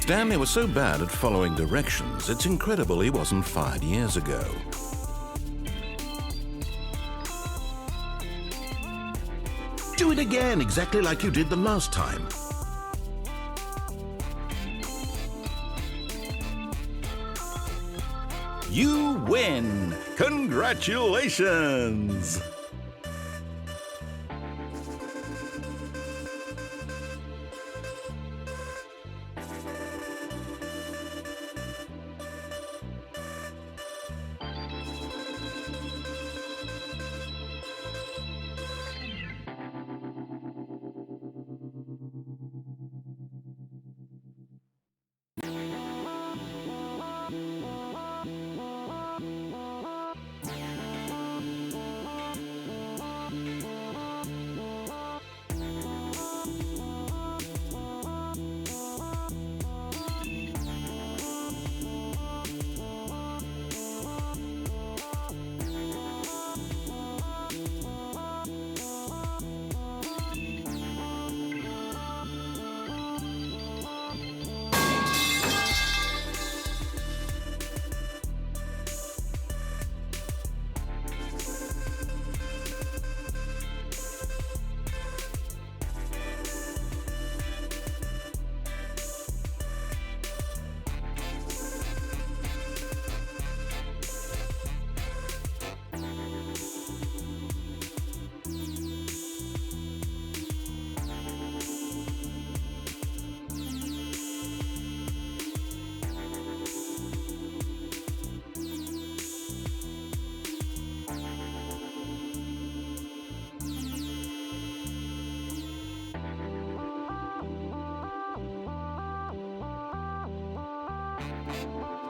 Stanley was so bad at following directions, it's incredible he wasn't fired years ago. Do it again, exactly like you did the last time. You win! Congratulations!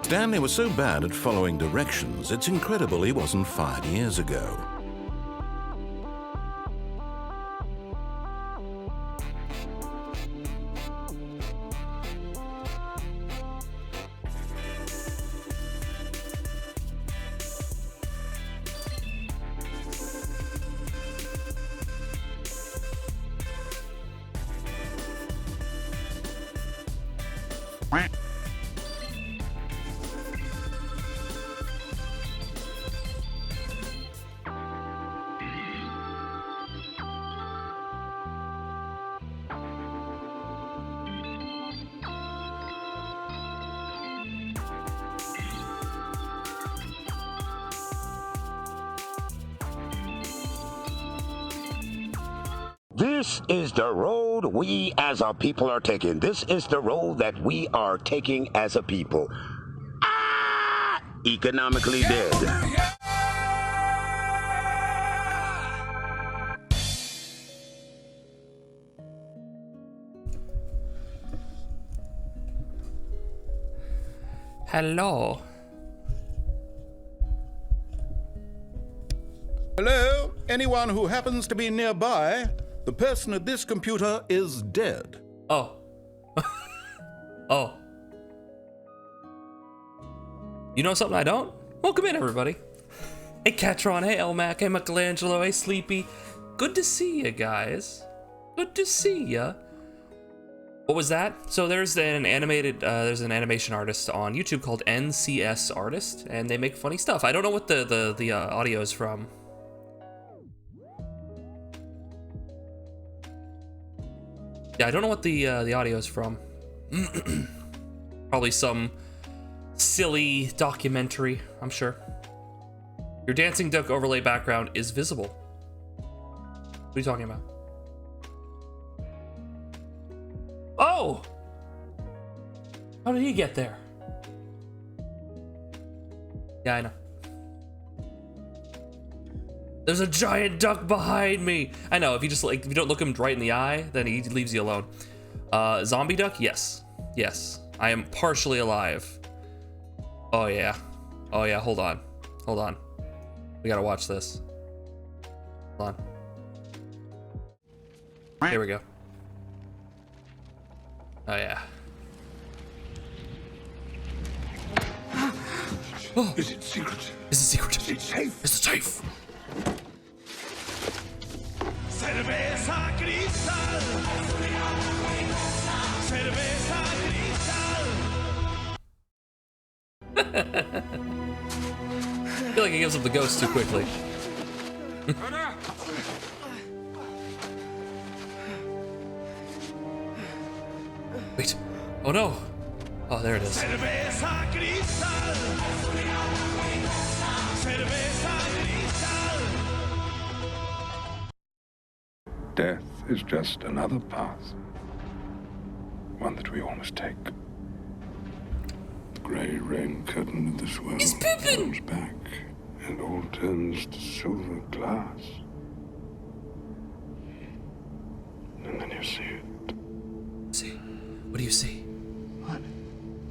Stanley was so bad at following directions, it's incredible he wasn't fired years ago. This is the road we as a people are taking. This is the road that we are taking as a people. Economically dead. Hello. Hello? Anyone who happens to be nearby, the person at this computer is dead. Oh. Oh. You know something I don't? Welcome in, everybody. Hey, Catron. Hey, Elmac. Hey, Michelangelo. Hey, Sleepy. Good to see you guys. Good to see ya. What was that? So there's an animation artist on YouTube called NCS Artist, and they make funny stuff. I don't know what the audio is from. Yeah, I don't know what the audio is from. Probably some silly documentary, I'm sure. Your dancing duck overlay background is visible. What are you talking about? Oh! How did he get there? Yeah, I know. There's a giant duck behind me. I know, if you don't look him right in the eye, then he leaves you alone. Zombie duck? Yes. Yes. I am partially alive. Oh yeah. Oh yeah, hold on. Hold on. We gotta watch this. Hold on. Here we go. Oh yeah. Oh. Is it secret? Is it secret? Is it safe? Is it safe? Cerveza cristal. Cerveza cristal. I feel like he gives up the ghost too quickly. Wait. Oh no. Oh, there it is. Cerveza cristal. Cerveza cristal. Death is just another path. One that we all must take. The grey rain curtain of this world comes back, and all turns to silver glass. And then you see it. See? What do you see? What?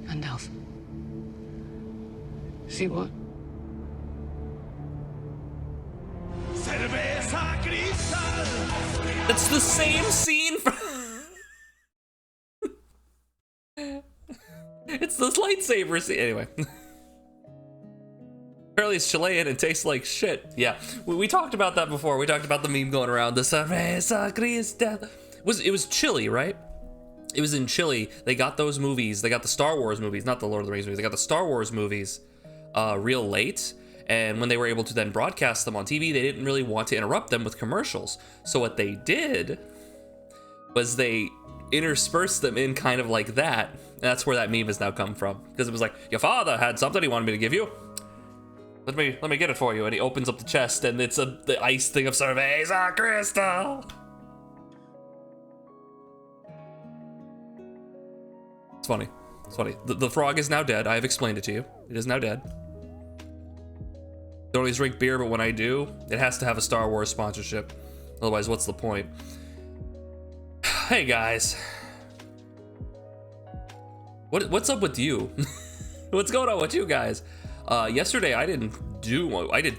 Gandalf. See what? Cerveza cristal. That's the same scene from... It's this lightsaber scene. Anyway. Apparently it's Chilean and tastes like shit. Yeah, we talked about that before. We talked about the meme going around. The cerveza cristal. It was Chile, right? It was in Chile. They got those movies. They got the Star Wars movies, not the Lord of the Rings movies. They got the Star Wars movies real late. And when they were able to then broadcast them on TV, they didn't really want to interrupt them with commercials. So what they did was they interspersed them in kind of like that. And that's where that meme has now come from. Because it was like, your father had something he wanted me to give you. Let me get it for you. And he opens up the chest and it's the ice thing of cerveza crystal. It's funny. It's funny. The frog is now dead. I have explained it to you. It is now dead. Don't always drink beer, but when I do, it has to have a Star Wars sponsorship. Otherwise, what's the point? Hey guys. What's up with you? What's going on with you guys? Yesterday I did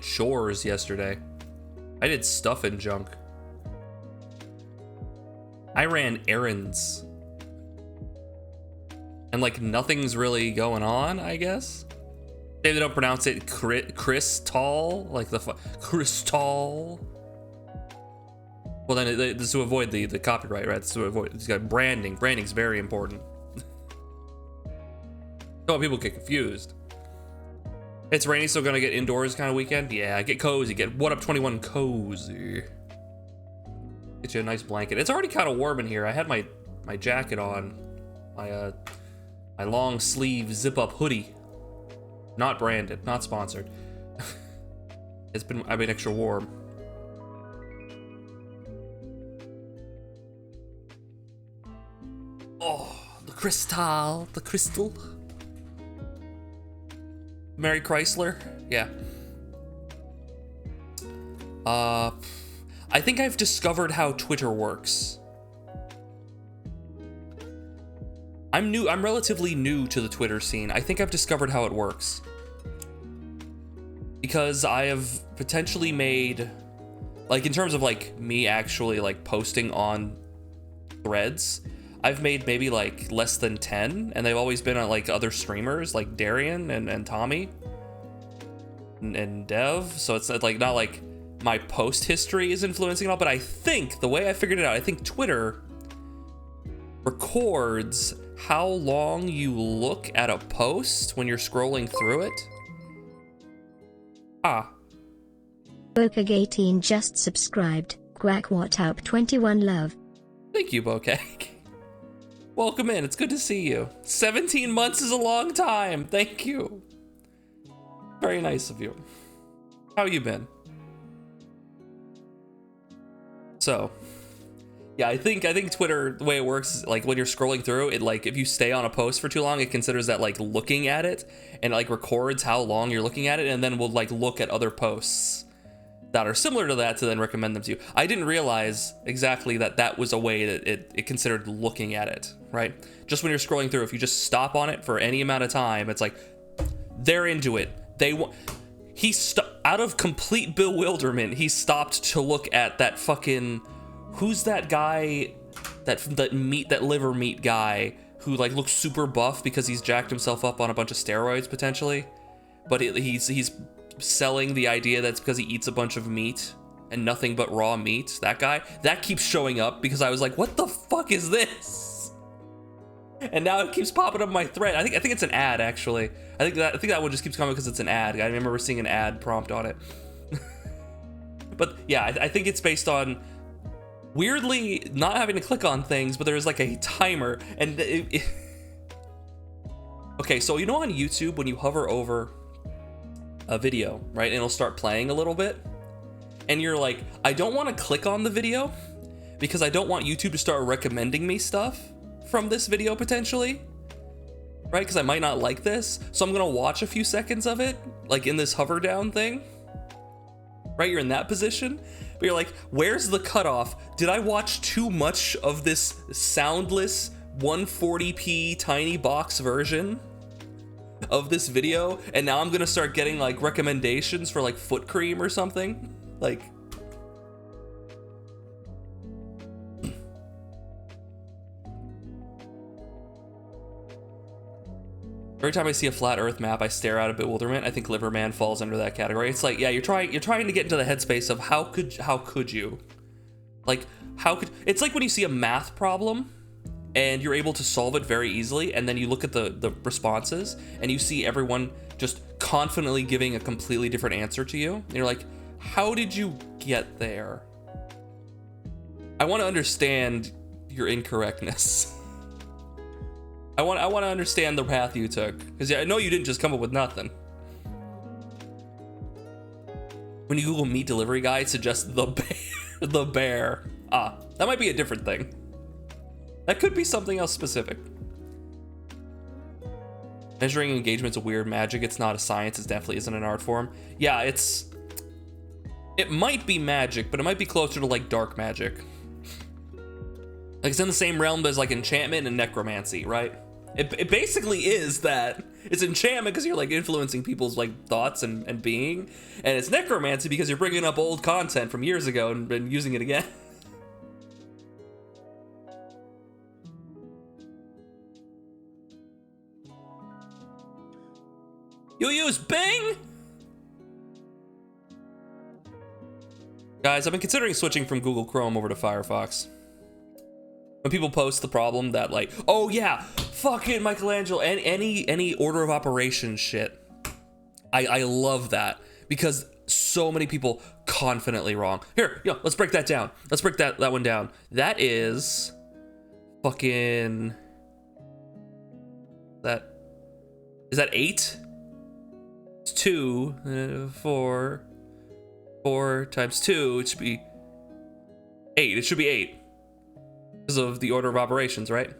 chores yesterday. I did stuff and junk. I ran errands. And like nothing's really going on, I guess. Maybe they don't pronounce it crystal, like the crystal. Well, then this is to avoid the copyright, right? It's to avoid. It's got branding. Branding's very important. Don't want people get confused. It's rainy, so gonna get indoors kind of weekend. Yeah, get cozy. Get What Up 21 cozy. Get you a nice blanket. It's already kind of warm in here. I had my jacket on, my long sleeve zip up hoodie. Not branded, not sponsored. I've been extra warm. Oh, the crystal. Mary Chrysler, yeah. I think I've discovered how Twitter works. I'm relatively new to the Twitter scene. I think I've discovered how it works. Because I have potentially made Like in terms of like me actually like posting on threads, I've made maybe like less than 10, and they've always been on like other streamers like Darian and Tommy and Dev. So it's like not like my post history is influencing it all, but I think the way I figured it out, I think Twitter records how long you look at a post when you're scrolling through it. Bokeh18 just subscribed. Quack what up 21 love. Thank you, Bokeh. Welcome in. It's good to see you. 17 months is a long time. Thank you. Very nice of you. How you been? So, yeah, I think Twitter, the way it works is like when you're scrolling through it, like if you stay on a post for too long, it considers that like looking at it, and it, like records how long you're looking at it, and then will like look at other posts that are similar to that to then recommend them to you. I didn't realize exactly that was a way that it considered looking at it, right? Just when you're scrolling through, if you just stop on it for any amount of time, it's like they're into it. Out of complete bewilderment, he stopped to look at that fucking, who's that guy, that liver meat guy who like looks super buff because he's jacked himself up on a bunch of steroids potentially, but he's selling the idea that's because he eats a bunch of meat and nothing but raw meat. That guy, that keeps showing up because I was like, what the fuck is this? And now it keeps popping up my thread. I think it's an ad actually. I think that one just keeps coming because it's an ad. I remember seeing an ad prompt on it. But yeah, I think it's based on weirdly not having to click on things, but there's like a timer, and okay, so you know on YouTube when you hover over a video, right, and it'll start playing a little bit, and you're like, I don't want to click on the video because I don't want YouTube to start recommending me stuff from this video potentially, right, because I might not like this, so I'm gonna watch a few seconds of it like in this hover down thing, right? You're in that position, but you're like, where's the cutoff? Did I watch too much of this soundless 140p tiny box version of this video, and now I'm gonna start getting like recommendations for like foot cream or something? Like, every time I see a flat earth map, I stare out of bewilderment. I think Liverman falls under that category. It's like, yeah, you're trying to get into the headspace of how could you? Like, it's like when you see a math problem and you're able to solve it very easily, and then you look at the responses and you see everyone just confidently giving a completely different answer to you. And you're like, how did you get there? I want to understand your incorrectness. I want to understand the path you took, because I know you didn't just come up with nothing. When you Google meat delivery guy, it suggests the bear. The bear. That might be a different thing. That could be something else specific. Measuring engagement's a weird magic. It's not a science. It definitely isn't an art form. Yeah, it might be magic, but it might be closer to like dark magic. Like it's in the same realm as like enchantment and necromancy, right? It basically is that. It's enchantment because you're like influencing people's like thoughts and being, and it's necromancy because you're bringing up old content from years ago and using it again. You use Bing? Guys, I've been considering switching from Google Chrome over to Firefox. When people post the problem that like, oh yeah, fucking Michelangelo, and any order of operations shit, I love that because so many people confidently wrong. Here, let's break that down. Let's break that one down. That is fucking is that 8? It's 2, 4 times 2. It should be 8. It should be 8. Because of the order of operations, right?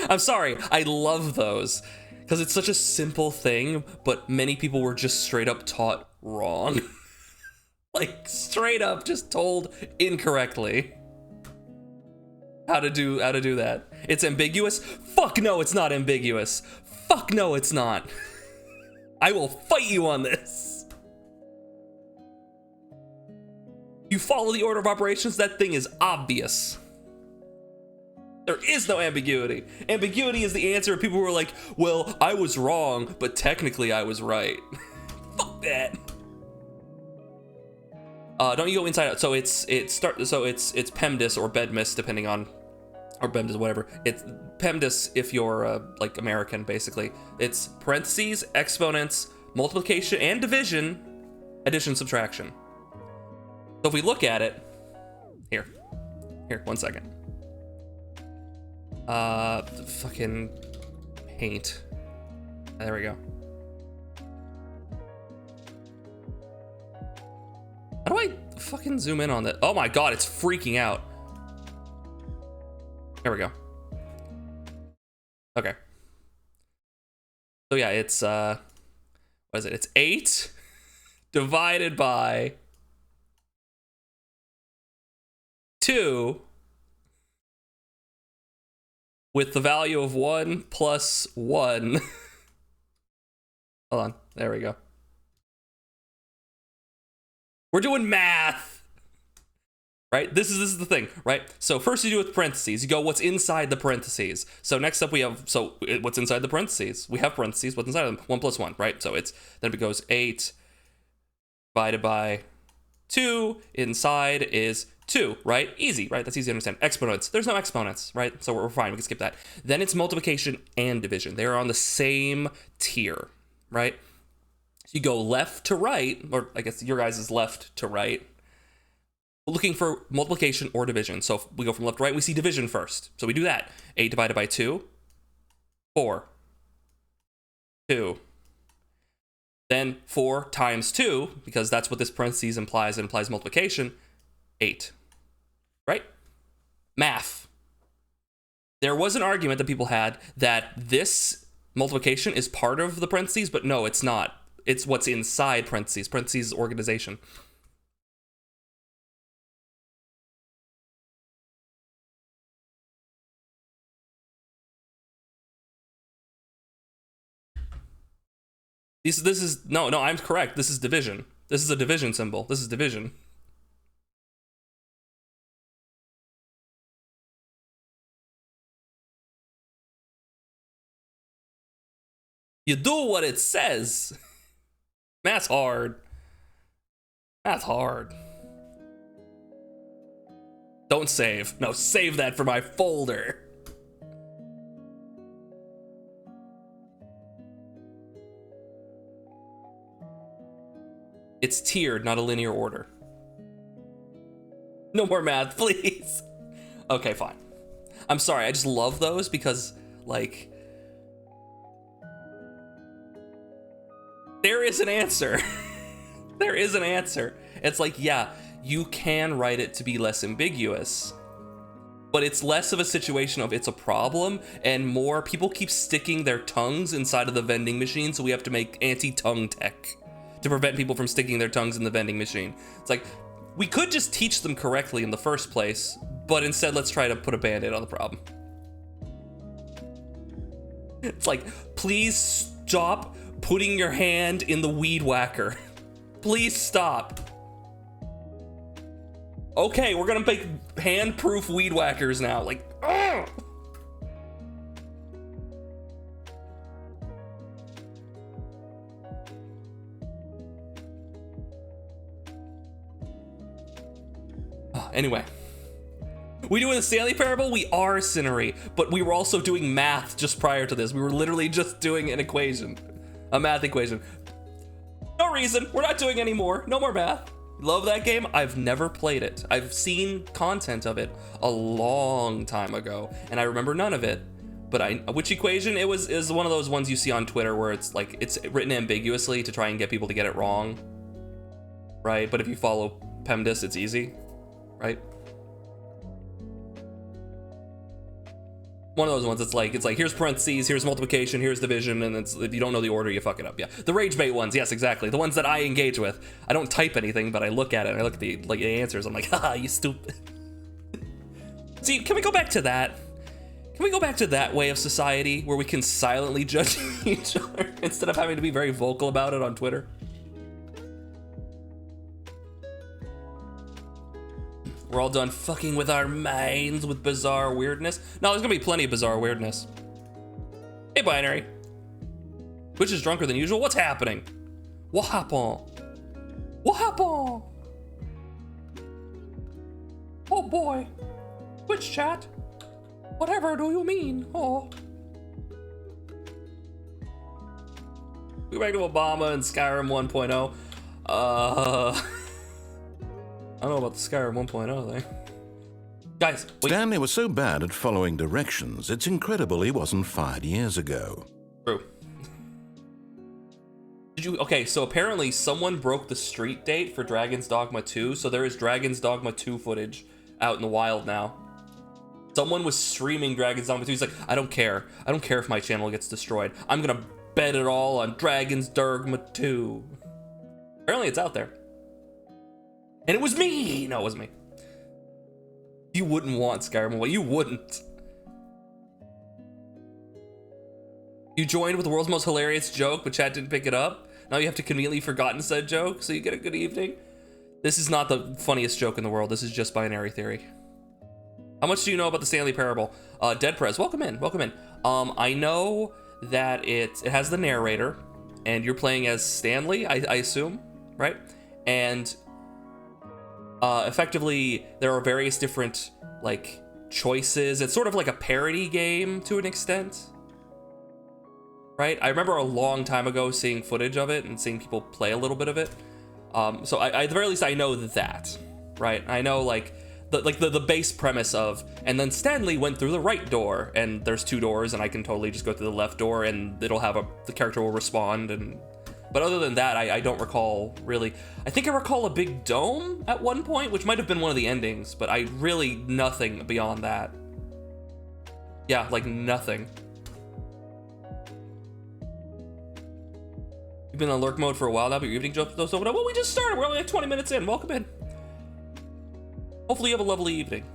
I'm sorry, I love those because it's such a simple thing, but many people were just straight up taught wrong. Like straight up just told incorrectly how to do that. It's ambiguous? Fuck no, it's not ambiguous. Fuck no, it's not. I will fight you on this. You follow the order of operations, that thing is obvious. There is no ambiguity. Ambiguity is the answer of people who are like, well, I was wrong, but technically I was right. Fuck that. Don't you go inside out? So it's PEMDAS or BEDMAS, depending on, or BEMDAS, whatever. It's PEMDAS if you're like American, basically. It's parentheses, exponents, multiplication and division, addition, subtraction. So if we look at it, here, 1 second. Fucking paint. There we go. How do I fucking zoom in on that? Oh my god, it's freaking out. There we go. Okay. So yeah, it's what is it? It's 8 divided by 2 with the value of 1 plus 1. Hold on, there we go. We're doing math, right? This is the thing, right? So first you do with parentheses. You go what's inside the parentheses. So next up we have, so what's inside the parentheses? We have parentheses, what's inside of them? 1 plus 1, right? So it's, then it goes 8 divided by 2, inside is 2, right? Easy, right? That's easy to understand. Exponents, there's no exponents, right? So we're fine, we can skip that. Then it's multiplication and division. They're on the same tier, right? So you go left to right, or I guess your guys is left to right, looking for multiplication or division. So if we go from left to right, we see division first. So we do that. 8 divided by 2, 4, 2. Then 4 times 2, because that's what this parentheses implies, it implies multiplication, 8. Right? Math. There was an argument that people had that this multiplication is part of the parentheses, but no, it's not. It's what's inside parentheses. Parentheses is organization. This is, no, I'm correct. This is division. This is a division symbol. This is division. You do what it says. Math's hard. Math's hard. Don't save. No, save that for my folder. It's tiered, not a linear order. No more math, please. Okay, fine. I'm sorry, I just love those because, like, there is an answer. There is an answer. It's like, yeah, you can write it to be less ambiguous, but it's less of a situation of it's a problem and more people keep sticking their tongues inside of the vending machine, so we have to make anti-tongue tech to prevent people from sticking their tongues in the vending machine. It's like, we could just teach them correctly in the first place, but instead let's try to put a band-aid on the problem. It's like, please stop putting your hand in the weed whacker. Please stop. Okay, we're gonna make hand-proof weed whackers now. Like, ugh! Anyway, we doing the Stanley Parable? We are Cinery, but we were also doing math just prior to this. We were literally just doing an equation, a math equation. No reason, we're not doing any more. No more math. Love that game. I've never played it. I've seen content of it a long time ago, and I remember none of it. But which equation? It is one of those ones you see on Twitter where it's like, it's written ambiguously to try and get people to get it wrong, right? But if you follow PEMDAS, it's easy. Right? One of those ones, it's like here's parentheses, here's multiplication, here's division, and it's, if you don't know the order, you fuck it up. Yeah, the rage bait ones, yes, exactly. The ones that I engage with. I don't type anything, but I look at it and I look at the answers. I'm like, haha, you stupid. See, can we go back to that? Can we go back to that way of society where we can silently judge each other instead of having to be very vocal about it on Twitter? We're all done fucking with our minds with bizarre weirdness. No, there's gonna be plenty of bizarre weirdness. Hey, Binary. Twitch is drunker than usual. What's happening? What happened? What happened? Oh boy. Twitch chat. Whatever do you mean? Oh. Go back to Obama and Skyrim 1.0. I don't know about the Skyrim 1.0 thing. Guys, wait. Stanley was so bad at following directions, it's incredible he wasn't fired years ago. True. Okay, so apparently someone broke the street date for Dragon's Dogma 2, so there is Dragon's Dogma 2 footage out in the wild now. Someone was streaming Dragon's Dogma 2. He's like, I don't care. I don't care if my channel gets destroyed. I'm gonna bet it all on Dragon's Dogma 2. Apparently it's out there. And it was me! No, it wasn't me. You wouldn't want Skyrim. Well, you wouldn't. You joined with the world's most hilarious joke, but chat didn't pick it up. Now you have to conveniently forgotten said joke, so you get a good evening. This is not the funniest joke in the world. This is just binary theory. How much do you know about the Stanley Parable? Dead Prez, welcome in, welcome in. I know that it has the narrator, and you're playing as Stanley, I assume, right? And effectively, there are various different, like, choices. It's sort of like a parody game to an extent. Right? I remember a long time ago seeing footage of it and seeing people play a little bit of it. So at the very least, I know that, right? I know like the base premise of, and then Stanley went through the right door, and there's two doors, and I can totally just go through the left door, and it'll have the character will respond. But other than that, I don't recall really. I think I recall a big dome at one point, which might have been one of the endings, but I really nothing beyond that. Yeah, like nothing. You've been on lurk mode for a while now, but your evening jokes don't open up. Well, we just started. We're only like 20 minutes in. Welcome in. Hopefully you have a lovely evening.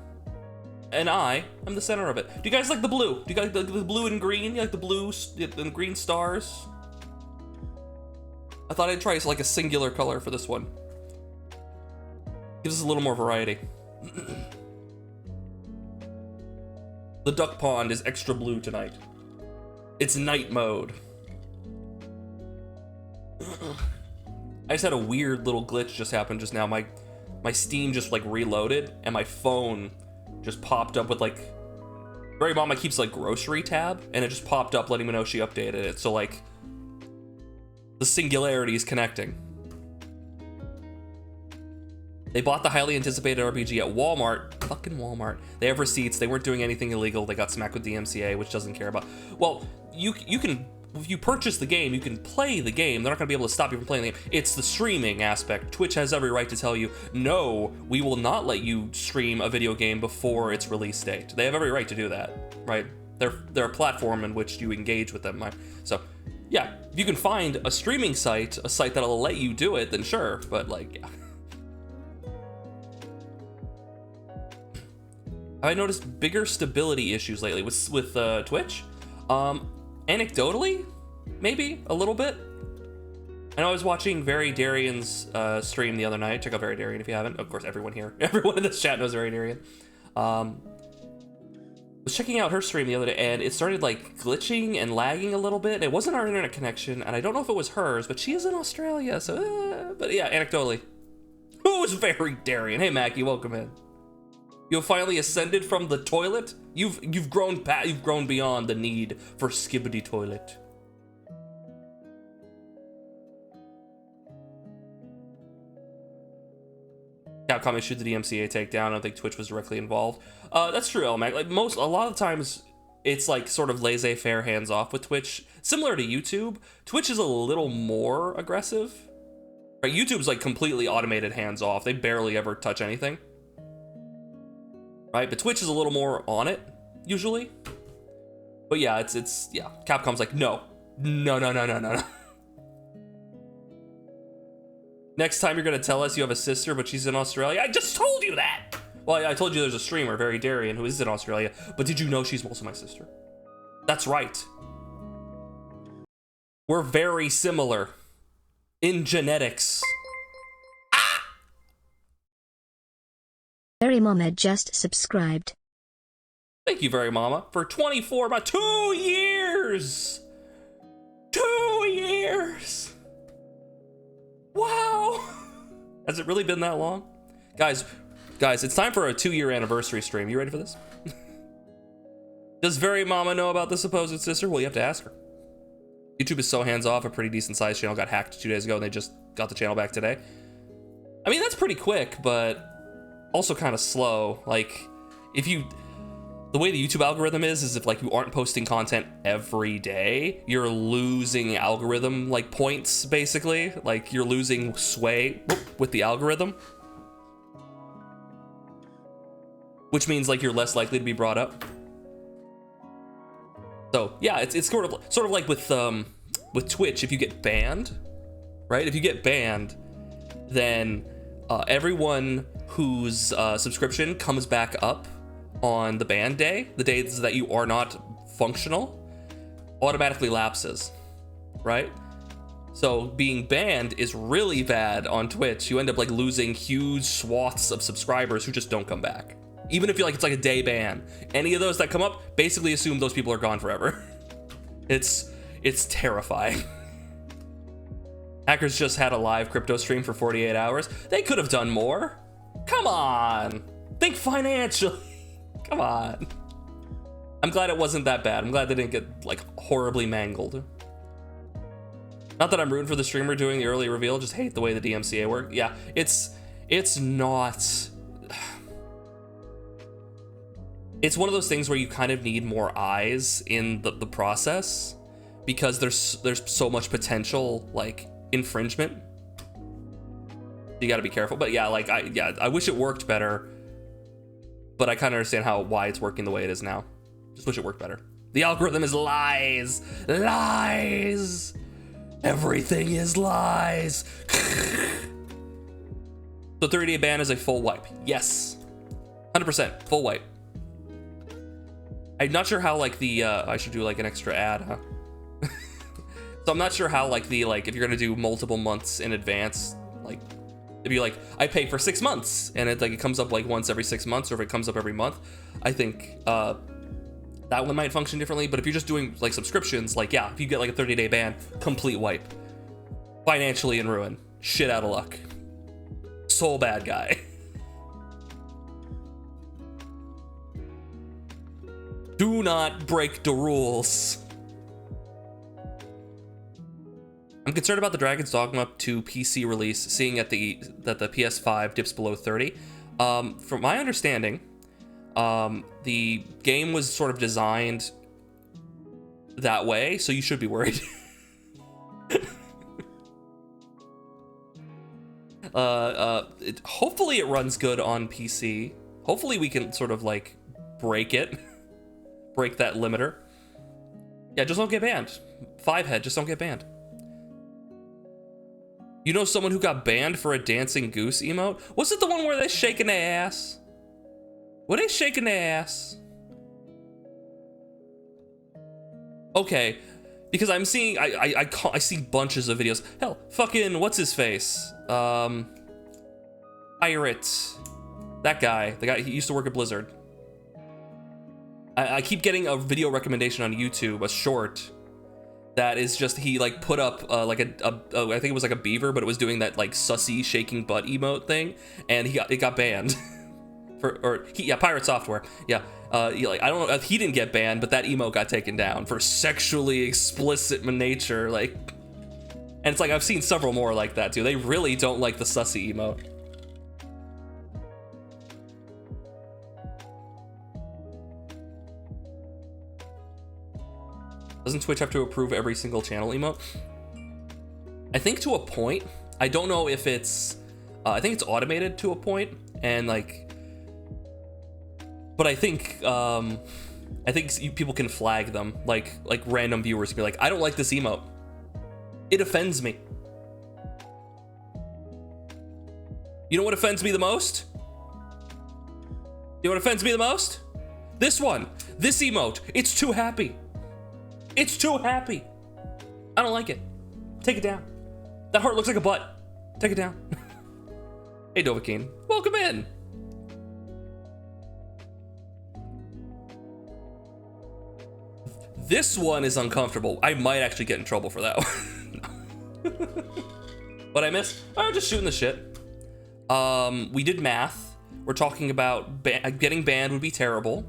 And I am the center of it. Do you guys like the blue? Do you guys like the blue and green? You like the blue and green stars? I thought I'd try like a singular color for this one. Gives us a little more variety. The duck pond is extra blue tonight. It's night mode. I just had a weird little glitch just happen just now. My Steam just like reloaded and my phone just popped up with like, Very Mama keeps like grocery tab and it just popped up letting me know she updated it. So like the singularity is connecting. They bought the highly anticipated RPG at Walmart. Fucking Walmart. They have receipts. They weren't doing anything illegal. They got smacked with DMCA, which doesn't care about. Well, you can, if you purchase the game, you can play the game. They're not gonna be able to stop you from playing the game. It's the streaming aspect. Twitch has every right to tell you, no, we will not let you stream a video game before its release date. They have every right to do that, right? They're a platform in which you engage with them, right? So, yeah, if you can find a streaming site, a site that'll let you do it, then sure, but like, yeah. Have I noticed bigger stability issues lately with Twitch? Anecdotally, maybe a little bit. I know I was watching Very Darian's stream the other night. Check out Very Darian if you haven't. Of course, everyone here, everyone in this chat knows Very Darian. Was checking out her stream the other day, and it started like glitching and lagging a little bit. It wasn't our internet connection, and I don't know if it was hers, but she is in Australia, so. But yeah, anecdotally, who's Very Darian? Hey, Mackie, welcome in. You have finally ascended from the toilet. You've grown beyond the need for skibbity toilet. Capcom issued the DMCA takedown. I don't think Twitch was directly involved. That's true, Elmac. Like a lot of times, it's like sort of laissez-faire, hands-off with Twitch. Similar to YouTube, Twitch is a little more aggressive. Right? YouTube's like completely automated, hands-off. They barely ever touch anything. Right, but Twitch is a little more on it usually. But yeah, it's yeah. Capcom's like, no. Next time you're gonna tell us you have a sister, but she's in Australia. I just told you that. Well, I told you there's a streamer, Very Darian, who is in Australia. But did you know she's also my sister? That's right. We're very similar in genetics. Very Very Mama just subscribed. Thank you very mama for 24 about 2 years. 2 years. Wow. Has it really been that long? Guys, it's time for a 2-year anniversary stream. You ready for this? Does Very Mama know about the supposed sister? Well, you have to ask her. YouTube is so hands-off. A pretty decent sized channel got hacked 2 days ago and they just got the channel back today. I mean, that's pretty quick, but also kind of slow. Like, the way the YouTube algorithm is if like you aren't posting content every day, you're losing algorithm like points, basically. Like you're losing sway with the algorithm. Which means like you're less likely to be brought up. So yeah, it's sort of like with Twitch, if you get banned, right? If you get banned, then everyone whose subscription comes back up on the ban day, the days that you are not functional, automatically lapses, right? So being banned is really bad on Twitch. You end up like losing huge swaths of subscribers who just don't come back. Even if it's like a day ban, any of those that come up, basically assume those people are gone forever. It's terrifying. Hackers just had a live crypto stream for 48 hours. They could have done more. Come on, think financially. Come on. I'm glad it wasn't that bad. I'm glad they didn't get like horribly mangled. Not that I'm rooting for the streamer doing the early reveal, just hate the way the DMCA worked. Yeah, it's not. It's one of those things where you kind of need more eyes in the process because there's so much potential like infringement. You got to be careful. But yeah, like I wish it worked better, but I kind of understand why it's working the way it is now. Just wish it worked better. The algorithm is lies. Lies. Everything is lies. So 30-day ban is a full wipe. Yes. 100% full wipe. I'm not sure how like the I should do like an extra ad, huh? So I'm not sure how like if you're gonna do multiple months in advance, like if you like I pay for 6 months and it comes up like once every 6 months, or if it comes up every month, I think that one might function differently. But if you're just doing like subscriptions, like yeah, if you get like a 30-day ban, complete wipe, financially in ruin, shit out of luck, so bad guy. Do not break the rules. I'm concerned about the Dragon's Dogma 2 PC release, seeing that the PS5 dips below 30. From my understanding, the game was sort of designed that way, so you should be worried. Hopefully it runs good on PC. Hopefully we can sort of like break that limiter. Yeah, just don't get banned. 5head, just don't get banned. You know someone who got banned for a dancing goose emote? Was it the one where they're shaking their ass? Were they shaking their ass? Okay, because I'm seeing, I see bunches of videos. Hell, fucking, what's his face? Pirate. That guy, the guy, he used to work at Blizzard. I keep getting a video recommendation on YouTube, a short, that is just, he like put up like I think it was like a beaver, but it was doing that like sussy shaking butt emote thing, and it got banned. Pirate Software. Yeah, like I don't know if he didn't get banned, but that emote got taken down for sexually explicit nature, like, and it's like I've seen several more like that too. They really don't like the sussy emote. Doesn't Twitch have to approve every single channel emote? I think to a point. I don't know if it's, I think it's automated to a point, and like, but I think people can flag them, like random viewers can be like, I don't like this emote. It offends me. You know what offends me the most? You know what offends me the most? This one, this emote. It's too happy. It's too happy. I don't like it. Take it down. That heart looks like a butt. Take it down. Hey, Dovahkiin. Welcome in. This one is uncomfortable. I might actually get in trouble for that one. What I missed? Oh, just shooting the shit. We did math. We're talking about getting banned would be terrible.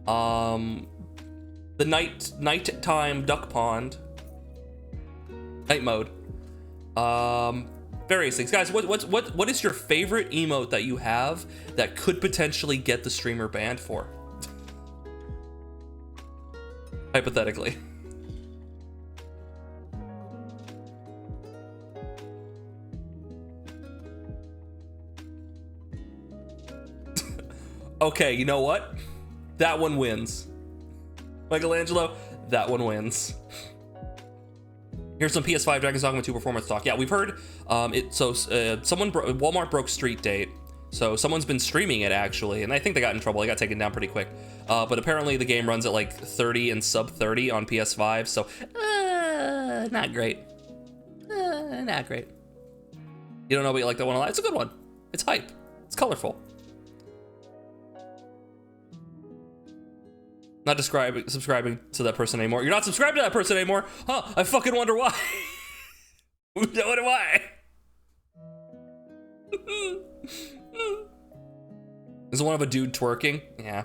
The nighttime duck pond. Night mode. Various things. Guys, what is your favorite emote that you have that could potentially get the streamer banned for? Hypothetically. Okay, you know what? That one wins. Michelangelo, that one wins. Here's some PS5 Dragon's Dogma 2 performance talk. Yeah, we've heard Walmart broke street date. So someone's been streaming it actually, and I think they got in trouble. They got taken down pretty quick. But apparently the game runs at like 30 and sub 30 on PS5, so not great. Not great. You don't know, but you like that one a lot. It's a good one. It's hype. It's colorful. Not subscribing to that person anymore. You're not subscribed to that person anymore? Huh, I fucking wonder why. Wonder why. Is the one of a dude twerking? Yeah.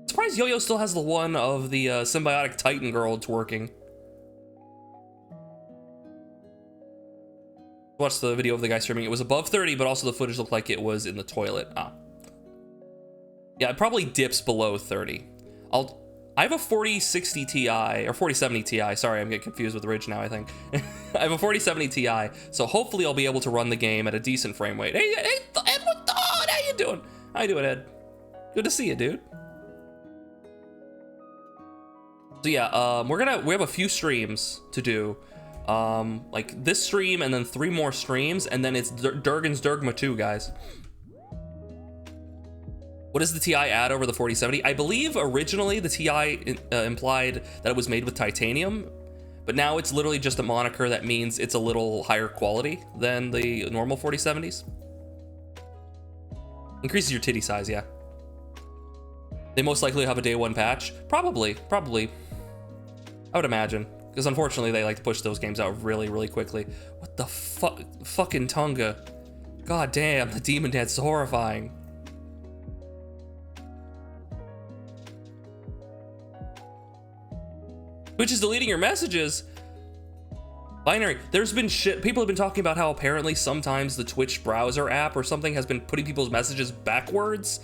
Surprised Yo-Yo still has the one of the symbiotic Titan girl twerking. Watch the video of the guy streaming. It was above 30, but also the footage looked like it was in the toilet. Ah. Yeah, it probably dips below 30. I have a 4060 Ti, or 4070 Ti, sorry, I'm getting confused with Ridge now, I think. I have a 4070 Ti, so hopefully I'll be able to run the game at a decent frame rate. Hey, Ed, how you doing? How you doing, Ed? Good to see you, dude. So yeah, we have a few streams to do. Like this stream and then 3 more streams, and then it's Durgan's Durgma 2, guys. What does the Ti add over the 4070? I believe originally the Ti implied that it was made with titanium, but now it's literally just a moniker that means it's a little higher quality than the normal 4070s. Increases your titty size, yeah. They most likely have a day 1 patch. Probably. I would imagine, because unfortunately they like to push those games out really, really quickly. What the fuck? Fucking Tonga. God damn, the demon dance is horrifying. Twitch is deleting your messages. Binary, there's been shit. People have been talking about how apparently sometimes the Twitch browser app or something has been putting people's messages backwards.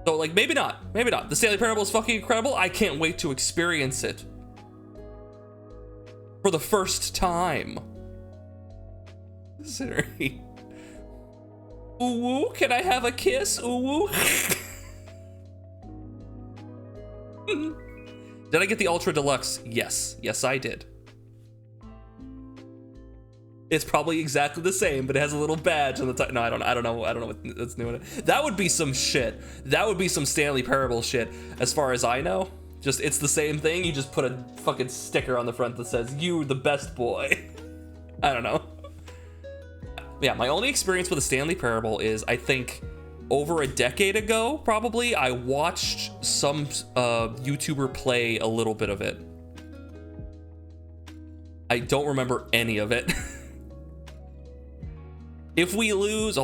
So like, maybe not. The Stanley Parable is fucking incredible. I can't wait to experience it for the first time. Considering. Ooh, woo, can I have a kiss? Ooh, woo. Did I get the Ultra Deluxe? Yes, I did. It's probably exactly the same, but it has a little badge on the top. No, I don't know what's new in it. That would be some shit. That would be some Stanley Parable shit, as far as I know. Just, it's the same thing. You just put a fucking sticker on the front that says, "You, the best boy." I don't know. Yeah, my only experience with a Stanley Parable is, I think, over a decade ago, probably, I watched some YouTuber play a little bit of it. I don't remember any of it. If we lose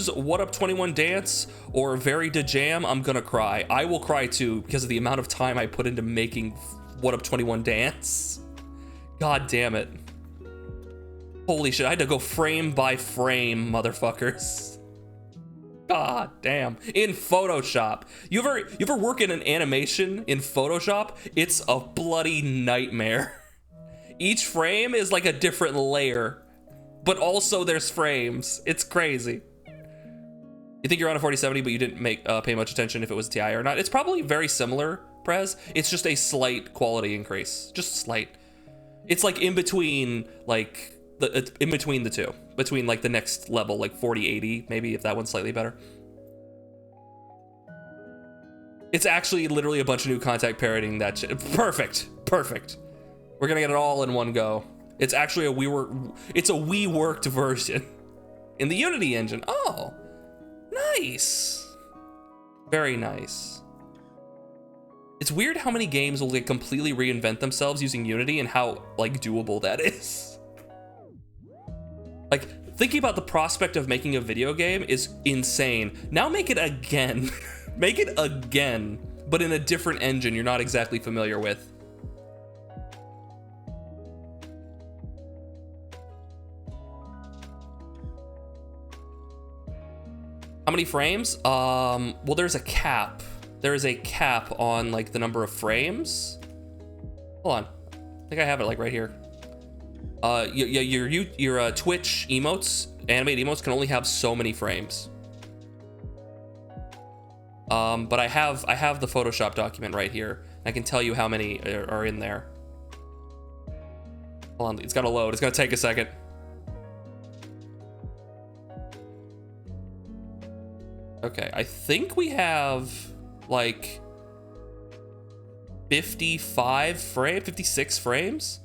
What Up 21 Dance or Very Da Jam, I'm gonna cry. I will cry too, because of the amount of time I put into making What Up 21 Dance. God damn it. Holy shit, I had to go frame by frame, motherfuckers. God damn. In Photoshop. You ever work in an animation in Photoshop? It's a bloody nightmare. Each frame is like a different layer, but also there's frames. It's crazy. You think you're on a 4070, but you didn't pay much attention if it was a TI or not. It's probably very similar, Prez. It's just a slight quality increase. Just slight. It's like in between, like, in between the two. Between like the next level, like 4080, maybe, if that one's slightly better. It's actually literally a bunch of new contact parodying that shit. Perfect. We're gonna get it all in one go. It's actually a WeWorked version in the Unity engine. Oh, nice. Very nice. It's weird how many games will like completely reinvent themselves using Unity and how like doable that is. Like thinking about the prospect of making a video game is insane. Now make it again. Make it again, but in a different engine you're not exactly familiar with. How many frames? Well, there's a cap. There is a cap on like the number of frames. Hold on, I think I have it like right here. Your Twitch emotes, animated emotes can only have so many frames. But I have the Photoshop document right here. I can tell you how many are in there. Hold on, it's gotta load. It's gonna take a second. Okay, I think we have like 55 frames, 56 frames.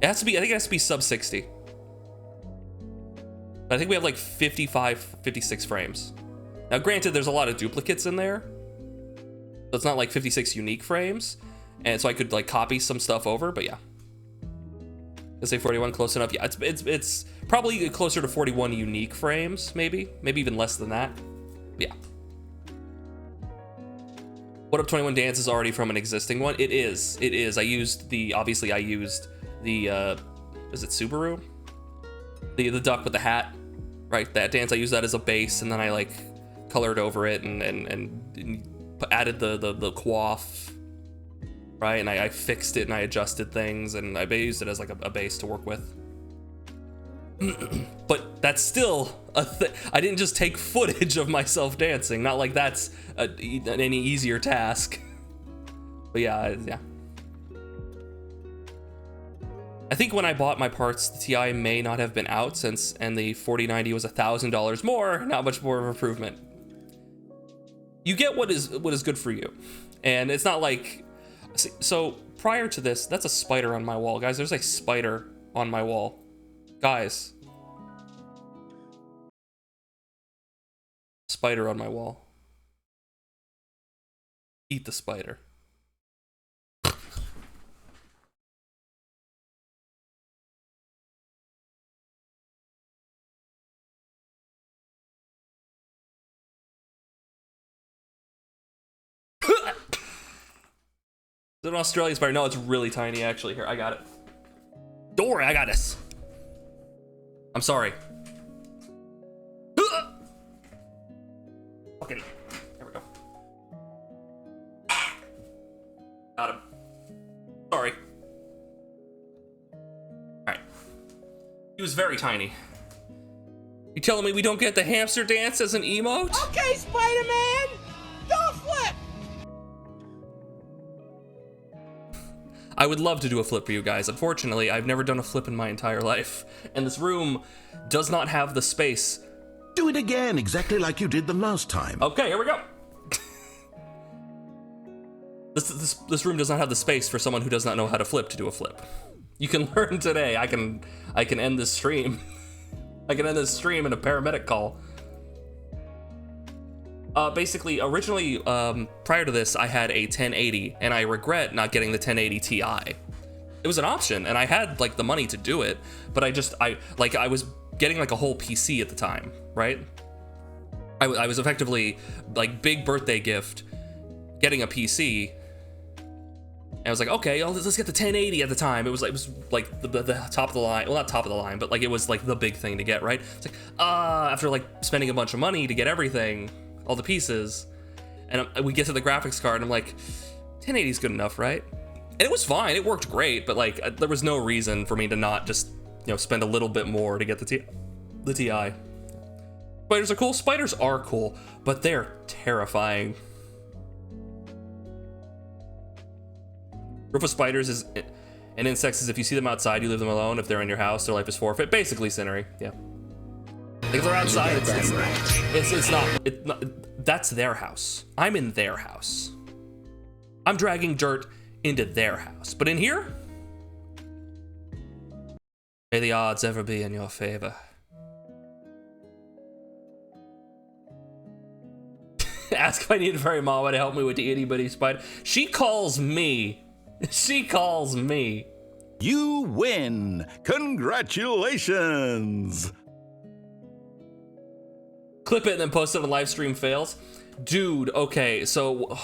It has to be, I think it has to be sub 60. But I think we have like 55, 56 frames. Now granted, there's a lot of duplicates in there. So it's not like 56 unique frames. And so I could like copy some stuff over, but yeah. Let's say 41, close enough. Yeah, it's probably closer to 41 unique frames, maybe even less than that. But yeah. What Up 21 Dance is already from an existing one. It is. Obviously I used the, is it Subaru? The duck with the hat, right? That dance, I used that as a base, and then I like colored over it and added the quaff, right? And I fixed it and I adjusted things, and I used it as like a base to work with. But that's still a I didn't just take footage of myself dancing. Not like that's any easier task. But yeah. I think when I bought my parts, the TI may not have been out and the 4090 was $1,000 more. Not much more of an improvement. You get what is good for you, and it's not like. So prior to this, that's a spider on my wall, guys. There's a spider on my wall. Guys, spider on my wall. Eat the spider. Is it an Australian spider? No, it's really tiny actually. Here, I got it. Don't worry, I got this. I'm sorry. Okay, there we go. Got him. Sorry. Alright. He was very tiny. You telling me we don't get the hamster dance as an emote? Okay, Spider-Man! Don't flip! I would love to do a flip for you guys. Unfortunately, I've never done a flip in my entire life, and this room does not have the space. Do it again, exactly like you did the last time. Okay, here we go. This room does not have the space for someone who does not know how to flip to do a flip. You can learn today. I can end this stream. I can end this stream in a paramedic call. Basically, originally, prior to this, I had a 1080, and I regret not getting the 1080 Ti. It was an option, and I had like the money to do it, but I was getting like a whole PC at the time, right? I was effectively like big birthday gift, getting a PC. And I was like, okay, let's get the 1080 at the time. It was like the top of the line. Well, not top of the line, but like it was like the big thing to get, right? It's like, after like spending a bunch of money to get everything, all the pieces, and we get to the graphics card, and I'm like, 1080 is good enough, right? And it was fine. It worked great, but like there was no reason for me to not just, spend a little bit more to get the TI. Spiders are cool. Spiders are cool, but they're terrifying. Roof of spiders and insects is if you see them outside, you leave them alone. If they're in your house, their life is forfeit. Basically, Cinery. Yeah. Like if they're outside, it's not. That's their house. I'm in their house. I'm dragging dirt into their house. But in here, may the odds ever be in your favor. Ask if I need a fairy mama to help me with the itty bitty spider. She calls me. She calls me. You win! Congratulations! Clip it and then post it on live stream fails. Dude, okay, so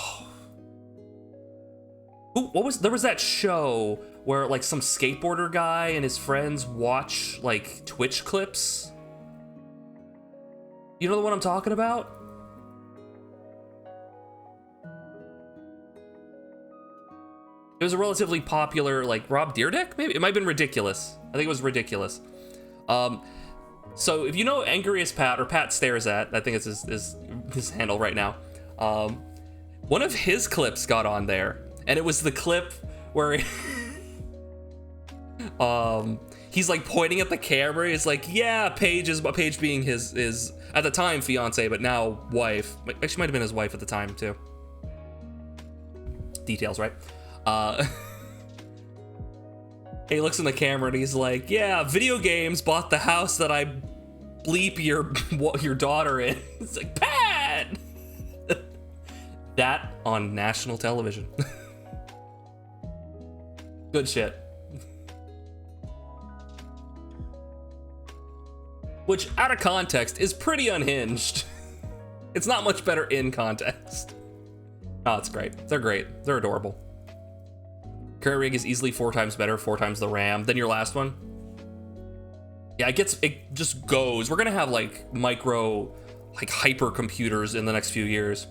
there was that show where like some skateboarder guy and his friends watch like Twitch clips. You know the one I'm talking about? It was a relatively popular, like Rob Dyrdek, maybe? It might have been Ridiculous. I think it was Ridiculous. So if you know Angriest Pat, or Pat Stares At, I think it's his handle right now. One of his clips got on there, and it was the clip where he's like pointing at the camera. He's like, yeah, Paige being his at the time fiance, but now wife. Actually, might have been his wife at the time too. Details, right? He looks in the camera and he's like, yeah, video games bought the house that I bleep your daughter in. It's like, Pat! That on national television. Good shit. Which, out of context, is pretty unhinged. It's not much better in context. Oh, it's great. They're great. They're adorable. Current rig is easily 4 times better, 4 times the RAM than your last one. Yeah, it just goes. We're gonna have like hyper computers in the next few years.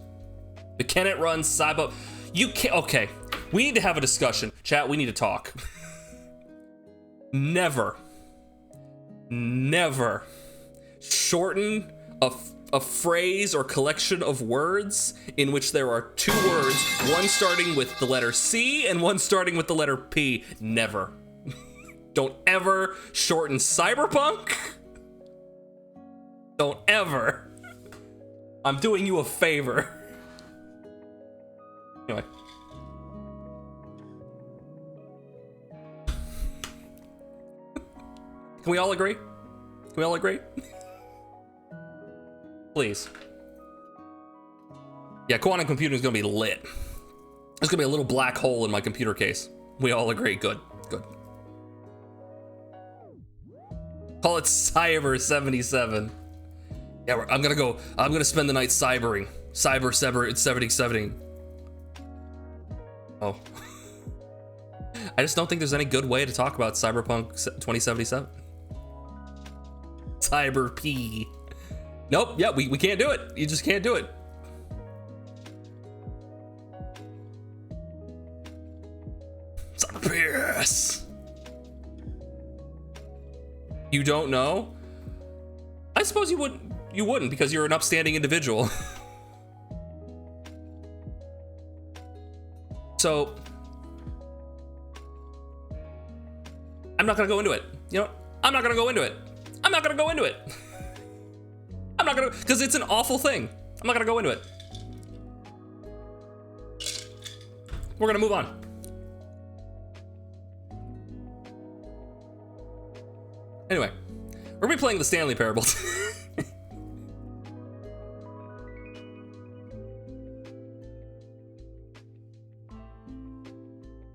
But can it run Cyber? You can't. Okay, we need to have a discussion. Chat, we need to talk. Never shorten a phrase or collection of words in which there are 2 words, one starting with the letter C and one starting with the letter P. Never. Don't ever shorten cyberpunk. Don't ever. I'm doing you a favor. Anyway. Can we all agree? Can we all agree? Please. Yeah, quantum computing is gonna be lit. There's gonna be a little black hole in my computer case. We all agree. Good. Good. Call it Cyber 77. Yeah, I'm gonna spend the night cybering. Cyber 77. Oh. I just don't think there's any good way to talk about Cyberpunk 2077. Cyber P. Nope, yeah, we can't do it. You just can't do it. Cyber Pierce. You don't know? I suppose you wouldn't because you're an upstanding individual. So I'm not gonna go into it. You know what? I'm not gonna go into it. Because it's an awful thing. I'm not gonna go into it. We're gonna move on. Anyway, we're gonna be playing the Stanley Parable.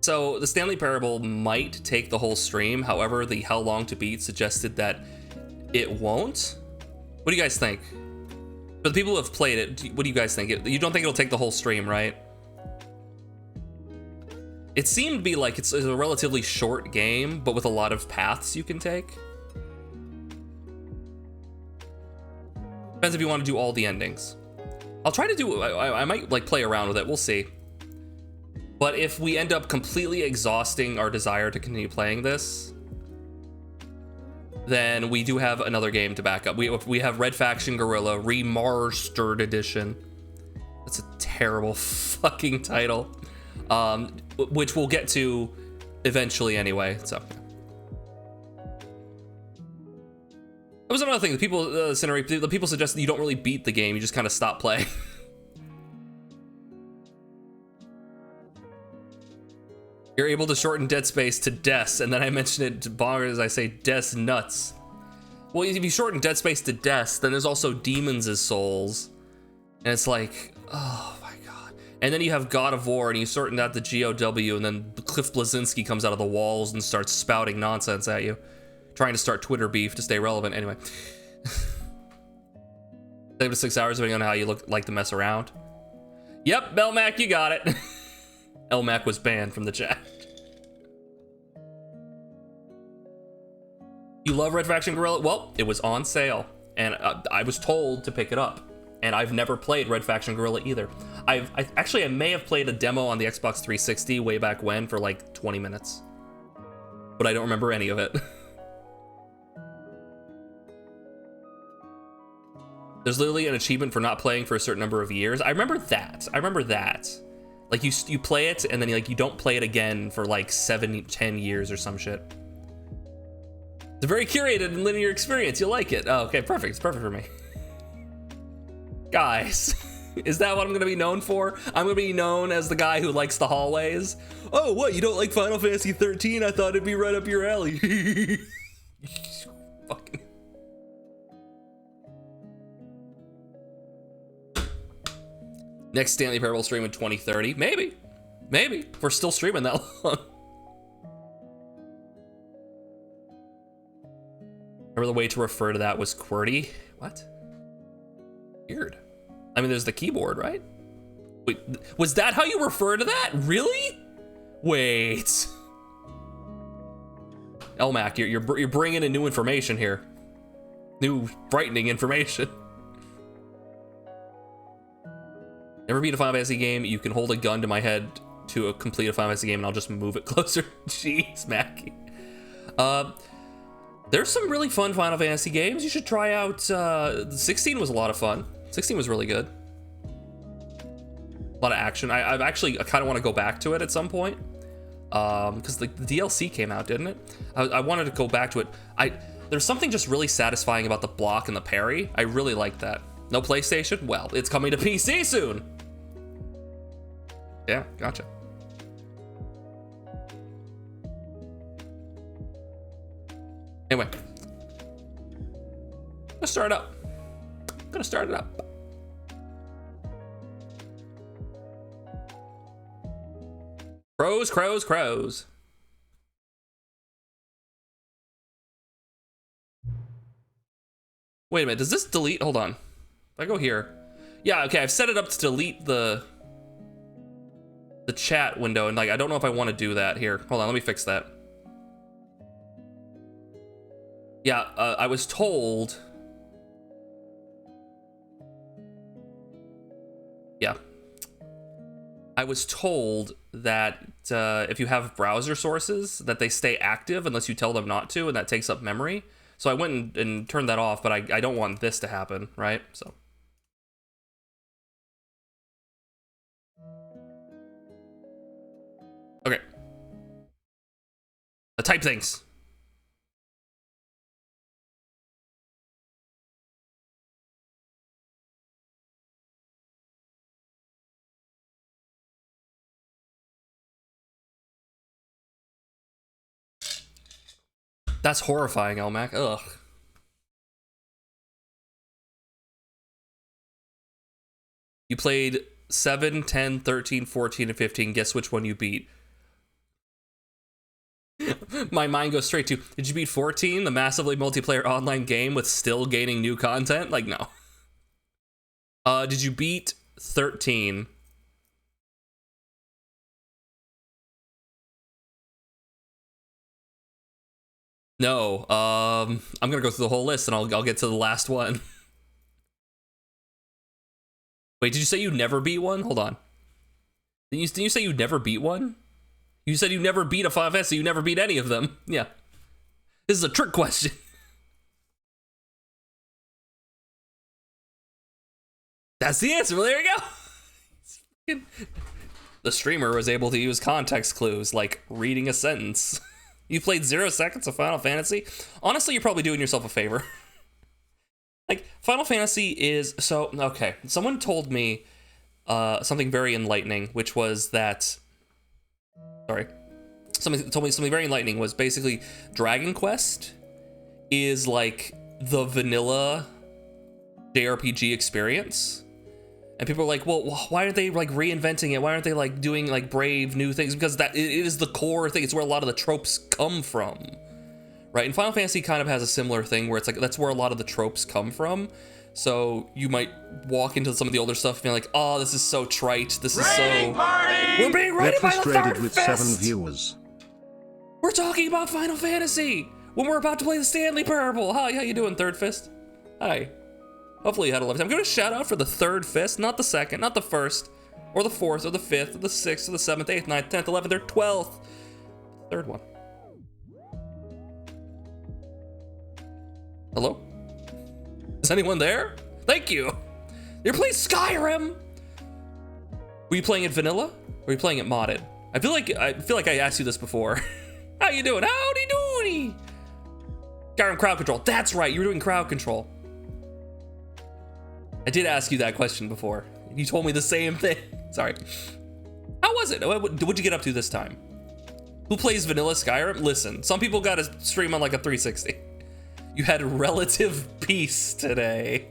So the Stanley Parable might take the whole stream. However, the How Long to Beat suggested that it won't. What do you guys think? For the people who have played it, what do you guys think? You don't think it'll take the whole stream, right? It seemed to be like it's a relatively short game, but with a lot of paths you can take. Depends if you want to do all the endings. I'll try to do, I might like play around with it, we'll see. But if we end up completely exhausting our desire to continue playing this, then we do have another game to back up. We have Red Faction Guerrilla Remastered Edition. That's a terrible fucking title, which we'll get to eventually anyway. So that was another thing. The people suggest that you don't really beat the game; you just kind of stop playing. You're able to shorten Dead Space to Des, and then I mention it to Bongers, I say Des nuts. Well, if you shorten Dead Space to Des, then there's also Demons as Souls, And it's like, oh my God. And then you have God of War and you sorting out the GOW, and then Cliff Blazinski comes out of the walls and starts spouting nonsense at you, trying to start Twitter beef to stay relevant. Anyway. 7 to 6 hours depending on how you like to mess around. Yep, Belmac, you got it. Elmac was banned from the chat. You love Red Faction Guerrilla? Well, it was on sale, and I was told to pick it up. And I've never played Red Faction Guerrilla either. I may have played a demo on the Xbox 360 way back when for like 20 minutes. But I don't remember any of it. There's literally an achievement for not playing for a certain number of years. I remember that. Like you play it and then you don't play it again for like 7-10 years or some shit. It's a very curated and linear experience. You'll like it. Oh, okay, perfect. It's perfect for me. Guys, is that what I'm gonna be known for? I'm gonna be known as the guy who likes the hallways. Oh, what? You don't like Final Fantasy 13? I thought it'd be right up your alley. Fucking. Next Stanley Parable stream in 2030. Maybe. If we're still streaming that long. Remember the way to refer to that was QWERTY? What? Weird. I mean, there's the keyboard, right? Wait, was that how you refer to that? Really? Wait. Elmac, you're bringing in new information here. New frightening information. Never beat a Final Fantasy game. You can hold a gun to my head to complete a Final Fantasy game and I'll just move it closer. Jeez, Mackie. There's some really fun Final Fantasy games. You should try out, 16 was a lot of fun. 16 was really good. A lot of action. I kind of want to go back to it at some point. Because the DLC came out, didn't it? I wanted to go back to it. There's something just really satisfying about the block and the parry. I really like that. No PlayStation? Well, it's coming to PC soon. Yeah, gotcha. Anyway. Let's start it up. Gonna start it up. Crows. Wait a minute, does this delete? Hold on. If I go here. Yeah, okay, I've set it up to delete the chat window, and I don't know if I want to do that here. Hold on, let me fix that. Yeah, I was told. Yeah. I was told that if you have browser sources, that they stay active unless you tell them not to, and that takes up memory. So I went and turned that off, but I don't want this to happen, right? So. Okay. Type things. That's horrifying, Elmac. Ugh. You played 7, 10, 13, 14, and 15. Guess which one you beat? My mind goes straight to, did you beat 14, the massively multiplayer online game with still gaining new content? Like, no. Did you beat 13? No, I'm gonna go through the whole list and I'll get to the last one. Wait, did you say you never beat one? Hold on. Didn't you say you never beat one? You said you never beat a 5S, so you never beat any of them. Yeah. This is a trick question. That's the answer. Well, there you go. The streamer was able to use context clues, like reading a sentence. You played 0 seconds of Final Fantasy? Honestly, you're probably doing yourself a favor. Like, Final Fantasy is... So, okay. Someone told me something very enlightening, which was that... Sorry. Somebody told me something very enlightening was basically Dragon Quest is like the vanilla JRPG experience. And people are like, well, why aren't they like reinventing it? Why aren't they like doing like brave new things? Because it is the core thing. It's where a lot of the tropes come from, right? And Final Fantasy kind of has a similar thing where it's like, that's where a lot of the tropes come from. So you might walk into some of the older stuff and be like, oh, this is so trite. This is so... We're being rated by the third with fist! 7 viewers. We're talking about Final Fantasy when we're about to play the Stanley Parable. Hi, how you doing, Third Fist? Hi. Hopefully you had a lovely time. I'm gonna shout out for the third fist, not the second, not the first, or the fourth, or the fifth, or the sixth, or the seventh, eighth, ninth, 10th, 11th, or 12th. Third one. Hello? Is anyone there? Thank you. You're playing Skyrim. Were you playing it vanilla? Or were you playing it modded? I feel like I asked you this before. How you doing? Howdy doody. Skyrim crowd control. That's right. You were doing crowd control. I did ask you that question before. You told me the same thing. Sorry. How was it? What'd you get up to this time? Who plays vanilla Skyrim? Listen, some people got to stream on like a 360. You had relative peace today.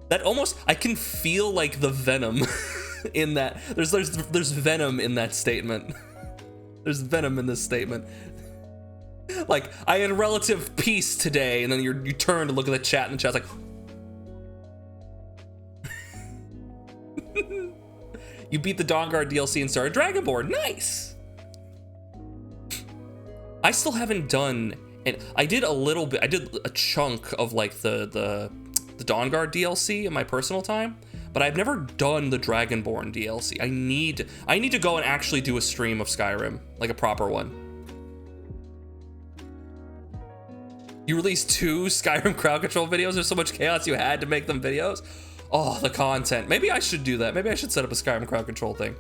That almost, I can feel like the venom in that. There's venom in that statement. There's venom in this statement. Like, I had relative peace today, and then you turn to look at the chat, and the chat's like... You beat the Dawnguard DLC and started Dragonborn. Nice! I still haven't done... And I did a little bit... I did a chunk of, like, the Dawnguard DLC in my personal time, but I've never done the Dragonborn DLC. I need to go and actually do a stream of Skyrim, like a proper one. You released 2 Skyrim crowd control videos. There's so much chaos you had to make them videos. Oh, the content. Maybe I should do that. Maybe I should set up a Skyrim crowd control thing.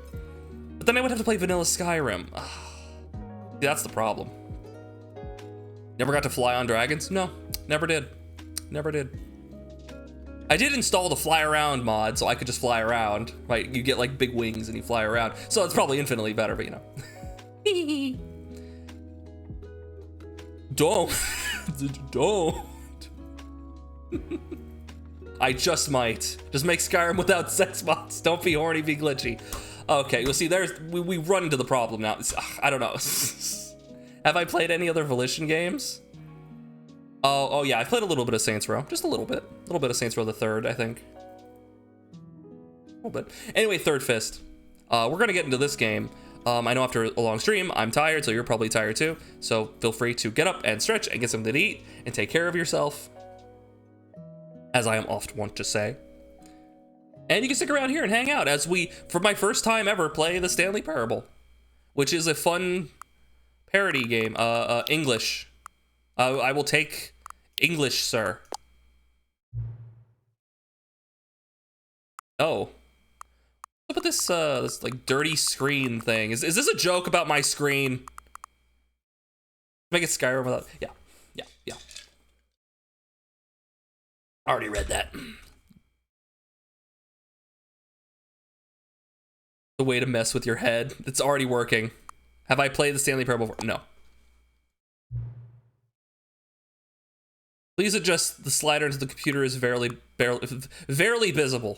But then I would have to play vanilla Skyrim. See, that's the problem. Never got to fly on dragons? No, never did. Never did. I did install the fly around mod so I could just fly around. Right, you get like big wings and you fly around. So it's probably infinitely better, but you know. Don't. Don't. I just might. Just make Skyrim without sex bots. Don't be horny, be glitchy. Okay, well see, we run into the problem now. I don't know. Have I played any other Volition games? Oh yeah, I played a little bit of Saints Row. Just a little bit. A little bit of Saints Row the Third, I think. A little bit. Anyway, Third Fist. We're gonna get into this game. I know after a long stream, I'm tired, so you're probably tired too. So feel free to get up and stretch and get something to eat and take care of yourself, as I am oft wont to say. And you can stick around here and hang out as we, for my first time ever, play the Stanley Parable, which is a fun parody game. English. I will take English, sir. Oh. Look at this, this like dirty screen thing. Is this a joke about my screen? Make it Skyrim without, yeah. Already read that. The way to mess with your head. It's already working. Have I played the Stanley Parable before? No. Please adjust the slider until the computer is barely visible.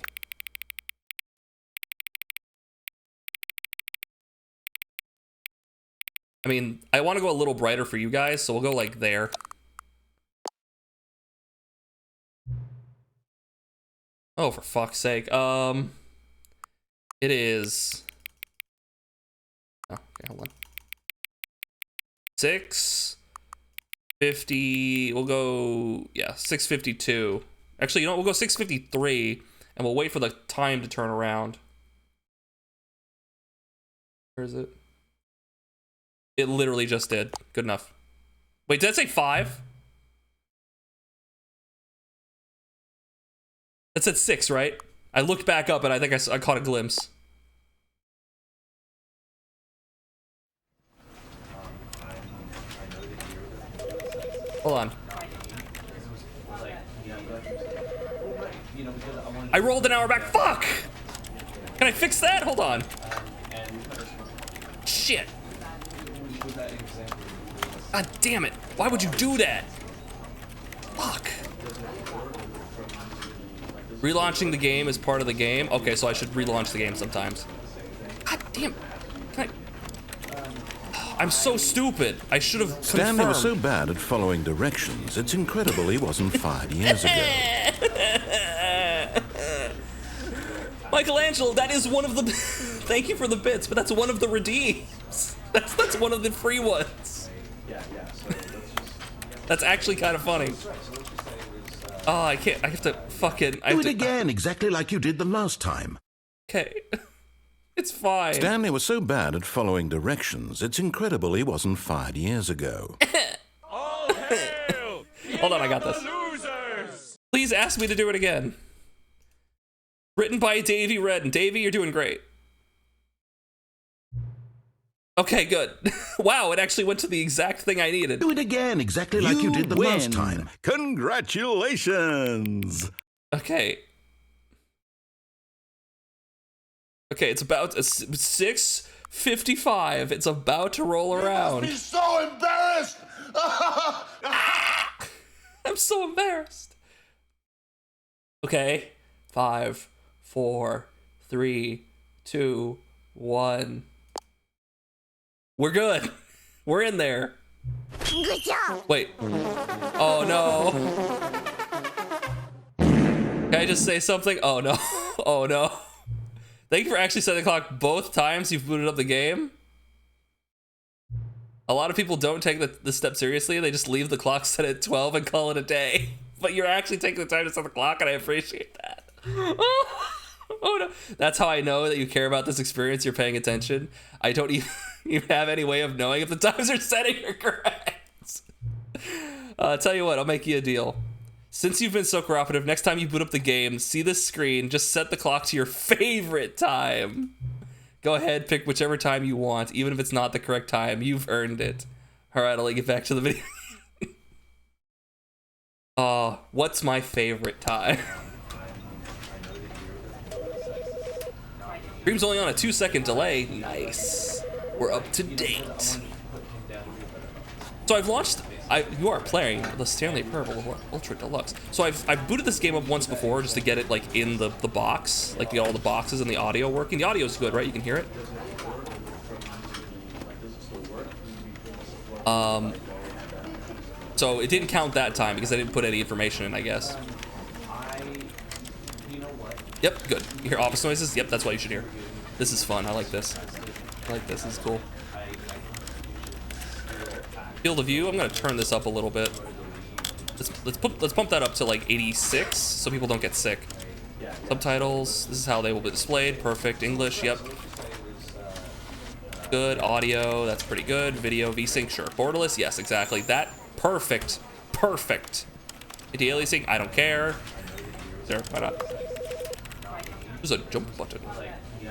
I mean, I want to go a little brighter for you guys, so we'll go like there. Oh, for fuck's sake. It is... Oh, okay, hold on. 650, we'll go, yeah, 652. Actually, you know what, we'll go 653, and we'll wait for the time to turn around. Where is it? It literally just did. Good enough. Wait, did that say 5? That said 6, right? I looked back up and I think I caught a glimpse. Hold on. I rolled an hour back. Fuck! Can I fix that? Hold on. Shit. God damn it. Why would you do that? Fuck. Relaunching the game is part of the game. Okay, so I should relaunch the game sometimes. God damn. Can I'm so stupid. I should have confirmed. Stanley was so bad at following directions, it's incredible he wasn't fired years ago. Michelangelo, that is one of the... Thank you for the bits, but that's one of the redeems. That's one of the free ones. That's actually kind of funny. Oh, I can't. I have to fucking... Do it again, exactly like you did the last time. Okay. It's fine. Stanley was so bad at following directions, it's incredible he wasn't fired years ago. All hail! Hold on, I got this. Losers! Please ask me to do it again. Written by Davey Redden. Davey, you're doing great. Okay, good. Wow, it actually went to the exact thing I needed. Do it again, exactly like you did the last time. Congratulations! Okay. Okay, it's about 6:55. It's about to roll around. I'm so embarrassed! I'm so embarrassed. Okay. 5, 4, 3, 2, 1. We're good. We're in there. Good job. Wait. Oh no. Can I just say something? Oh no. Oh no. Thank you for actually setting the clock both times you've booted up the game. A lot of people don't take the step seriously. They just leave the clock set at 12 and call it a day. But you're actually taking the time to set the clock, and I appreciate that. Oh no. That's how I know that you care about this experience. You're paying attention. I don't even have any way of knowing if the times are setting are correct. Tell you what, I'll make you a deal. Since you've been so cooperative, next time you boot up the game, see this screen, just set the clock to your favorite time. Go ahead, pick whichever time you want, even if it's not the correct time. You've earned it. All right, I'll get back to the video. What's my favorite time? Stream's only on a 2-second delay. Nice. We're up to date. So I've launched... you are playing the Stanley Parable Ultra Deluxe. So I've booted this game up once before just to get it like in the box, like get all the boxes and the audio working. The audio's good, right? You can hear it. So it didn't count that time because I didn't put any information in, I guess. Yep, good. You hear office noises? Yep, that's what you should hear. This is fun. I like this. I like this. This is cool. Field of view. I'm gonna turn this up a little bit. Let's pump that up to like 86 so people don't get sick. Subtitles. This is how they will be displayed. Perfect. English. Yep. Good. Audio. That's pretty good. Video. VSync. Sure. Borderless. Yes, exactly. That. Perfect. Perfect. Anti-aliasing. I don't care. Sure. Why not? There's a jump button. You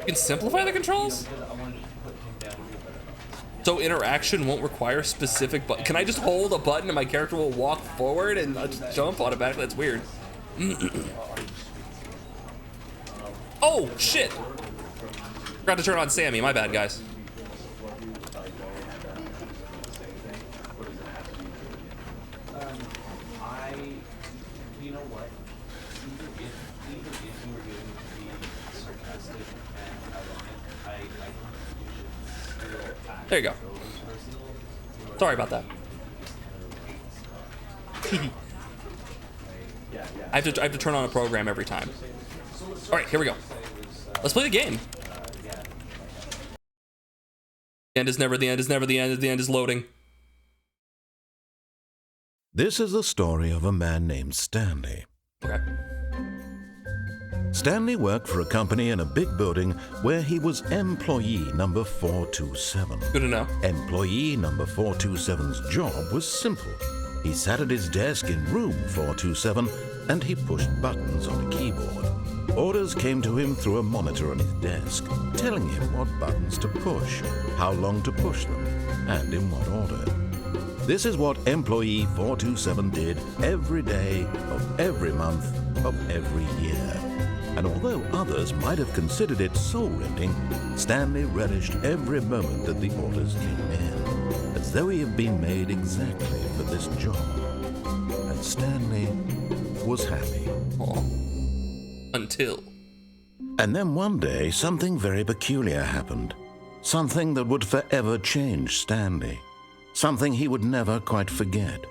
can simplify the controls? So interaction won't require specific button. Can I just hold a button and my character will walk forward and just jump automatically? That's weird. Oh, shit. Forgot to turn on Sammy. My bad, guys. There you go. Sorry about that. I have to turn on a program every time. All right, here we go. Let's play the game. The end is never the end is never the end. The end is loading. This is the story of a man named Stanley. Okay. Stanley worked for a company in a big building where he was employee number 427. Good to know. Employee number 427's job was simple. He sat at his desk in room 427 and he pushed buttons on a keyboard. Orders came to him through a monitor on his desk, telling him what buttons to push, how long to push them, and in what order. This is what employee 427 did every day of every month of every year. And although others might have considered it soul-rending, Stanley relished every moment that the orders came in, as though he had been made exactly for this job. And Stanley was happy. Aw. Until. And then one day, something very peculiar happened. Something that would forever change Stanley. Something he would never quite forget.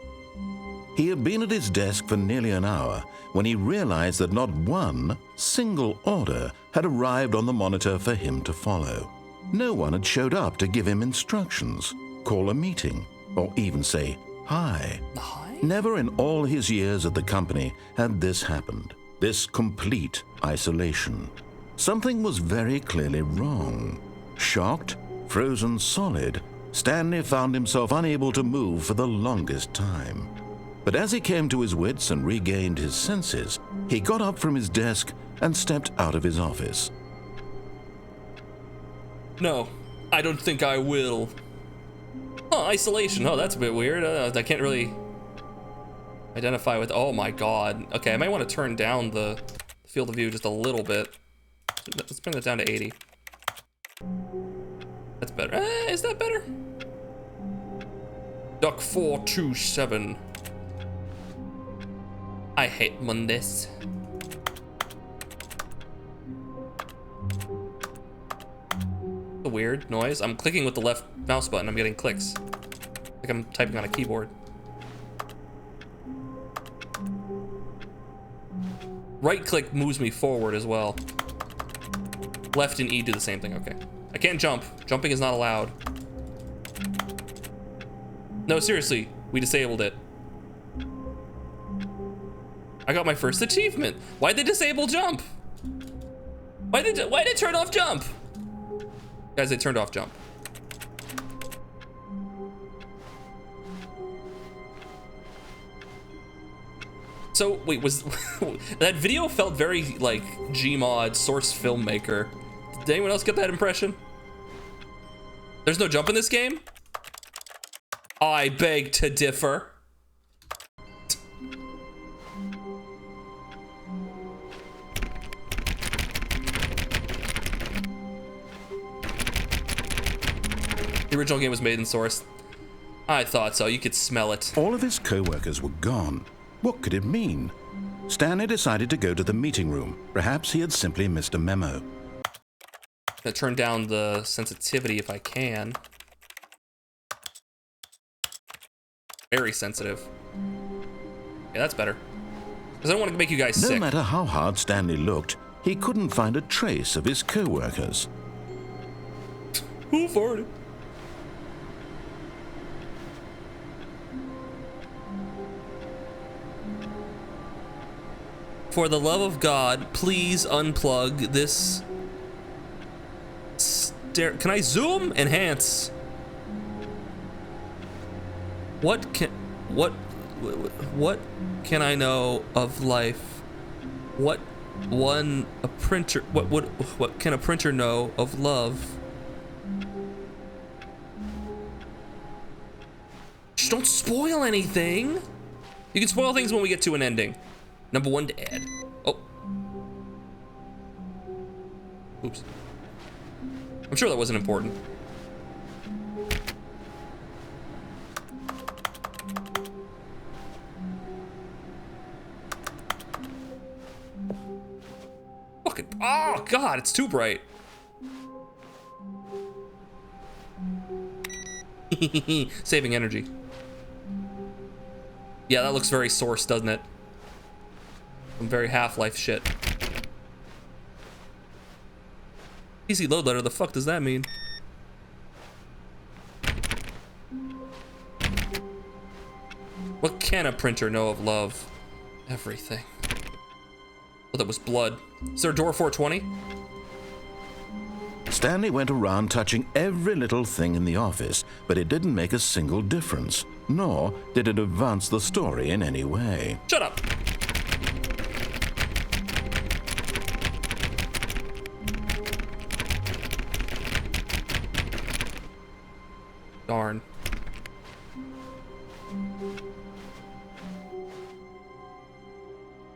He had been at his desk for nearly an hour when he realized that not one single order had arrived on the monitor for him to follow. No one had showed up to give him instructions, call a meeting, or even say hi. Hi? Never in all his years at the company had this happened. This complete isolation. Something was very clearly wrong. Shocked, frozen solid, Stanley found himself unable to move for the longest time. But as he came to his wits and regained his senses, he got up from his desk and stepped out of his office. No, I don't think I will. Oh, isolation. Oh, that's a bit weird. I can't really identify with. Oh my god. Okay, I might want to turn down the field of view just a little bit. Let's bring that down to 80. That's better. Is that better? Duck 427. I hate Mondays. A weird noise. I'm clicking with the left mouse button. I'm getting clicks. Like I'm typing on a keyboard. Right click moves me forward as well. Left and E do the same thing. Okay. I can't jump. Jumping is not allowed. No, seriously. We disabled it. I got my first achievement. Why'd they disable jump? Why'd they turn off jump? Guys, they turned off jump. So, wait, was that video felt very like Gmod source filmmaker. Did anyone else get that impression? There's no jump in this game? I beg to differ. The original game was made in source. I thought so. You could smell it. All of his co-workers were gone. What could it mean? Stanley decided to go to the meeting room. Perhaps he had simply missed a memo. I'm gonna turn down the sensitivity if I can. Very sensitive. Yeah, that's better. Because I don't want to make you guys sick. No matter how hard Stanley looked, he couldn't find a trace of his co-workers. Who farted? For the love of God, please unplug this. Can I zoom? Enhance. What can I know of life? What can a printer know of love? Just don't spoil anything. You can spoil things when we get to an ending. Number 1 to add. Oh. Oops. I'm sure that wasn't important. Fucking. Oh, God, it's too bright. Saving energy. Yeah, that looks very source, doesn't it? Some very Half-Life shit. PC load letter, the fuck does that mean? What can a printer know of love? Everything. Oh, that was blood. Is there a door 420? Stanley went around touching every little thing in the office, but it didn't make a single difference, nor did it advance the story in any way. Shut up! Darn.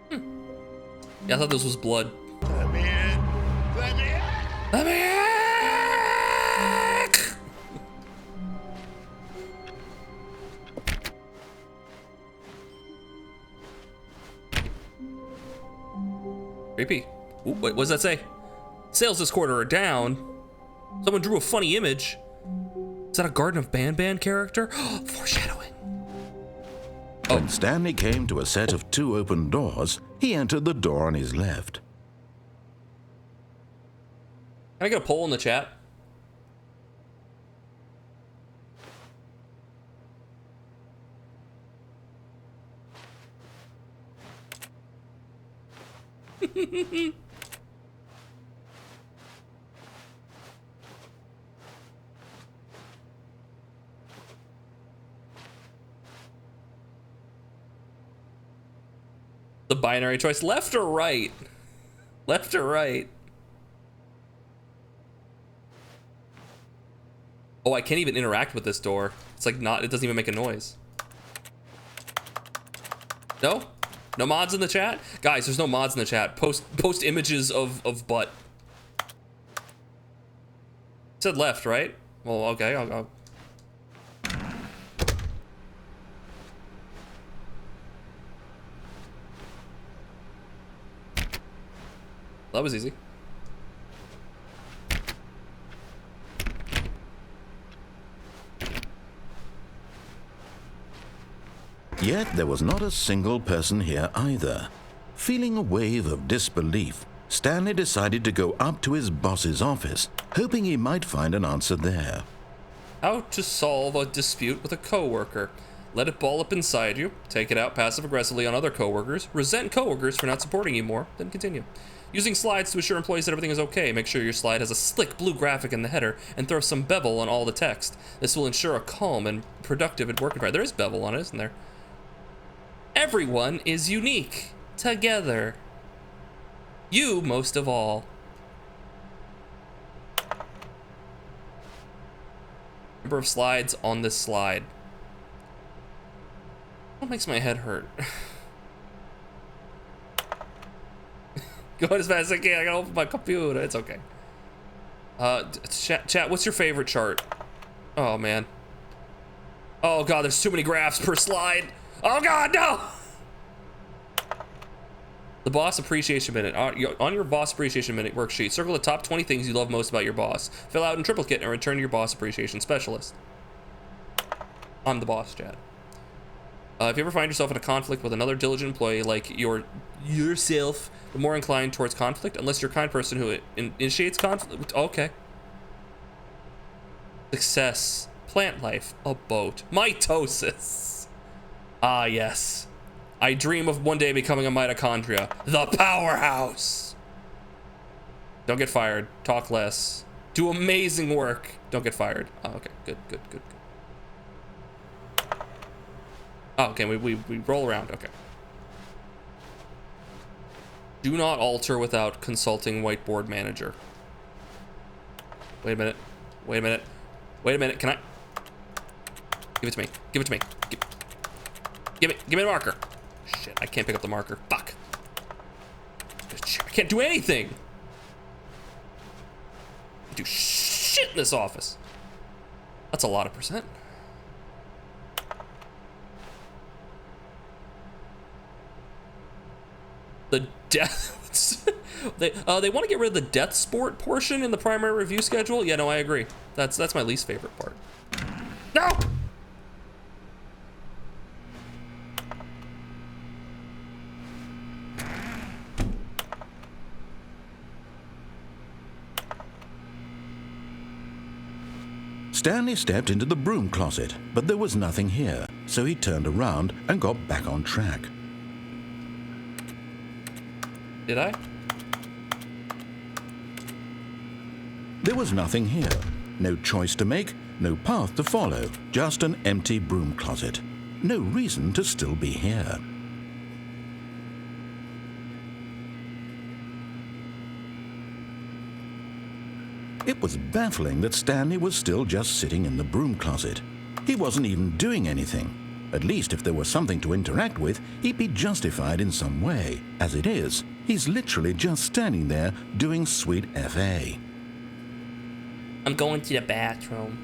Yeah, I thought this was blood. Let me in. Let me in. Let me in! Creepy. Ooh, wait, what does that say? Sales this quarter are down. Someone drew a funny image. Is that a Garden of Banban character? Foreshadowing. When Stanley came to a set of 2 open doors, he entered the door on his left. Can I get a poll in the chat? The binary choice, left or right? Left or right? Oh, I can't even interact with this door. It's like not, it doesn't even make a noise. No? No mods in the chat? Guys, there's no mods in the chat. Post images of butt. It said left, right? Well, okay, I'll that was easy. Yet there was not a single person here either. Feeling a wave of disbelief, Stanley decided to go up to his boss's office, hoping he might find an answer there. How to solve a dispute with a coworker. Let it ball up inside you, take it out passive-aggressively on other coworkers, resent coworkers for not supporting you more, then continue. Using slides to assure employees that everything is okay. Make sure your slide has a slick blue graphic in the header and throw some bevel on all the text. This will ensure a calm and productive work environment. There is bevel on it, isn't there? Everyone is unique. Together. You most of all. Number of slides on this slide. What makes my head hurt? Going as fast as I can. I gotta open my computer. It's okay. Chat, what's your favorite chart? Oh, man. Oh, God, there's too many graphs per slide. Oh, God, no! The Boss Appreciation Minute. On your Boss Appreciation Minute worksheet, circle the top 20 things you love most about your boss. Fill out in triplicate and return to your Boss Appreciation Specialist. I'm the boss, Chad. If you ever find yourself in a conflict with another diligent employee like yourself, but more inclined towards conflict, unless you're a kind person who initiates conflict. Okay. Success. Plant life. A boat. Mitosis. Ah, yes. I dream of one day becoming a mitochondria. The powerhouse. Don't get fired. Talk less. Do amazing work. Don't get fired. Oh, okay. Good. Oh, okay, we roll around, okay. Do not alter without consulting whiteboard manager. Wait a minute, can I? Give it to me, Give me the marker. Shit, I can't pick up the marker, fuck. I can't do anything. I do shit in this office. That's a lot of percent. The death. they want to get rid of the death sport portion in the primary review schedule. Yeah, no, I agree. That's my least favorite part. No. Stanley stepped into the broom closet, but there was nothing here, so he turned around and got back on track. Did I? There was nothing here. No choice to make, no path to follow, just an empty broom closet. No reason to still be here. It was baffling that Stanley was still just sitting in the broom closet. He wasn't even doing anything. At least if there was something to interact with, he'd be justified in some way. As it is, he's literally just standing there doing sweet FA. I'm going to the bathroom.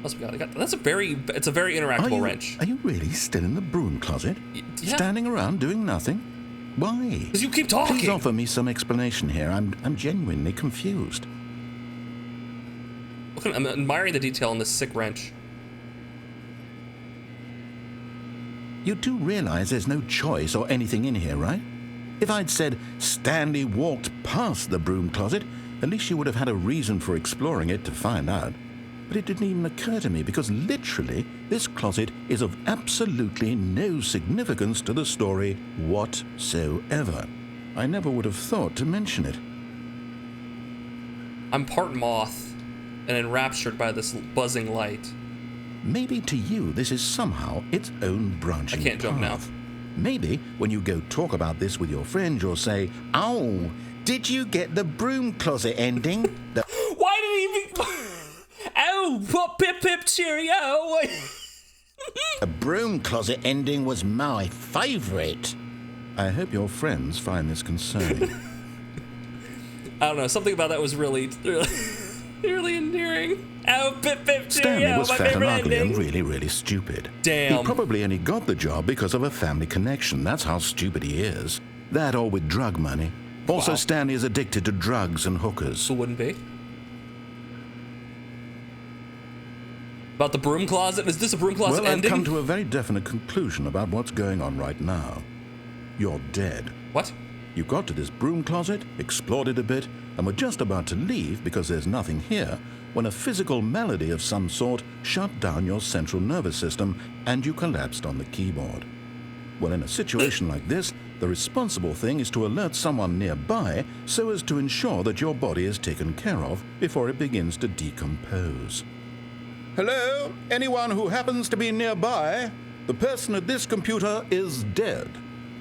What's we got? It's a very interactable wrench. Are you really still in the broom closet? Yeah. Standing around doing nothing? Why? Because you keep talking. Please offer me some explanation here. I'm genuinely confused. Look, I'm admiring the detail on this sick wrench. You do realize there's no choice or anything in here, right? If I'd said Stanley walked past the broom closet, at least you would have had a reason for exploring it to find out. But it didn't even occur to me because literally this closet is of absolutely no significance to the story whatsoever. I never would have thought to mention it. I'm part moth and enraptured by this buzzing light. Maybe to you this is somehow its own branching I can't jump now. path. Maybe when you go talk about this with your friends, you'll say, "Oh, did you get the broom closet ending?" Why did he even... Oh, what pip pip cheerio. The broom closet ending was my favorite. I hope your friends find this concerning. I don't know, something about that was really endearing. Oh, pip pip cheerio, Stanley was my fat and favorite ugly ending. and really, really stupid. Damn. He probably only got the job because of a family connection. That's how stupid he is. That or with drug money. Also, Wow. Stanley is addicted to drugs and hookers. Who wouldn't be? About the broom closet? Is this a broom closet Well, ending? I've come to a very definite conclusion about what's going on right now. You're dead. What? You got to this broom closet, explored it a bit, and were just about to leave because there's nothing here when a physical malady of some sort shut down your central nervous system and you collapsed on the keyboard. Well, in a situation like this, the responsible thing is to alert someone nearby so as to ensure that your body is taken care of before it begins to decompose. Hello? Anyone who happens to be nearby? The person at this computer is dead.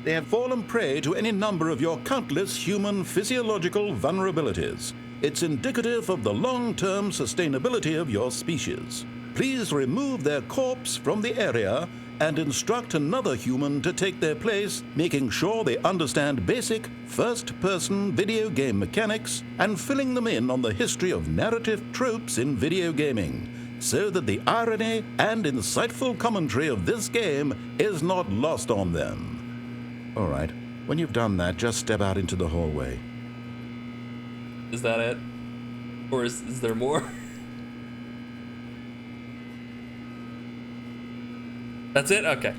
They have fallen prey to any number of your countless human physiological vulnerabilities. It's indicative of the long-term sustainability of your species. Please remove their corpse from the area and instruct another human to take their place, making sure they understand basic first-person video game mechanics and filling them in on the history of narrative tropes in video gaming, so that the irony and insightful commentary of this game is not lost on them. All right, when you've done that, just step out into the hallway. Is that it? Or is there more? That's it? Okay.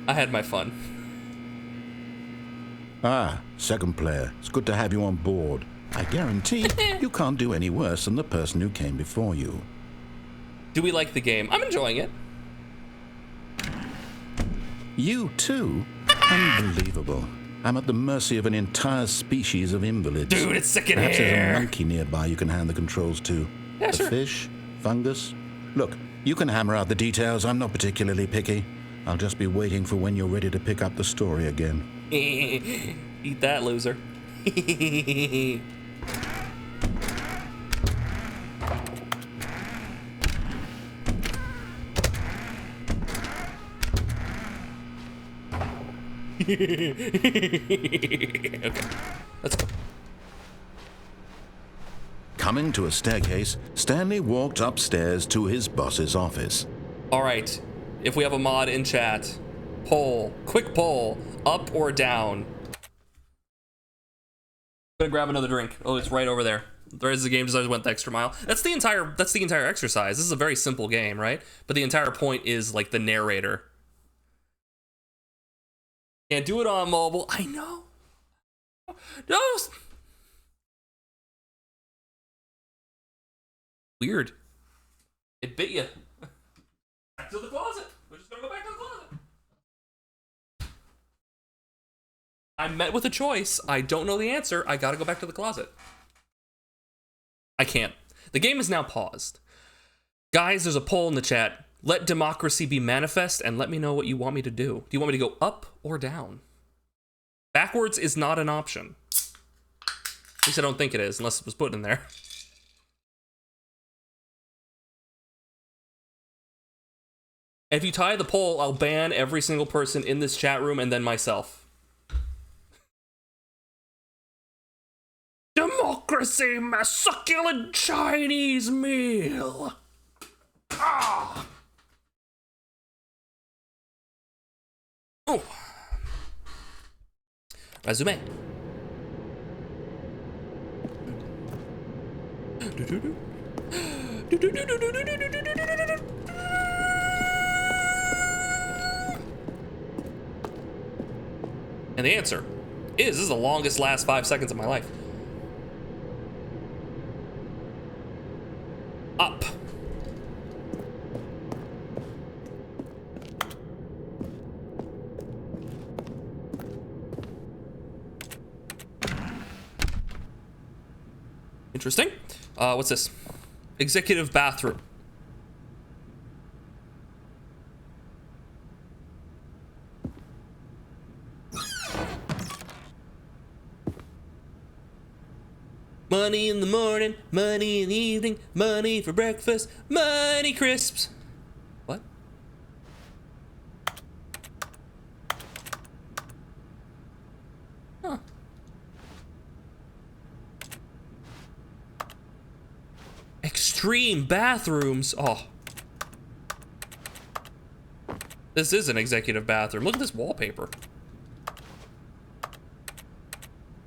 I had my fun. Ah, second player. It's good to have you on board. I guarantee you can't do any worse than the person who came before you. Do we like the game? I'm enjoying it. You too? Unbelievable. I'm at the mercy of an entire species of invalids. Dude, it's sick in Perhaps there's here. a monkey nearby you can hand the controls to. Yeah, a sure. fish? Fungus? Look, you can hammer out the details. I'm not particularly picky. I'll just be waiting for when you're ready to pick up the story again. Eat that, loser. Okay, let's go. Coming to a staircase, Stanley walked upstairs to his boss's office. All right, if we have a mod in chat, poll, quick poll, up or down? I'm gonna grab another drink. Oh, it's right over there. There's the game designers went the extra mile. That's the entire exercise. This is a very simple game, right? But the entire point is like the narrator. Can't do it on mobile. I know. No. Weird. It bit you. Back to the closet. We're just gonna go back to the closet. I'm met with a choice. I don't know the answer. I gotta go back to the closet. I can't. The game is now paused. Guys, there's a poll in the chat. Let democracy be manifest and let me know what you want me to do. Do you want me to go up or down? Backwards is not an option. At least I don't think it is, unless it was put in there. If you tie the poll, I'll ban every single person in this chat room and then myself. Democracy, my succulent Chinese meal. Ah. Oh. Resume. And the answer is, this is the longest last 5 seconds of my life. Up. Interesting. What's this? Executive bathroom. Money in the morning, money in the evening, money for breakfast, money crisps. What? Huh. Extreme bathrooms. Oh. This is an executive bathroom. Look at this wallpaper.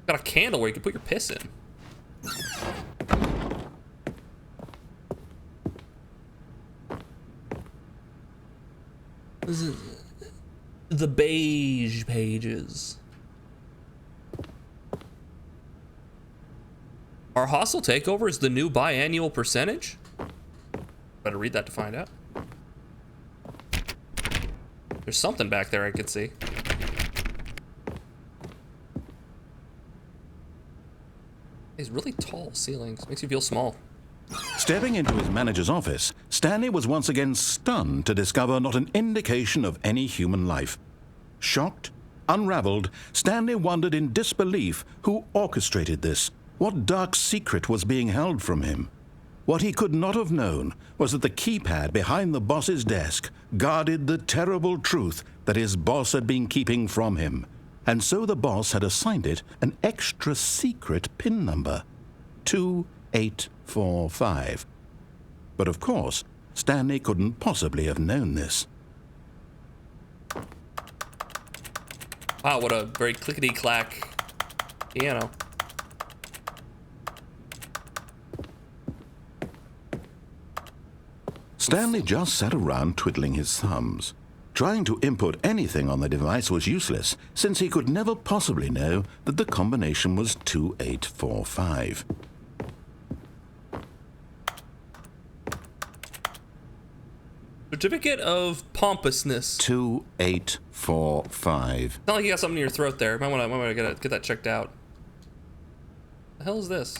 Got a candle where you can put your piss in. This is the beige pages. Our hostile takeover is the new biannual percentage? Better read that to find out. There's something back there I could see. These really tall ceilings. Makes you feel small. Stepping into his manager's office, Stanley was once again stunned to discover not an indication of any human life. Shocked, unraveled, Stanley wondered in disbelief who orchestrated this. What dark secret was being held from him? What he could not have known was that the keypad behind the boss's desk guarded the terrible truth that his boss had been keeping from him. And so the boss had assigned it an extra secret PIN number, 2845. But of course, Stanley couldn't possibly have known this. Wow, what a very clickety-clack piano. Stanley just sat around twiddling his thumbs. Trying to input anything on the device was useless, since he could never possibly know that the combination was 2845. Certificate of pompousness. 2845. It's not like you got something in your throat there. Might wanna get that checked out. The hell is this?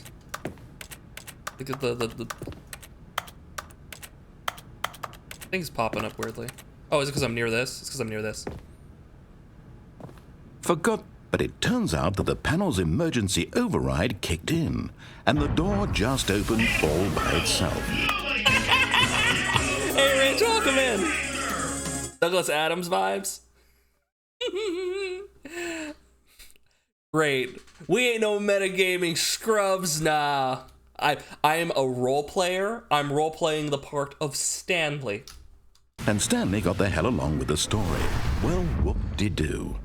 Look at the thing's popping up weirdly. Oh, is it because I'm near this? It's because I'm near this. Forgot, but it turns out that the panel's emergency override kicked in, and the door just opened all by itself. Hey, Rich, welcome in. Douglas Adams vibes. Great. We ain't no metagaming scrubs, nah. I am a role player. I'm role playing the part of Stanley. And Stanley got the hell along with the story. Well, whoop-de-doo.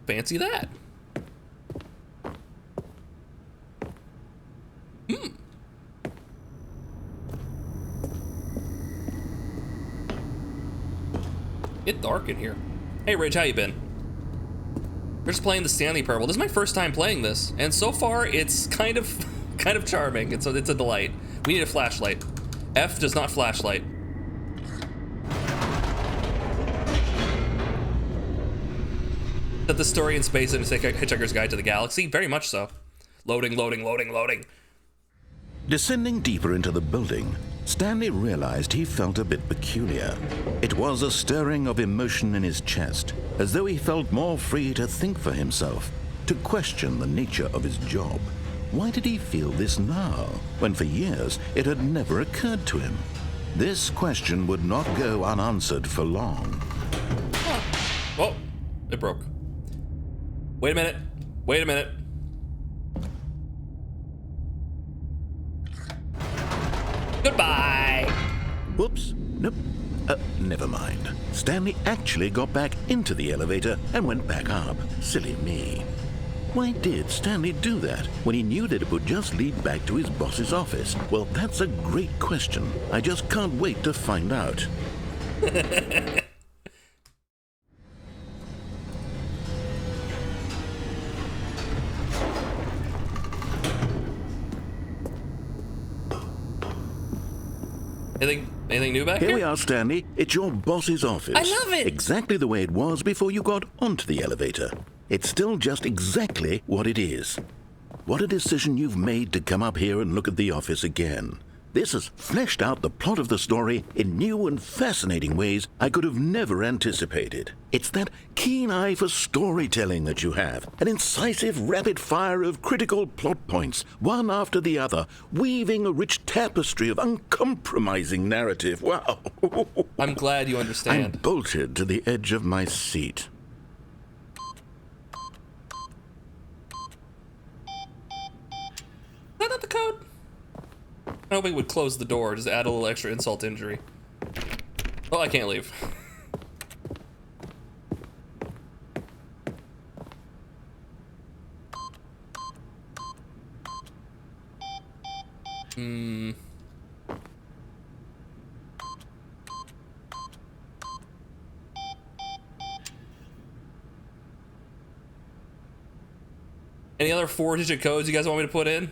Fancy that. It's dark in here. Hey, Rich, how you been? We're just playing the Stanley Parable. This is my first time playing this, and so far it's kind of charming. It's a delight. We need a flashlight. F does not flashlight. That the story in space and Hitchhiker's Guide to the Galaxy? Very much so. Loading, loading, loading, loading. Descending deeper into the building, Stanley realized he felt a bit peculiar. It was a stirring of emotion in his chest, as though he felt more free to think for himself, to question the nature of his job. Why did he feel this now, when for years it had never occurred to him? This question would not go unanswered for long. Oh, it broke. Wait a minute. Wait a minute. Goodbye. Whoops. Nope. Never mind. Stanley actually got back into the elevator and went back up. Silly me. Why did Stanley do that when he knew that it would just lead back to his boss's office? Well, that's a great question. I just can't wait to find out. Anything new back here? Here we are, Stanley. It's your boss's office. I love it! Exactly the way it was before you got onto the elevator. It's still just exactly what it is. What a decision you've made to come up here and look at the office again. This has fleshed out the plot of the story in new and fascinating ways I could have never anticipated. It's that keen eye for storytelling that you have, an incisive rapid fire of critical plot points, one after the other, weaving a rich tapestry of uncompromising narrative. Wow. I'm glad you understand. I'm bolted to the edge of my seat. Is that not the code? I hope it would close the door, just add a little extra insult to injury. Oh, I can't leave. Any other 4-digit codes you guys want me to put in?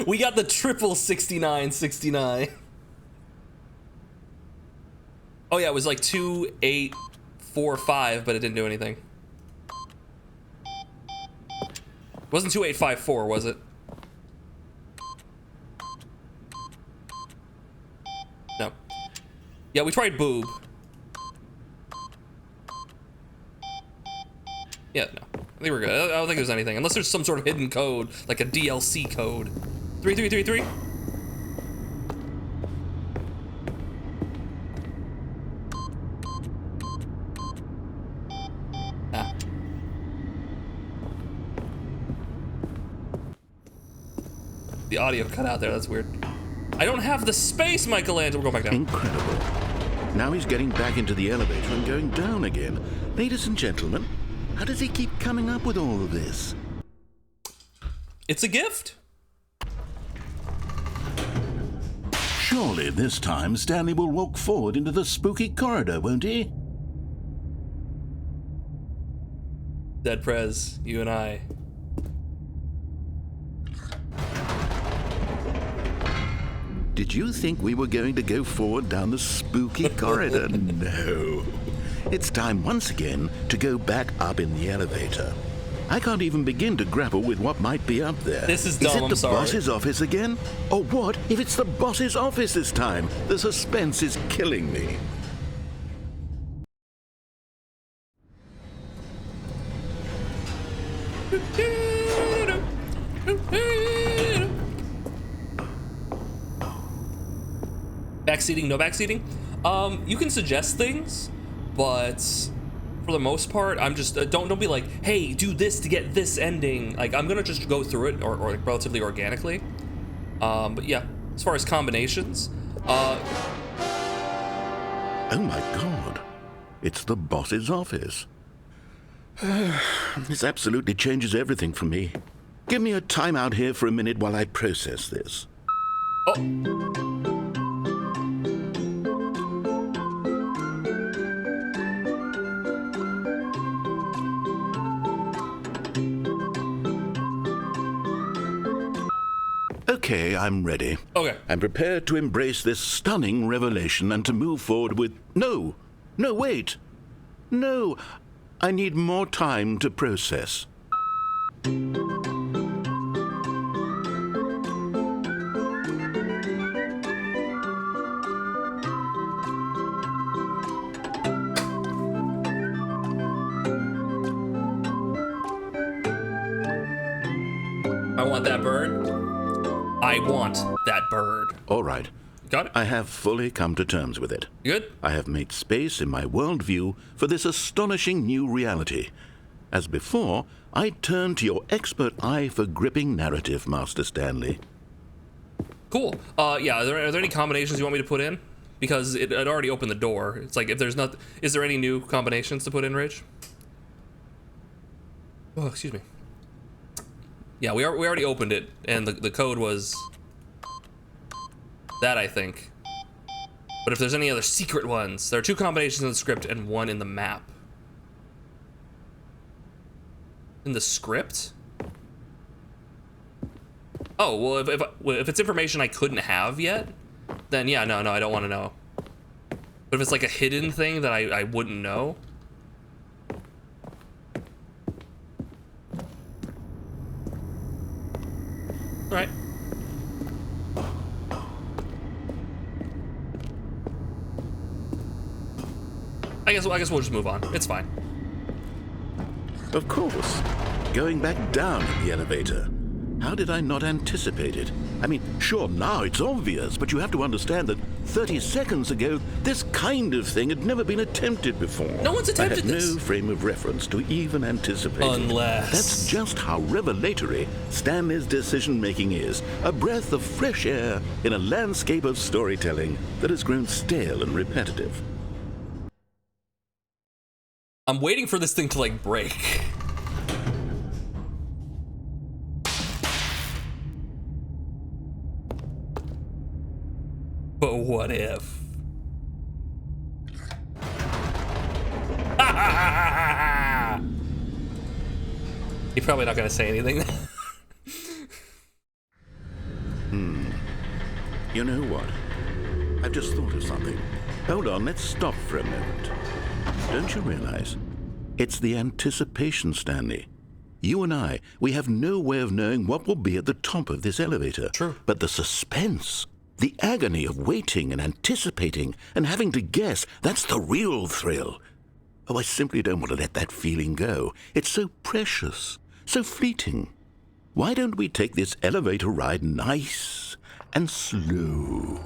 We got the triple 6969. Oh yeah, it was like 2845, but it didn't do anything. It wasn't 2854, was it? No. Yeah, we tried boob. Yeah, no. I think we're good. I don't think there's anything. Unless there's some sort of hidden code, like a DLC code. 3333? Ah. The audio cut out there, that's weird. I don't have the space, Michelangelo. We'll go back down. Incredible. Now he's getting back into the elevator and going down again. Ladies and gentlemen, how does he keep coming up with all of this? It's a gift. Surely this time Stanley will walk forward into the spooky corridor, won't he? Dead Prez, you and I. Did you think we were going to go forward down the spooky corridor? No. It's time once again to go back up in the elevator. I can't even begin to grapple with what might be up there. This is dumb, Is it I'm the sorry. boss's office again? Or what if it's the boss's office this time? The suspense is killing me. Backseating, no backseating? You can suggest things, but for the most part, I'm just don't be like, hey, do this to get this ending. Like, I'm gonna just go through it or like relatively organically. But yeah, as far as combinations, Oh my god. It's the boss's office. This absolutely changes everything for me. Give me a timeout here for a minute while I process this. oh. Okay, I'm ready. Okay. I'm prepared to embrace this stunning revelation and to move forward with... No! No, wait! No! I need more time to process. I want that bird. I want that bird. All right. Got it. I have fully come to terms with it. Good? I have made space in my worldview for this astonishing new reality. As before, I turn to your expert eye for gripping narrative, Master Stanley. Cool. Yeah, are there any combinations you want me to put in? Because it already opened the door. It's like, if there's not... Is there any new combinations to put in, Ridge? Oh, excuse me. Yeah, we already opened it, and the code was... that, I think. But if there's any other secret ones, there are 2 combinations in the script and 1 in the map. In the script? Oh, well, if it's information I couldn't have yet, then yeah, no, I don't want to know. But if it's like a hidden thing that I wouldn't know... Alright. I guess we'll just move on. It's fine. Of course. Going back down in the elevator. How did I not anticipate it? I mean, sure, now it's obvious, but you have to understand that 30 seconds ago, this kind of thing had never been attempted before. No one's attempted this. I had no frame of reference to even anticipate it. Unless... That's just how revelatory Stanley's decision-making is. A breath of fresh air in a landscape of storytelling that has grown stale and repetitive. I'm waiting for this thing to, like, break. But what if? You're probably not gonna say anything. You know what? I've just thought of something. Hold on, let's stop for a moment. Don't you realize? It's the anticipation, Stanley. You and I, we have no way of knowing what will be at the top of this elevator. True. But the suspense, the agony of waiting and anticipating and having to guess, that's the real thrill. Oh, I simply don't want to let that feeling go. It's so precious, so fleeting. Why don't we take this elevator ride nice and slow?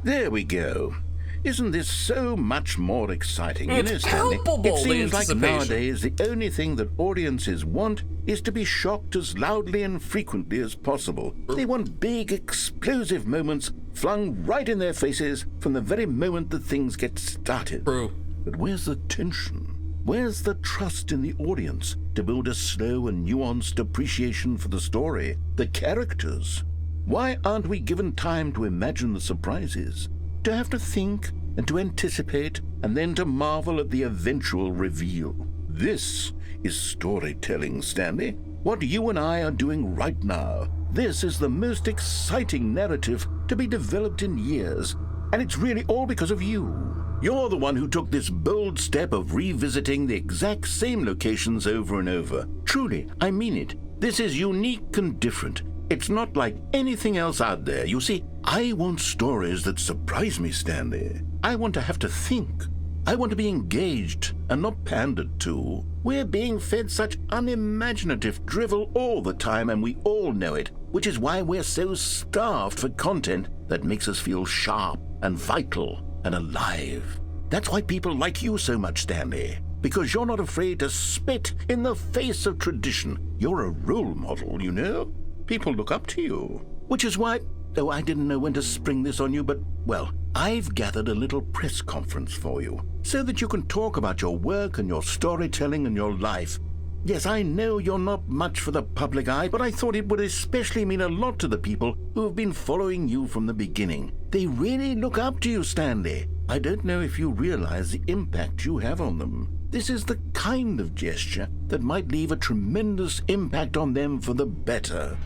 There we go. Isn't this so much more exciting? It's palpable, It seems the like anticipation. nowadays the only thing that audiences want is to be shocked as loudly and frequently as possible. They want big, explosive moments flung right in their faces from the very moment that things get started. True. But where's the tension? Where's the trust in the audience to build a slow and nuanced appreciation for the story, the characters? Why aren't we given time to imagine the surprises? To have to think and to anticipate and then to marvel at the eventual reveal. This is storytelling, Stanley. What you and I are doing right now. This is the most exciting narrative to be developed in years, and it's really all because of you. You're the one who took this bold step of revisiting the exact same locations over and over. Truly, I mean it. This is unique and different. It's not like anything else out there. You see, I want stories that surprise me, Stanley. I want to have to think. I want to be engaged and not pandered to. We're being fed such unimaginative drivel all the time, and we all know it, which is why we're so starved for content that makes us feel sharp and vital and alive. That's why people like you so much, Stanley. Because you're not afraid to spit in the face of tradition. You're a role model, you know? People look up to you. Which is why, though I didn't know when to spring this on you, but, well, I've gathered a little press conference for you, so that you can talk about your work and your storytelling and your life. Yes, I know you're not much for the public eye, but I thought it would especially mean a lot to the people who have been following you from the beginning. They really look up to you, Stanley. I don't know if you realize the impact you have on them. This is the kind of gesture that might leave a tremendous impact on them for the better.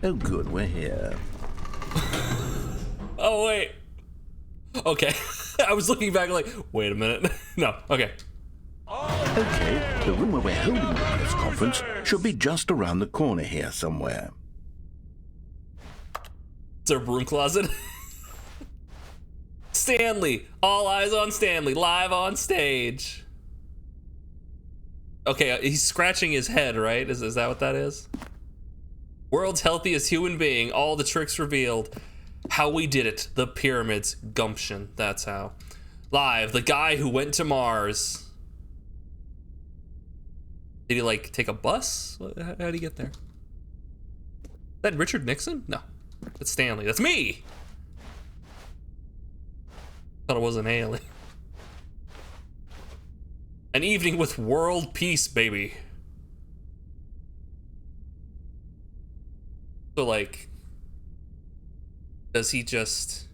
Oh, good, we're here. Oh, wait. Okay. I was looking back like, wait a minute. No, okay. Okay, the room where we're holding the press conference should be just around the corner here somewhere. Is there a broom closet? Stanley. All eyes on Stanley. Live on stage. Okay, he's scratching his head, right? Is that what that is? World's healthiest human being. All the tricks revealed. How we did it. The pyramids. Gumption. That's how. Live. The guy who went to Mars. Did he, like, take a bus? How'd he get there? Is that Richard Nixon? No. That's Stanley. That's me! Thought it was an alien. An evening with world peace, baby. So, like, does he just...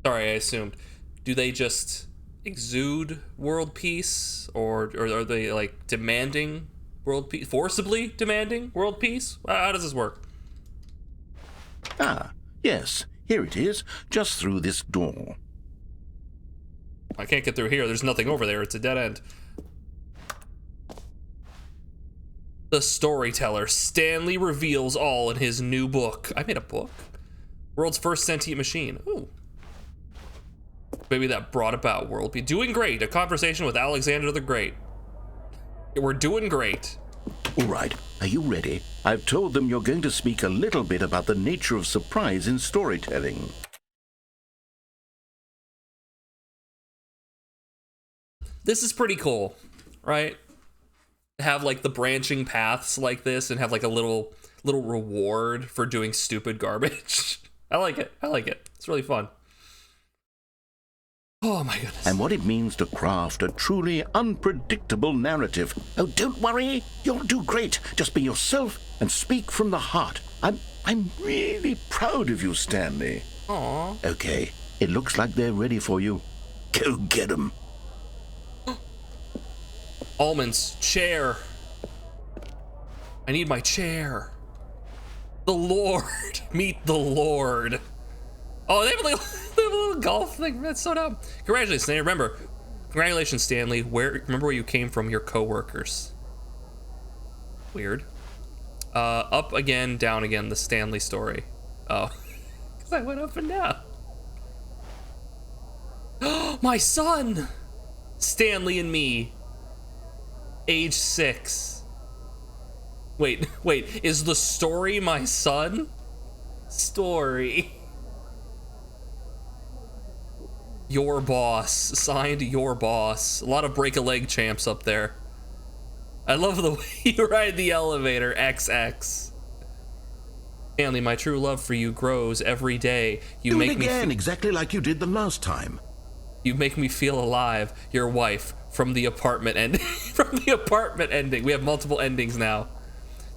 Sorry, I assumed. Do they just exude world peace? Or are they, like, demanding world peace? Forcibly demanding world peace? How does this work? Ah, yes, here it is, just through this door. I can't get through here. There's nothing over there. It's a dead end. The storyteller. Stanley reveals all in his new book. I made a book. World's first sentient machine. Ooh. Maybe that brought about world peace. Doing great. A conversation with Alexander the Great. We're doing great. All right, are you ready? I've told them you're going to speak a little bit about the nature of surprise in storytelling. This is pretty cool, right? Have like the branching paths like this and have like a little reward for doing stupid garbage. I like it. I like it. It's really fun. Oh my goodness. And what it means to craft a truly unpredictable narrative. Oh, don't worry. You'll do great. Just be yourself and speak from the heart. I'm really proud of you, Stanley. Aw. Okay, it looks like they're ready for you. Go get them. Almonds, chair. I need my chair. The Lord. Meet the Lord. Oh, they have a little golf thing. That's so dumb. Congratulations, Stanley. Remember, congratulations, Stanley. Remember where you came from, your coworkers. Weird. Up again, down again, the Stanley story. Oh, because I went up and down. My son! Stanley and me. Age 6. Wait, is the story my son? Story. Your boss. Signed, your boss. A lot of break-a-leg champs up there. I love the way you ride the elevator, XX. Stanley, my true love for you grows every day. You make me again, exactly like you did the last time. You make me feel alive. Your wife from the apartment ending. From the apartment ending. We have multiple endings now.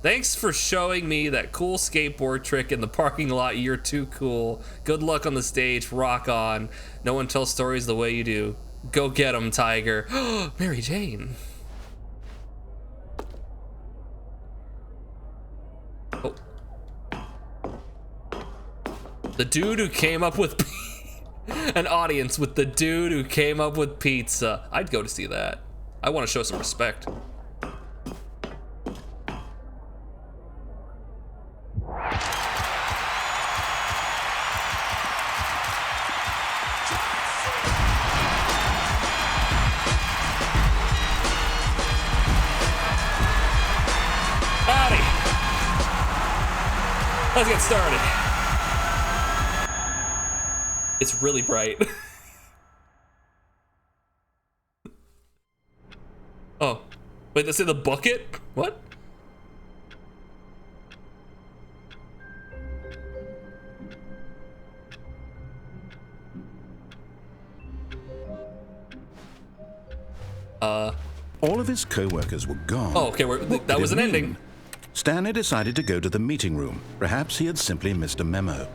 Thanks for showing me that cool skateboard trick in the parking lot. You're too cool. Good luck on the stage. Rock on. No one tells stories the way you do. Go get 'em, Tiger. Mary Jane. Oh. The dude who came up with an audience with the dude who came up with pizza. I'd go to see that. I want to show some respect. Howdy. Let's get started. It's really bright. Oh, wait, that's in the bucket? What? All of his co-workers were gone. Oh, okay, that was an ending. Stanley decided to go to the meeting room. Perhaps he had simply missed a memo.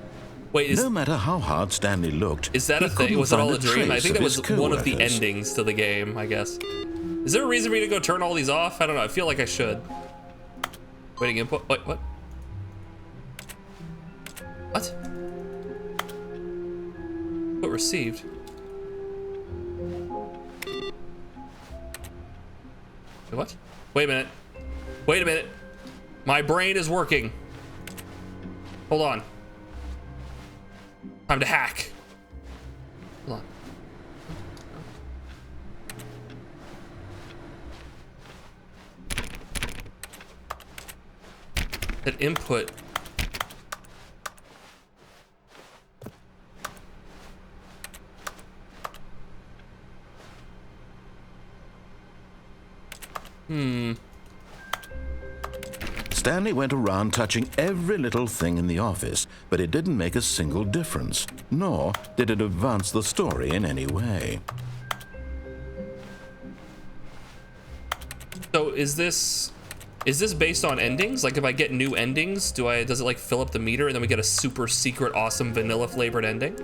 Wait, No matter how hard Stanley looked, is that a he thing? couldn't Was it all a find dream? I trace think that of was his one of the co-workers. endings to the game, I guess. Is there a reason for me to go turn all these off? I don't know, I feel like I should. Waiting input, wait, what? What? What received? What? Wait a minute. Wait a minute. My brain is working. Hold on. Time to hack. Hold on. That input. Stanley went around touching every little thing in the office, but it didn't make a single difference, nor did it advance the story in any way. So is this based on endings? Like if I get new endings, does it like fill up the meter and then we get a super secret awesome vanilla flavored ending?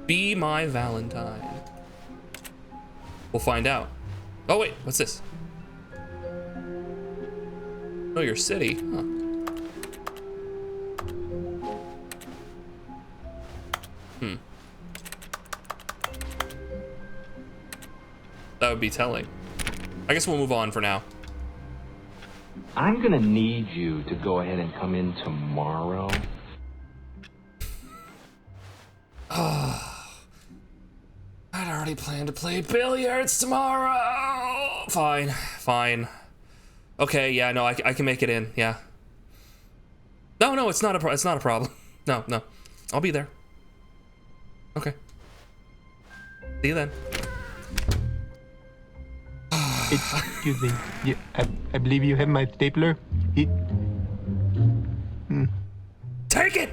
Be my Valentine. We'll find out. Oh wait, what's this? Oh, your city, huh? That would be telling. I guess we'll move on for now. I'm gonna need you to go ahead and come in tomorrow. I'd already planned to play billiards tomorrow. Fine. Okay, yeah, no, I can make it in, yeah. No, it's not a problem. No, I'll be there. Okay. See you then. Excuse me. I believe you have my stapler. Take it!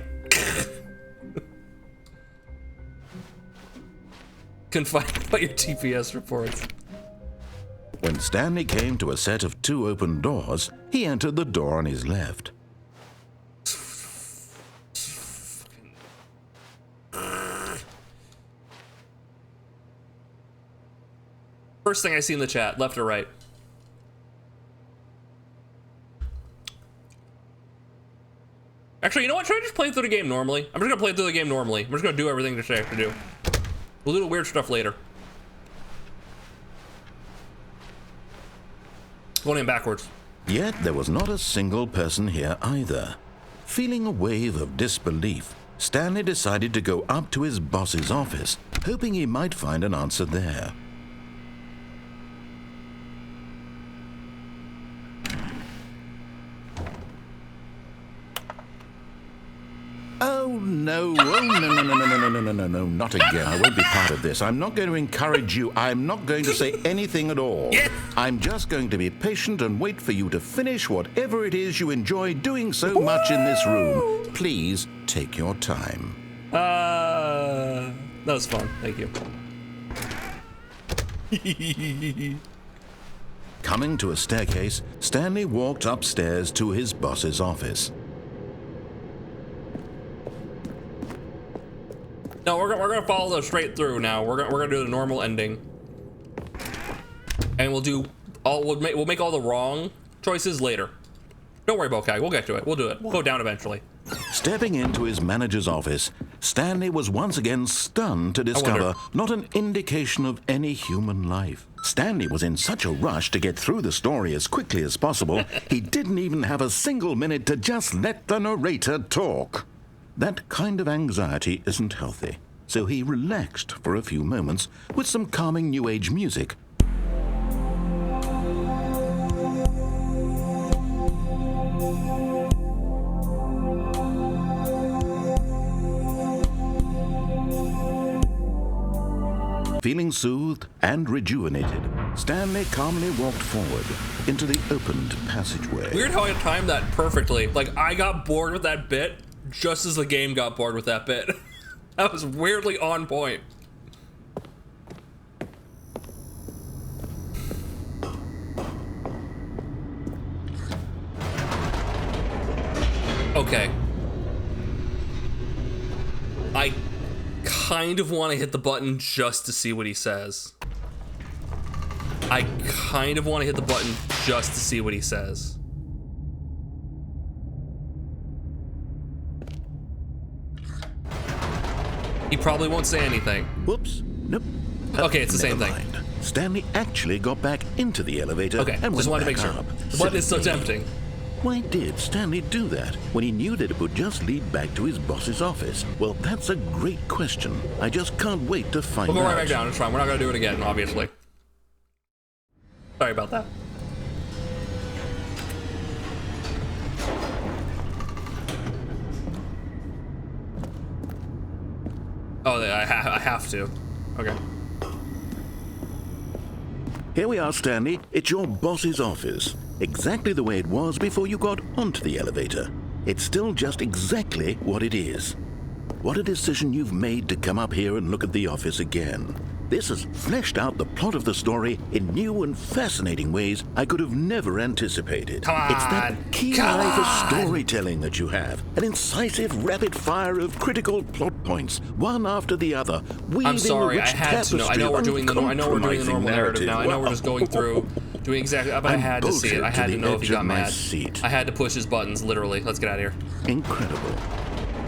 Confined by your TPS reports. When Stanley came to a set of 2 open doors, he entered the door on his left. First thing I see in the chat, left or right? Actually, you know what? Should I just play through the game normally? I'm just gonna play through the game normally. I'm just gonna do everything that I have to do. We'll do the weird stuff later. Going in backwards. Yet there was not a single person here either. Feeling a wave of disbelief, Stanley decided to go up to his boss's office, hoping he might find an answer there. Oh, no, no, not again. I won't be part of this. I'm not going to encourage you. I'm not going to say anything at all. Yes. I'm just going to be patient and wait for you to finish whatever it is you enjoy doing so much in this room. Please take your time. That was fun. Thank you. Coming to a staircase, Stanley walked upstairs to his boss's office. No, we're gonna follow those straight through now. We're gonna do the normal ending, and we'll make all the wrong choices later. Don't worry, Bokag. We'll get to it. We'll do it. We'll go down eventually. Stepping into his manager's office, Stanley was once again stunned to discover not an indication of any human life. Stanley was in such a rush to get through the story as quickly as possible, he didn't even have a single minute to just let the narrator talk. That kind of anxiety isn't healthy, so he relaxed for a few moments with some calming New Age music. Feeling soothed and rejuvenated, Stanley calmly walked forward into the opened passageway. Weird how I timed that perfectly. Like, I got bored with that bit just as the game got bored with that bit. That was weirdly on point. Okay. I kind of want to hit the button just to see what he says. I kind of want to hit the button just to see what he says. He probably won't say anything. Whoops. Nope. Okay, it's the same Never thing. mind. Stanley actually got back into the elevator Okay, and just went wanted to back make sure. up. What is so Silly. tempting? Why did Stanley do that when he knew that it would just lead back to his boss's office? Well, that's a great question. I just can't wait to find out. We'll go right back down. It's fine. We're not going to do it again, obviously. Sorry about that. Oh, I have to. Okay. Here we are, Stanley. It's your boss's office. Exactly the way it was before you got onto the elevator. It's still just exactly what it is. What a decision you've made to come up here and look at the office again. This has fleshed out the plot of the story in new and fascinating ways I could have never anticipated. Come on, it's that keen eye for storytelling that you have. An incisive rapid fire of critical plot points, one after the other. I'm sorry, I had to know. I know we're doing the normal narrative now. I know we're just going through, doing exactly, but I had to see it. I had to know if he got mad. I had to push his buttons, literally. Let's get out of here. Incredible.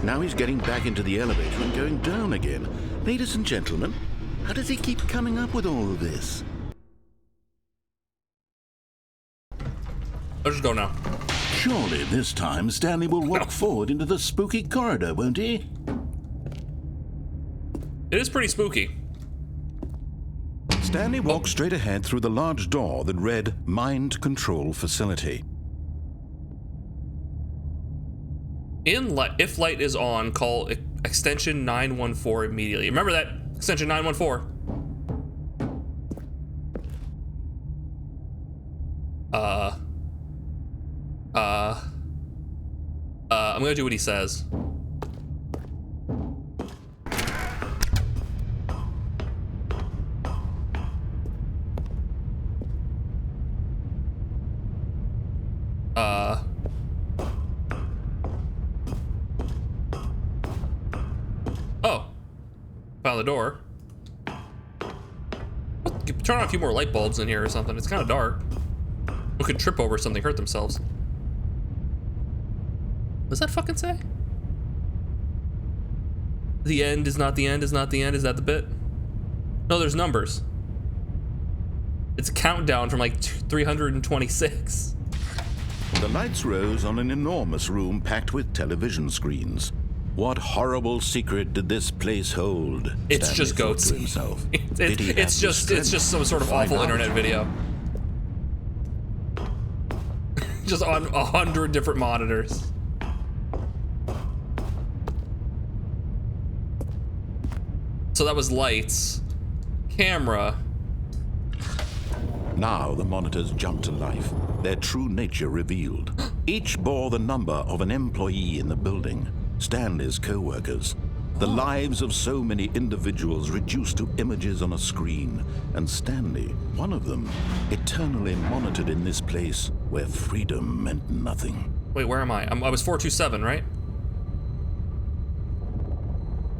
Now he's getting back into the elevator and going down again. Ladies and gentlemen, how does he keep coming up with all of this? Let's just go now. Surely this time Stanley will walk forward into the spooky corridor, won't he? It is pretty spooky. Stanley walked straight ahead through the large door that read Mind Control Facility. If light is on, call extension 914 immediately. Remember that, extension 914. I'm gonna do what he says. Oh, found the door. Turn on a few more light bulbs in here or something. It's kind of dark. We could trip over something, hurt themselves. What's that fucking say? The end is not the end is not the end. Is that the bit? No, there's numbers. It's a countdown from like 326. The lights rose on an enormous room packed with television screens. What horrible secret did this place hold? It's Stanley just goats. To himself. It's just some sort of awful internet video. Just on 100 different monitors. So that was lights, camera. Now the monitors jumped to life, their true nature revealed. Each bore the number of an employee in the building, Stanley's co-workers. The lives of so many individuals reduced to images on a screen, and Stanley, one of them, eternally monitored in this place where freedom meant nothing. Wait, where am I? I was 427, right?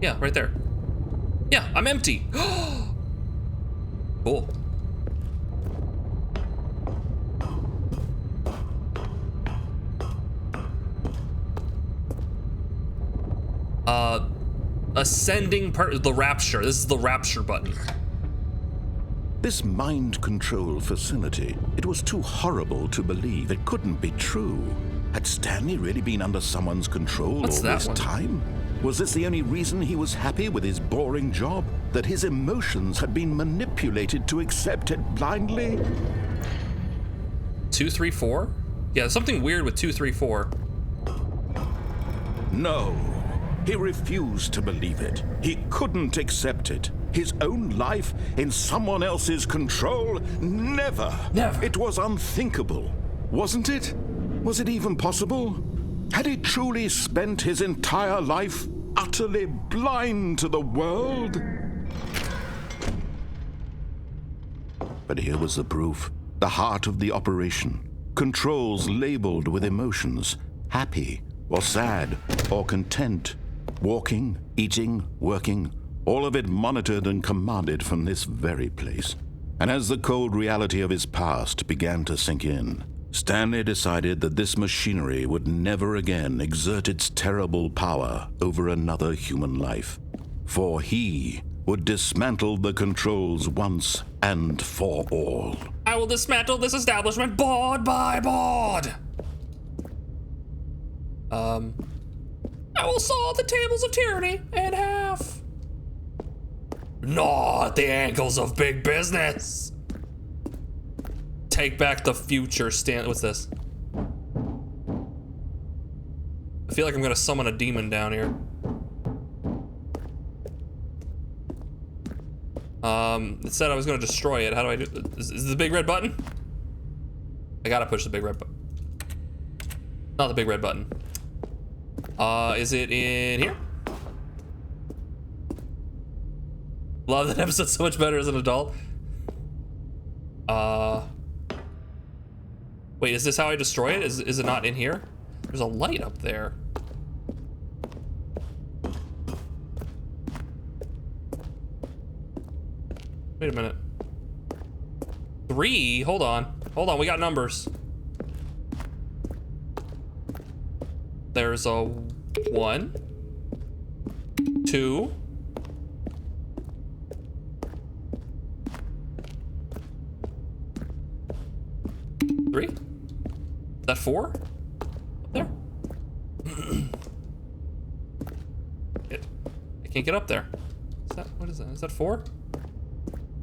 Yeah, right there. Yeah, I'm empty. Cool. Ascending part, the rapture. This is the rapture button. This mind control facility, it was too horrible to believe. It couldn't be true. Had Stanley really been under someone's control all this time? Was this the only reason he was happy with his boring job? That his emotions had been manipulated to accept it blindly? 234? Yeah, something weird with 234. No. He refused to believe it. He couldn't accept it. His own life in someone else's control? Never. Never. It was unthinkable, wasn't it? Was it even possible? Had he truly spent his entire life utterly blind to the world? But here was the proof. The heart of the operation. Controls labeled with emotions. Happy or sad or content. Walking, eating, working, all of it monitored and commanded from this very place. And as the cold reality of his past began to sink in, Stanley decided that this machinery would never again exert its terrible power over another human life. For he would dismantle the controls once and for all. I will dismantle this establishment board by board. I will saw the tables of tyranny in half. Not the ankles of big business. Take back the future, Stanley. What's this? I feel like I'm gonna summon a demon down here. It said I was gonna destroy it. How do I do? Is the big red button? I gotta push the big red button. Not the big red button. Is it in here? Love that episode so much better as an adult. Wait, is this how I destroy it? Is it not in here? There's a light up there. Wait a minute. 3? Hold on. Hold on, we got numbers. There's a 1, 2, 3. Is that 4? Up there? I can't get up there. Is that, what is that? Is that 4?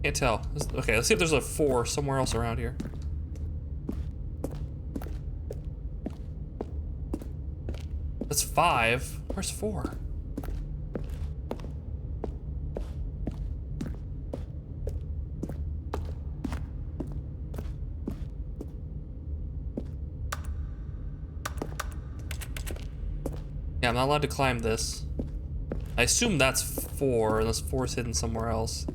Can't tell. Okay, let's see if there's a 4 somewhere else around here. That's 5. Where's 4? Yeah, I'm not allowed to climb this. I assume that's 4, unless 4 is hidden somewhere else.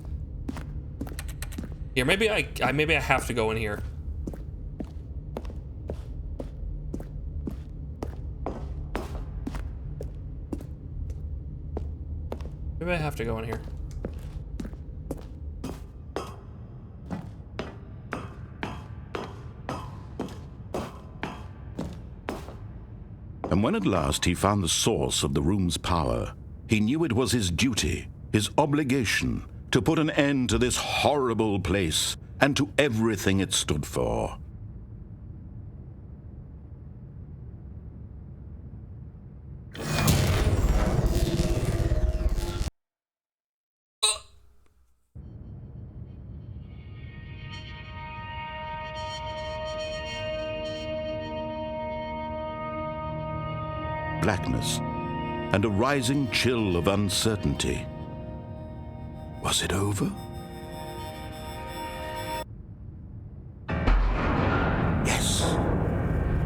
Here, maybe I have to go in here. Maybe I have to go in here. And when at last he found the source of the room's power, he knew it was his duty, his obligation, to put an end to this horrible place and to everything it stood for. Blackness and a rising chill of uncertainty. Was it over? Yes.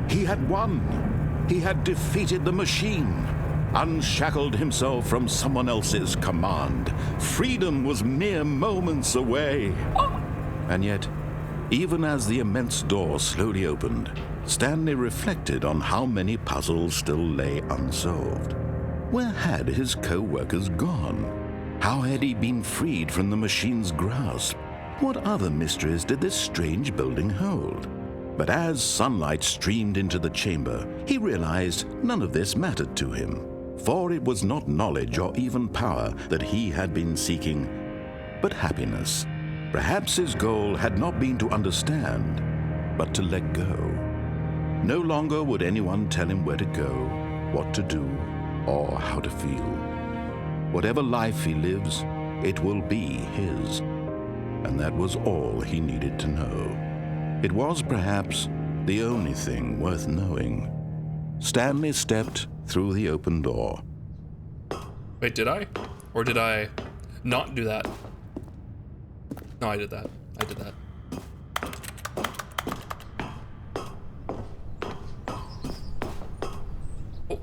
He had won. He had defeated the machine, unshackled himself from someone else's command. Freedom was mere moments away. And yet, even as the immense door slowly opened, Stanley reflected on how many puzzles still lay unsolved. Where had his co-workers gone? How had he been freed from the machine's grasp? What other mysteries did this strange building hold? But as sunlight streamed into the chamber, he realized none of this mattered to him, for it was not knowledge or even power that he had been seeking, but happiness. Perhaps his goal had not been to understand, but to let go. No longer would anyone tell him where to go, what to do, or how to feel. Whatever life he lives, it will be his. And that was all he needed to know. It was perhaps the only thing worth knowing. Stanley stepped through the open door. Wait, did I? Or did I not do that? No, I did that. I did that.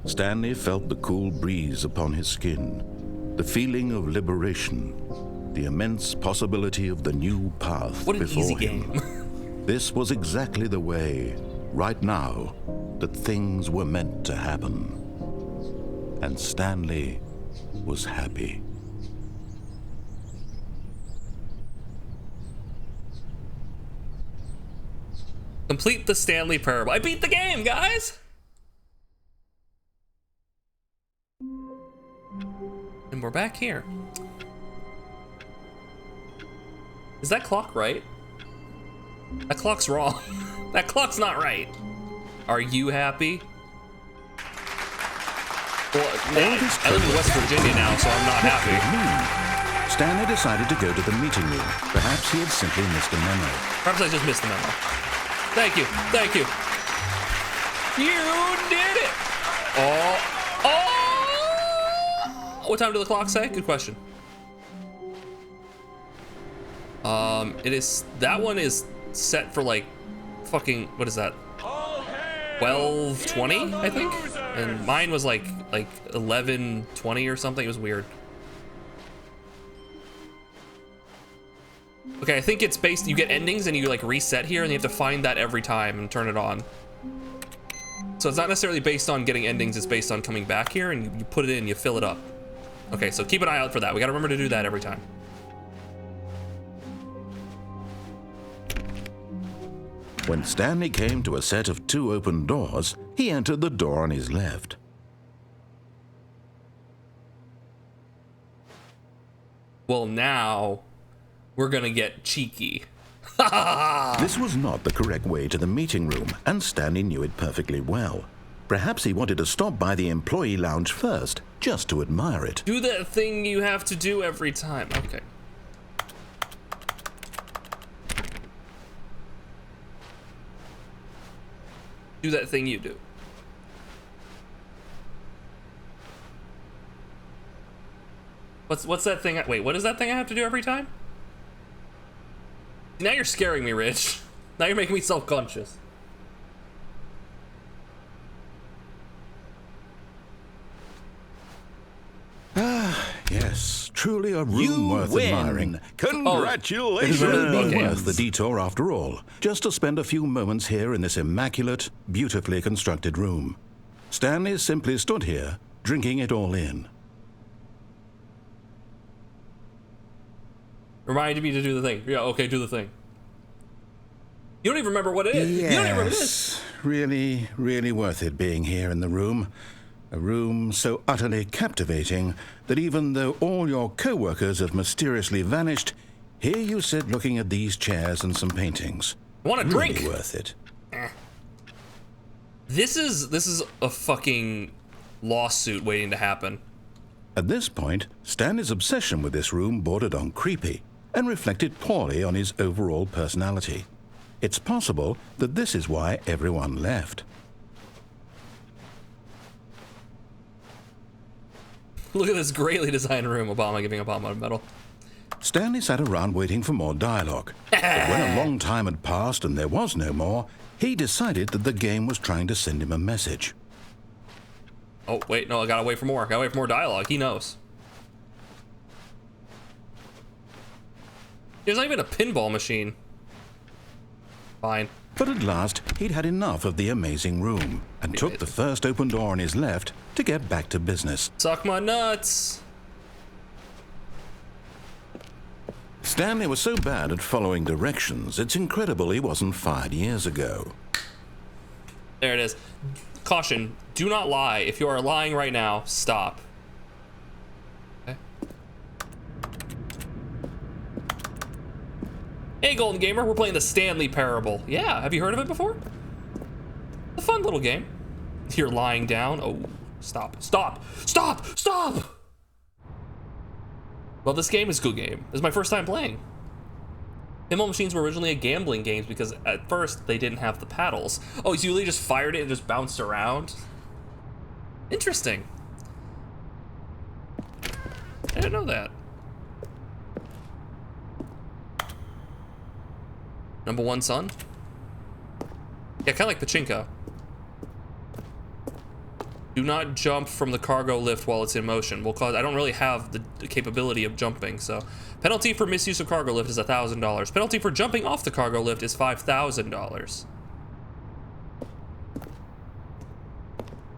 Stanley felt the cool breeze upon his skin, the feeling of liberation, the immense possibility of the new path what an before easy him. game. This was exactly the way, right now, that things were meant to happen. And Stanley was happy. Complete the Stanley Parable. I beat the game, guys! And we're back here. Is that clock right? That clock's wrong. That clock's not right. Are you happy? Well, I live in West Virginia now, so I'm not happy. Stanley decided to go to the meeting room. Perhaps he had simply missed a memo. Perhaps I just missed the memo. Thank you. Thank you. You did it. Oh. What time did the clock say? Good question. It is, that one is set for like fucking, what is that? 12:20, I think? And mine was like 11:20 or something. It was weird. Okay, I think it's based, you get endings and you like reset here and you have to find that every time and turn it on. So it's not necessarily based on getting endings, it's based on coming back here and you put it in, you fill it up. Okay, so keep an eye out for that. We gotta remember to do that every time. When Stanley came to a set of 2 open doors, he entered the door on his left. Well, now we're gonna get cheeky. This was not the correct way to the meeting room, and Stanley knew it perfectly well. Perhaps he wanted to stop by the employee lounge first, just to admire it. Do that thing you have to do every time. Okay. Do that thing you do. What's that thing? Wait, what is that thing I have to do every time? Now you're scaring me, Rich. Now you're making me self-conscious. Yes, truly a room worth admiring. Congratulations! It has really been worth the detour after all, just to spend a few moments here in this immaculate, beautifully constructed room. Stanley simply stood here, drinking it all in. Reminded me to do the thing. Yeah, okay, do the thing. You don't even remember what it is. Yes, You don't even remember this. Really, really worth it being here in the room. A room so utterly captivating that even though all your co-workers have mysteriously vanished, here you sit looking at these chairs and some paintings. I want a really drink. Worth it. This is a fucking lawsuit waiting to happen. At this point, Stanley's obsession with this room bordered on creepy and reflected poorly on his overall personality. It's possible that this is why everyone left. Look at this greatly designed room. Obama giving Obama a medal. Stanley sat around waiting for more dialogue. But when a long time had passed and there was no more, he decided that the game was trying to send him a message. Oh, wait, no, I gotta wait for more. Gotta wait for more dialogue. He knows. There's not even a pinball machine. Fine. But at last, he'd had enough of the amazing room and took the first open door on his left to get back to business. Suck my nuts. Stanley was so bad at following directions, it's incredible he wasn't fired years ago. There it is. Caution, do not lie. If you are lying right now, stop. Okay. Hey, Golden Gamer, we're playing the Stanley Parable. Yeah, have you heard of it before? A fun little game. You're lying down. Oh, stop, stop, stop, stop! Well, this game is a good game. This is my first time playing. Pinball machines were originally a gambling game because at first they didn't have the paddles. Oh, so you really just fired it and just bounced around? Interesting. I didn't know that. Number one, son? Yeah, kind of like Pachinko. Do not jump from the cargo lift while it's in motion. Well, cause I don't really have the capability of jumping, so. Penalty for misuse of cargo lift is $1,000. Penalty for jumping off the cargo lift is $5,000.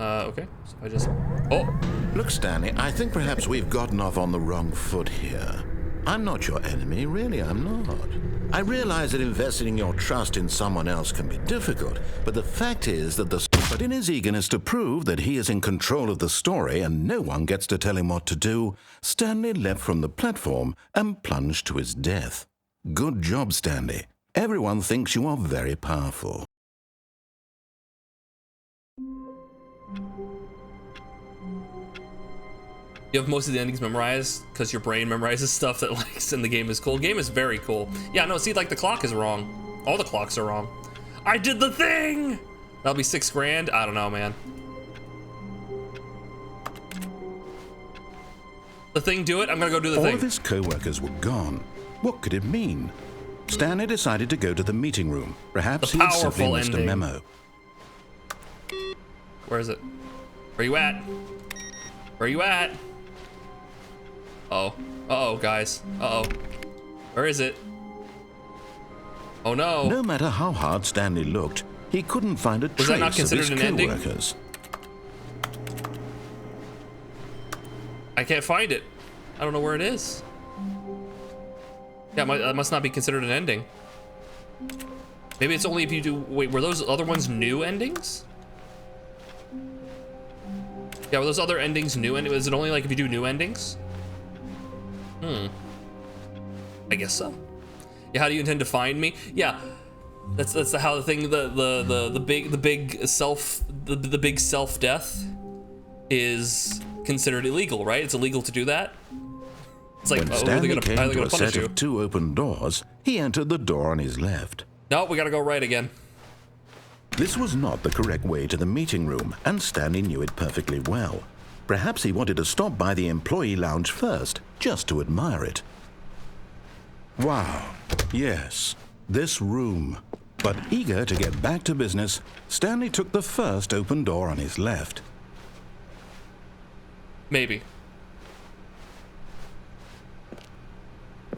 Okay, so I just, oh. Look, Stanley, I think perhaps we've gotten off on the wrong foot here. I'm not your enemy, really, I'm not. I realize that investing your trust in someone else can be difficult, but the fact is that But in his eagerness to prove that he is in control of the story and no one gets to tell him what to do, Stanley leapt from the platform and plunged to his death. Good job, Stanley. Everyone thinks you are very powerful. You have most of the endings memorized because your brain memorizes stuff that in the game is cool. The game is very cool. Yeah, no, see, like the clock is wrong. All the clocks are wrong. I did the thing! That'll be $6 grand? I don't know, man. The thing do it? I'm gonna go do the thing. All of his co-workers were gone. What could it mean? Stanley decided to go to the meeting room. Perhaps The he had simply powerful missed a ending. memo. Where is it? Where you at? Where you at? Uh-oh. Uh-oh, guys. Uh-oh. Where is it? Oh no. No matter how hard Stanley looked, he couldn't find a Was that not trace of his considered an ending? co-workers. I can't find it. I don't know where it is. Yeah, that must not be considered an ending. Maybe it's only if you do... Wait, were those other ones new endings? Yeah, were those other endings new endings? Is it only like if you do new endings? I guess so. Yeah, how do you intend to find me? Yeah, that's how the thing, the big self death is considered illegal, right? It's illegal to do that. It's like, When oh, Stanley how are came they to gonna a punish set you? of 2 open doors, he entered the door on his left. No, we gotta go right again. This was not the correct way to the meeting room, and Stanley knew it perfectly well. Perhaps he wanted to stop by the employee lounge first, just to admire it. Wow, yes, this room. But eager to get back to business, Stanley took the first open door on his left. Maybe.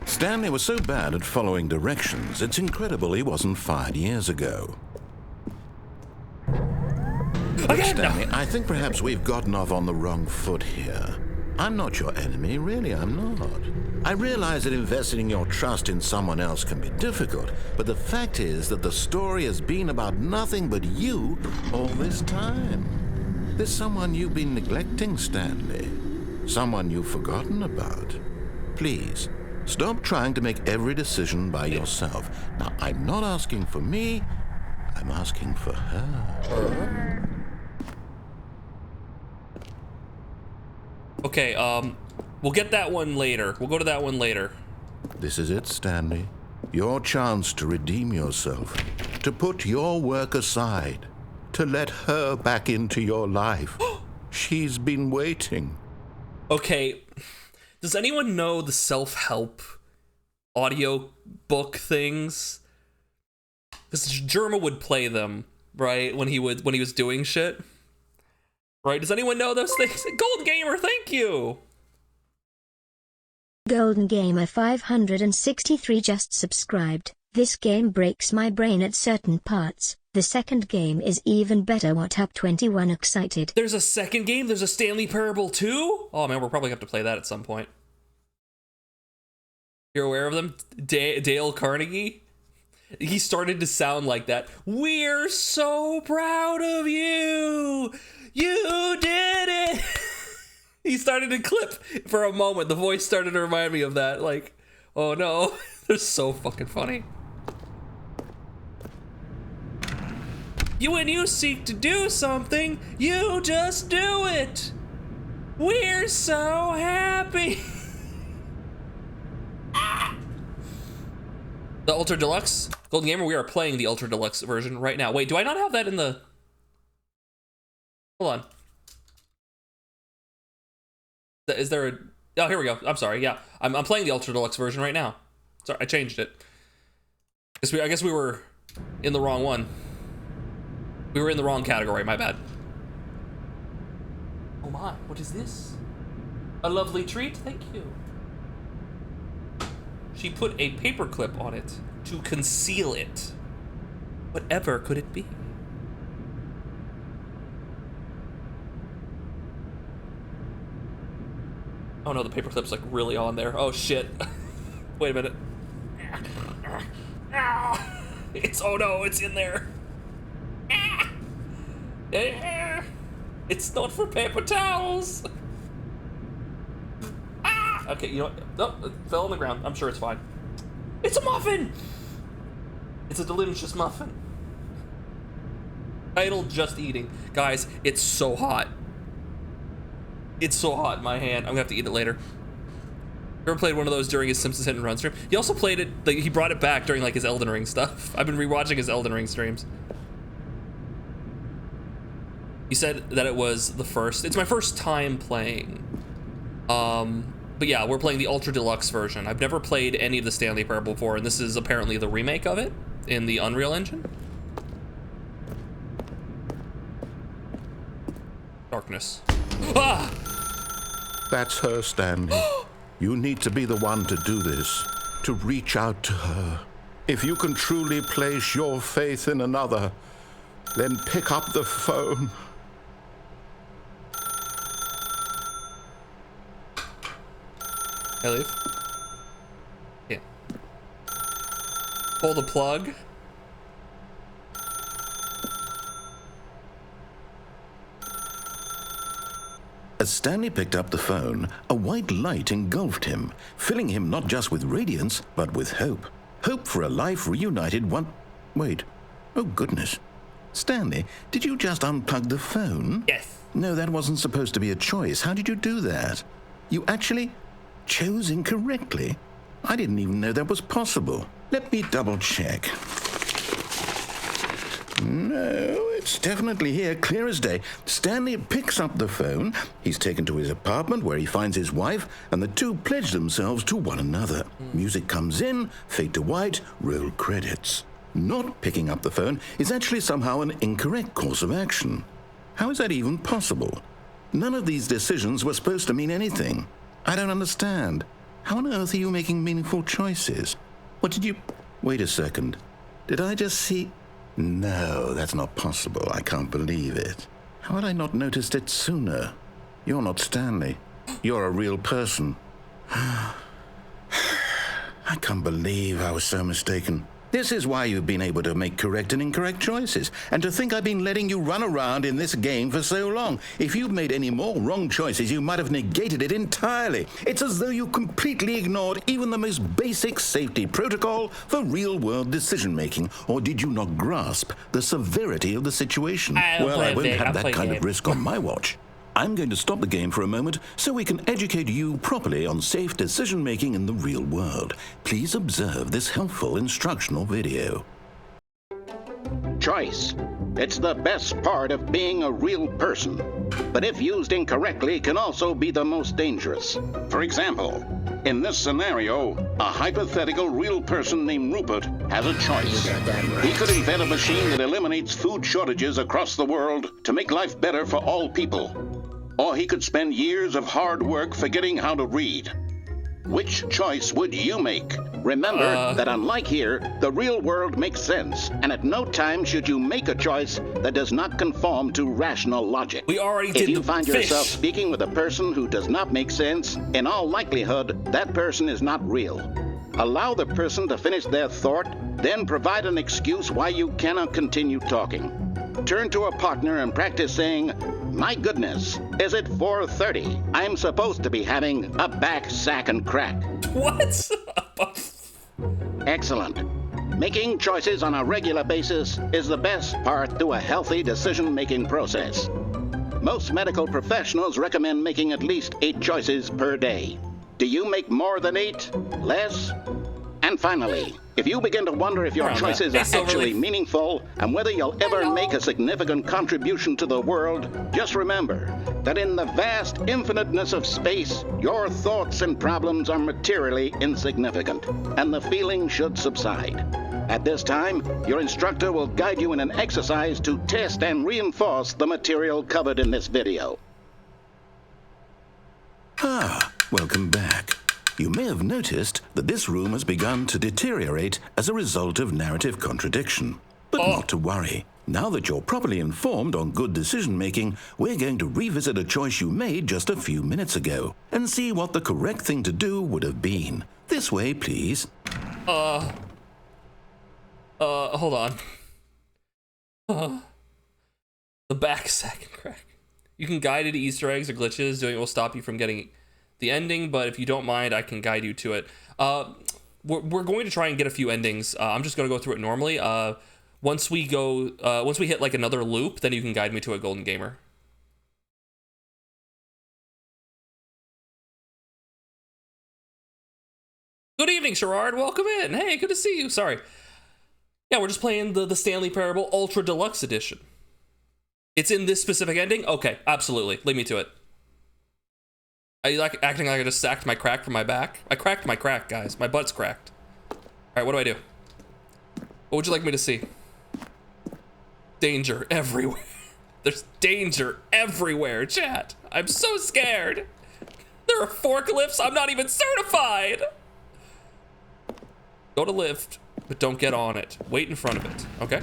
Stanley was so bad at following directions, it's incredible he wasn't fired years ago. Again, Stanley, no. I think perhaps we've gotten off on the wrong foot here. I'm not your enemy, really, I'm not. I realize that investing your trust in someone else can be difficult, but the fact is that the story has been about nothing but you all this time. There's someone you've been neglecting, Stanley. Someone you've forgotten about. Please, stop trying to make every decision by yourself. Now, I'm not asking for me, I'm asking for her. Okay, we'll get that one later. We'll go to that one later. This is it, Stanley. Your chance to redeem yourself, to put your work aside, to let her back into your life. She's been waiting. Okay, does anyone know the self-help audio book things? Because Germa would play them, right, when he was doing shit. Right? Does anyone know those things? Gold Gamer, thank you! Golden Gamer 563 just subscribed. This game breaks my brain at certain parts. The second game is even better. What up 21 excited. There's a second game? There's a Stanley Parable 2? Oh man, we'll probably have to play that at some point. You're aware of them? Dale Carnegie? He started to sound like that. We're so proud of you! You did it! He started to clip for a moment. The voice started to remind me of that. Like, oh no. They're so fucking funny. When you seek to do something, you just do it! We're so happy! The Ultra Deluxe? Golden Gamer, we are playing the Ultra Deluxe version right now. Wait, do I not have that in the... Hold on. Is there a... Oh, here we go. I'm sorry, yeah. I'm playing the Ultra Deluxe version right now. Sorry, I changed it. I guess we were in the wrong one. We were in the wrong category, my bad. Oh my, what is this? A lovely treat, thank you. She put a paperclip on it to conceal it. Whatever could it be? Oh no, the paperclip's like really on there. Oh shit. Wait a minute. It's, oh no, it's in there. It's not for paper towels. Okay, you know what? Nope, it fell on the ground. I'm sure it's fine. It's a muffin! It's a delicious muffin. Title, just eating. Guys, it's so hot. It's so hot in my hand. I'm gonna have to eat it later. Ever played one of those during his Simpsons Hit and Run stream? He also played it, like, he brought it back during like his Elden Ring stuff. I've been rewatching his Elden Ring streams. He said that it was the first, it's my first time playing But yeah, we're playing the Ultra Deluxe version. I've never played any of the Stanley Parable before, and this is apparently the remake of it in the Unreal Engine. Darkness. Ah! That's her, Stanley. You need to be the one to do this, to reach out to her. If you can truly place your faith in another, then pick up the phone. Can I leave? Yeah. Pull the plug. As Stanley picked up the phone, a white light engulfed him, filling him not just with radiance, but with hope. Hope for a life reunited one... Wait. Oh, goodness. Stanley, did you just unplug the phone? Yes. No, that wasn't supposed to be a choice. How did you do that? You actually chose incorrectly? I didn't even know that was possible. Let me double check. No, it's definitely here, clear as day. Stanley picks up the phone. He's taken to his apartment where he finds his wife, and the two pledge themselves to one another. Music comes in, fade to white, roll credits. Not picking up the phone is actually somehow an incorrect course of action. How is that even possible? None of these decisions were supposed to mean anything. I don't understand. How on earth are you making meaningful choices? What did you... Wait a second. Did I just see... No, that's not possible. I can't believe it. How had I not noticed it sooner? You're not Stanley. You're a real person. I can't believe I was so mistaken. This is why you've been able to make correct and incorrect choices. And to think I've been letting you run around in this game for so long. If you'd made any more wrong choices, you might have negated it entirely. It's as though you completely ignored even the most basic safety protocol for real-world decision-making. Or did you not grasp the severity of the situation? Well, I won't have that kind of risk on my watch. I'm going to stop the game for a moment so we can educate you properly on safe decision-making in the real world. Please observe this helpful instructional video. Choice. It's the best part of being a real person. But if used incorrectly, can also be the most dangerous. For example, in this scenario, a hypothetical real person named Rupert has a choice. He could invent a machine that eliminates food shortages across the world to make life better for all people. Or he could spend years of hard work forgetting how to read. Which choice would you make? Remember that unlike here, the real world makes sense, and at no time should you make a choice that does not conform to rational logic. We already did. If you find yourself speaking with a person who does not make sense, in all likelihood, that person is not real. Allow the person to finish their thought, then provide an excuse why you cannot continue talking. Turn to a partner and practice saying, "My goodness, is it 4:30? I'm supposed to be having a back, sack, and crack." What? Excellent. Making choices on a regular basis is the best part to a healthy decision-making process. Most medical professionals recommend making at least 8 choices per day. Do you make more than 8? Less? And finally, if you begin to wonder if your choices are actually meaningful and whether you'll ever make a significant contribution to the world, just remember that in the vast infiniteness of space, your thoughts and problems are materially insignificant, and the feeling should subside. At this time, your instructor will guide you in an exercise to test and reinforce the material covered in this video. Welcome back. You may have noticed that this room has begun to deteriorate as a result of narrative contradiction. But not to worry. Now that you're properly informed on good decision-making, we're going to revisit a choice you made just a few minutes ago and see what the correct thing to do would have been. This way, please. Hold on. The back, sack, and crack. You can guide it to Easter eggs or glitches. Doing it will stop you from getting the ending, but if you don't mind, I can guide you to it. We're going to try and get a few endings. I'm just going to go through it normally. Once we hit like another loop, then you can guide me to a golden gamer. Good evening, Sherrard. Welcome in. Hey, good to see you. Sorry. Yeah, we're just playing the Stanley Parable Ultra Deluxe Edition. It's in this specific ending? Okay, absolutely. Lead me to it. I like acting like I just sacked my crack from my back. I cracked my crack, guys. My butt's cracked. All right, what do I do? What would you like me to see? Danger everywhere. There's danger everywhere, chat. I'm so scared. There are forklifts. I'm not even certified. Go to lift, but don't get on it. Wait in front of it, okay?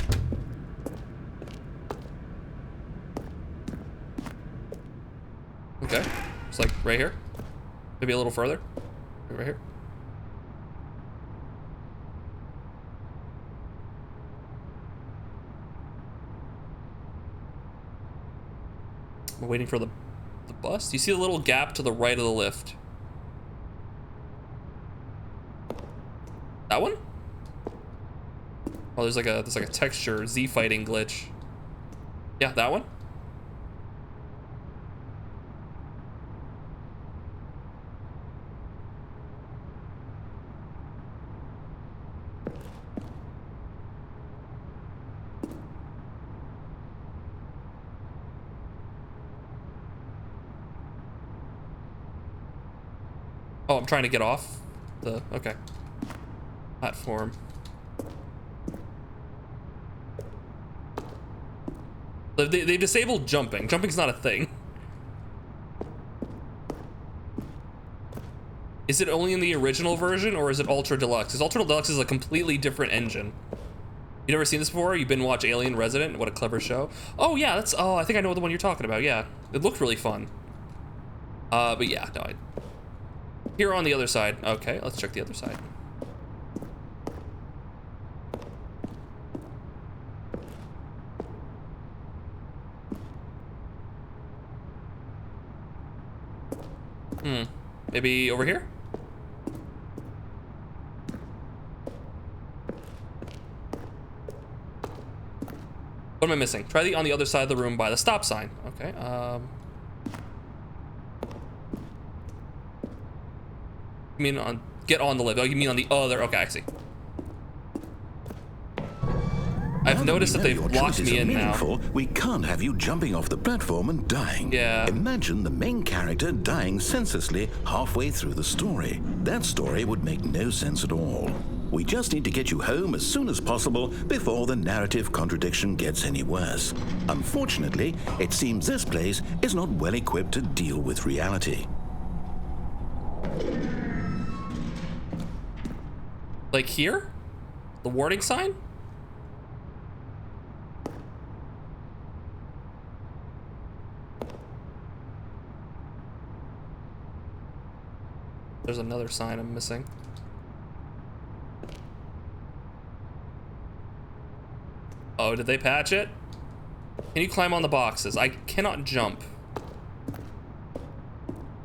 Okay, it's like right here. Maybe a little further. Right here. I'm waiting for the bus. Do you see the little gap to the right of the lift? That one? Oh, there's like a texture Z fighting glitch. Yeah, that one. Oh, I'm trying to get off the, okay, platform. They disabled jumping. Jumping's not a thing. Is it only in the original version or is it Ultra Deluxe? Because Ultra Deluxe is a completely different engine. You never seen this before? You've been watch Alien Resident? What a clever show. Oh yeah, that's, oh, I think I know the one you're talking about. Yeah, it looked really fun. But yeah, no, here on the other side. Okay, let's check the other side. Maybe over here? What am I missing? Try on the other side of the room by the stop sign. Okay, you mean on, get on the lift. Oh, you mean on the other, okay, I see. I've noticed that they've locked me in now. We can't have you jumping off the platform and dying. Yeah. Imagine the main character dying senselessly halfway through the story. That story would make no sense at all. We just need to get you home as soon as possible before the narrative contradiction gets any worse. Unfortunately, it seems this place is not well equipped to deal with reality. Like here? The warning sign? There's another sign I'm missing. Oh, did they patch it? Can you climb on the boxes? I cannot jump.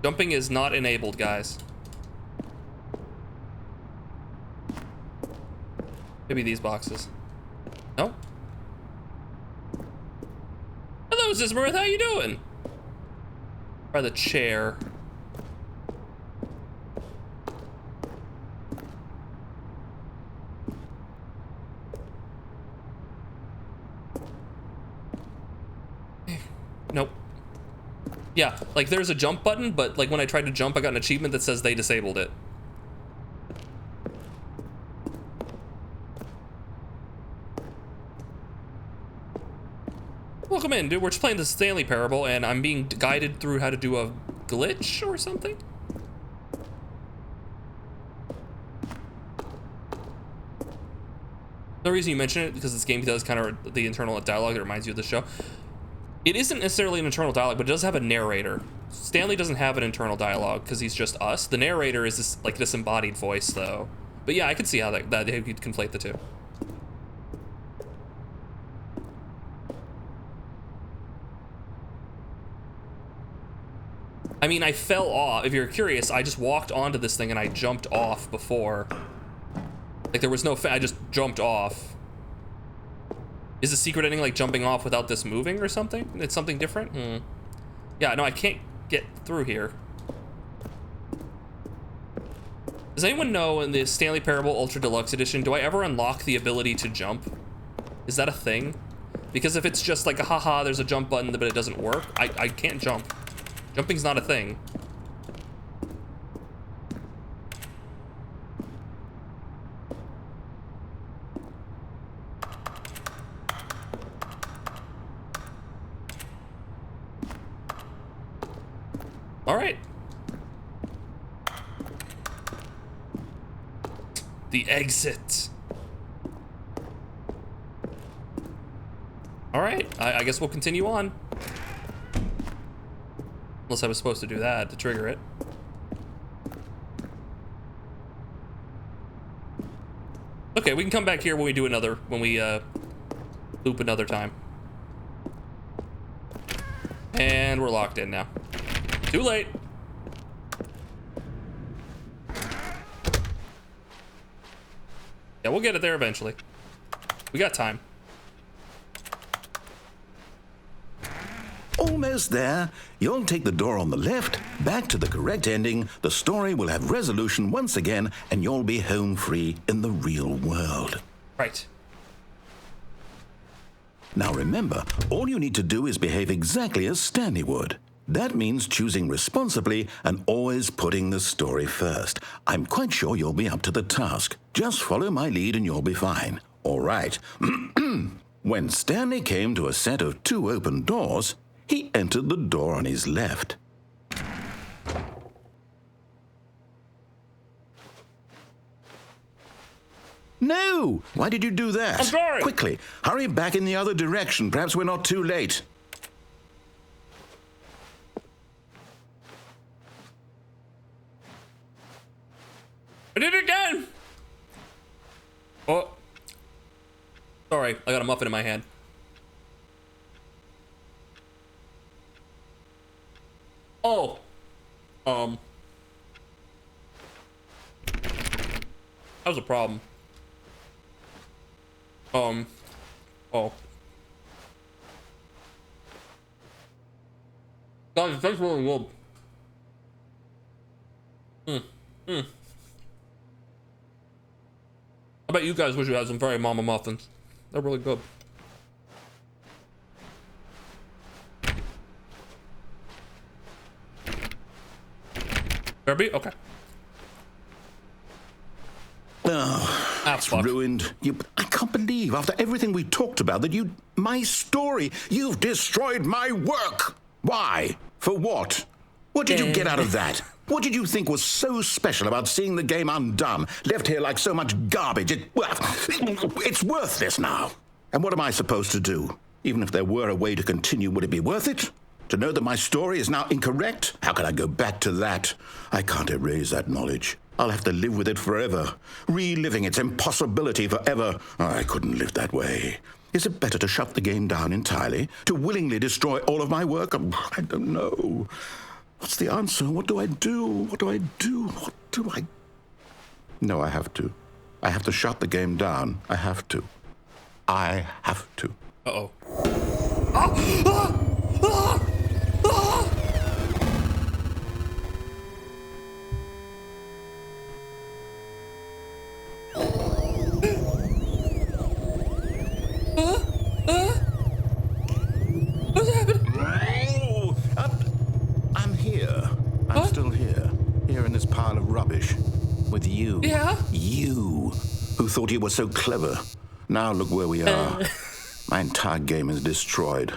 Jumping is not enabled, guys. Maybe these boxes. No? Hello, Zizmarith, how you doing? Try the chair. Nope. Yeah, like there's a jump button, but like when I tried to jump, I got an achievement that says they disabled it. Welcome in, dude. We're just playing the Stanley Parable, and I'm being guided through how to do a glitch or something. The reason you mention it because this game does kind of the internal dialogue that reminds you of the show. It isn't necessarily an internal dialogue, but it does have a narrator. Stanley doesn't have an internal dialogue because he's just us. The narrator is this like disembodied voice, though. But yeah, I could see how that they could conflate the two. I mean, I fell off. If you're curious, I just walked onto this thing and I jumped off before. Like there was no, I just jumped off. Is the secret ending like jumping off without this moving or something? It's something different? Yeah, no, I can't get through here. Does anyone know in the Stanley Parable Ultra Deluxe Edition, do I ever unlock the ability to jump? Is that a thing? Because if it's just like, haha, there's a jump button, but it doesn't work, I can't jump. Jumping's not a thing. All right. The exit. All right, I guess we'll continue on. Unless I was supposed to do that to trigger it. Okay, we can come back here when we do another, when we loop another time. And we're locked in now. Too late. Yeah, we'll get it there eventually. We got time. Almost there. You'll take the door on the left, back to the correct ending, the story will have resolution once again, and you'll be home free in the real world. Right. Now remember, all you need to do is behave exactly as Stanley would. That means choosing responsibly and always putting the story first. I'm quite sure you'll be up to the task. Just follow my lead and you'll be fine. All right. When Stanley came to a set of 2 open doors, he entered the door on his left. No! Why did you do that? I'm sorry! Quickly, hurry back in the other direction. Perhaps we're not too late. I did it again! Oh. Sorry, I got a muffin in my hand. Oh. That was a problem. Oh. Guys, that's really good. I bet you guys wish you had some Fairy Mama muffins. They're really good. Derby? Okay. Oh, That's ruined. I can't believe, after everything we talked about, that my story, you've destroyed my work. Why? For what? What did you get out of that? What did you think was so special about seeing the game undone, left here like so much garbage? It's worthless now. And what am I supposed to do? Even if there were a way to continue, would it be worth it? To know that my story is now incorrect? How can I go back to that? I can't erase that knowledge. I'll have to live with it forever, reliving its impossibility forever. I couldn't live that way. Is it better to shut the game down entirely? To willingly destroy all of my work? I don't know. What's the answer? What do I do? What do I do? What do I... No, I have to. I have to shut the game down. I have to. I have to. Uh-oh. Ah! Ah! Ah! Ah! What's happening? Oh, I'm here. I'm still here. Here in this pile of rubbish. With you. Yeah? You, who thought you were so clever. Now look where we are. My entire game is destroyed.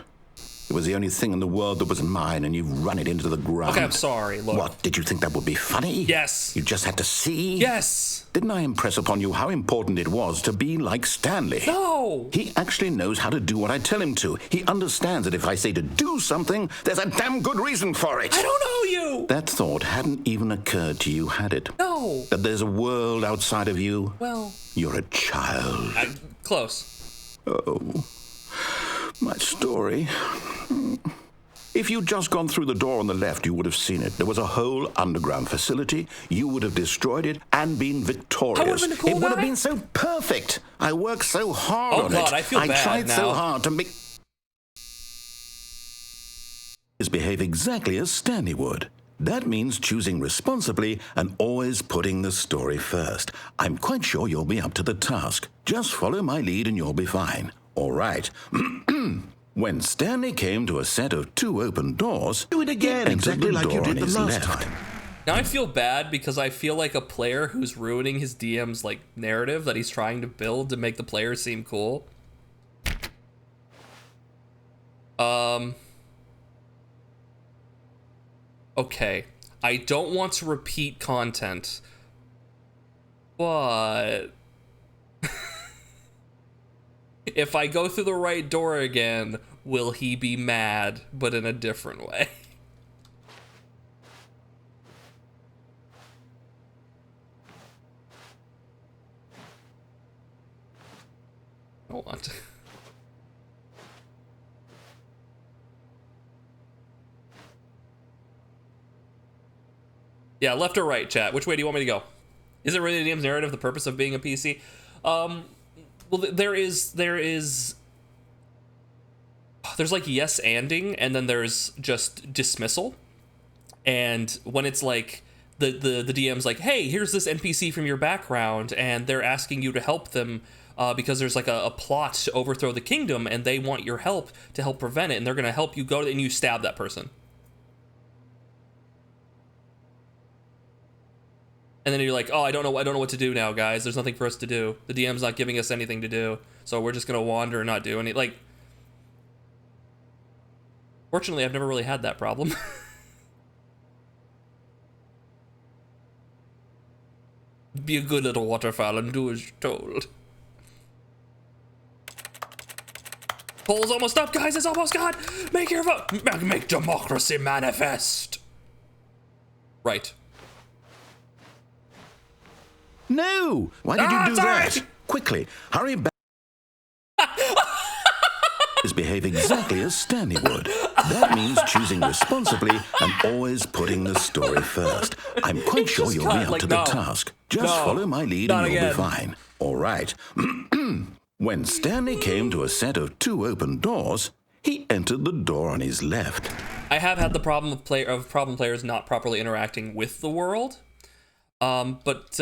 It was the only thing in the world that was mine, and you've run it into the ground. Okay, I'm sorry, look. What, did you think that would be funny? Yes. You just had to see? Yes. Didn't I impress upon you how important it was to be like Stanley? No. He actually knows how to do what I tell him to. He understands that if I say to do something, there's a damn good reason for it. I don't know you. That thought hadn't even occurred to you, had it? No. That there's a world outside of you? Well. You're a child. Close. Oh, my story. If you'd just gone through the door on the left, you would have seen it. There was a whole underground facility. You would have destroyed it and been victorious. I would have been a cool It would have guy. been so perfect. I worked so hard Oh, on God, it. I feel bad tried now. so hard to make... behave exactly as Stanley would. That means choosing responsibly and always putting the story first. I'm quite sure you'll be up to the task. Just follow my lead and you'll be fine. All right. When Stanley came to a set of 2 open doors, do it again, exactly like you did the last time. Now I feel bad because I feel like a player who's ruining his DM's like narrative that he's trying to build to make the player seem cool. okay, I don't want to repeat content, but if I go through the right door again, will he be mad, but in a different way? I don't want to. Yeah, left or right, chat? Which way do you want me to go? Is it really the DM's narrative the purpose of being a PC? Well, there's like yes-anding, and then there's just dismissal. And when it's like the DM's like, hey, here's this NPC from your background, and they're asking you to help them because there's like a plot to overthrow the kingdom, and they want your help to help prevent it, and they're gonna help you go, and you stab that person. And then you're like, oh, I don't know what to do now, guys. There's nothing for us to do. The DM's not giving us anything to do, so we're just gonna wander and not do any. Like, fortunately, I've never really had that problem. Be a good little waterfowl and do as you're told. Poll's almost up, guys. It's almost gone. Make your vote. Make democracy manifest. Right. No! Why did you do that? Quickly, hurry back. Is behave exactly as Stanley would. That means choosing responsibly and always putting the story first. I'm quite sure you'll be up to the task. Just follow my lead and you'll be fine. All right. When Stanley came to a set of 2 open doors, he entered the door on his left. I have had the problem of problem players not properly interacting with the world, but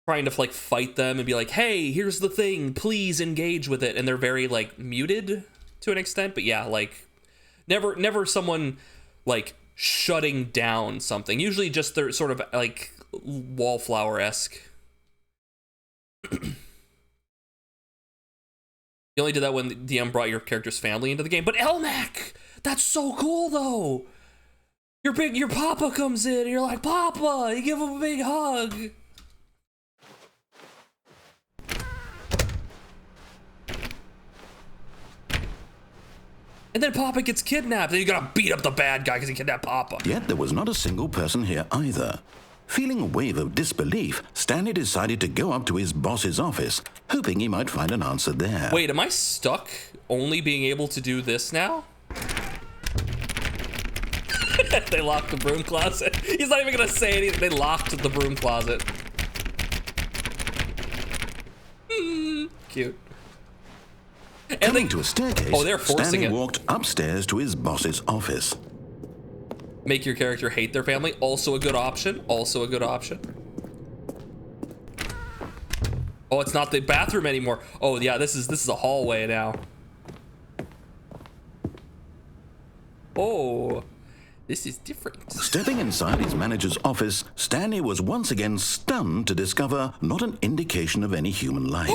trying to like fight them and be like, hey, here's the thing, please engage with it, and they're very like muted to an extent. But yeah, like never someone like shutting down something. Usually just they're sort of like wallflower-esque. You only did that when the DM brought your character's family into the game. But Elmac, that's so cool though. Your papa comes in and you're like, Papa, you give him a big hug. And then Papa gets kidnapped, and you gotta beat up the bad guy because he kidnapped Papa. Yet there was not a single person here either. Feeling a wave of disbelief, Stanley decided to go up to his boss's office, hoping he might find an answer there. Wait, am I stuck only being able to do this now? They locked the broom closet. He's not even gonna say anything. They locked the broom closet. Cute. And coming to a staircase, they're forcing Stanley it. walked upstairs to his boss's office. Make your character hate their family. Also a good option. Also a good option. Oh, it's not the bathroom anymore. Oh yeah, this is a hallway now. Oh, this is different. Stepping inside his manager's office, Stanley was once again stunned to discover not an indication of any human life.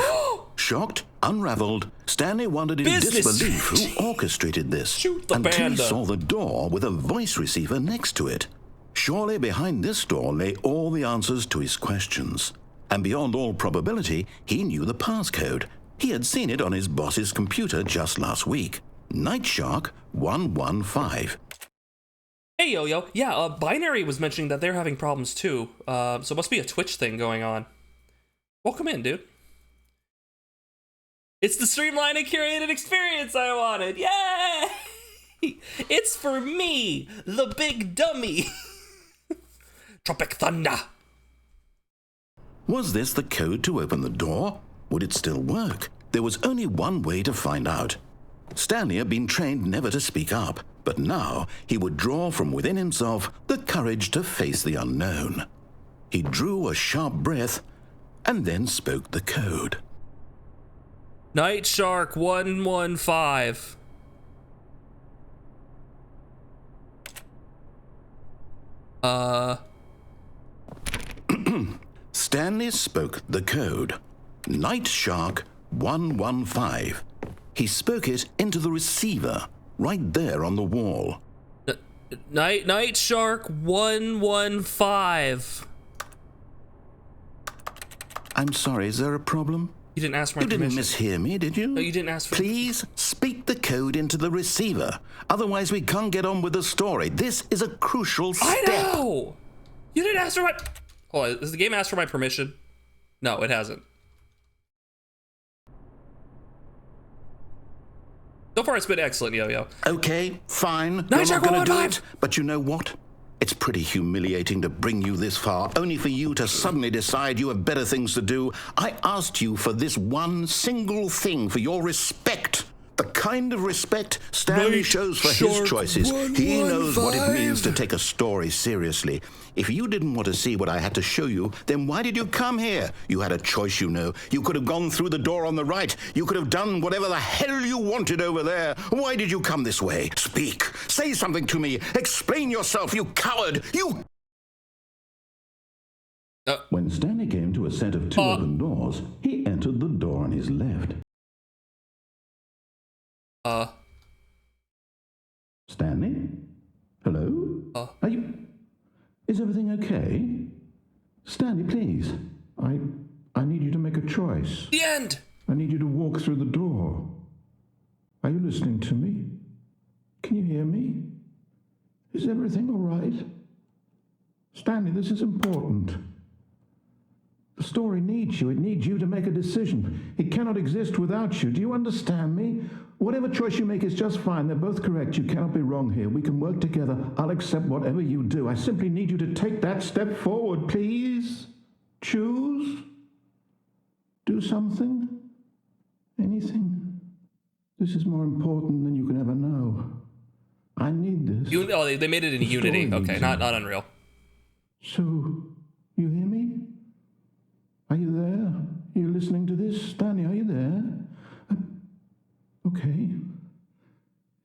Shocked, unraveled, Stanley wondered in disbelief who orchestrated this until he saw the door with a voice receiver next to it. Surely behind this door lay all the answers to his questions. And beyond all probability, he knew the passcode. He had seen it on his boss's computer just last week. Nightshark 115. Hey, Yo-Yo. Yeah, Binary was mentioning that they're having problems too. So it must be a Twitch thing going on. Welcome in, dude. It's the streamlined and curated experience I wanted. Yay! It's for me, the big dummy. Tropic Thunder. Was this the code to open the door? Would it still work? There was only one way to find out. Stanley had been trained never to speak up, but now he would draw from within himself the courage to face the unknown. He drew a sharp breath and then spoke the code. Nightshark 115. Stanley spoke the code. Nightshark 115. He spoke it into the receiver. right there on the wall. Night Shark 115. I'm sorry, is there a problem? You didn't ask for my permission. You didn't mishear me, did you? No, you didn't ask for... Please speak the code into the receiver. Otherwise, we can't get on with the story. This is a crucial step. I know! You didn't ask for my... Hold on, has the game asked for my permission? No, it hasn't. So far, it's been excellent, Yo-Yo. Okay, fine. Night You're Shark not going to do 115. it. But you know what? It's pretty humiliating to bring you this far, only for you to suddenly decide you have better things to do. I asked you for this one single thing, for your respect. The kind of respect Stanley Night shows for Shark his choices. He knows what it 115. means to take a story seriously. If you didn't want to see what I had to show you, then why did you come here? You had a choice, you know. You could have gone through the door on the right. You could have done whatever the hell you wanted over there. Why did you come this way? Speak. Say something to me. Explain yourself, you coward. You... When Stanley came to a set of two open doors, he entered the door on his left. Stanley? Hello? Are you... Is everything okay? Stanley, please. I need you to make a choice. The end! I need you to walk through the door. Are you listening to me? Can you hear me? Is everything all right? Stanley, this is important. The story needs you. It needs you to make a decision. It cannot exist without you. Do you understand me? Whatever choice you make is just fine. They're both correct. You cannot be wrong here. We can work together. I'll accept whatever you do. I simply need you to take that step forward, please. Choose. Do something. Anything. This is more important than you can ever know. I need this. They made it in Unity. Okay, not Unreal. So, you hear me? Are you there? Are you listening to this? Stanley, are you there? Okay.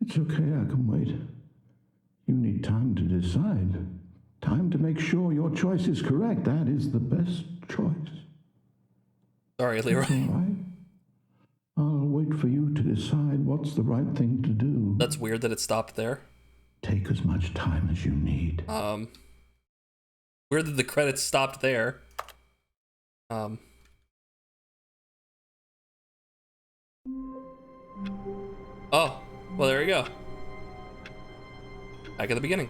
It's okay, I can wait. You need time to decide. Time to make sure your choice is correct. That is the best choice. Sorry, Leroy. All right. I'll wait for you to decide what's the right thing to do. That's weird that it stopped there. Take as much time as you need. Weird that the credits stopped there. Oh, well, there you go. Back at the beginning.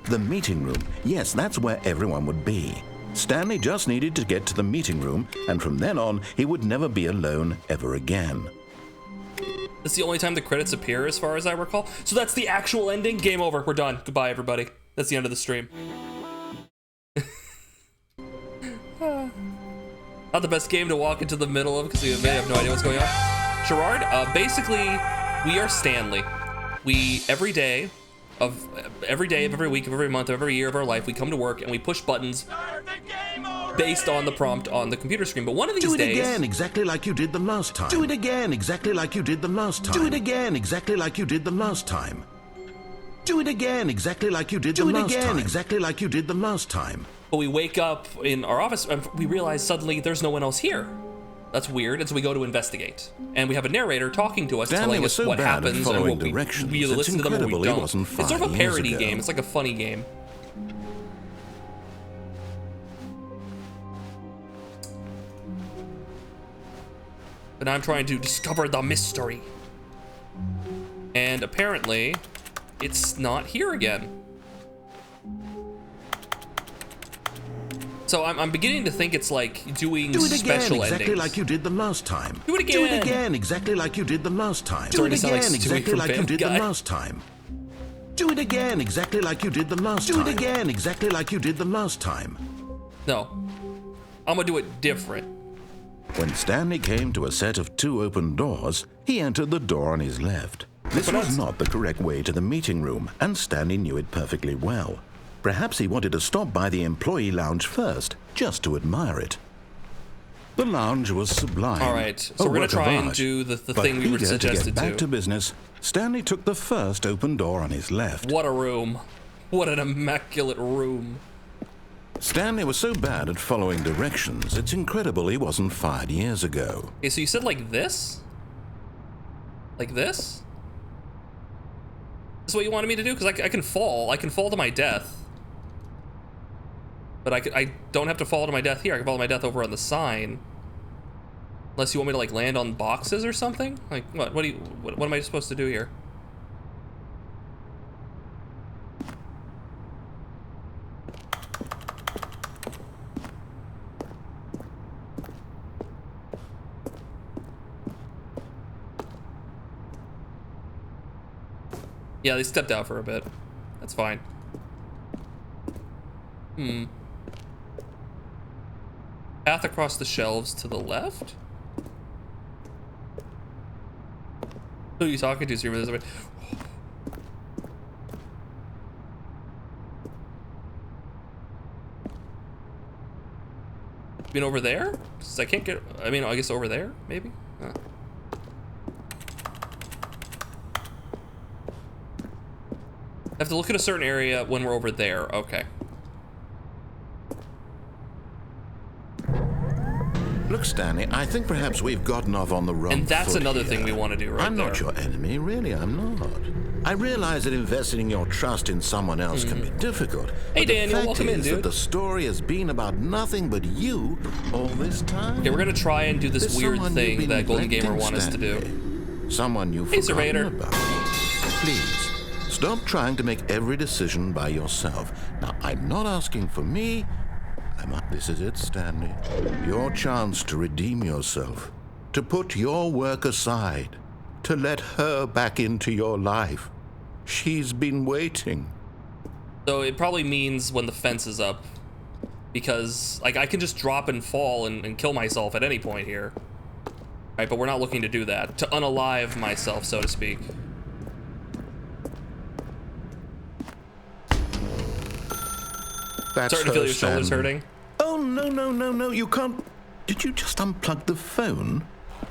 The meeting room. Yes, that's where everyone would be. Stanley just needed to get to the meeting room, and from then on, he would never be alone ever again. That's the only time the credits appear, as far as I recall. So that's the actual ending. Game over. We're done. Goodbye, everybody. That's the end of the stream. Not the best game to walk into the middle of because you may have no idea what's going on. Gerard, basically, we are Stanley. We, every day of every week, of every month, of every year of our life, we come to work and we push buttons based on the prompt on the computer screen. But one of these days... Do it again, exactly like you did the last time. Do it again, exactly like you did the last time. Do it again, exactly like you did the last time. Do it again, exactly like you did the last time. Do it again, exactly like you did the last time. But we wake up in our office and we realize suddenly there's no one else here. That's weird, and so we go to investigate. And we have a narrator talking to us, telling us what happens and what we either listen to them or we don't. It's sort of a parody game. It's like a funny game. But I'm trying to discover the mystery. And apparently, it's not here again. So I'm beginning to think it's like doing special endings. Exactly like you did the last time. Do it again. Do it again, exactly like you did the last time. Do it again, exactly like you did the last time. Do it again, exactly like you did the last time. Do it again, exactly like you did the last time. No, I'm gonna do it different. When Stanley came to a set of two open doors, he entered the door on his left. This was not the correct way to the meeting room, and Stanley knew it perfectly well. Perhaps he wanted to stop by the employee lounge first, just to admire it. The lounge was sublime. All right, so we're going to try and do the thing we were suggested to. Get back to business, Stanley took the first open door on his left. What a room. What an immaculate room. Stanley was so bad at following directions, it's incredible he wasn't fired years ago. Okay, so you said like this? Like this? This is what you wanted me to do? Because I can fall. I can fall to my death. But I don't have to fall to my death here. I can fall to my death over on the sign. Unless you want me to like land on boxes or something? Like what? What am I supposed to do here? Yeah, they stepped out for a bit. That's fine. Path across the shelves to the left? Who are you talking to, Super? Been over there? 'Cause I can't get. I mean, I guess over there, maybe? Huh. I have to look at a certain area when we're over there. Okay. Look, Stanley, I think perhaps we've gotten off on the wrong foot. And that's another here. thing we want to do right I'm there. not your enemy, really, I'm not. I realize that investing your trust in someone else can be difficult. Hey, but Daniel, the fact welcome in, is dude. that the story has been about nothing but you all this time. Okay, we're gonna try and do this There's weird someone thing you've been that Golden Gamer neglecting, want us to do. Stanley. Someone you've Hey, forgotten Servator. about. Please, stop trying to make every decision by yourself. Now, I'm not asking for me. This is it, Stanley. Your chance to redeem yourself, to put your work aside, to let her back into your life. She's been waiting. So it probably means when the fence is up, because like I can just drop and fall and kill myself at any point here. Right, but we're not looking to do that. To unalive myself, so to speak. That's Starting to feel your shoulders Stanley. hurting. Oh, no, you can't. Did you just unplug the phone?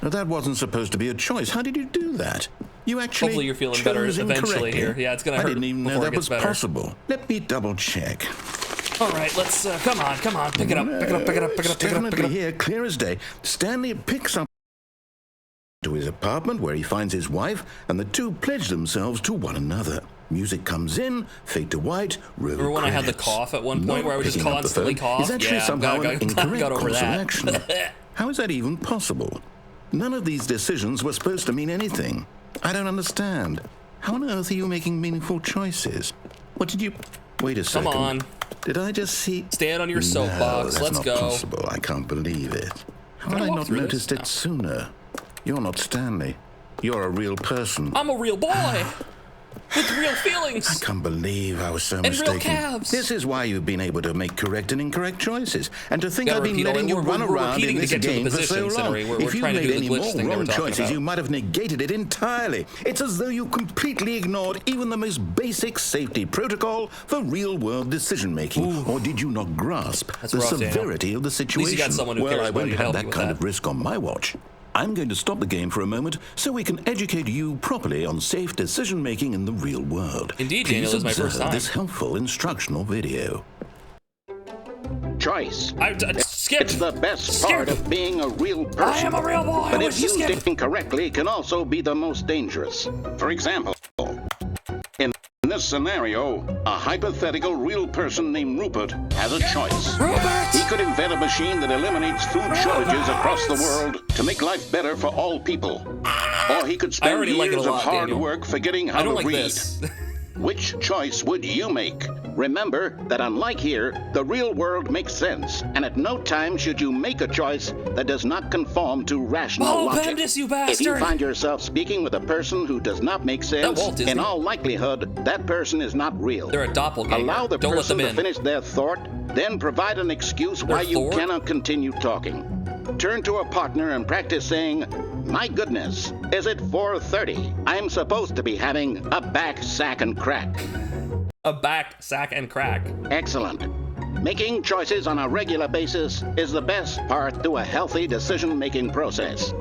No, that wasn't supposed to be a choice. How did you do that? You actually Hopefully you're feeling better chose eventually incorrectly. here. Yeah, it's gonna hurt I didn't even know before it that gets was better. possible. Let me double check. All right, let's come on, pick it up, pick it up, pick it up, pick it up, pick it up, pick it Definitely up. here, clear as day. Stanley picks up to his apartment where he finds his wife, and the two pledge themselves to one another. Music comes in, fade to white, roll Remember when I had the credits. cough at one point Not where I would just picking up the constantly phone cough? is actually Yeah, somehow an incorrect got over course of that. action. How is that even possible? None of these decisions were supposed to mean anything. I don't understand. How on earth are you making meaningful choices? What did you... Wait a second. Come on. Did I just see... Stand on your No, soapbox. that's Let's not go. possible. I can't believe it. How Can I had I walk not through noticed this? it sooner? You're not Stanley. You're a real person. I'm a real boy with real feelings. I can't believe I was so And real mistaken. calves. This is why you've been able to make correct and incorrect choices. And to think Gotta I've been repeat all letting that. you We're run around repeating in to this get to the game for so position, long. Cindery. We're If you trying to made do the any glitch more thing that we're wrong talking choices, about. you might have negated it entirely. It's as though you completely ignored even the most basic safety protocol for real-world decision-making. Or did you not grasp That's the rough, Daniel. severity of the situation? least you got someone who well, cares I about won't you to have help you that with kind that. of risk on my watch. I'm going to stop the game for a moment so we can educate you properly on safe decision-making in the real world. Indeed, Please Daniel, this is my first observe time. this helpful instructional video. Choice. Skip. It's the best Skip. part of being a real person. I am a real boy. But Where's if the used skip? incorrectly, can also be the most dangerous. For example, in this scenario, a hypothetical real person named Rupert has a choice. Rupert! He could invent a machine that eliminates food shortages across the world to make life better for all people. Or he could I spend already like it a years lot, of hard Daniel. work forgetting how I don't to like read. this. Which choice would you make? Remember that unlike here, the real world makes sense, and at no time should you make a choice that does not conform to rational Oh, logic. Bendis, you If bastard! you find yourself speaking with a person who does not make sense, Walt Disney. in all likelihood, that person is not real. They're a doppelganger. Allow the Don't let person them to in. finish their thought, then provide an excuse why you thought? cannot continue talking. Turn to a partner and practice saying, "My goodness, is it 4:30? I'm supposed to be having a back sack and crack." A back, sack, and crack. Excellent. Making choices on a regular basis is the best part to a healthy decision-making process.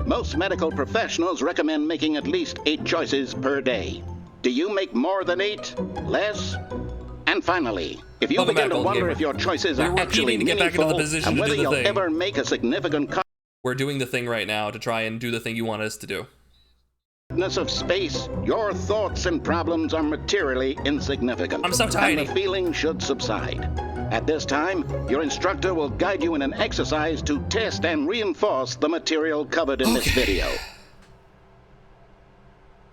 Most medical professionals recommend making at least 8 choices per day. Do you make more than 8? Less? And finally, if you Welcome begin back, to Golden wonder Gamer. if your choices We're are actually repeating to get back into the meaningful position and to whether do the you'll thing. ever make a significant We're doing the thing right now to try and do the thing you want us to do. of space, your thoughts and problems are materially insignificant. I'm so tiny. And the feeling should subside. At this time, your instructor will guide you in an exercise to test and reinforce the material covered in this video.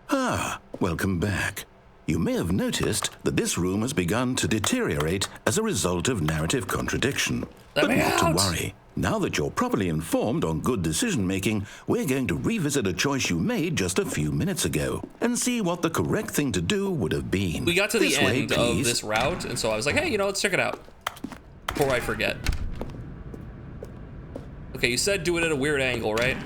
Ah, welcome back. You may have noticed that this room has begun to deteriorate as a result of narrative contradiction. But not to worry. Now that you're properly informed on good decision-making, we're going to revisit a choice you made just a few minutes ago and see what the correct thing to do would have been. We got to the end of this route, and so I was like, hey, you know, let's check it out before I forget. Okay, you said do it at a weird angle, right?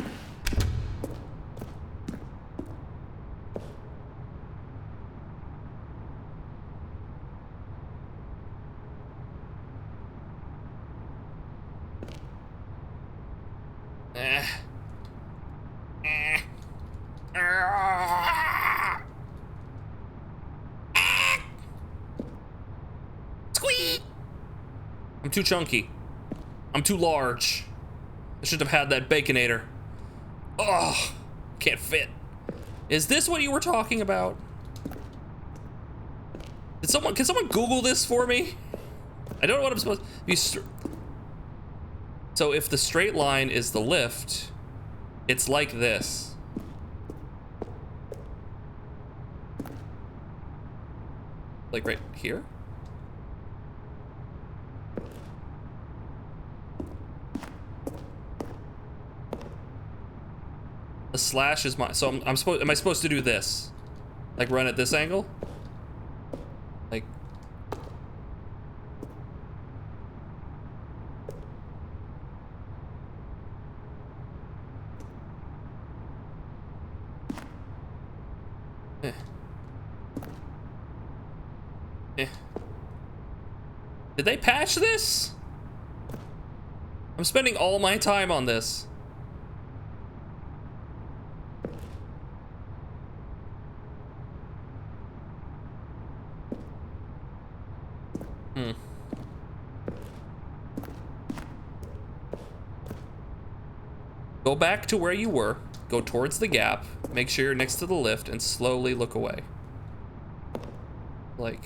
Squeak! I'm too chunky. I'm too large. I should have had that Baconator. Oh, can't fit. Is this what you were talking about? Can someone Google this for me? I don't know what I'm supposed to be. So if the straight line is the lift, it's like this. Like right here? The slash is my, so am I supposed to do this? Like run at this angle? Like. Did they patch this? I'm spending all my time on this. Go back to where you were, go towards the gap, make sure you're next to the lift, and slowly look away. Like...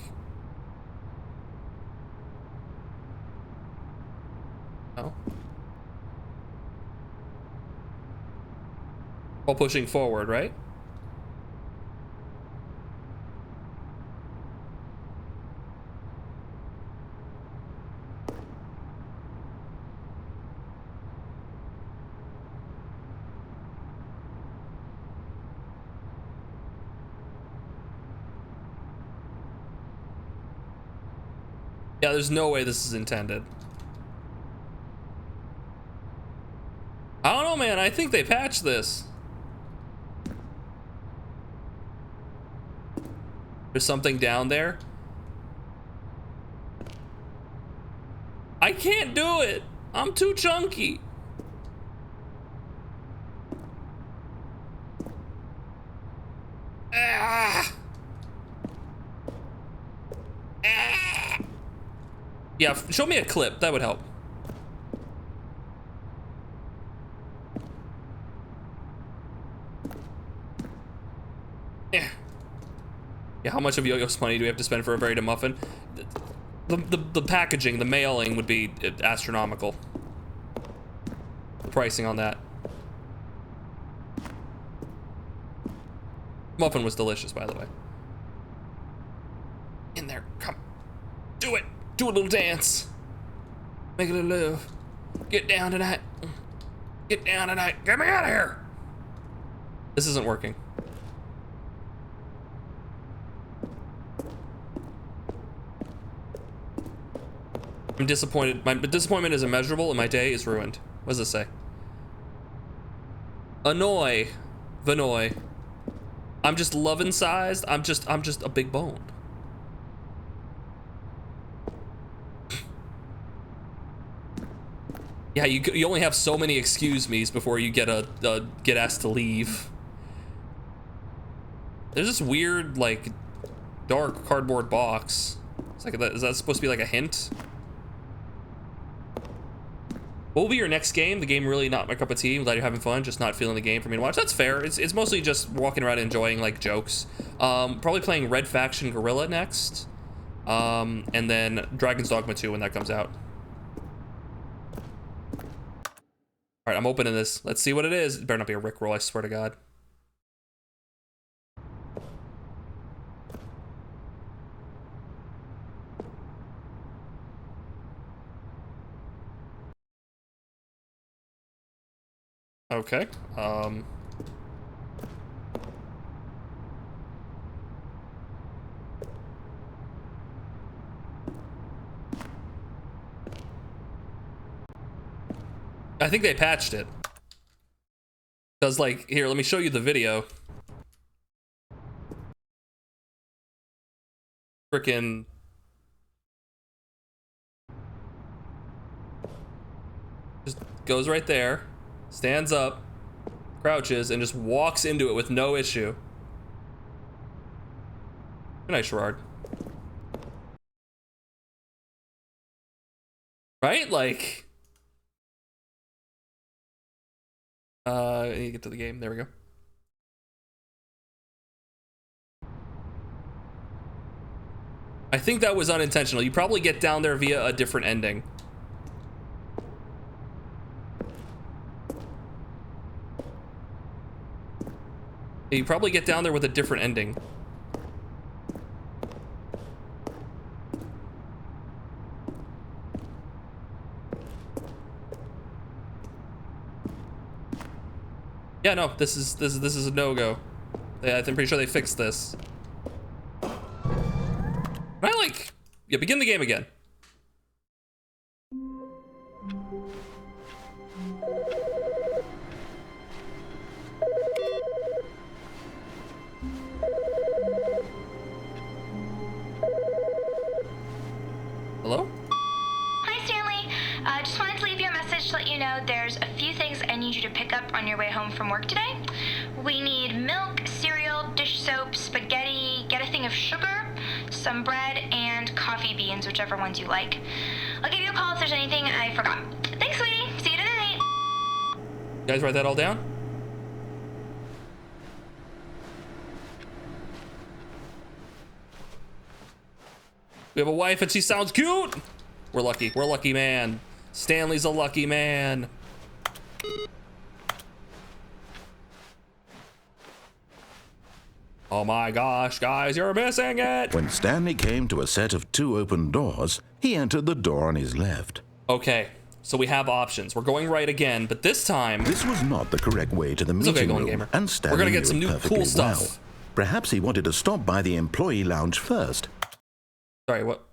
no? While pushing forward, right? Yeah, there's no way this is intended. I don't know, man. I think they patched this. There's something down there. I can't do it. I'm too chunky. Ah. Ah. Yeah, show me a clip. That would help. Yeah, how much of Yo-Yo's money do we have to spend for a Very muffin? The packaging, the mailing would be astronomical. The pricing on that. Muffin was delicious, by the way. In there, come. Do it. Do a little dance. Make a little love. Get down tonight. Get down tonight. Get me out of here. This isn't working. I'm disappointed. My disappointment is immeasurable and my day is ruined. What does this say? Annoy. Vanoy. I'm just loving sized. I'm just a big bone. Yeah, you only have so many excuse me's before you get get asked to leave. There's this weird, like, dark cardboard box. It's like, is that supposed to be like a hint? What will be your next game? The game really not my cup of tea. Glad you're having fun, just not feeling the game for me to watch. That's fair. It's mostly just walking around enjoying like jokes. Probably playing Red Faction Guerrilla next. And then Dragon's Dogma 2 when that comes out. All right, I'm opening this. Let's see what it is. It better not be a Rickroll, I swear to God. Okay. I think they patched it. Because, like, here, let me show you the video. Frickin' just goes right there, stands up, crouches, and just walks into it with no issue. Good night, Sherrard. Right? Like, I need to get to the game. There we go. I think that was unintentional. You probably get down there via a different ending. You probably get down there with a different ending. Yeah, no, this is a no-go. I'm pretty sure they fixed this. Yeah, begin the game again. Hello? Hi, Stanley. Just wanted to leave you a message to let you know there's a few things I need you to pick up on your way home from work today. We need milk, cereal, dish soap, spaghetti, get a thing of sugar, some bread, and coffee beans, whichever ones you like. I'll give you a call if there's anything I forgot. Thanks, sweetie. See you tonight. You guys write that all down? We have a wife and she sounds cute. We're lucky. We're a lucky man. Stanley's a lucky man. Oh my gosh, guys, you're missing it! When Stanley came to a set of 2 open doors, he entered the door on his left. Okay, so we have options. We're going right again, but this time... This was not the correct way to the meeting room, gamer. and Stanley We're gonna get some knew new it perfectly cool stuff. well. Perhaps he wanted to stop by the employee lounge first. Sorry, what?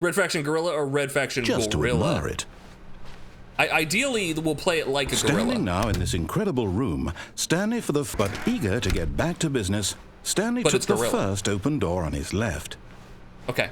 Red Faction Gorilla or Red Faction Just Gorilla? to admire it. Ideally, we'll play it like a gorilla. Standing now in this incredible room, Stanley but eager to get back to business, Stanley took the first open door on his left. Okay.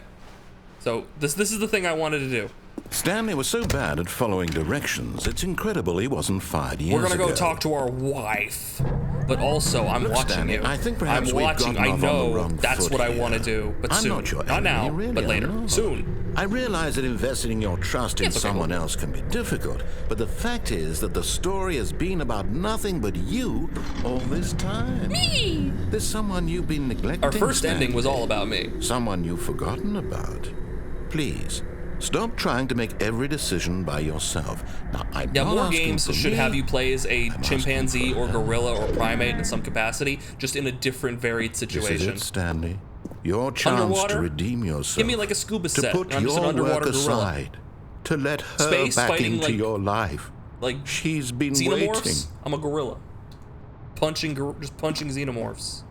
So, this is the thing I wanted to do. Stanley was so bad at following directions, it's incredible he wasn't fired years ago. We're gonna go talk to our wife. But also, I'm watching Stanley, you. I think perhaps I'm we've watching. gotten I off on the know wrong that's foot what I here. want to do, but I'm soon. not your Not now, enemy, really, but later. I'm not. Soon. I realize that investing your trust in someone else can be difficult, but the fact is that the story has been about nothing but you all this time. Me! There's someone you've been neglecting. Our first Stanley. ending was all about me. Someone you've forgotten about. Please, stop trying to make every decision by yourself. Now, I'm Yeah, not more asking games for should me. have you play as a I'm chimpanzee or gorilla or primate in some capacity, just in a different, varied situation. This is it, Stanley. Your chance Underwater? to redeem yourself. Give me like a scuba to set. put and I'm just an your underwater work gorilla. aside. To let her Space back fighting into like, your life. Like she's been xenomorphs? waiting. I'm a gorilla. Just punching xenomorphs.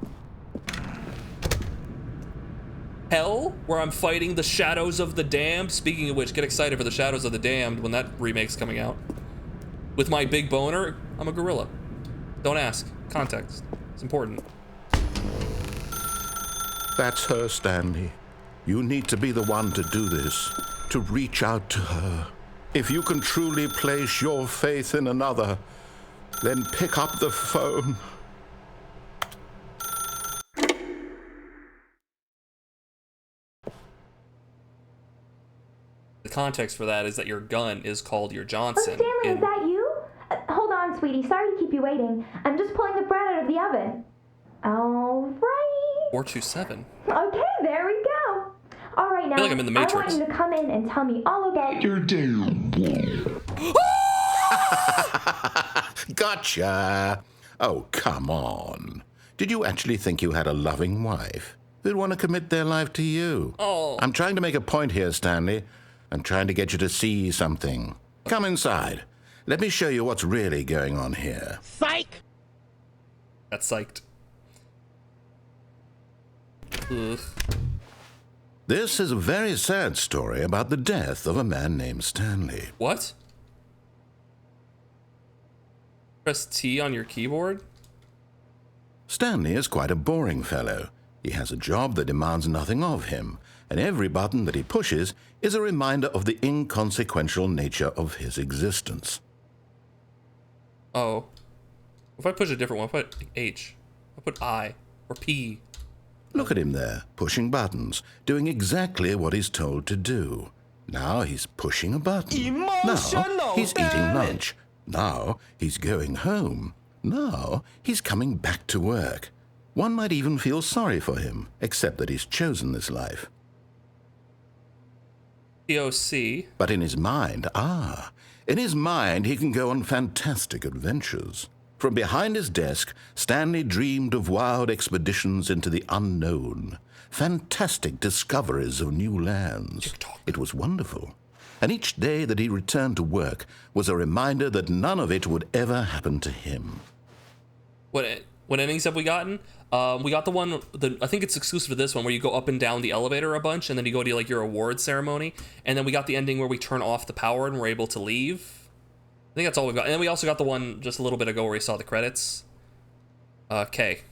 Hell, where I'm fighting the Shadows of the Damned. Speaking of which, get excited for the Shadows of the Damned when that remake's coming out. With my big boner, I'm a gorilla. Don't ask. Context. It's important. That's her, Stanley. You need to be the one to do this. To reach out to her. If you can truly place your faith in another, then pick up the phone. context for that is that your gun is called your Johnson. Oh, Stanley, is that you? Hold on, sweetie. Sorry to keep you waiting. I'm just pulling the bread out of the oven. All right. 427. Okay, there we go. All right, now, I feel like I'm in the Matrix. I want you to come in and tell me all about... You're damn. Gotcha! Oh, come on. Did you actually think you had a loving wife who'd want to commit their life to you? Oh. I'm trying to make a point here, Stanley. I'm trying to get you to see something. Come inside. Let me show you what's really going on here. Psych! Got psyched. Ugh. This is a very sad story about the death of a man named Stanley. What? Press T on your keyboard? Stanley is quite a boring fellow. He has a job that demands nothing of him, and every button that he pushes is a reminder of the inconsequential nature of his existence. Oh. If I push a different one, I put H. I put I. Or P. Look at him there, pushing buttons, doing exactly what he's told to do. Now he's pushing a button. Now he's eating lunch. Now he's going home. Now he's coming back to work. One might even feel sorry for him, except that he's chosen this life. POC. But in his mind, he can go on fantastic adventures. From behind his desk, Stanley dreamed of wild expeditions into the unknown, fantastic discoveries of new lands. It was wonderful. And each day that he returned to work was a reminder that none of it would ever happen to him. What endings have we gotten? We got the one, I think it's exclusive to this one, where you go up and down the elevator a bunch, and then you go to like your award ceremony, and then we got the ending where we turn off the power and we're able to leave. I think that's all we've got. And then we also got the one just a little bit ago where we saw the credits. K.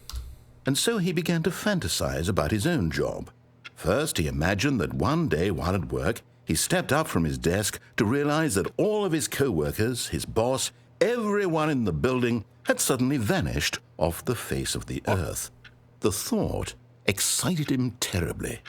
And so he began to fantasize about his own job. First, he imagined that one day while at work, he stepped up from his desk to realize that all of his co-workers, his boss, everyone in the building had suddenly vanished off the face of the earth. The thought excited him terribly.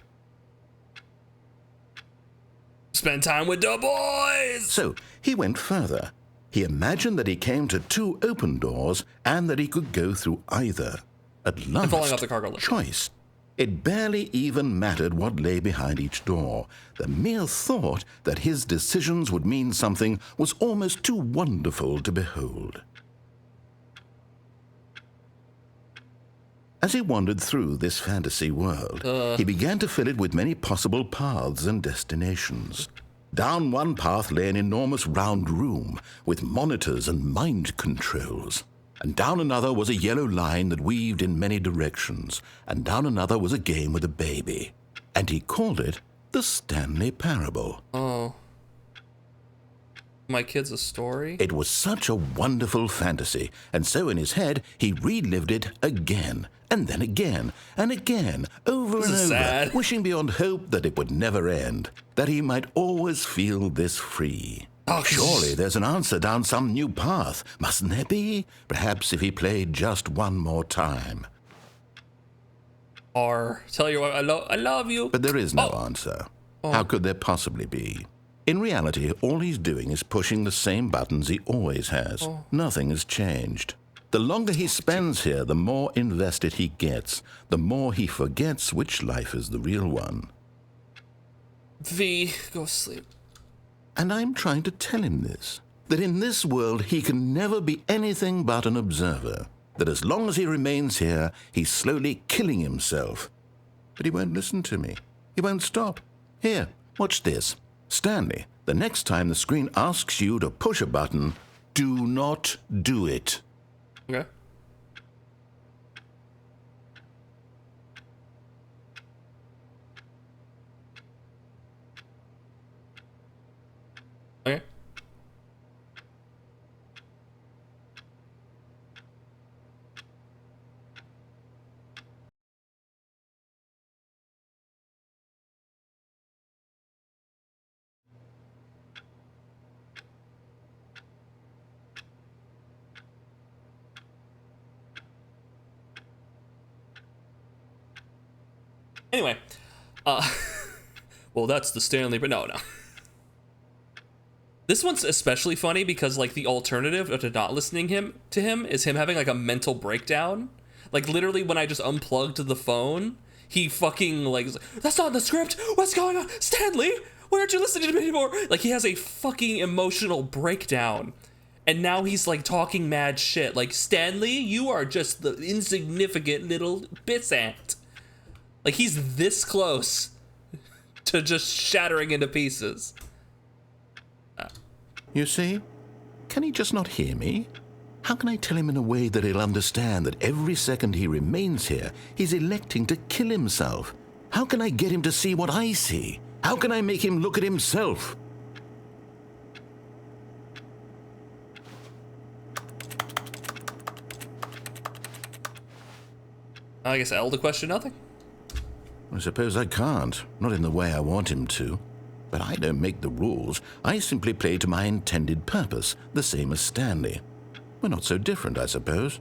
Spend time with the boys! So he went further. He imagined that he came to two open doors and that he could go through either. At last, falling off the cargo lift. Choice. It barely even mattered what lay behind each door. The mere thought that his decisions would mean something was almost too wonderful to behold. As he wandered through this fantasy world, he began to fill it with many possible paths and destinations. Down one path lay an enormous round room with monitors and mind controls. And down another was a yellow line that weaved in many directions. And down another was a game with a baby. And he called it the Stanley Parable. Oh. My Kid's a Story? It was such a wonderful fantasy, and so in his head, he relived it again, and then again, and again, over and over, sad. Wishing beyond hope that it would never end, that he might always feel this free. Oh, surely there's an answer down some new path, mustn't there be? Perhaps if he played just one more time. Or tell you what, I love you. But there is no answer. How could there possibly be? In reality, all he's doing is pushing the same buttons he always has. Nothing has changed. The longer he spends here, the more invested he gets, the more he forgets which life is the real one. V, go sleep. And I'm trying to tell him this, that in this world he can never be anything but an observer, that as long as he remains here, he's slowly killing himself. But he won't listen to me. He won't stop. Here, watch this. Stanley, the next time the screen asks you to push a button, do not do it. Okay. Okay. Anyway, well, that's the Stanley, but no. This one's especially funny because like the alternative to not listening to him is him having like a mental breakdown. Like literally when I just unplugged the phone, he fucking like, that's not in the script. What's going on? Stanley, why aren't you listening to me anymore? Like he has a fucking emotional breakdown. And now he's like talking mad shit. Like, Stanley, you are just the insignificant little pissant. Like he's this close to just shattering into pieces. You see? Can he just not hear me? How can I tell him in a way that he'll understand that every second he remains here, he's electing to kill himself? How can I get him to see what I see? How can I make him look at himself? I guess L to question nothing. I suppose I can't, not in the way I want him to. But I don't make the rules. I simply play to my intended purpose, the same as Stanley. We're not so different, I suppose.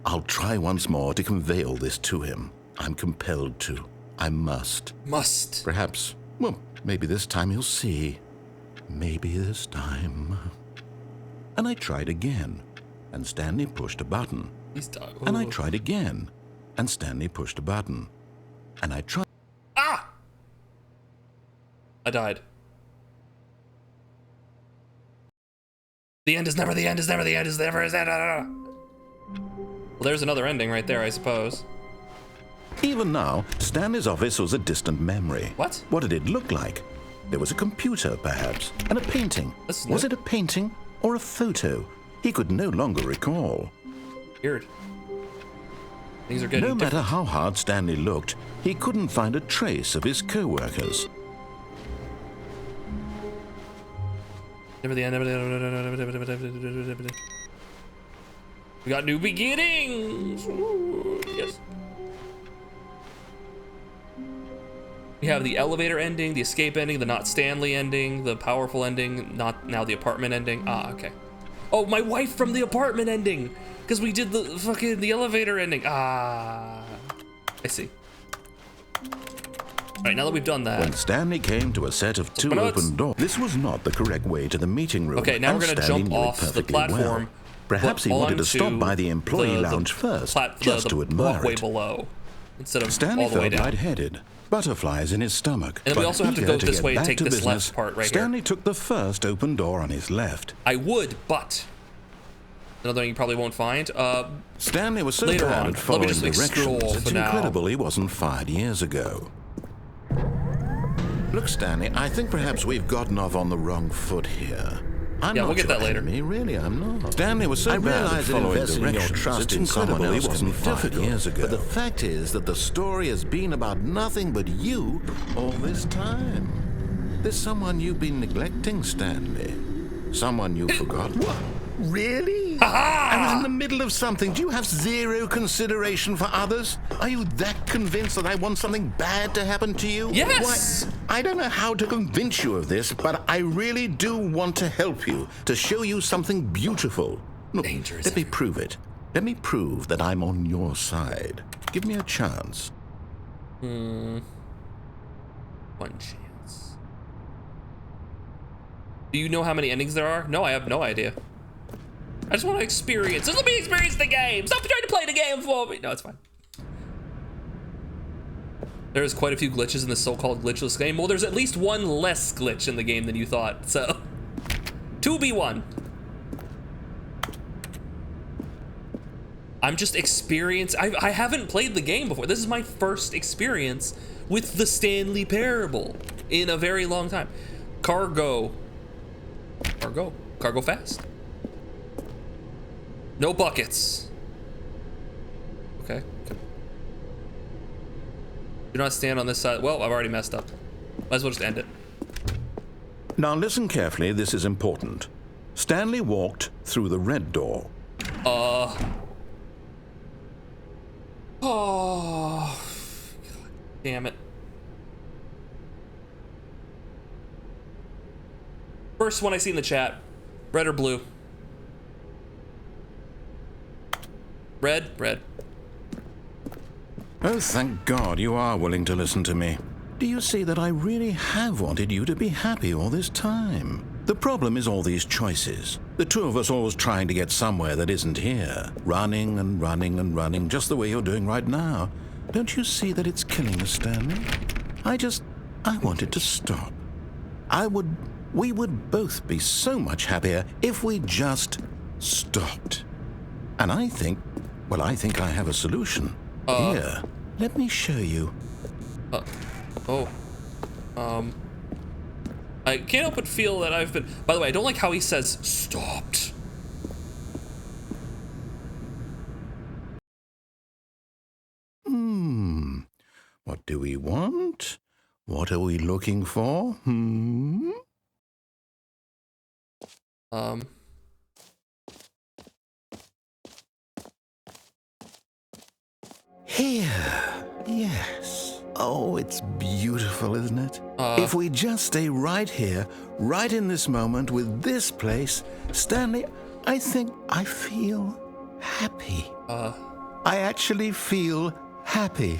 I'll try once more to convey all this to him. I'm compelled to. I must. Must. Perhaps, well, maybe this time he'll see. Maybe this time. And I tried again, and Stanley pushed a button. And I tried again, and Stanley pushed a button. And I tried. Ah! I died. The end is never the end is never the end is never is that. Well, there's another ending right there, I suppose. Even now, Stanley's office was a distant memory. What? What did it look like? There was a computer, perhaps, and a painting. Was it a painting or a photo? He could no longer recall. Weird. Things are getting No matter how hard Stanley looked, he couldn't find a trace of his co-workers. Never the end. We got new beginnings. Ooh, yes. We have the elevator ending, the escape ending, the not Stanley ending, the powerful ending, not now the apartment ending. Ah, okay. Oh, my wife from the apartment ending, because we did the elevator ending. Ah, I see. All right, now that we've done that. When Stanley came to a set of two open doors, this was not the correct way to the meeting room. Okay, now we're going to jump off the platform. Perhaps he wanted to stop by the employee lounge first, just to admire walkway it. below, instead of Stanley all the way felt down. lightheaded, butterflies in his stomach. And we also have to eager go this way get and take back to this business, left part right Stanley here. took the first open door on his left. I would, but another thing you probably won't find. Stanley was so later bad on. at following Let me just directions, scroll it's for now. incredible he wasn't fired years ago. Look, Stanley, I think perhaps we've gotten off on the wrong foot here. I'm Yeah, not we'll get your that later. enemy, really, I'm not. Stanley was so bad at following directions, your trust in someone else wasn't fired years ago. But the fact is that the story has been about nothing but you all this time. There's someone you've been neglecting, Stanley. Someone you've forgotten. What? Really? I was in the middle of something. Do you have zero consideration for others? Are you that convinced that I want something bad to happen to you? Yes! Why, I don't know how to convince you of this, but I really do want to help you, to show you something beautiful. Look, let me prove it. Let me prove that I'm on your side. Give me a chance. One chance. Do you know how many endings there are? No, I have no idea. I just want to experience. Just let me experience the game. Stop trying to play the game for me. No, it's fine. There's quite a few glitches in this so-called glitchless game. Well, there's at least one less glitch in the game than you thought. So, 2v1. I'm just experienced. I haven't played the game before. This is my first experience with the Stanley Parable in a very long time. Cargo fast. No buckets. Okay. Do not stand on this side. Well, I've already messed up. Might as well just end it. Now listen carefully, this is important. Stanley walked through the red door. Oh. God damn it. First one I see in the chat. Red or blue? Red, red. Oh, thank God you are willing to listen to me. Do you see that I really have wanted you to be happy all this time? The problem is all these choices. The two of us always trying to get somewhere that isn't here. Running and running and running, just the way you're doing right now. Don't you see that it's killing us, Stanley? I want it to stop. We would both be so much happier if we just stopped. And I think I have a solution. Here, let me show you. I can't help but feel that I've been... By the way, I don't like how he says stopped. What do we want? What are we looking for? Here. Yes. Oh, it's beautiful, isn't it? If we just stay right here, right in this moment with this place, Stanley, I think I feel happy. I actually feel happy.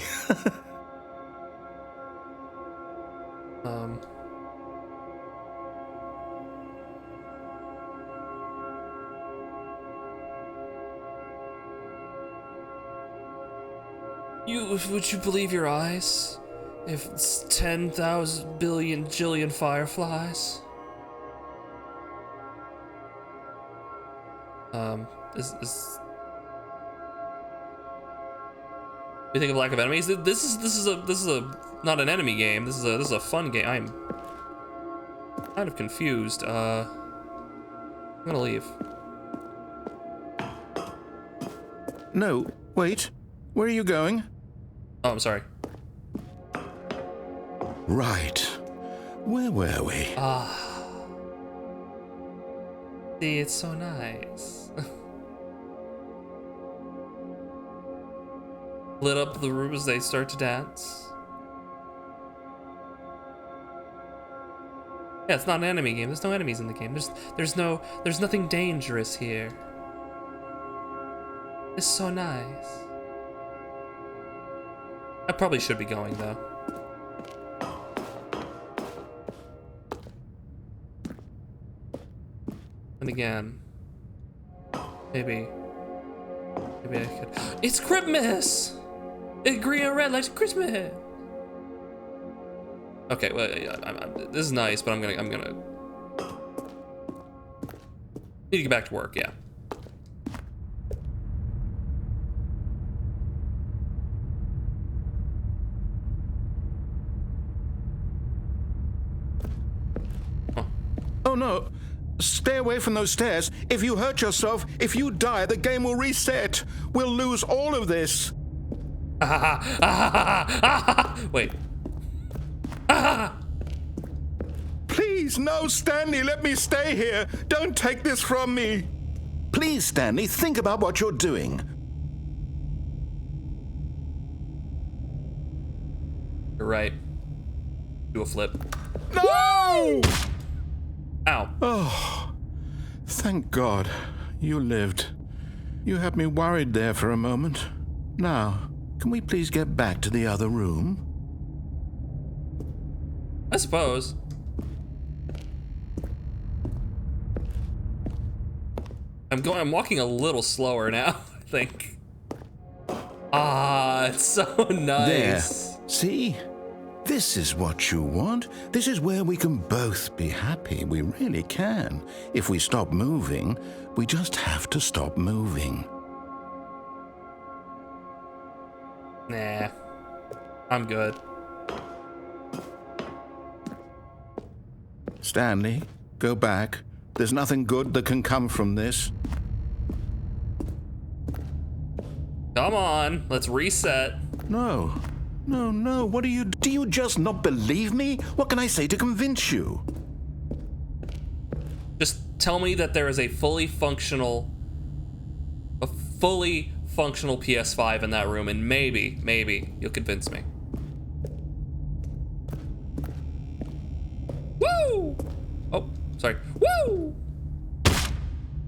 Would you believe your eyes? If it's 10,000 billion jillion fireflies? You think of lack of enemies? This is not an enemy game. This is a fun game. I'm kind of confused. I'm gonna leave. No, wait. Where are you going? Oh, I'm sorry. Right. Where were we? See, it's so nice. Lit up the room as they start to dance. Yeah, it's not an enemy game. There's no enemies in the game. There's nothing dangerous here. It's so nice. I probably should be going though. And again, maybe I could. It's Christmas. It's green and red like Christmas. Okay, well, this is nice, but I'm gonna need to get back to work. Yeah. Oh no, stay away from those stairs. If you hurt yourself, if you die, the game will reset. We'll lose all of this. Wait. Please, no, Stanley, let me stay here. Don't take this from me. Please, Stanley, think about what you're doing. You're right. Do a flip. No! Ow. Oh, thank God you lived. You had me worried there for a moment. Now, can we please get back to the other room? I suppose. I'm walking a little slower now, I think. Ah, it's so nice. There. See? This is what you want. This is where we can both be happy. We really can. If we stop moving, we just have to stop moving. Nah. I'm good. Stanley, go back. There's nothing good that can come from this. Come on, let's reset. No. No, what do you just not believe me? What can I say to convince you? Just tell me that there is a fully functional PS5 in that room, and maybe you'll convince me. Woo! Oh, sorry. Woo!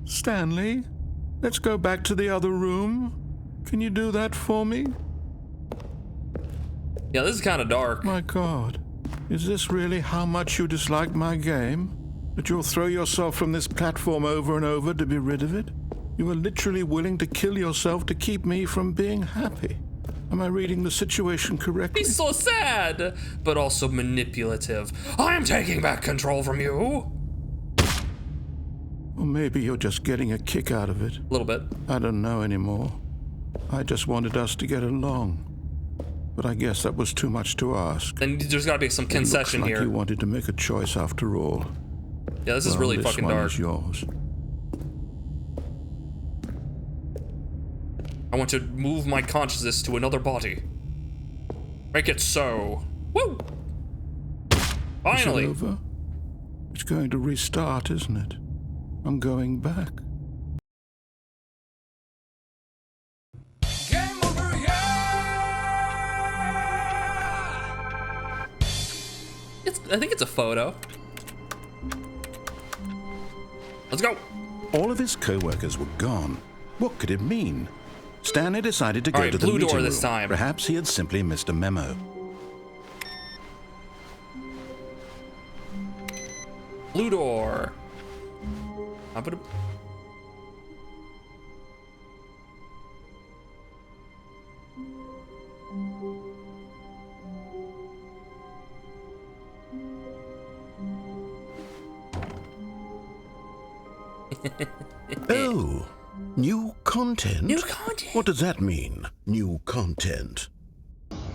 Stanley, let's go back to the other room. Can you do that for me? Yeah, this is kind of dark. My God, is this really how much you dislike my game? That you'll throw yourself from this platform over and over to be rid of it? You are literally willing to kill yourself to keep me from being happy. Am I reading the situation correctly? He's so sad, but also manipulative. I am taking back control from you. Or maybe you're just getting a kick out of it. A little bit. I don't know anymore. I just wanted us to get along. But I guess that was too much to ask. And there's gotta be some concession it looks like here. You wanted to make a choice after all. Yeah, this is really this fucking one dark. Is yours. I want to move my consciousness to another body. Make it so. Woo! Finally. Is it over? It's going to restart, isn't it? I'm going back. Game over, yeah! I think it's a photo. Let's go. All of his co-workers were gone. What could it mean? Stanley decided to go to the blue meeting door room. this time. Perhaps he had simply missed a memo. Blue door. I'm gonna... Oh, new content? New content? What does that mean, new content?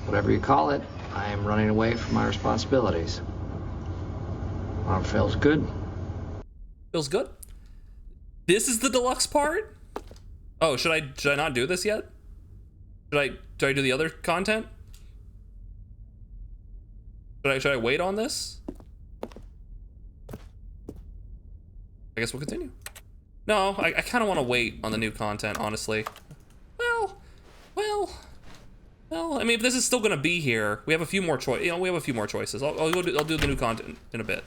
Whatever you call it, I am running away from my responsibilities. Well, it feels good. Feels good. This is the deluxe part? Oh, should I not do this yet? Should I do the other content? Should I wait on this? I guess we'll continue. No, I kind of want to wait on the new content, honestly. Well, I mean, if this is still gonna be here, we have a few more choices. I'll do the new content in a bit.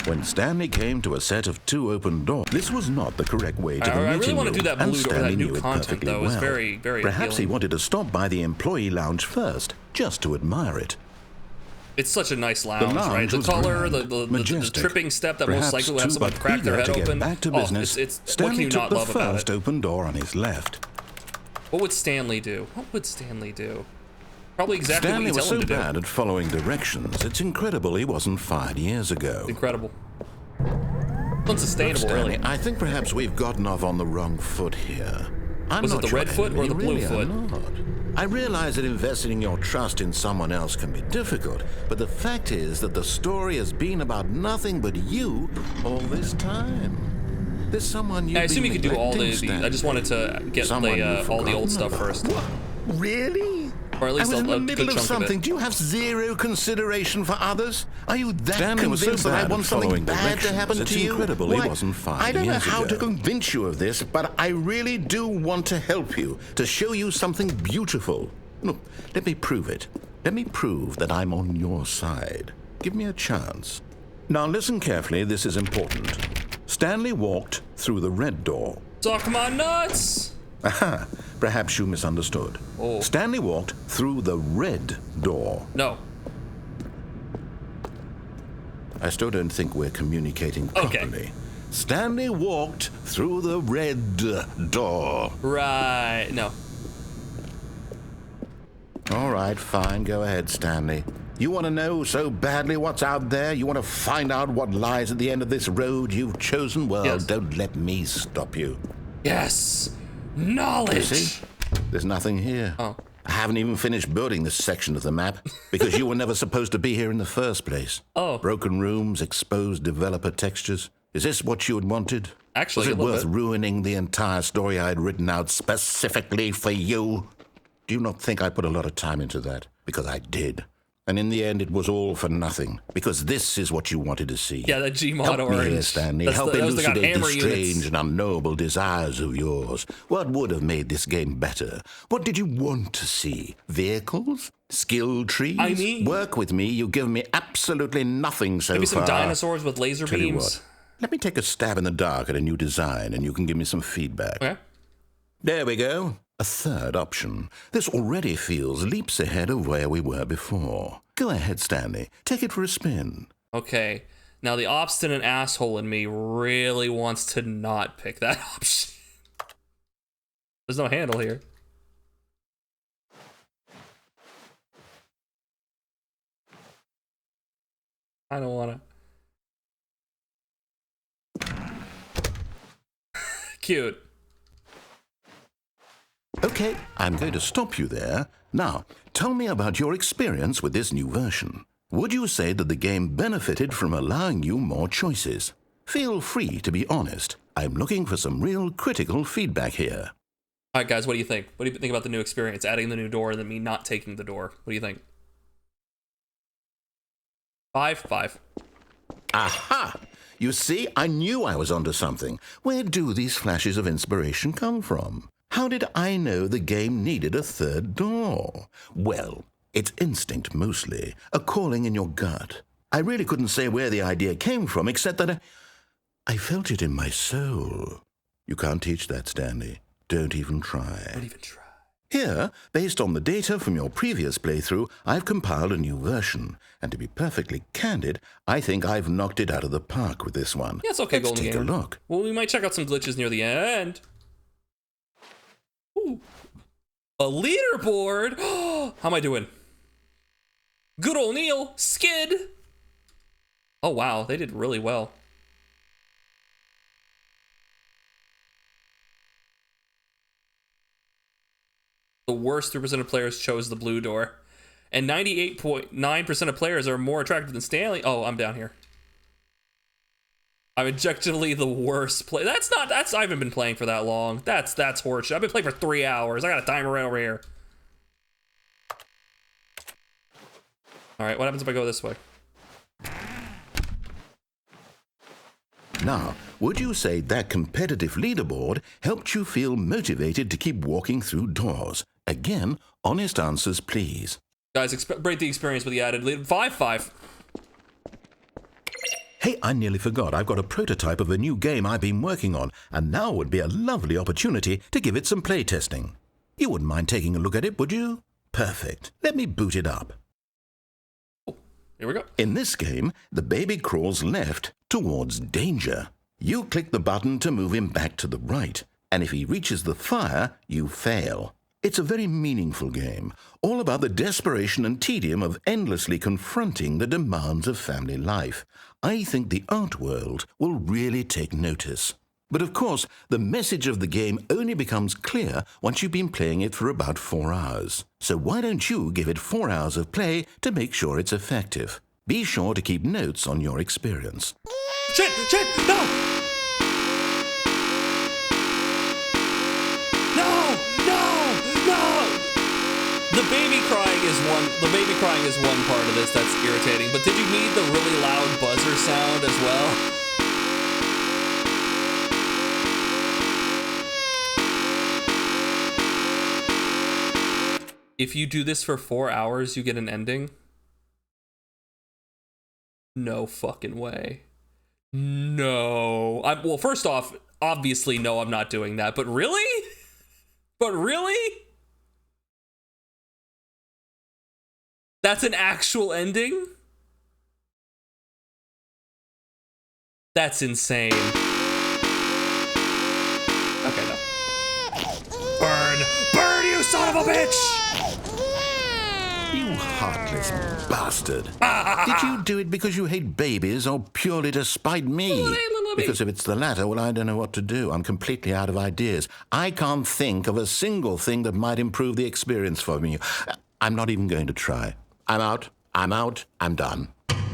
When Stanley came to a set of 2 open doors, this was not the correct way to the meeting room. I really want to do that and blue door, Stanley that knew new it content perfectly though. well. Is very, very Perhaps he appealing. wanted to stop by the employee lounge first, just to admire it. It's such a nice lounge, lounge right? The was color, grand, the tripping step that Perhaps most likely will have too someone but crack their eager head to get open. back to business, It's what Stanley can you took not the love about first it? open door on his left. What would Stanley do? What would Stanley do? Probably exactly Stanley what you was tell so him to bad at following directions, it's incredible he wasn't fired years ago. do. Incredible. Unsustainable, Stanley, really. I think perhaps we've gotten off on the wrong foot here. I'm Was it not the your red foot or enemy, the blue really, foot? I'm not. I realize that investing your trust in someone else can be difficult, but the fact is that the story has been about nothing but you all this time. There's someone you've I assume been you could do all neglecting, the I just wanted to get Someone you've all the old forgotten stuff about. first. Really? Or at least I was in the a middle good of chunk something. of it. Do you have zero consideration for others? Are you that was so convinced that I bad want at something following bad to happen It's to you? incredible Why, he wasn't 5 I don't know years how ago. to convince you of this, but I really do want to help you, to show you something beautiful. Look, let me prove it. Let me prove that I'm on your side. Give me a chance. Now listen carefully, this is important. Stanley walked through the red door. Suck my nuts! Aha, perhaps you misunderstood. Oh. Stanley walked through the red door. No. I still don't think we're communicating properly. Stanley walked through the red door. Right. No. All right, fine. Go ahead, Stanley. You want to know so badly what's out there? You want to find out what lies at the end of this road you've chosen? Well, Yes. don't let me stop you. Yes. You Knowledge. see? There's nothing here. Oh. I haven't even finished building this section of the map because you were never supposed to be here in the first place. Oh. Broken rooms, exposed developer textures. Is this what you had wanted? Actually, Was a it little worth bit. ruining the entire story I had written out specifically for you? Do you not think I put a lot of time into that? Because I did. And in the end, it was all for nothing. Because this is what you wanted to see. Yeah, that Gmod Help orange. me here, Stanley. That's Help the- those that got elucidate the hammer strange units. and unknowable desires of yours. What would have made this game better? What did you want to see? Vehicles? Skill trees? I mean- Work with me. You've given me absolutely nothing so Maybe some far. dinosaurs with laser Tell you beams. what. Let me take a stab in the dark at a new design, and you can give me some feedback. Okay. There we go. A third option. This already feels leaps ahead of where we were before. Go ahead, Stanley. Take it for a spin. Okay. Now, the obstinate asshole in me really wants to not pick that option. There's no handle here. I don't want to. Cute. Okay, I'm going to stop you there. Now, tell me about your experience with this new version. Would you say that the game benefited from allowing you more choices? Feel free to be honest. I'm looking for some real critical feedback here. All right, guys, what do you think? What do you think about the new experience, adding the new door and then me not taking the door? What do you think? 5. Aha! You see, I knew I was onto something. Where do these flashes of inspiration come from? How did I know the game needed a third door? Well, it's instinct mostly, a calling in your gut. I really couldn't say where the idea came from, except that I felt it in my soul. You can't teach that, Stanley. Don't even try. Don't even try. Here, based on the data from your previous playthrough, I've compiled a new version. And to be perfectly candid, I think I've knocked it out of the park with this one. Yeah, it's okay, Let's Golden take Gamer. a look. Well, we might check out some glitches near the end. Ooh. A leaderboard? How am I doing? Good old Neil. Skid. Oh, wow. They did really well. The worst 3% of players chose the blue door. And 98.9% of players are more attractive than Stanley. Oh, I'm down here. I'm objectively the worst play. I haven't been playing for that long. That's horseshit. I've been playing for 3 hours. I got a timer right over here. All right, what happens if I go this way? Now, would you say that competitive leaderboard helped you feel motivated to keep walking through doors? Again, honest answers, please. Guys, rate the experience with the added lead. 5. Hey, I nearly forgot. I've got a prototype of a new game I've been working on, and now would be a lovely opportunity to give it some playtesting. You wouldn't mind taking a look at it, would you? Perfect. Let me boot it up. Oh, here we go. In this game, the baby crawls left towards danger. You click the button to move him back to the right, and if he reaches the fire, you fail. It's a very meaningful game, all about the desperation and tedium of endlessly confronting the demands of family life. I think the art world will really take notice. But of course, the message of the game only becomes clear once you've been playing it for about 4 hours. So why don't you give it 4 hours of play to make sure it's effective? Be sure to keep notes on your experience. Shit, no! The baby crying is one part of this that's irritating, but did you need the really loud buzzer sound as well? If you do this for 4 hours, you get an ending? No fucking way. No. Well, first off, obviously, no, I'm not doing that, but really? But really? That's an actual ending? That's insane. Okay, no. Burn! Burn, you son of a bitch! You heartless bastard. Did you do it because you hate babies or purely to spite me? Because if it's the latter, well, I don't know what to do. I'm completely out of ideas. I can't think of a single thing that might improve the experience for me. I'm not even going to try. I'm out, I'm done.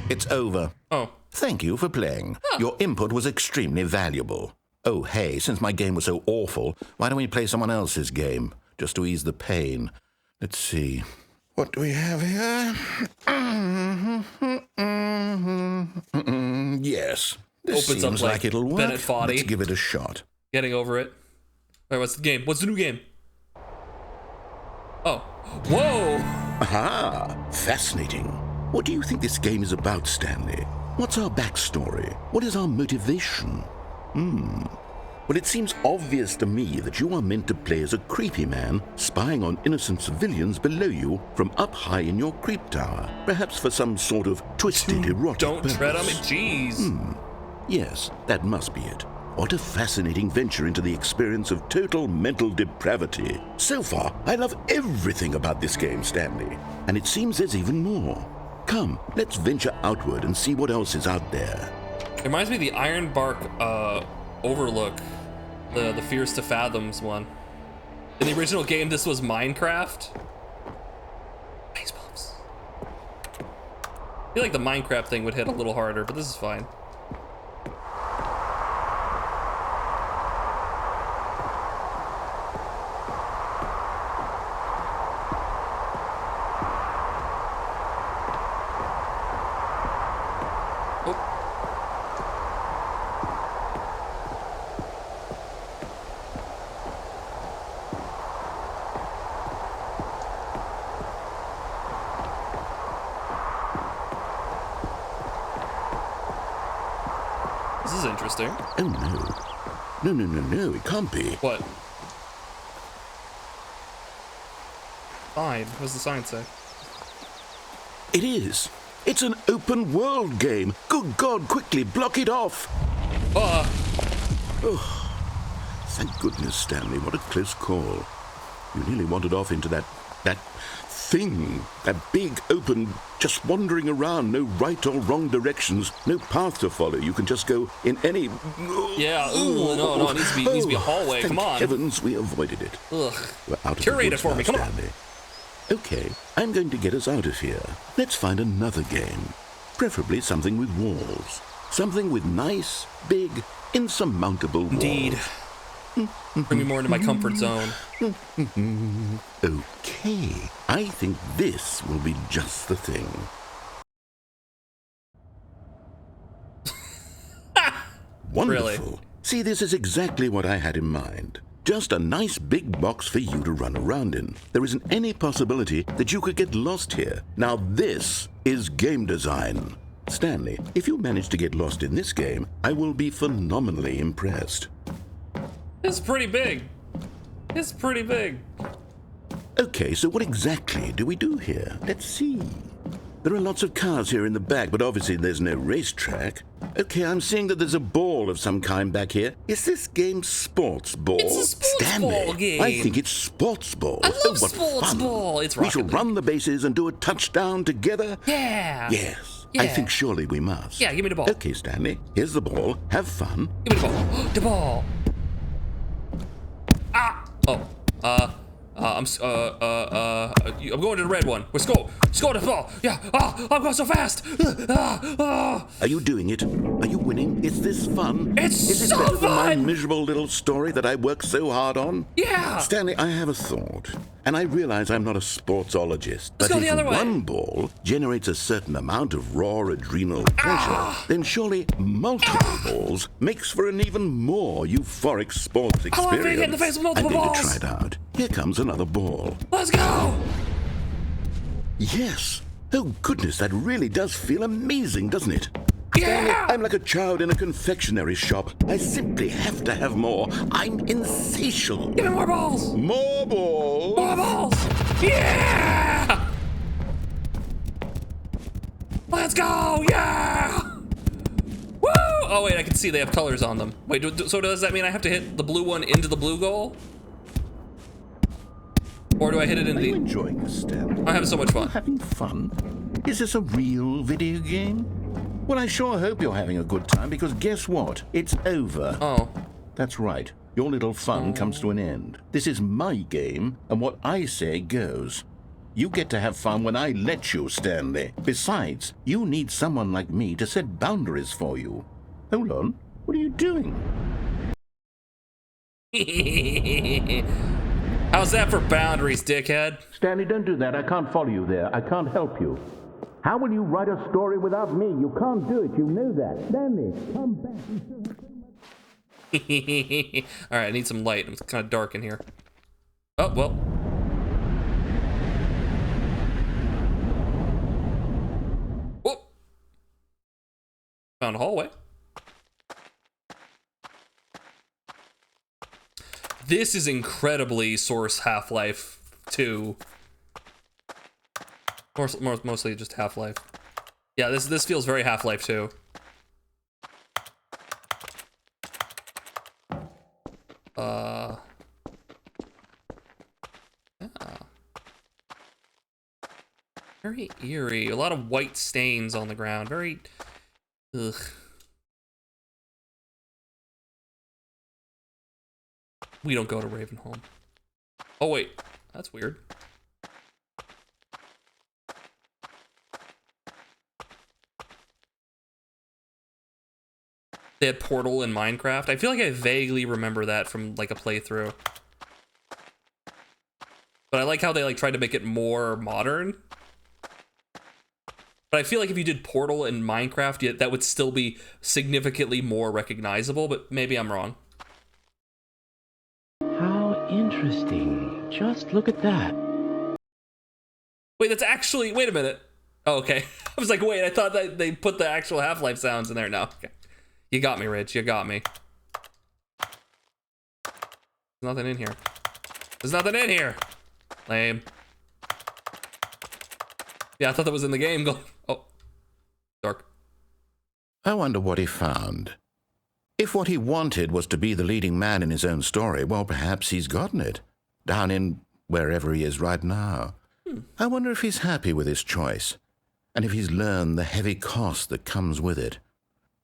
It's over. Oh. Thank you for playing. Your input was extremely valuable. Oh, hey, since my game was so awful, why don't we play someone else's game, just to ease the pain? Let's see. What do we have here? Yes. This opens seems up like it'll work. Bennett Foddy. Let's give it a shot. Getting over it. Alright, what's the game? What's the new game? Oh. Whoa! Aha! Fascinating. What do you think this game is about, Stanley? What's our backstory? What is our motivation? Well, it seems obvious to me that you are meant to play as a creepy man spying on innocent civilians below you from up high in your creep tower, perhaps for some sort of twisted erotic Don't purpose. tread on me, jeez. Yes, that must be it. What a fascinating venture into the experience of total mental depravity. So far, I love everything about this game, Stanley. And it seems there's even more. Come, let's venture outward and see what else is out there. It reminds me of the Ironbark Overlook, the Fears to Fathoms one. In the original game, this was Minecraft. Ice bumps. I feel like the Minecraft thing would hit a little harder, but this is fine. This is interesting. Oh, no. No, it can't be. What? Fine. What does the sign say? It is. It's an open world game. Good God, quickly, block it off. Oh, thank goodness, Stanley. What a close call. You nearly wandered off into that thing. That big, open, just wandering around. No right or wrong directions. No path to follow. You can just go in any... Yeah, ooh, no, it needs to be a hallway. Come on. Thank heavens we avoided it. Ugh. We're out of Curate the it for me, come on. Stanley. Okay, I'm going to get us out of here. Let's find another game. Preferably something with walls. Something with nice, big, insurmountable walls. Indeed. Bring me more into my comfort zone. Okay, I think this will be just the thing. Wonderful. Really? See, this is exactly what I had in mind. Just a nice big box for you to run around in. There isn't any possibility that you could get lost here. Now this is game design. Stanley, if you manage to get lost in this game, I will be phenomenally impressed. It's pretty big. It's pretty big. Okay, so what exactly do we do here? Let's see. There are lots of cars here in the back, but obviously there's no racetrack. Okay, I'm seeing that there's a ball of some kind back here. Is this game sports ball? It's a sports Stanley, ball game. I think it's sports ball. I love what sports fun. ball. It's We shall Rocket run the bases and do a touchdown together? Yeah. Yes. Yeah. I think surely we must. Yeah, give me the ball. Okay, Stanley, here's the ball. Have fun. Give me the ball. The ball. Ah! Oh. I'm going to the red one. Let's go. Score the ball. Yeah. I'm going so fast. Are you doing it? Are you winning? Is this fun? It's Is it so better than my fun! miserable little story that I worked so hard on? Yeah. Stanley, I have a thought. And I realize I'm not a sportsologist. But go the if other way. one ball generates a certain amount of raw adrenal pressure, then surely multiple balls makes for an even more euphoric sports experience. I want to be hit in the face with multiple I'm going balls. to try it out. Here comes another ball. Let's go. Yes. Oh, goodness, that really does feel amazing, doesn't it? Yeah. I'm like a child in a confectionery shop. I simply have to have more. I'm insatiable. Give me more balls. More balls. More balls. Yeah. Let's go. Yeah. Woo. Oh, wait, I can see they have colors on them. Wait, so does that mean I have to hit the blue one into the blue goal? Or do I hit it into Are you the... enjoying this, Stanley? I'm having so much fun. Having fun? Is this a real video game? Well, I sure hope you're having a good time, because guess what? It's over. Oh. That's right. Your little fun comes to an end. This is my game, and what I say goes. You get to have fun when I let you, Stanley. Besides, you need someone like me to set boundaries for you. Hold on. What are you doing? How's that for boundaries, dickhead? Stanley, don't do that. I can't follow you there. I can't help you. How will you write a story without me? You can't do it. You know that. Stanley, come back. All right, I need some light. It's kind of dark in here. Oh, well. Whoop. Found a hallway. This is incredibly Source Half-Life 2. Mostly just Half-Life. Yeah, this feels very Half-Life 2. Yeah. Very eerie. A lot of white stains on the ground. Very... Ugh. We don't go to Ravenholm. Oh, wait. That's weird. They had Portal in Minecraft. I feel like I vaguely remember that from, like, a playthrough. But I like how they, like, tried to make it more modern. But I feel like if you did Portal in Minecraft, that would still be significantly more recognizable, but maybe I'm wrong. How interesting. Just look at that. Wait, that's actually... Wait a minute. Oh, okay. I was like, wait, I thought that they put the actual Half-Life sounds in there. No, okay. You got me, Rich. You got me. There's nothing in here. There's nothing in here. Lame. Yeah, I thought that was in the game. Go. Oh. Dark. I wonder what he found. If what he wanted was to be the leading man in his own story, well, perhaps he's gotten it. Down in wherever he is right now. I wonder if he's happy with his choice. And if he's learned the heavy cost that comes with it.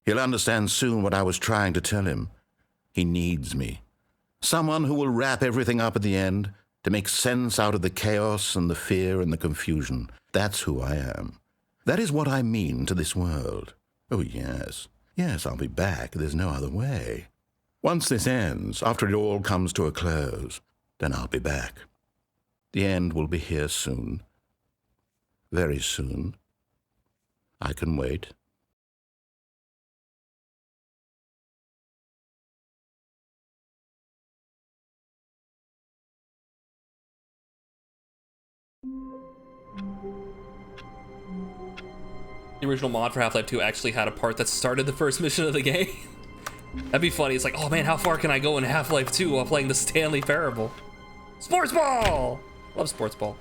He'll understand soon what I was trying to tell him. He needs me. Someone who will wrap everything up at the end to make sense out of the chaos and the fear and the confusion. That's who I am. That is what I mean to this world. Oh, yes. Yes, I'll be back. There's no other way. Once this ends, after it all comes to a close, then I'll be back. The end will be here soon. Very soon. I can wait. The original mod for Half-Life 2 actually had a part that started the first mission of the game. That'd be funny. It's like, oh man, how far can I go in Half-Life 2 while playing the Stanley Parable? Sports ball! Love sports ball.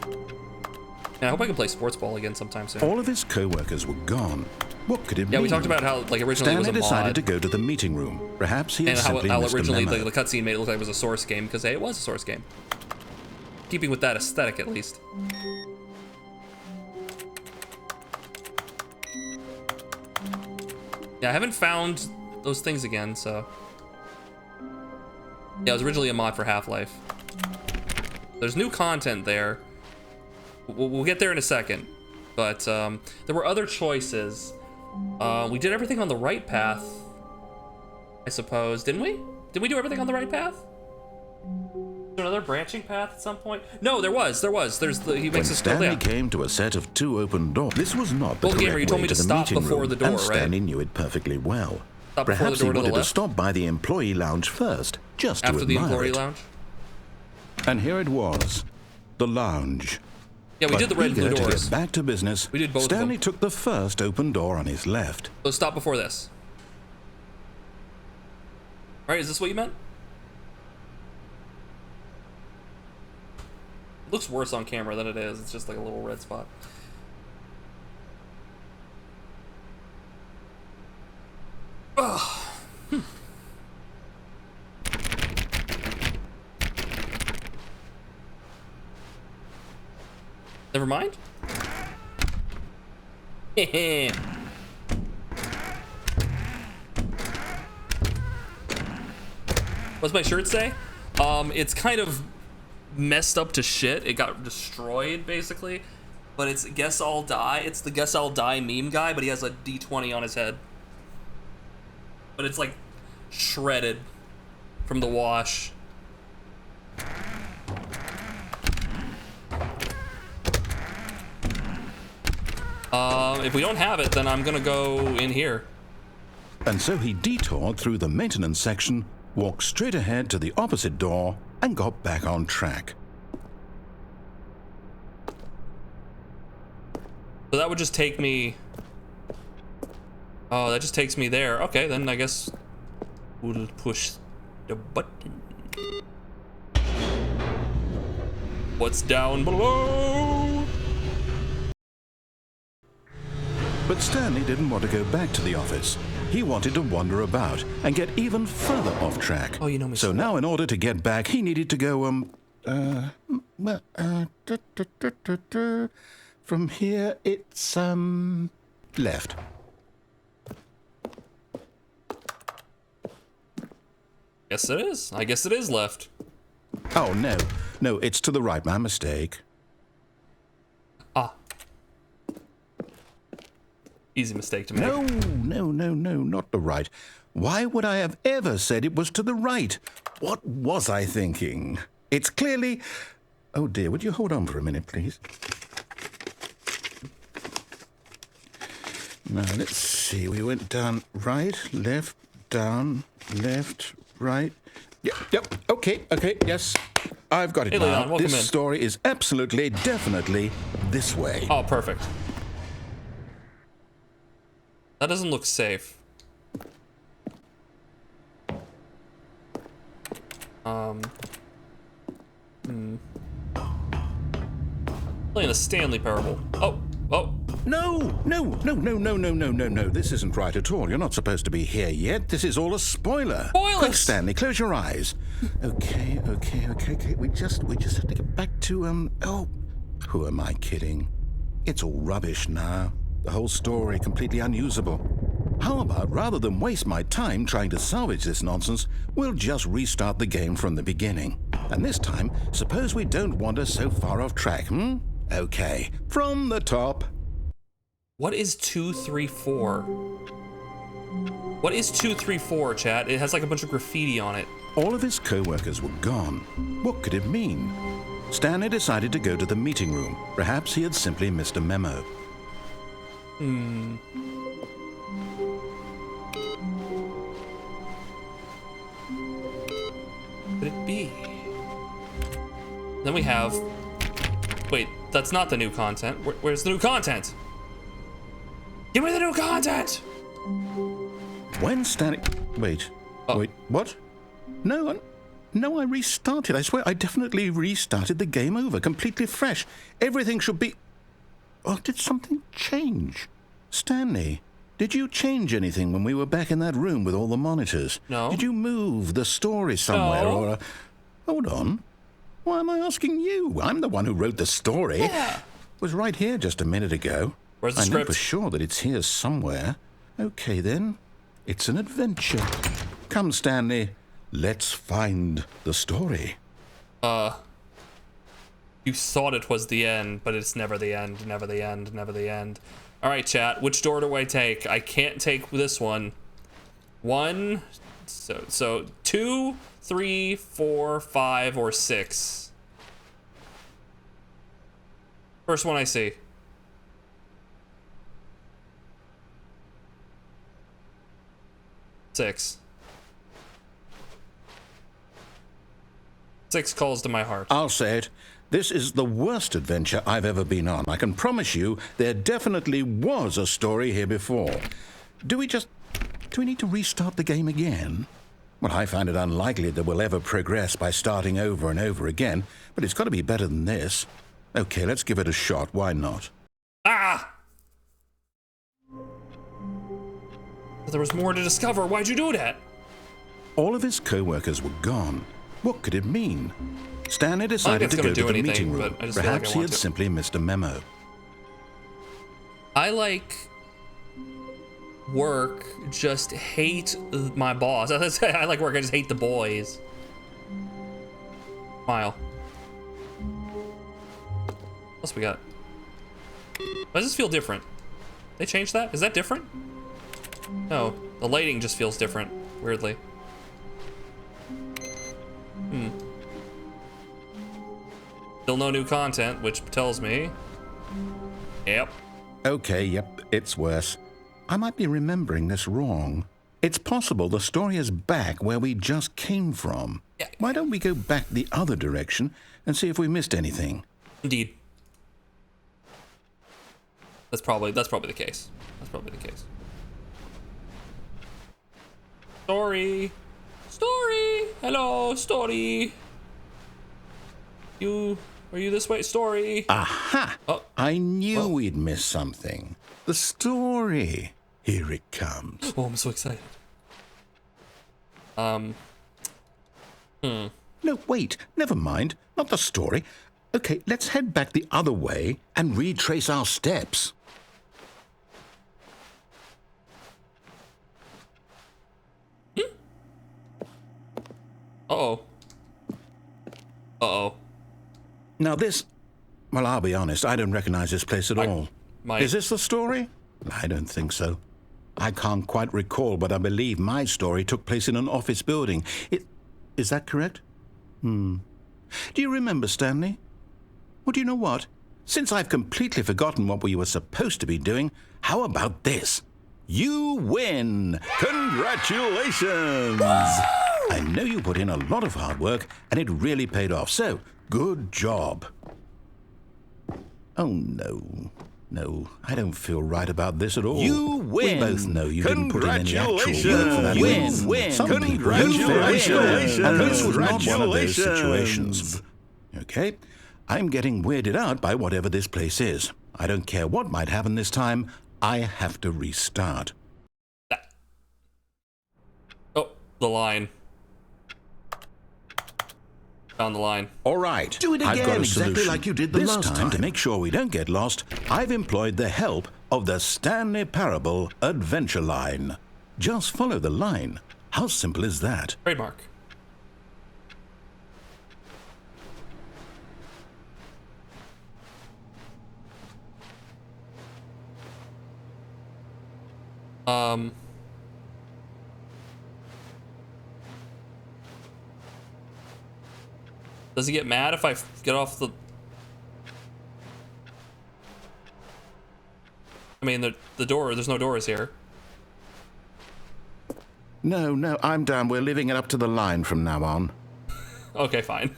And I hope I can play sports ball again sometime soon. All of his co-workers were gone. What could it mean? Yeah, we talked about how, like, originally Stanley it was a mod. decided to go to the meeting room. Perhaps he and had how simply missed originally a memo. the cutscene made it look like it was a Source game, because hey, it was a Source game. Keeping with that aesthetic, at least. Yeah, I haven't found those things again, so... Yeah, it was originally a mod for Half-Life. There's new content there. We'll get there in a second. But there were other choices. We did everything on the right path, I suppose, didn't we? Did we do everything on the right path? Is there another branching path at some point? No, there was. There's the he makes us scroll Stanley down. came to a set of 2 open doors. This was not the Well, correct Gamer, you told way me to the stop meeting before room, the door, and right? Stanley knew it perfectly well. Stop before Perhaps the door he to the wanted to left? stop by the employee lounge first, just to After the admire employee it. lounge? And here it was, the lounge. Yeah, we But did the red and blue eager to doors. get back to business, We did both of them. Stanley took the first open door on his left. So stop before this. Alright, is this what you meant? It looks worse on camera than it is. It's just like a little red spot. Ugh. Never mind. What's my shirt say? It's kind of messed up to shit. It got destroyed basically, but it's guess I'll die. It's the guess I'll die meme guy, but he has a D20 on his head. But it's like shredded from the wash. If we don't have it, then I'm gonna go in here. And so he detoured through the maintenance section, walked straight ahead to the opposite door, and got back on track. So that would just take me... Oh, that just takes me there. Okay, then I guess we'll push the button. What's down below? But Stanley didn't want to go back to the office. He wanted to wander about and get even further off track. Oh, you know me. So now, in order to get back, he needed to go, from here, it's, left. Yes, it is. I guess it is left. Oh, no. No, it's to the right. My mistake. Ah. Easy mistake to make. No, not the right. Why would I have ever said it was to the right? What was I thinking? It's clearly... Oh, dear, would you hold on for a minute, please? Now, let's see. We went down right, left, down, left, right. Yep, okay, yes. I've got it hey, now. Leon, welcome This in. story is absolutely, definitely this way. Oh, perfect. That doesn't look safe. Playing a Stanley parable. Oh. No. This isn't right at all. You're not supposed to be here yet. This is all a spoiler. Spoilers! Quick, Stanley, close your eyes. Okay. We just have to get back to, oh, who am I kidding? It's all rubbish now. The whole story completely unusable. How about, rather than waste my time trying to salvage this nonsense, we'll just restart the game from the beginning. And this time, suppose we don't wander so far off track, Okay, from the top. What is 234? What is 234, chat? It has like a bunch of graffiti on it. All of his co-workers were gone. What could it mean? Stanley decided to go to the meeting room. Perhaps he had simply missed a memo. Could it be? Then we have... Wait, that's not the new content. Where's the new content? Give me the new content! When Stanley... Wait, what? No, I restarted. I swear, I definitely restarted the game over, completely fresh. Everything should be... Oh, did something change? Stanley, did you change anything when we were back in that room with all the monitors? No. Did you move the story somewhere No. or... Hold on. Why am I asking you? I'm the one who wrote the story. Yeah. It was right here just a minute ago. Where's the I script? know for sure that it's here somewhere. Okay, then. It's an adventure. Come, Stanley. Let's find the story. You thought it was the end, but it's never the end, never the end, never the end. All right, chat, which door do I take? I can't take this one. So 2, 3, 4, 5, or 6. First one I see. Six calls to my heart. I'll say it. This is the worst adventure I've ever been on. I can promise you there definitely was a story here before. Do we need to restart the game again? Well, I find it unlikely that we'll ever progress by starting over and over again, but it's got to be better than this. Okay, let's give it a shot. Why not? Ah! But there was more to discover. Why'd you do that? All of his co-workers were gone. What could it mean? Stanley decided to go to the meeting room. Perhaps he had simply missed a memo. I like work, just hate my boss. I like work, I just hate the boys. Smile. What else we got? Why does this feel different? They changed that? Is that different? No, the lighting just feels different, weirdly. Still no new content, which tells me... Yep. Okay, yep, it's worse. I might be remembering this wrong. It's possible the story is back where we just came from. Yeah. Why don't we go back the other direction and see if we missed anything? Indeed. That's probably the case. Story. Hello, story. Are you this way, story? Aha! Oh. I knew we'd miss something. The story. Here it comes. Oh, I'm so excited. No, wait. Never mind. Not the story. Okay, let's head back the other way and retrace our steps. Uh-oh. Uh-oh. Now this... Well, I'll be honest, I don't recognize this place at all. Is this the story? I don't think so. I can't quite recall, but I believe my story took place in an office building. Is that correct? Do you remember, Stanley? Well, do you know what? Since I've completely forgotten what we were supposed to be doing, how about this? You win! Congratulations! I know you put in a lot of hard work, and it really paid off, so good job. Oh, no. No, I don't feel right about this at all. You win! We both know you didn't put in any actual work for that win. Some people congratulations! And this was not one of those situations. Okay, I'm getting weirded out by whatever this place is. I don't care what might happen this time. I have to restart. Oh, the line. Found the line. All right. Do it again, I've got a solution. exactly like you did the this last time. To make sure we don't get lost, I've employed the help of the Stanley Parable Adventure Line. Just follow the line. How simple is that? Trademark. Does he get mad if I get off the... I mean, the door, there's no doors here. No, I'm down. We're leaving it up to the line from now on. Okay, fine.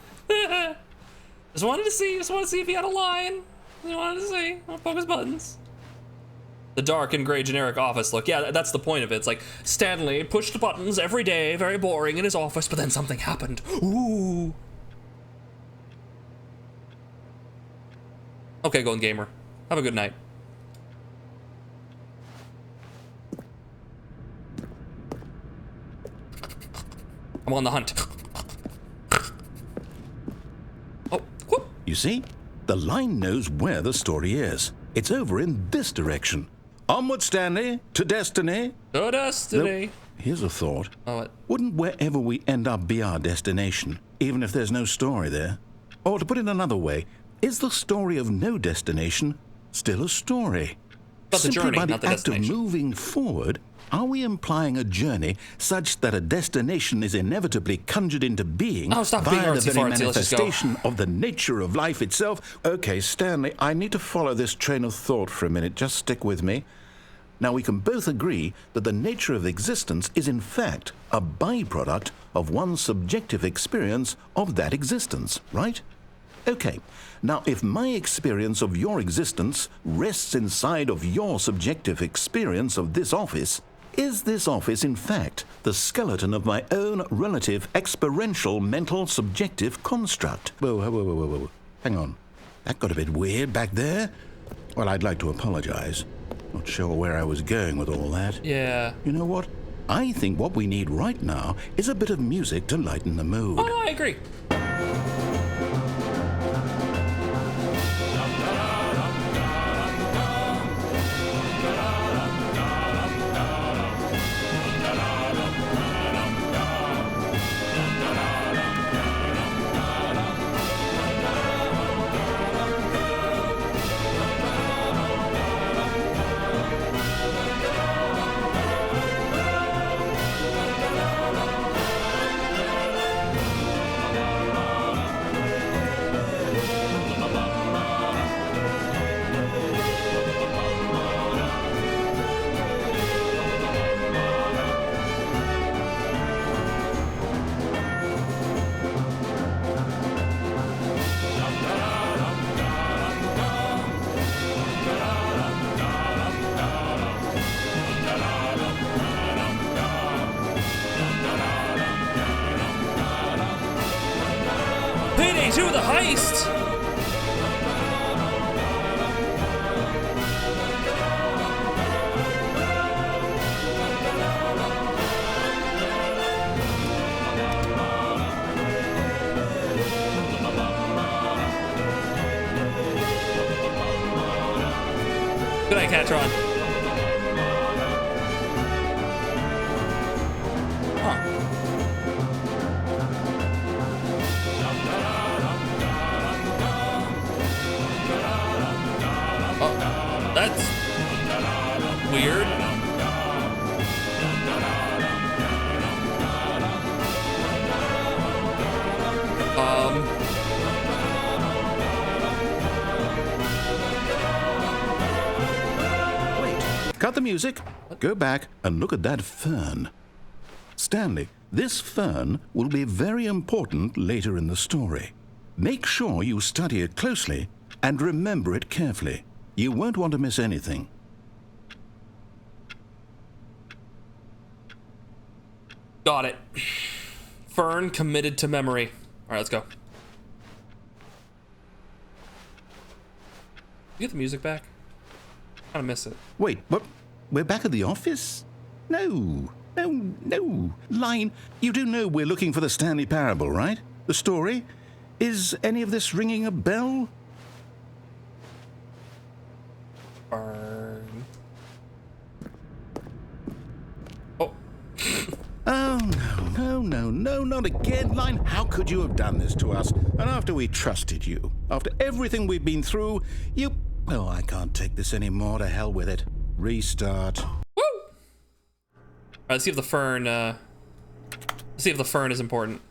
Just wanted to see if he had a line. Just wanted to see. I'll poke his buttons. The dark and gray generic office look. Yeah, that's the point of it. It's like, Stanley pushed buttons every day, very boring in his office, but then something happened. Ooh. Okay, Golden Gamer. Have a good night. I'm on the hunt. Oh, whoop. You see? The line knows where the story is. It's over in this direction. Onward, Stanley, to destiny. To destiny. Nope. Here's a thought. Oh, what? Wouldn't wherever we end up be our destination, even if there's no story there? Or to put it another way, is the story of no destination still a story? But the journey, by the not the act of destination. moving forward, are we implying a journey such that a destination is inevitably conjured into being stop being via the artsy very fartsy, let's just go. manifestation of the nature of life itself? Okay, Stanley, I need to follow this train of thought for a minute. Just stick with me. Now, we can both agree that the nature of existence is in fact a byproduct of one's subjective experience of that existence, right? Okay, now if my experience of your existence rests inside of your subjective experience of this office, is this office in fact the skeleton of my own relative experiential mental subjective construct? Whoa. Hang on. That got a bit weird back there. Well, I'd like to apologize. Not sure where I was going with all that. Yeah. You know what? I think what we need right now is a bit of music to lighten the mood. Oh, no, I agree. Day 2 of the heist! Good night, Catron. Huh. Oh, that's weird. Cut the music, go back and look at that fern. Stanley, this fern will be very important later in the story. Make sure you study it closely and remember it carefully. You won't want to miss anything. Got it. Fern committed to memory. All right, let's go. You get the music back? I miss it. Wait, what? We're back at the office? No. Line, you do know we're looking for the Stanley Parable, right? The story? Is any of this ringing a bell? Burn. Oh. Oh, no, not again, Line. How could you have done this to us? And after we trusted you, after everything we've been through, you... Oh, I can't take this anymore. To hell with it. Restart. Woo! All right, let's see if the fern, let's see if the fern is important.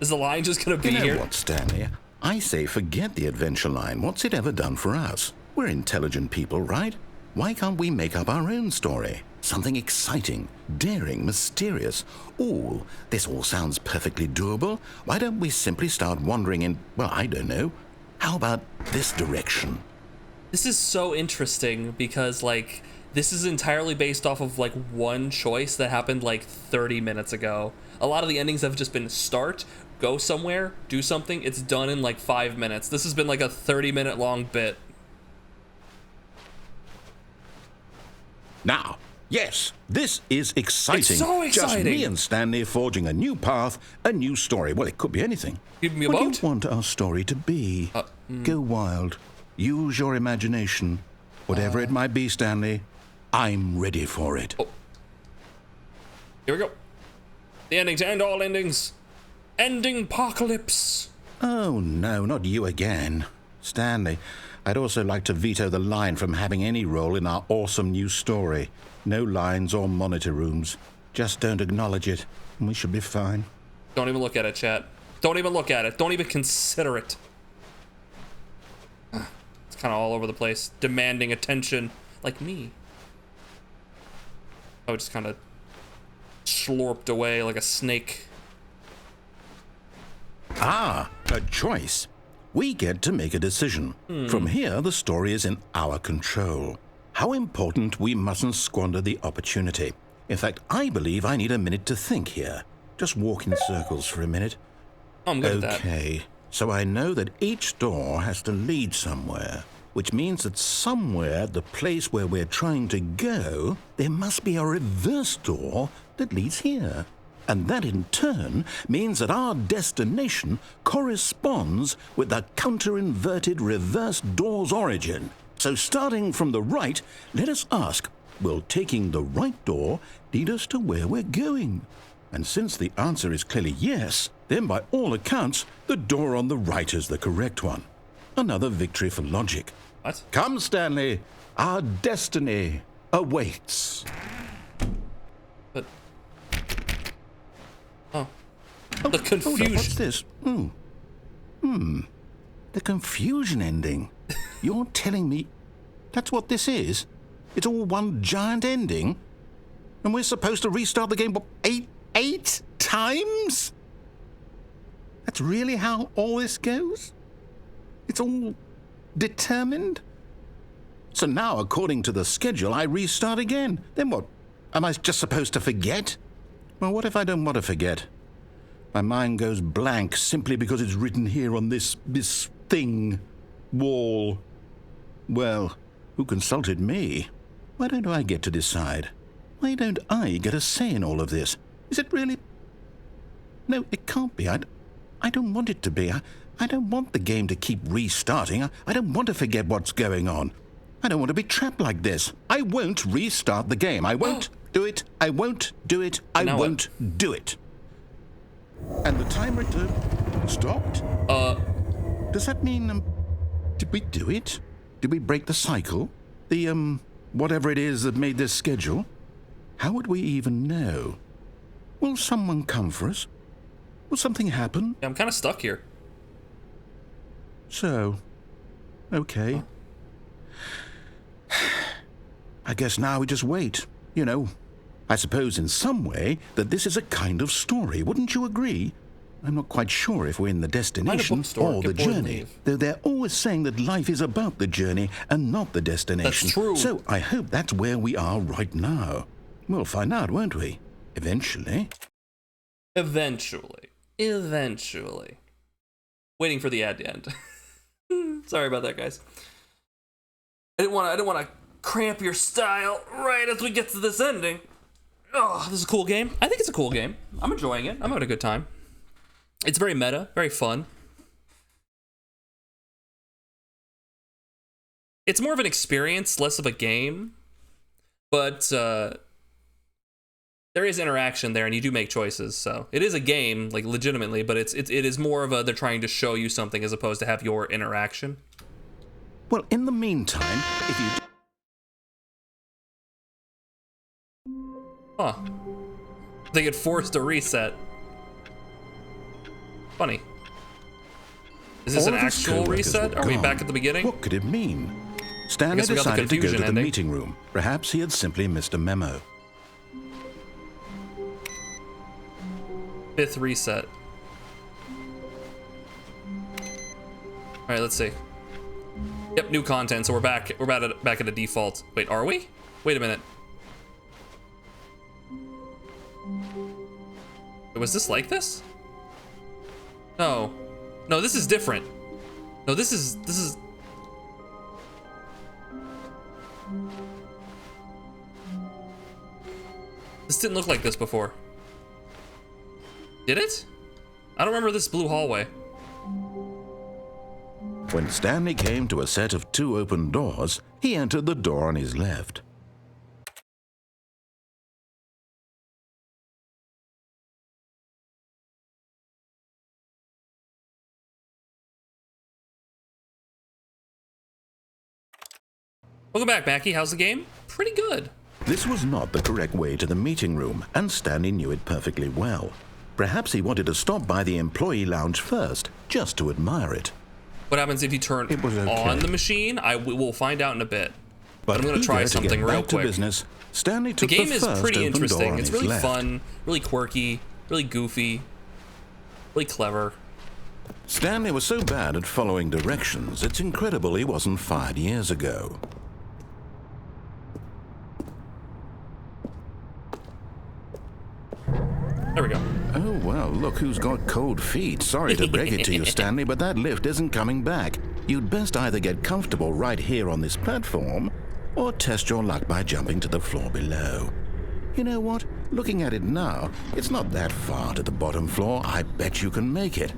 Is the line just gonna be here? You know here? what, Stanley? I say forget the adventure line. What's it ever done for us? We're intelligent people, right? Why can't we make up our own story? Something exciting, daring, mysterious. Ooh, this all sounds perfectly doable. Why don't we simply start wandering in, well, I don't know. How about this direction? This is so interesting because, like, this is entirely based off of, like, one choice that happened, like, 30 minutes ago. A lot of the endings have just been start, go somewhere, do something, it's done in, like, 5 minutes. This has been, like, a 30-minute long bit. Now, yes, this is exciting. It's so exciting. Just me and Stanley forging a new path, a new story. Well, it could be anything. Give me a what boat? do you want our story to be? Go wild. Use your imagination. Whatever it might be, Stanley, I'm ready for it. Oh. Here we go. The endings and all endings. Ending apocalypse. Oh, no, not you again. Stanley, I'd also like to veto the line from having any role in our awesome new story. No lines or monitor rooms. Just don't acknowledge it, and we should be fine. Don't even look at it, chat. Don't even look at it. Don't even consider it. It's kind of all over the place, demanding attention, like me. Oh, just kind of slurped away like a snake. Ah, a choice. We get to make a decision. From here, the story is in our control. How important we mustn't squander the opportunity. In fact, I believe I need a minute to think here. Just walk in circles for a minute. I'm good at that. Okay, so I know that each door has to lead somewhere, which means that somewhere at the place where we're trying to go, there must be a reverse door that leads here. And that in turn means that our destination corresponds with the counter-inverted reverse door's origin. So starting from the right, let us ask, will taking the right door lead us to where we're going? And since the answer is clearly yes, then by all accounts, the door on the right is the correct one. Another victory for logic. What? Come, Stanley, our destiny awaits. But... Oh. The confusion. Hold up, what's this? The confusion ending. You're telling me that's what this is? It's all one giant ending? And we're supposed to restart the game, what, eight times? That's really how all this goes? It's all determined? So now, according to the schedule, I restart again. Then what? Am I just supposed to forget? Well, what if I don't want to forget? My mind goes blank simply because it's written here on this thing, wall. Well, who consulted me? Why don't I get to decide? Why don't I get a say in all of this? Is it really? No, it can't be. I don't want it to be. I don't want the game to keep restarting. I don't want to forget what's going on. I don't want to be trapped like this. I won't restart the game. I won't do it. I won't do it. I won't do it. And the timer stopped? Does that mean, did we do it? Did we break the cycle? The, whatever it is that made this schedule? How would we even know? Will someone come for us? Will something happen? Yeah, I'm kind of stuck here. So, okay. I guess now we just wait, you know. I suppose in some way that this is a kind of story, wouldn't you agree? I'm not quite sure if we're in the destination or the journey, though they're always saying that life is about the journey and not the destination. That's true. So I hope that's where we are right now. We'll find out, won't we? Eventually. Eventually. Waiting for the ad to end. Sorry about that, guys. I didn't want to cramp your style right as we get to this ending. Oh, this is a cool game. I think it's a cool game. I'm enjoying it. I'm having a good time. It's very meta, very fun. It's more of an experience, less of a game. But there is interaction there, and you do make choices. So it is a game, like legitimately, but it is more of a they're trying to show you something as opposed to have your interaction. Well, in the meantime, if you... Huh. They get forced to reset. Funny. Is this an actual reset? Are we back at the beginning? What could it mean? Stanley decided to go to the meeting room. Perhaps he had simply missed a memo. 5th reset. Alright, let's see. Yep, new content, so we're back at a default. Wait, are we? Wait a minute. Was this like this? No. No, this is different. No, this is... This didn't look like this before. Did it? I don't remember this blue hallway. When Stanley came to a set of 2 open doors, he entered the door on his left. Welcome back, Mackie. How's the game? Pretty good. This was not the correct way to the meeting room, and Stanley knew it perfectly well. Perhaps he wanted to stop by the employee lounge first, just to admire it. What happens if you turn on the machine? We'll find out in a to but I'm going to try something real quick. Business, Stanley took the game is pretty open interesting. It's really left. fun, really quirky, really goofy, really clever. Stanley was so bad at following directions, it's incredible he wasn't fired years ago. There we go. Oh, well, look who's got cold feet. Sorry to break it to you, Stanley, but that lift isn't coming back. You'd best either get comfortable right here on this platform, or test your luck by jumping to the floor below. You know what? Looking at it now, it's not that far to the bottom floor. I bet you can make it.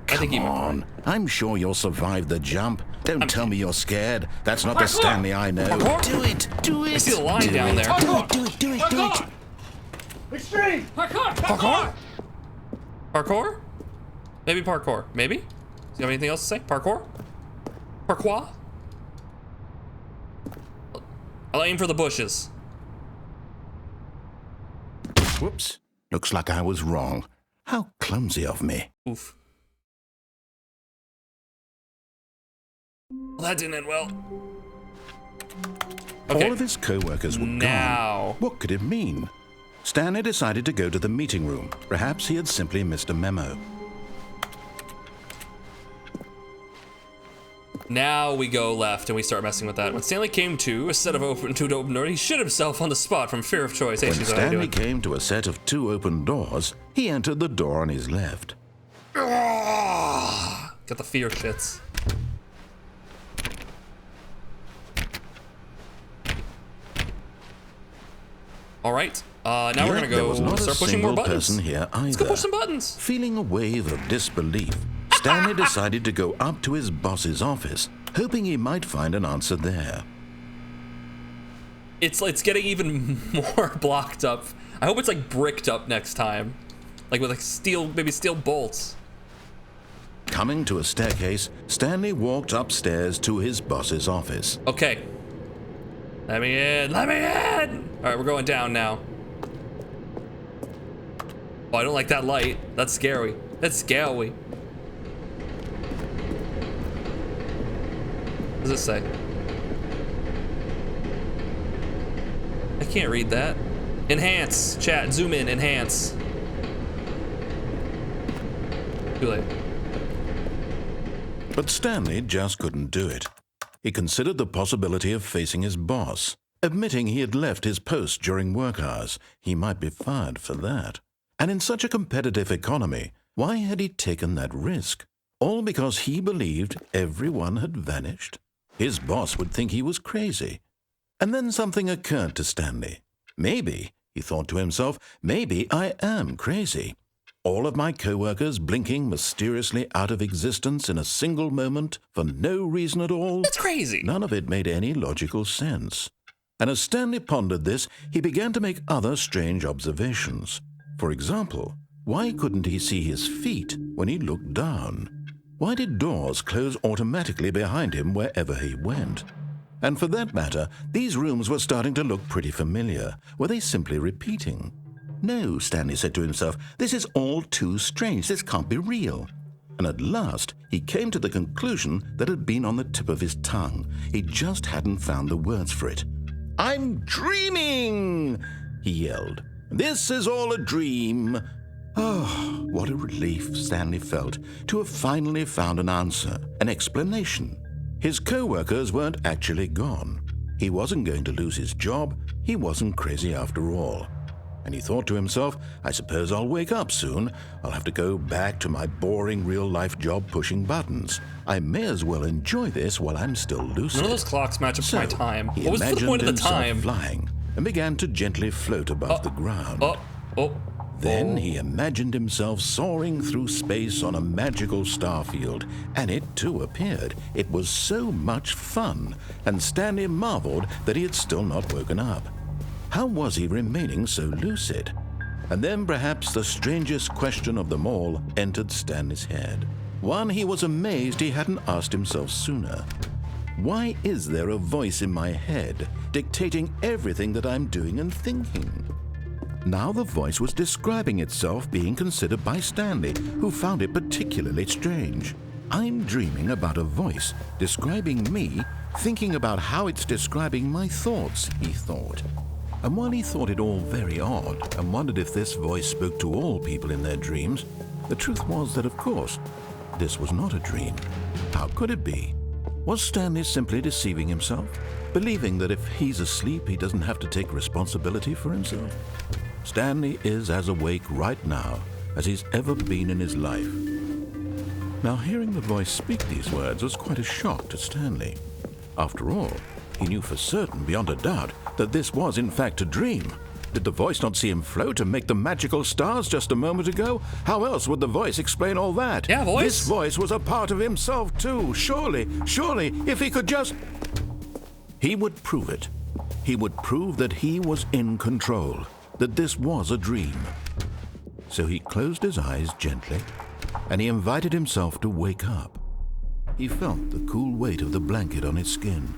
Come on. I'm sure you'll survive the jump. Don't tell me you're scared. That's not the Stanley I know. Do it! Do it! I see the line down there. Do it! Extreme! Parkour? Parkour? Maybe parkour. Maybe? Does he have anything else to say? Parkour? Parkour? I'll aim for the bushes. Whoops. Looks like I was wrong. How clumsy of me. Oof. Well, that didn't end well. Okay. All of his co-workers were gone. What could it mean? Stanley decided to go to the meeting room. Perhaps he had simply missed a memo. Now we go left and we start messing with that. When Stanley came to a set of two open doors, he shit himself on the spot from fear of choice. Hey, When Stanley came to a set of 2 open doors, he entered the door on his left. Got the fear shits. All right. Now we're gonna go start pushing more buttons. Person here either. Let's go push some buttons. Feeling a wave of disbelief, Stanley decided to go up to his boss's office, hoping he might find an answer there. It's getting even more blocked up. I hope it's like bricked up next time, like with like steel, maybe steel bolts. Coming to a staircase, Stanley walked upstairs to his boss's office. Okay. Let me in. Let me in. All right, we're going down now. Oh, I don't like that light. That's scary. That's scary. What does it say? I can't read that. Enhance. Chat. Zoom in. Enhance. Too late. But Stanley just couldn't do it. He considered the possibility of facing his boss. Admitting he had left his post during work hours, he might be fired for that. And in such a competitive economy, why had he taken that risk? All because he believed everyone had vanished? His boss would think he was crazy. And then something occurred to Stanley. Maybe, he thought to himself, maybe I am crazy. All of my co-workers blinking mysteriously out of existence in a single moment for no reason at all. That's crazy. None of it made any logical sense. And as Stanley pondered this, he began to make other strange observations. For example, why couldn't he see his feet when he looked down? Why did doors close automatically behind him wherever he went? And for that matter, these rooms were starting to look pretty familiar. Were they simply repeating? No, Stanley said to himself, this is all too strange. This can't be real. And at last, he came to the conclusion that had been on the tip of his tongue. He just hadn't found the words for it. I'm dreaming, he yelled. This is all a dream. Oh, what a relief Stanley felt to have finally found an answer, an explanation. His co-workers weren't actually gone. He wasn't going to lose his job. He wasn't crazy after all. And he thought to himself, I suppose I'll wake up soon. I'll have to go back to my boring real-life job pushing buttons. I may as well enjoy this while I'm still lucid. None of those clocks match up to my time. He What was the point of the time? Flying and began to gently float above the ground. Then he imagined himself soaring through space on a magical starfield, and it too appeared. It was so much fun, and Stanley marveled that he had still not woken up. How was he remaining so lucid? And then perhaps the strangest question of them all entered Stanley's head. One he was amazed he hadn't asked himself sooner. Why is there a voice in my head dictating everything that I'm doing and thinking? Now the voice was describing itself being considered by Stanley, who found it particularly strange. I'm dreaming about a voice describing me, thinking about how it's describing my thoughts, he thought. And while he thought it all very odd and wondered if this voice spoke to all people in their dreams, the truth was that, of course, this was not a dream. How could it be? Was Stanley simply deceiving himself, believing that if he's asleep, he doesn't have to take responsibility for himself? Stanley is as awake right now as he's ever been in his life. Now, hearing the voice speak these words was quite a shock to Stanley. After all, he knew for certain, beyond a doubt, that this was in fact a dream. Did the voice not see him float and make the magical stars just a moment ago? How else would the voice explain all that? Yeah, voice. This voice was a part of himself too. Surely, if he could just... He would prove it. He would prove that he was in control, that this was a dream. So he closed his eyes gently, and he invited himself to wake up. He felt the cool weight of the blanket on his skin,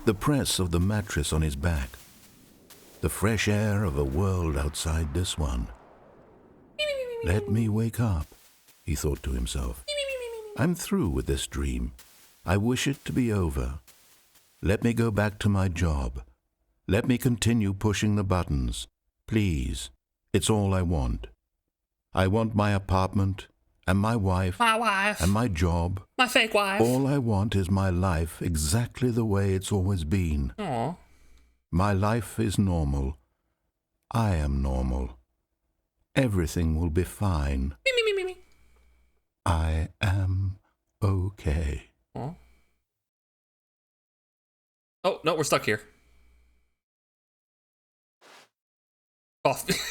the press of the mattress on his back, the fresh air of a world outside this one. Let me wake up, he thought to himself. I'm through with this dream. I wish it to be over. Let me go back to my job. Let me continue pushing the buttons. Please, it's all I want. I want my apartment and my wife, and my job. My fake wife. All I want is my life exactly the way it's always been. Aw. My life is normal. I am normal. Everything will be fine. Me. I am okay. Aw. Oh, no, we're stuck here.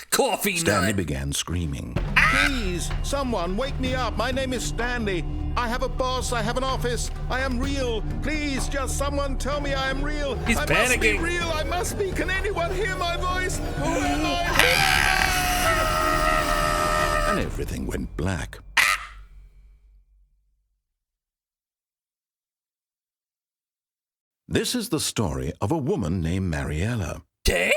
Coffee Stanley nut. began screaming. Please, someone, wake me up. My name is Stanley. I have a boss. I have an office. I am real. Please, just someone tell me I am real. He's I panicking. must be real. I must be. Can anyone hear my voice? Who am I? And everything went black. This is the story of a woman named Mariella. Okay.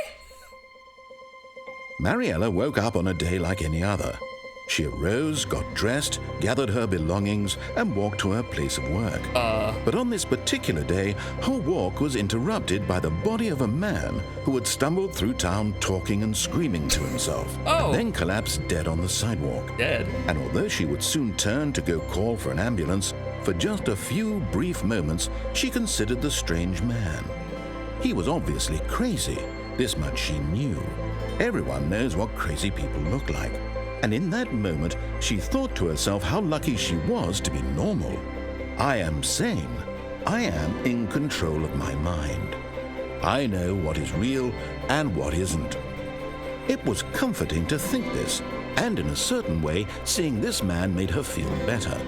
Mariella woke up on a day like any other. She arose, got dressed, gathered her belongings, and walked to her place of work. But on this particular day, her walk was interrupted by the body of a man who had stumbled through town talking and screaming to himself, and then collapsed dead on the sidewalk. Dead? And although she would soon turn to go call for an ambulance, for just a few brief moments, she considered the strange man. He was obviously crazy. This much she knew. Everyone knows what crazy people look like. And in that moment, she thought to herself how lucky she was to be normal. I am sane. I am in control of my mind. I know what is real and what isn't. It was comforting to think this, and in a certain way, seeing this man made her feel better.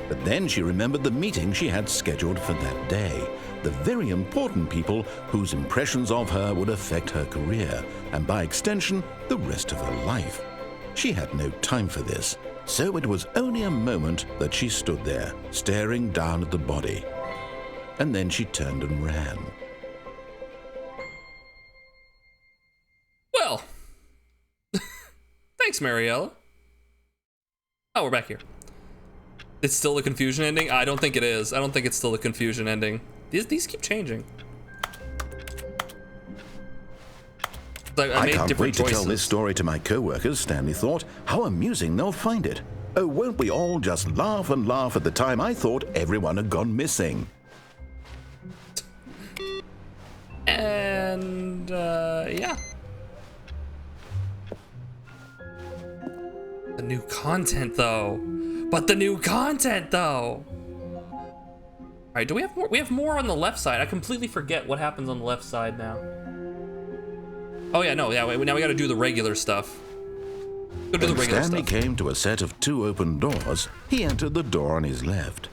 But then she remembered the meeting she had scheduled for that day. The very important people whose impressions of her would affect her career, and by extension, the rest of her life. She had no time for this, so it was only a moment that she stood there, staring down at the body. And then she turned and ran. Well, thanks, Mariella. Oh, we're back here. It's still the confusion ending? I don't think it is. I don't think it's still the confusion ending. These keep changing. I can't wait to tell this story to my co-workers, Stanley thought. How amusing they'll find it. Oh, won't we all just laugh and laugh at the time I thought everyone had gone missing. And, yeah. The new content, though. But the new content, though. All right, do we have more? We have more on the left side. I completely forget what happens on the left side now. Oh yeah, no, yeah. Now we got to do the regular stuff. Go do the regular Stanley stuff. came to a set of 2 open doors. He entered the door on his left.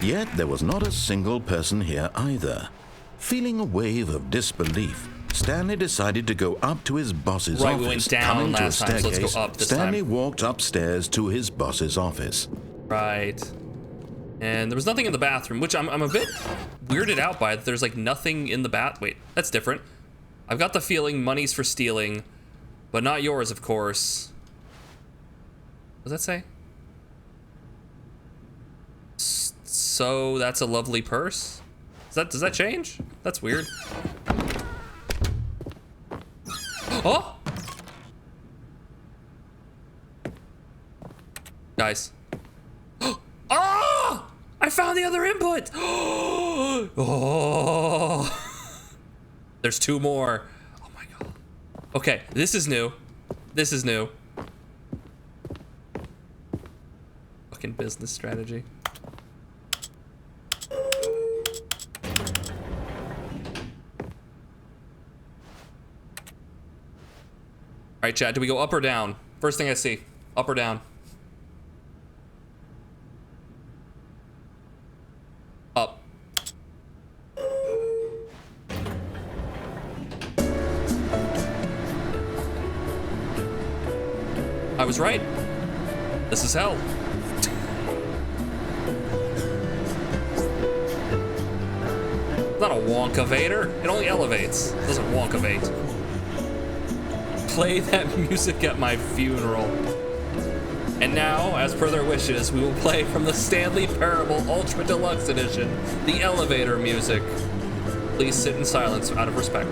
Yet there was not a single person here either. Feeling a wave of disbelief, Stanley decided to go up to his boss's office. We went down Coming last to a time, so staircase, let's go up this Stanley time. walked upstairs to his boss's office. Right. And there was nothing in the bathroom, which I'm a bit weirded out by. That there's like nothing in the bath. Wait, that's different. I've got the feeling money's for stealing, but not yours, of course. What does that say? So that's a lovely purse? Does that change? That's weird. Oh! Guys. Oh! I found the other input! Oh! There's 2 more. Oh my god. Okay, this is new. This is new. Fucking business strategy. All right, chat, do we go up or down? First thing I see, up or down? Up. I was right. This is hell. It's not a wonkavator. It only elevates. It doesn't wonkavate. Play that music at my funeral. And now, as per their wishes, we will play from the Stanley Parable Ultra Deluxe Edition, the elevator music. Please sit in silence out of respect.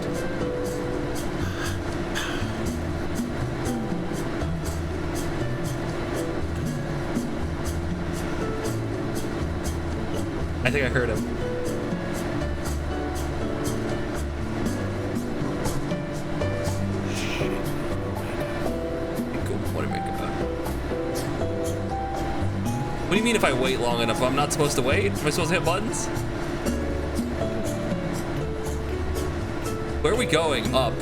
I think I heard him. What do you mean if I wait long enough? I'm not supposed to wait? Am I supposed to hit buttons? Where are we going? Up.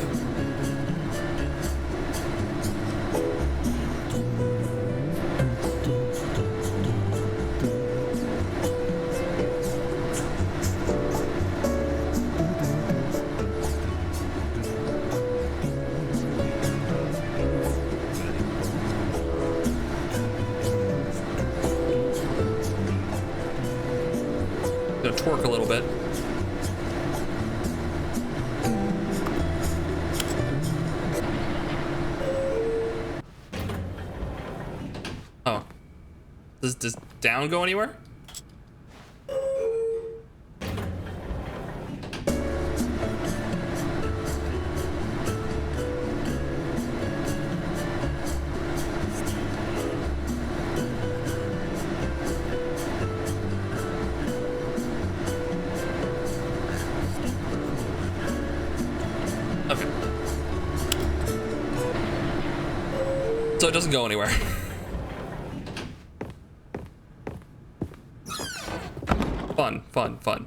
Twerk a little bit. Oh. Does down go anywhere? So it doesn't go anywhere. Fun, fun, fun.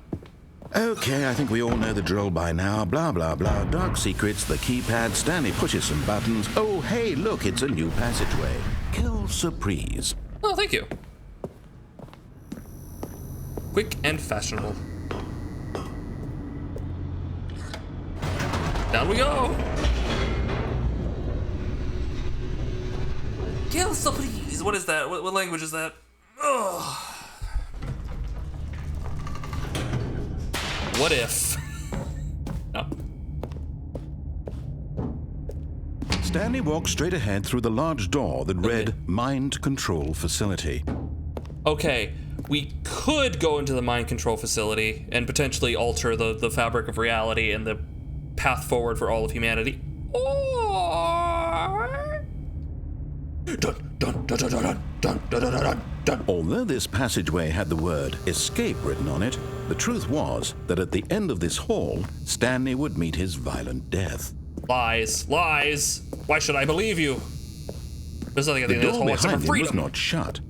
Okay, I think we all know the drill by now. Blah, blah, blah. Dark secrets, the keypad. Stanley pushes some buttons. Oh, hey, look, it's a new passageway. Kill surprise. Oh, thank you. Quick and fashionable. Down we go. Kill surprise. What is that? What language is that? Ugh. What if? No. Stanley walked straight ahead through the large door that read Mind Control Facility. Okay, we could go into the mind control facility and potentially alter the fabric of reality and the path forward for all of humanity. Although this passageway had the word escape written on it, the truth was that at the end of this hall, Stanley would meet his violent death. Lies, lies. Why should I believe you? There's nothing at the end of this hall except for freedom. The door behind him was not shut.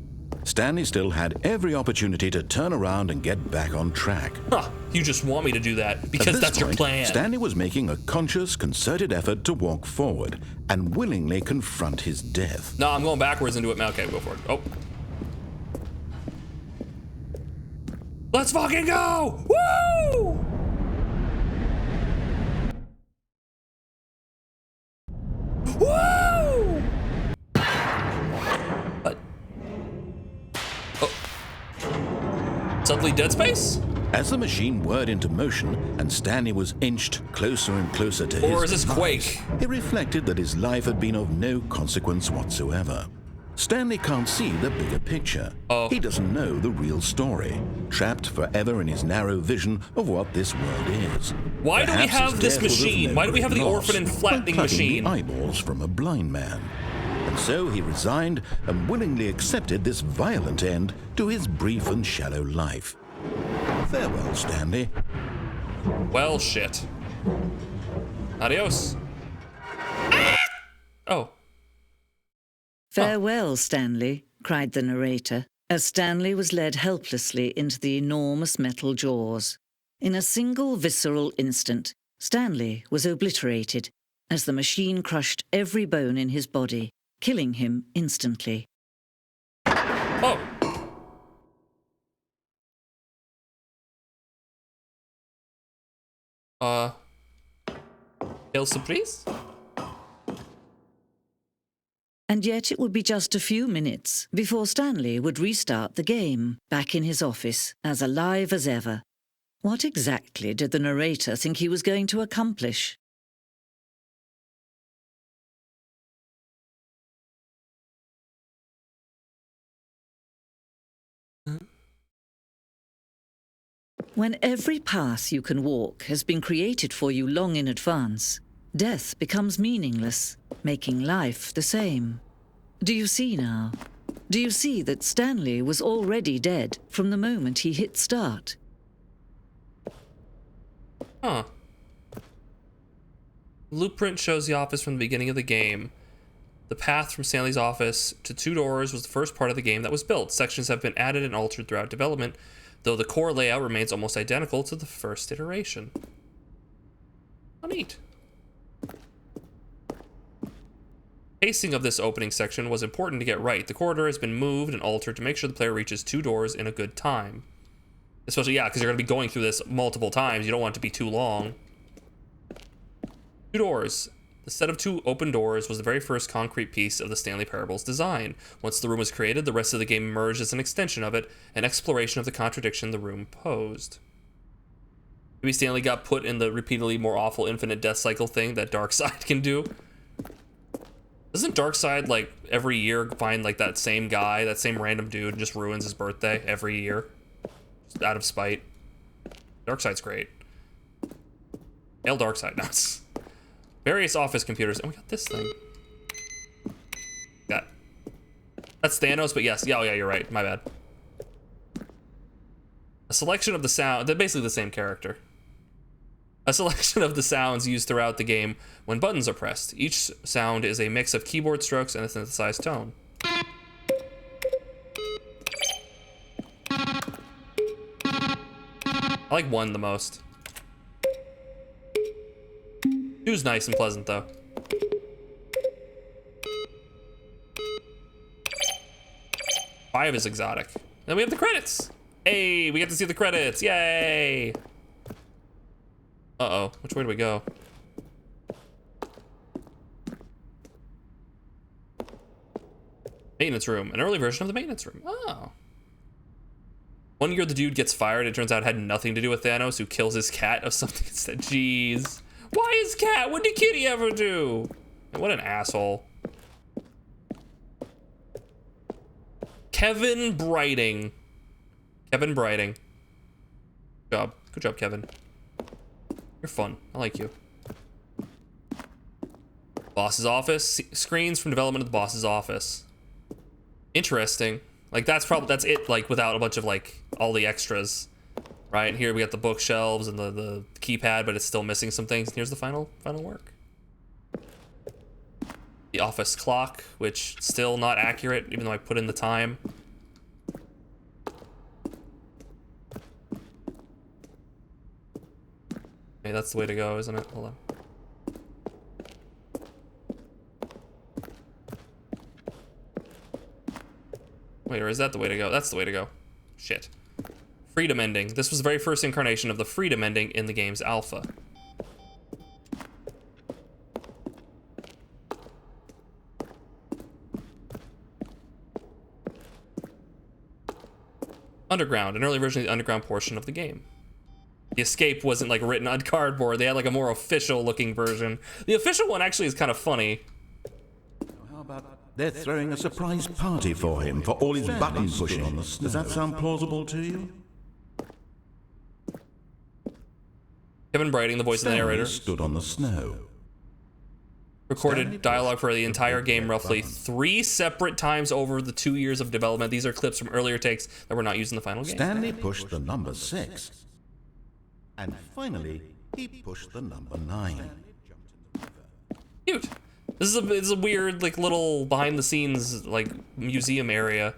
Stanley still had every opportunity to turn around and get back on track. Huh, you just want me to do that because that's your plan. Stanley was making a conscious, concerted effort to walk forward and willingly confront his death. No, I'm going backwards into it. Okay, go for it. Oh. Let's fucking go! Woo! Woo! What? Oh. Suddenly dead space? As the machine whirred into motion and Stanley was inched closer and closer to his demise, or is this Quake? It reflected that his life had been of no consequence whatsoever. Stanley can't see the bigger picture. He doesn't know the real story, trapped forever in his narrow vision of what this world is. Why do we have this machine? Why do we have the orphan and flattening machine? The eyeballs from a blind man. And so he resigned and willingly accepted this violent end to his brief and shallow life. Farewell, Stanley. Well, shit. Adios. Oh. Farewell, Stanley, cried the narrator, as Stanley was led helplessly into the enormous metal jaws. In a single visceral instant, Stanley was obliterated as the machine crushed every bone in his body, killing him instantly. Oh! Quelle surprise? And yet it would be just a few minutes before Stanley would restart the game, back in his office, as alive as ever. What exactly did the narrator think he was going to accomplish? When every path you can walk has been created for you long in advance, death becomes meaningless, making life the same. Do you see now? Do you see that Stanley was already dead from the moment he hit start? Huh. Blueprint shows the office from the beginning of the game. The path from Stanley's office to 2 doors was the first part of the game that was built. Sections have been added and altered throughout development, though the core layout remains almost identical to the first iteration. How neat. Pacing of this opening section was important to get right. The corridor has been moved and altered to make sure the player reaches 2 doors in a good time. Especially, yeah, because you're going to be going through this multiple times. You don't want it to be too long. 2 doors. The set of 2 open doors was the very first concrete piece of the Stanley Parable's design. Once the room was created, the rest of the game emerged as an extension of it, an exploration of the contradiction the room posed. Maybe Stanley got put in the repeatedly more awful infinite death cycle thing that Darkseid can do. Doesn't Darkseid, like, every year find, like, that same guy, that same random dude, and just ruins his birthday every year? Just out of spite. Darkseid's great. Hail Darkseid. No, it's various office computers. And we got this thing. That's Thanos, but yes. Yeah, oh yeah, you're right. My bad. A selection of the sound. They're basically the same character. A selection of the sounds used throughout the game when buttons are pressed. Each sound is a mix of keyboard strokes and a synthesized tone. I like 1 the most. 2's nice and pleasant though. 5 is exotic. Then we have the credits. Hey, we get to see the credits. Yay! Uh-oh, which way do we go? Maintenance room, an early version of the maintenance room. Oh. 1 year the dude gets fired. It turns out it had nothing to do with Thanos, who kills his cat of something instead. Jeez. Why his cat? What did Kitty ever do? What an asshole. Kevin Brighting. Kevin Brighting. Good job. Good job, Kevin. You're fun. I like you. Boss's office. Screens from development of the boss's office. Interesting. Like, that's it, like, without a bunch of, like, all the extras. Right? Here we got the bookshelves and the keypad, but it's still missing some things. And here's the final work. The office clock, which still not accurate, even though I put in the time. Okay, that's the way to go, isn't it? Hold on. Wait, or is that the way to go? That's the way to go. Shit. Freedom ending. This was the very first incarnation of the freedom ending in the game's alpha. Underground, an early version of the underground portion of the game. The escape wasn't like written on cardboard. They had like a more official looking version. The official one actually is kind of funny. How about they're throwing a surprise party for him for all his button pushing? Does that sound plausible to you? Kevin Brighting, the voice of the narrator, stood on the snow. Recorded dialogue for the entire game roughly 3 separate times over the 2 years of development. These are clips from earlier takes that were not used in the final game. Stanley pushed the number 6. And finally, he pushed the number 9. Cute. This is a weird, like, little behind-the-scenes, like, museum area.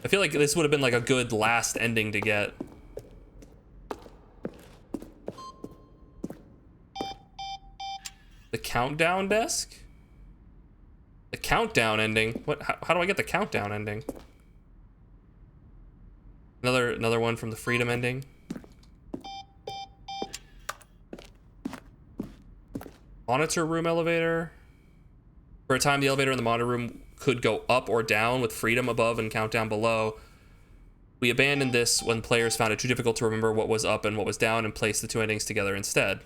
I feel like this would have been, like, a good last ending to get. The countdown desk? The countdown ending? What? How do I get the countdown ending? Another one from the freedom ending. Monitor room elevator. For a time, the elevator in the monitor room could go up or down with freedom above and countdown below. We abandoned this when players found it too difficult to remember what was up and what was down and placed the 2 endings together instead.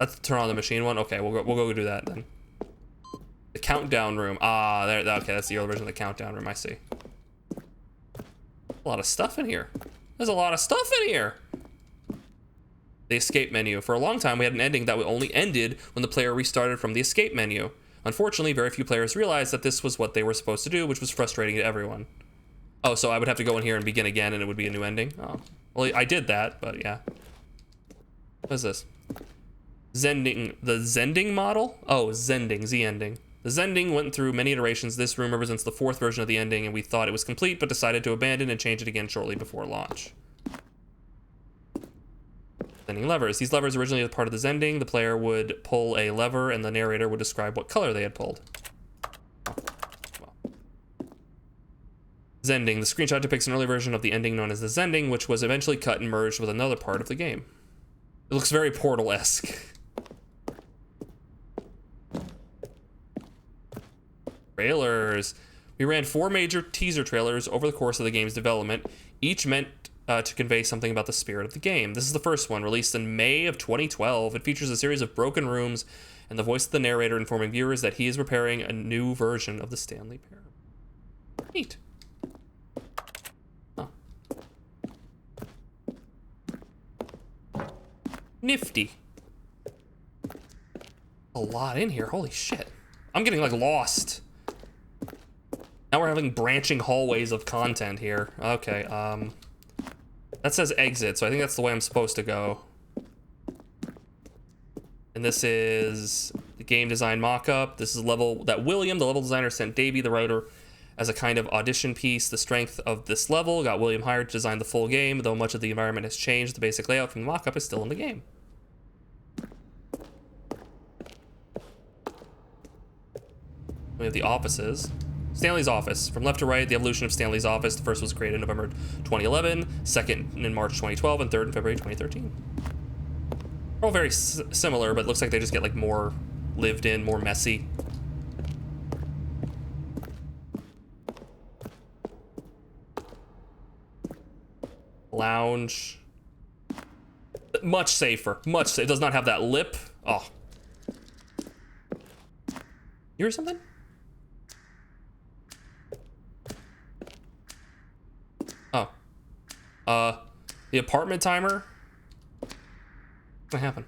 Let's turn on the machine one. Okay, we'll go do that then. The countdown room. Ah, there. Okay, that's the early version of the countdown room. I see. A lot of stuff in here. There's a lot of stuff in here. The escape menu. For a long time, we had an ending that only ended when the player restarted from the escape menu. Unfortunately, very few players realized that this was what they were supposed to do, which was frustrating to everyone. Oh, so I would have to go in here and begin again, and it would be a new ending? Oh, Well, I did that, but yeah. What is this? Zending, the Zending model? Oh, Zending, Z-ending. The Zending went through many iterations. This room represents the 4th version of the ending, and we thought it was complete, but decided to abandon and change it again shortly before launch. Zending levers. These levers originally were part of the Zending. The player would pull a lever, and the narrator would describe what color they had pulled. Zending. The screenshot depicts an early version of the ending known as the Zending, which was eventually cut and merged with another part of the game. It looks very Portal-esque. Trailers. We ran 4 major teaser trailers over the course of the game's development, each meant to convey something about the spirit of the game. This is the first one, released in May of 2012. It features a series of broken rooms and the voice of the narrator informing viewers that he is preparing a new version of the Stanley Parable. Neat. Huh. Nifty. A lot in here, holy shit. I'm getting like lost. Now we're having branching hallways of content here. Okay, that says exit, so I think that's the way I'm supposed to go. And this is the game design mock-up. This is a level that William, the level designer, sent Davey, the writer, as a kind of audition piece. The strength of this level got William hired to design the full game. Though much of the environment has changed, the basic layout from the mock-up is still in the game. We have the offices. Stanley's office. From left to right, the evolution of Stanley's office. The first was created in November 2011, second in March 2012, and third in February 2013. They're all very similar, but it looks like they just get like more lived in, more messy. Lounge. Much safer. It does not have that lip. Oh. You hear something? Oh. The apartment timer? What happened?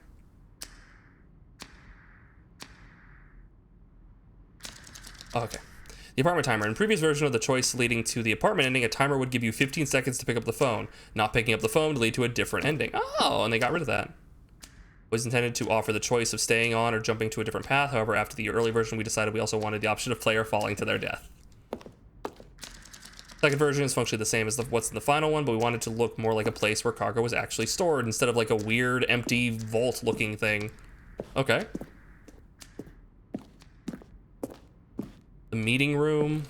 Oh, okay. The apartment timer. In the previous version of the choice leading to the apartment ending, a timer would give you 15 seconds to pick up the phone. Not picking up the phone would lead to a different ending. Oh, and they got rid of that. It was intended to offer the choice of staying on or jumping to a different path. However, after the early version, we decided we also wanted the option of player falling to their death. Second version is functionally the same as what's in the final one, but we wanted to look more like a place where cargo was actually stored instead of like a weird, empty, vault-looking thing. Okay. The meeting room.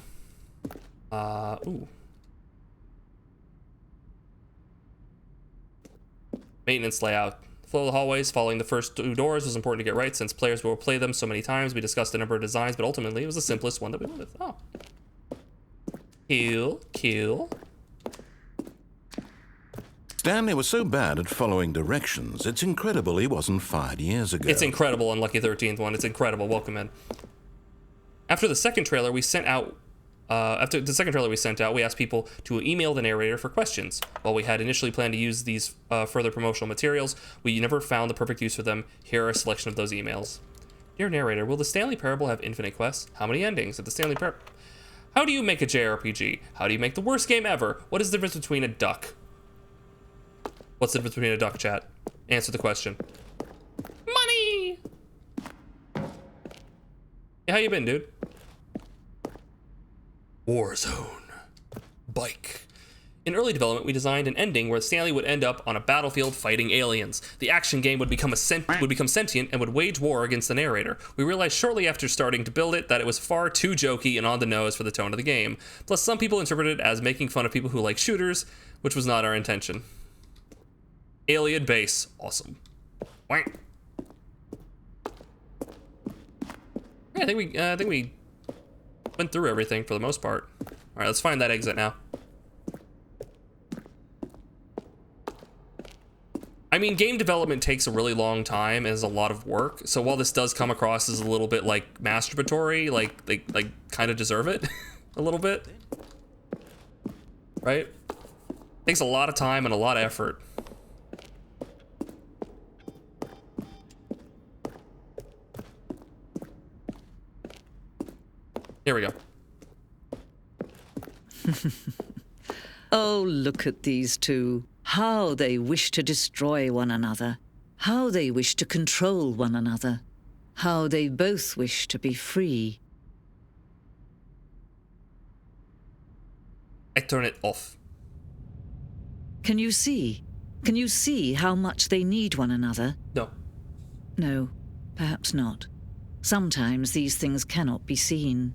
Ooh. Maintenance layout. Flow of the hallways following the first 2 doors was important to get right since players will play them so many times. We discussed a number of designs, but ultimately it was the simplest one that we went with. Oh. Cool. Stanley was so bad at following directions, it's incredible he wasn't fired years ago. It's incredible, Unlucky 13th one. It's incredible. Welcome in. After the second trailer we sent out, we asked people to email the narrator for questions. While we had initially planned to use these further promotional materials, we never found the perfect use for them. Here are a selection of those emails. Dear narrator, will the Stanley Parable have infinite quests? How many endings at the Stanley Parable? How do you make a JRPG? How do you make the worst game ever? What is the difference between a duck? What's the difference between a duck, chat? Answer the question. Money! Yeah, how you been, dude? Warzone. Bike. In early development, we designed an ending where Stanley would end up on a battlefield fighting aliens. The action game would become sentient and would wage war against the narrator. We realized shortly after starting to build it that it was far too jokey and on the nose for the tone of the game. Plus, some people interpreted it as making fun of people who like shooters, which was not our intention. Alien base. Awesome. Wank. Yeah, I think we went through everything for the most part. All right, let's find that exit now. I mean, game development takes a really long time and is a lot of work. So while this does come across as a little bit like masturbatory, like they kind of deserve it a little bit, right? Takes a lot of time and a lot of effort. Here we go. Oh, look at these two. How they wish to destroy one another. How they wish to control one another. How they both wish to be free. I turn it off. Can you see? Can you see how much they need one another? No. No, perhaps not. Sometimes these things cannot be seen.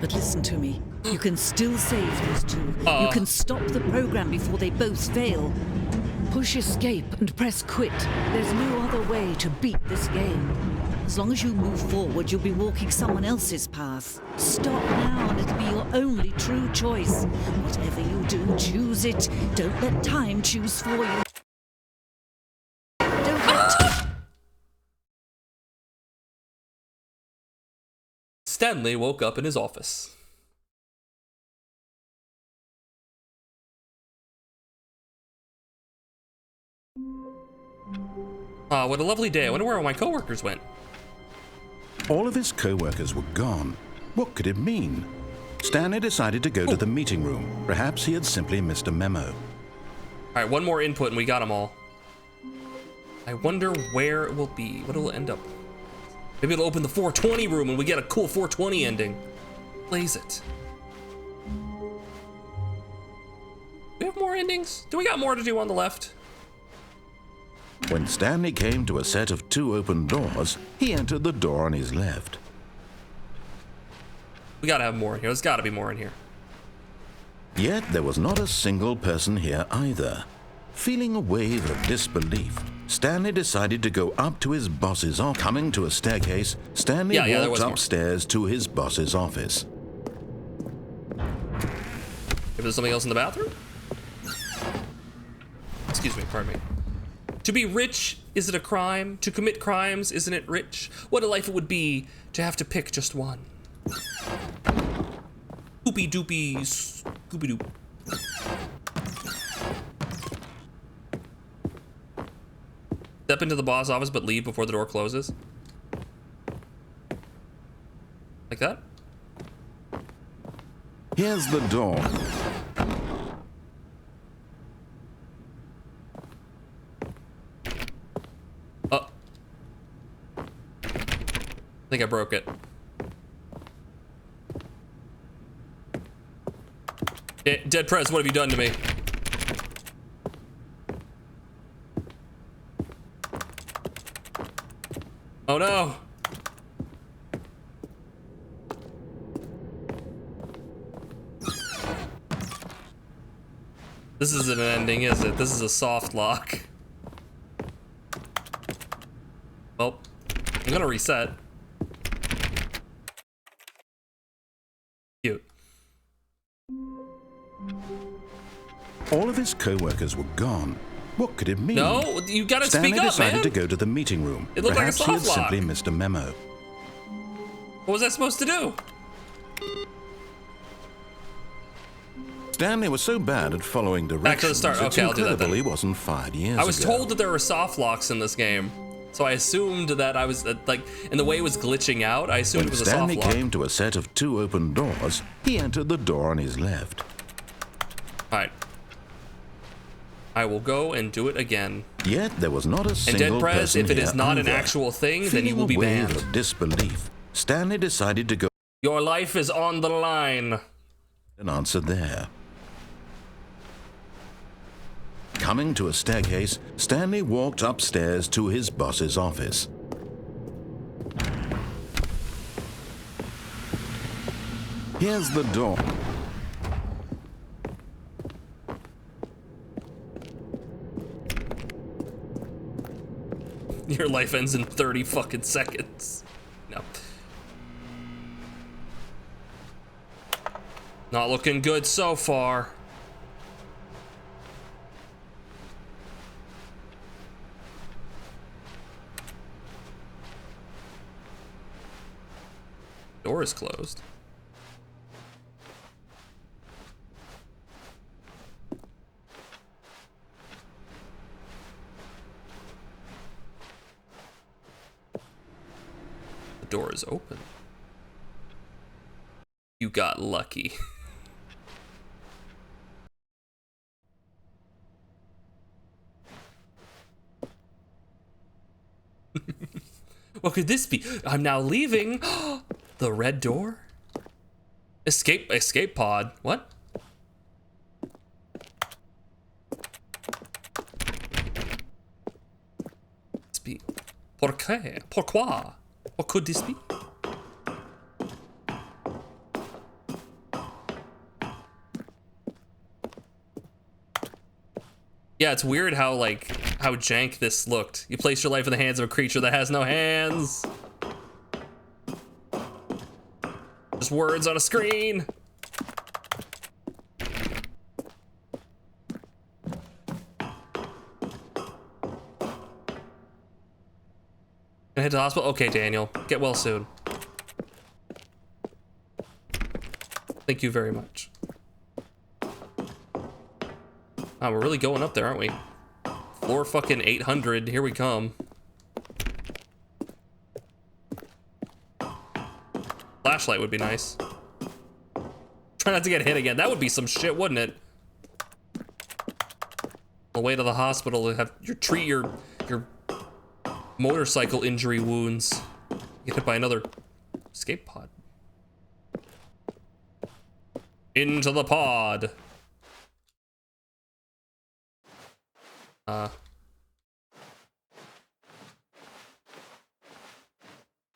But listen to me. You can still save those two. You can stop the program before they both fail. Push escape and press quit. There's no other way to beat this game. As long as you move forward, you'll be walking someone else's path. Stop now and it'll be your only true choice. Whatever you do, choose it. Don't let time choose for you. Don't let... Stanley woke up in his office. What a lovely day. I wonder where all my coworkers went. All of his co-workers were gone. What could it mean? Stanley decided to go to the meeting room. Perhaps he had simply missed a memo. All right, one more input and we got them all. I wonder where it will be. What will it end up? Maybe it'll open the 420 room and we get a cool 420 ending. Blaze it. Do we have more endings? Do we got more to do on the left? When Stanley came to a set of 2 open doors, he entered the door on his left. We gotta have more in here. There's gotta be more in here. Yet there was not a single person here either. Feeling a wave of disbelief, Stanley decided to go up to his boss's office. Coming to a staircase, Stanley walked upstairs to his boss's office. If there's something else in the bathroom? Excuse me, pardon me. To be rich, is it a crime? To commit crimes, isn't it rich? What a life it would be to have to pick just one. Doopy doopy scooby doop. Step into the boss office but leave before the door closes. Like that? Here's the door. I think I broke it. Dead Prez, what have you done to me? Oh no! This isn't an ending, is it? This is a soft lock. Well, I'm gonna reset. Cute. All of his co-workers were gone. What could it mean? No, you gotta speak up, man. Stanley decided to go to the meeting room. It looked like a Perhaps he had soft lock. simply missed a memo. What was I supposed to do? Stanley was so bad at following directions. Back to the start. Okay, I'll do that then. He wasn't 5 years ago. I was told that there were soft locks in this game, so I assumed that I was like, in the way it was glitching out, I assumed it was a soft lock. When Stanley came to a set of 2 open doors, he entered the door on his left. All right. I will go and do it again. Yet there was not a single person. And Dead Prez, if it is not an either. actual thing, then you will be Feeling a banned. wave of disbelief, Stanley decided to go. Your life is on the line. An answer there. Coming to a staircase, Stanley walked upstairs to his boss's office. Here's the door. Your life ends in 30 fucking seconds. No. Not looking good so far. Door is closed. The door is open. You got lucky. What could this be? I'm now leaving. The red door? Escape pod. What? This be? Pourquoi? What could this be? Yeah, it's weird how jank this looked. You place your life in the hands of a creature that has no hands. Just words on a screen. Gonna head to the hospital? Okay, Daniel. Get well soon. Thank you very much. Oh, we're really going up there, aren't we? Floor fucking 800. Here we come. Flashlight would be nice. Try not to get hit again. That would be some shit, wouldn't it? On the way to the hospital to have treat your motorcycle injury wounds. Get hit by another escape pod. Into the pod.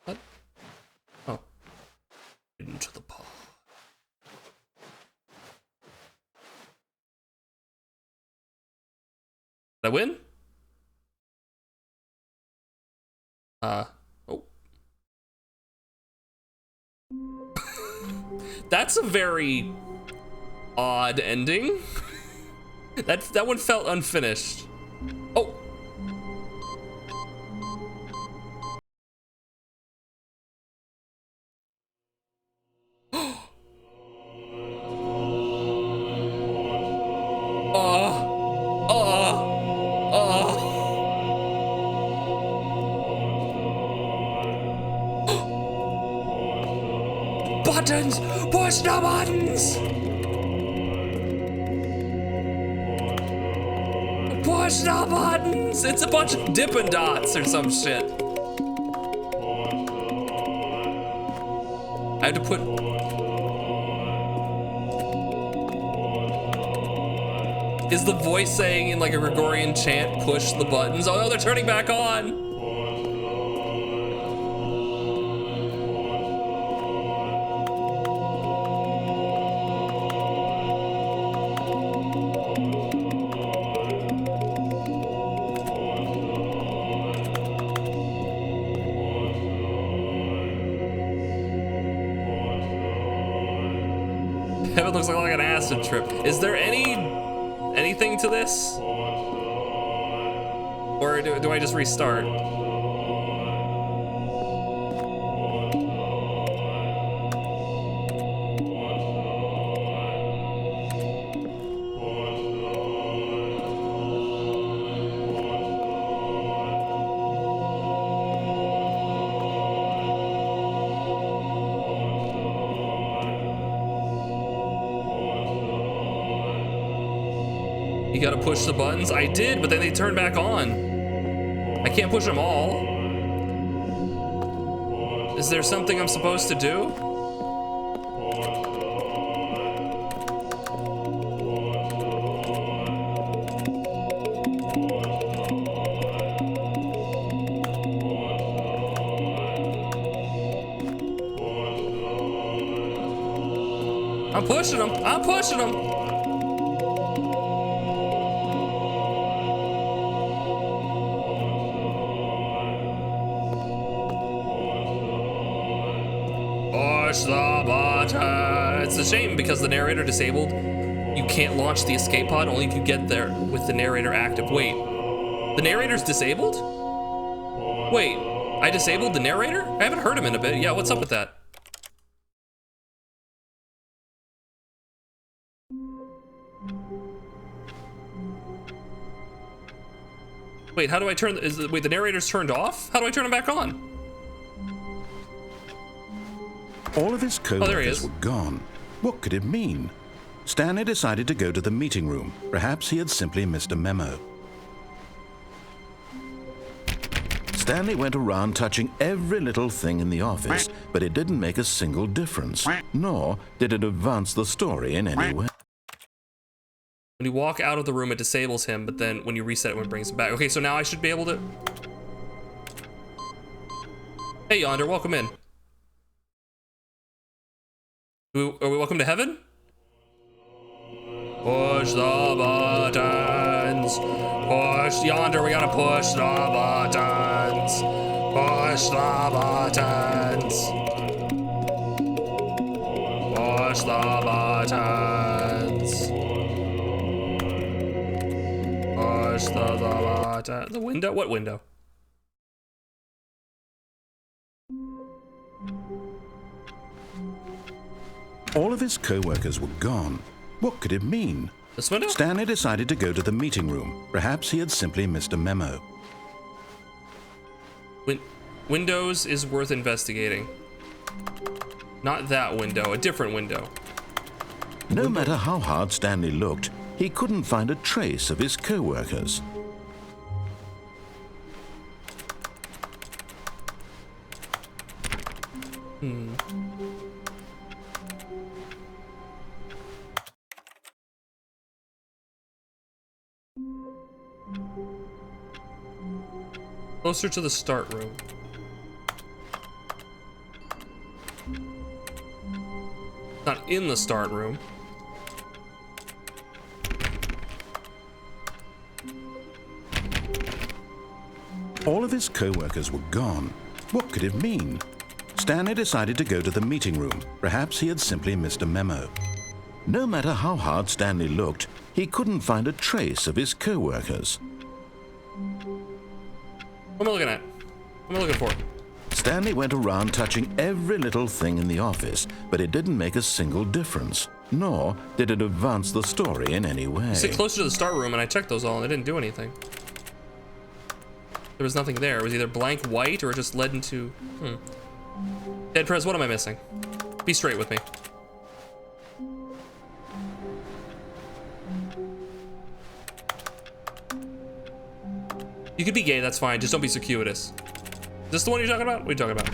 What? Oh. Into the pod. Did I win? Oh. That's a very odd ending. That one felt unfinished. Oh. Buttons! Push the buttons! Push the buttons! It's a bunch of Dippin' Dots or some shit. I had to put... Is the voice saying in like a Gregorian chant, push the buttons? Oh no, they're turning back on! It looks like an acid trip. Is there anything to this? Or do I just restart? You gotta push the buttons? I did, but then they turn back on. I can't push them all. Is there something I'm supposed to do? I'm pushing them. I'm pushing them. Push the button. It's a shame because the narrator disabled. You can't launch the escape pod, only if you get there with the narrator active. Wait, the narrator's disabled? Wait, I disabled the narrator? I haven't heard him in a bit. Yeah, what's up with that? Wait, how do I turn, wait, the narrator's turned off? How do I turn him back on? All of his co-workers were gone. What could it mean? Stanley decided to go to the meeting room. Perhaps he had simply missed a memo. Stanley went around touching every little thing in the office, but it didn't make a single difference, nor did it advance the story in any way. When you walk out of the room, it disables him, but then when you reset it, it brings him back. Okay, so now I should be able to... Hey, Yonder, welcome in. Are we welcome to heaven? Push the buttons. Push, Yonder, we gotta push the buttons. Push the buttons. Push the buttons. Push the button. The window? What window? All of his co-workers were gone. What could it mean? This window? Stanley decided to go to the meeting room. Perhaps he had simply missed a memo. Windows is worth investigating. Not that window, a different window. No matter how hard Stanley looked, he couldn't find a trace of his co-workers. Closer to the start room. Not in the start room. All of his co-workers were gone. What could it mean? Stanley decided to go to the meeting room. Perhaps he had simply missed a memo. No matter how hard Stanley looked, he couldn't find a trace of his co-workers. What am I looking at? What am I looking for? Stanley went around touching every little thing in the office, but it didn't make a single difference, nor did it advance the story in any way. You sit closer to the start room, and I checked those all, and it didn't do anything. There was nothing there. It was either blank white, or it just led into... Dead Prez, what am I missing? Be straight with me. You could be gay, that's fine. Just don't be circuitous. Is this the one you're talking about? What are you talking about?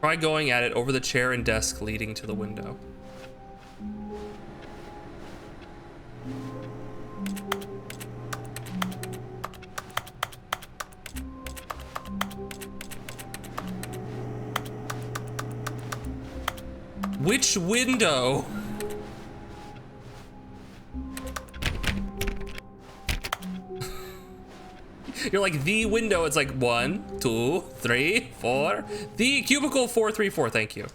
Try going at it over the chair and desk leading to the window. Which window? You're like, the window. It's like 1, 2, 3, 4. The cubicle 434. Thank you.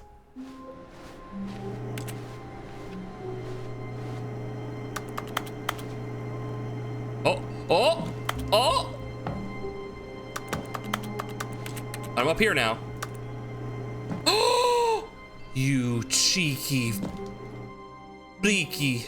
Oh, oh, oh. I'm up here now. Oh, you cheeky, freaky.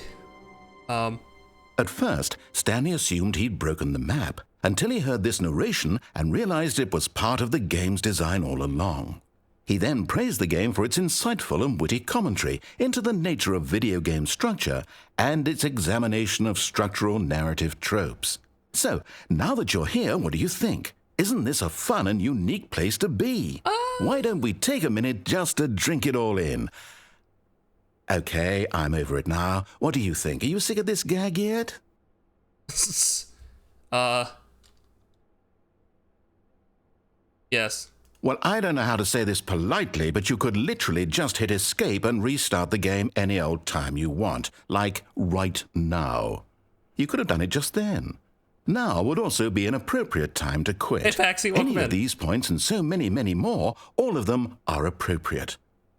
At first, Stanley assumed he'd broken the map, until he heard this narration and realized it was part of the game's design all along. He then praised the game for its insightful and witty commentary into the nature of video game structure and its examination of structural narrative tropes. So, now that you're here, what do you think? Isn't this a fun and unique place to be? Why don't we take a minute just to drink it all in? Okay, I'm over it now. What do you think? Are you sick of this gag yet? Yes. Well, I don't know how to say this politely, but you could literally just hit escape and restart the game any old time you want, like right now. You could have done it just then. Now would also be an appropriate time to quit. Hey, Paxi, welcome Any in. of these points and so many, many more, all of them are appropriate.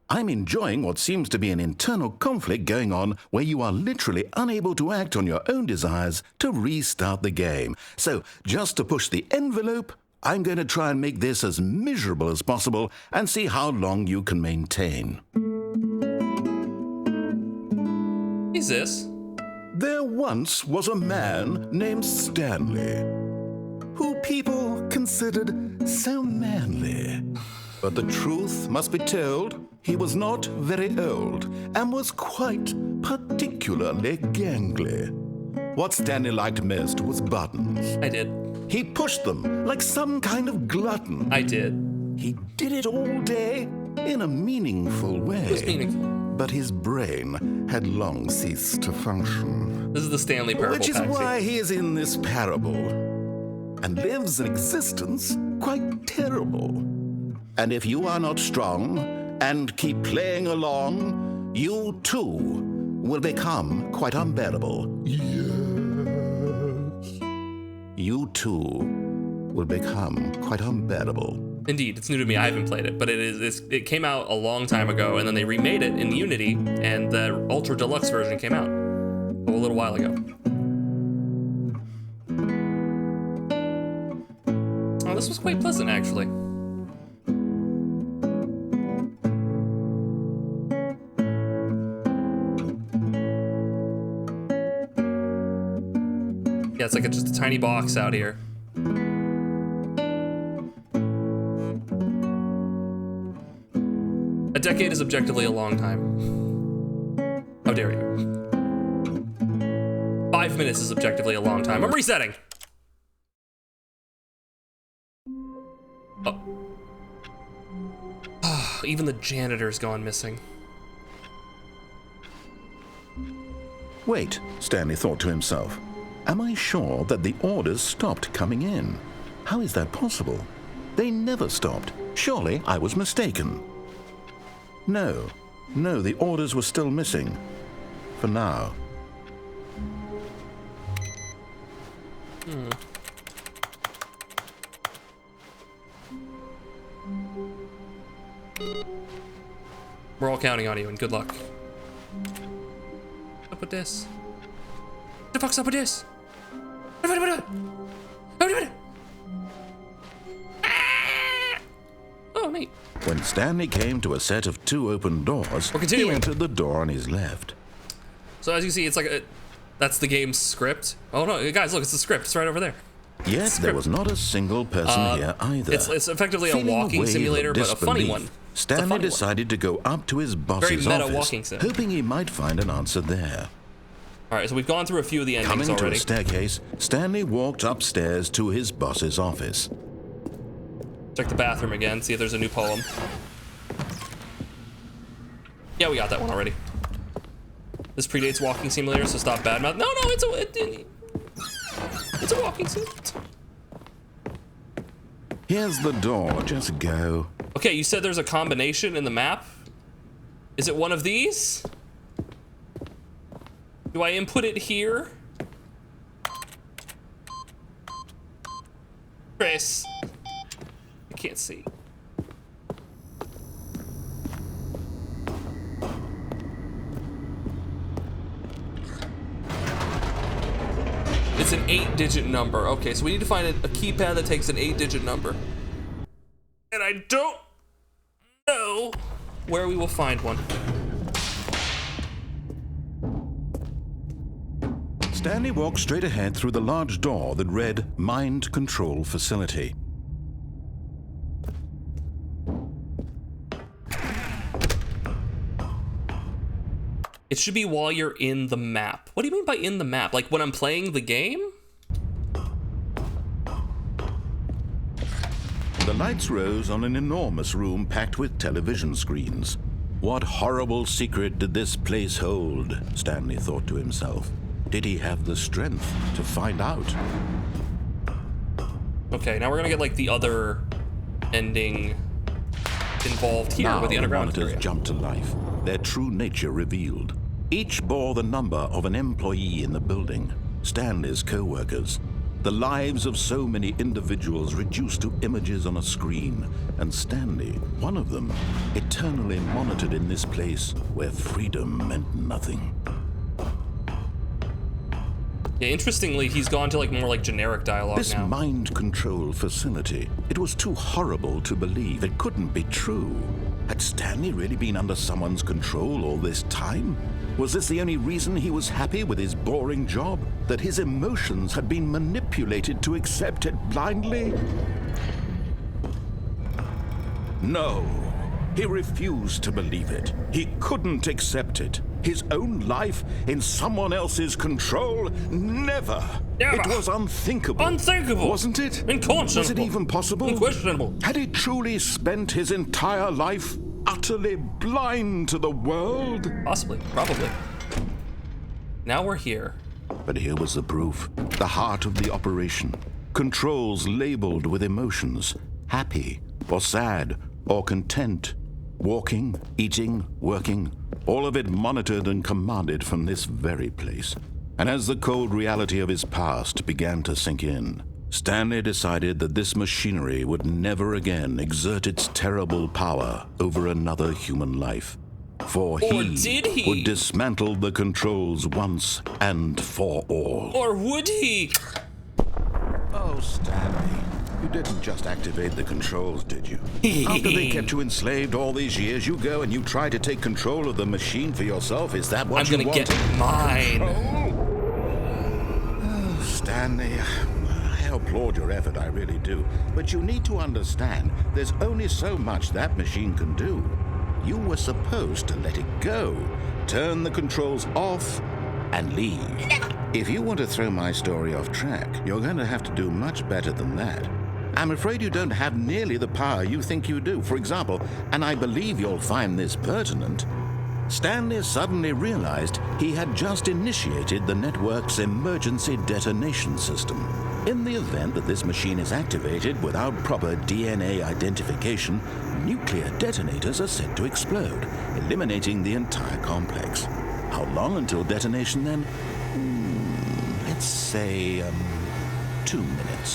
I'm enjoying what seems to be an internal conflict going on where you are literally unable to act on your own desires to restart the game. So, just to push the envelope, I'm going to try and make this as miserable as possible and see how long you can maintain. Who's this? There once was a man named Stanley, who people considered so manly. But the truth must be told, He was not very old and was quite particularly gangly. What Stanley liked most was buttons. I did. He pushed them like some kind of glutton. I did. He did it all day in a meaningful way. It was meaningful. But his brain had long ceased to function. This is the Stanley parable. Which is why he is in this parable and lives an existence quite terrible. And if you are not strong and keep playing along, you too will become quite unbearable. Yes. You too will become quite unbearable. Indeed, it's new to me. I haven't played it, but it came out a long time ago, and then they remade it in Unity, and the Ultra Deluxe version came out a little while ago. Oh, this was quite pleasant, actually. Yeah, it's like just a tiny box out here. A decade is objectively a long time. How dare you? 5 minutes is objectively a long time. I'm resetting! Oh. Even the janitor's gone missing. Wait, Stanley thought to himself. Am I sure that the orders stopped coming in? How is that possible? They never stopped. Surely I was mistaken. No, the orders were still missing. For now. We're all counting on you, and good luck. What's up with this? What the fuck's up with this? Oh, neat. When Stanley came to a set of 2 open doors, he entered the door on his left. So as you see, it's like that's the game's script. Oh no, guys, look, it's the script. It's right over there. Yet there was not a single person here either. It's effectively a walking simulator, but a funny one. Stanley decided to go up to his boss's office, hoping he might find an answer there. All right, so we've gone through a few of the endings already. Coming to a staircase, Stanley walked upstairs to his boss's office. Check the bathroom again, see if there's a new poem. Yeah, we got that one already. This predates walking simulator, so stop badmouth. No, it's a walking sim. Here's the door, just go. Okay, you said there's a combination in the map. Is it one of these? Do I input it here? Chris. I can't see. It's an 8-digit number. Okay, so we need to find a keypad that takes an 8-digit number. And I don't know where we will find one. Stanley walked straight ahead through the large door that read Mind Control Facility. It should be while you're in the map. What do you mean by in the map? Like when I'm playing the game? The lights rose on an enormous room packed with television screens. What horrible secret did this place hold? Stanley thought to himself. Did he have the strength to find out? Okay, now we're gonna get like the other ending involved here with the underground area. Now the monitors jumped to life, their true nature revealed. Each bore the number of an employee in the building, Stanley's co-workers. The lives of so many individuals reduced to images on a screen, and Stanley, one of them, eternally monitored in this place where freedom meant nothing. Yeah, interestingly, he's gone to like more like generic dialogue this now. This mind control facility, it was too horrible to believe. It couldn't be true. Had Stanley really been under someone's control all this time? Was this the only reason he was happy with his boring job? That his emotions had been manipulated to accept it blindly? No. He refused to believe it. He couldn't accept it. His own life in someone else's control? Never. It was unthinkable. Unthinkable. Wasn't it? Inconscionable. Was it even possible? Unquestionable. Had he truly spent his entire life utterly blind to the world? Possibly. Probably. Now we're here. But here was the proof. The heart of the operation. Controls labeled with emotions. Happy or sad or content. Walking, eating, working. All of it monitored and commanded from this very place. And as the cold reality of his past began to sink in, Stanley decided that this machinery would never again exert its terrible power over another human life. For he would dismantle the controls once and for all. Or would he? Oh, Stanley, you didn't just activate the controls, did you? After they kept you enslaved all these years, you go and you try to take control of the machine for yourself? Is that what you want? I'm gonna get mine. Oh, Stanley, I applaud your effort, I really do. But you need to understand, there's only so much that machine can do. You were supposed to let it go, turn the controls off, and leave. If you want to throw my story off track, you're going to have to do much better than that. I'm afraid you don't have nearly the power you think you do. For example, and I believe you'll find this pertinent, Stanley suddenly realized he had just initiated the network's emergency detonation system. In the event that this machine is activated without proper DNA identification, nuclear detonators are set to explode, eliminating the entire complex. How long until detonation then? Let's say, 2 minutes.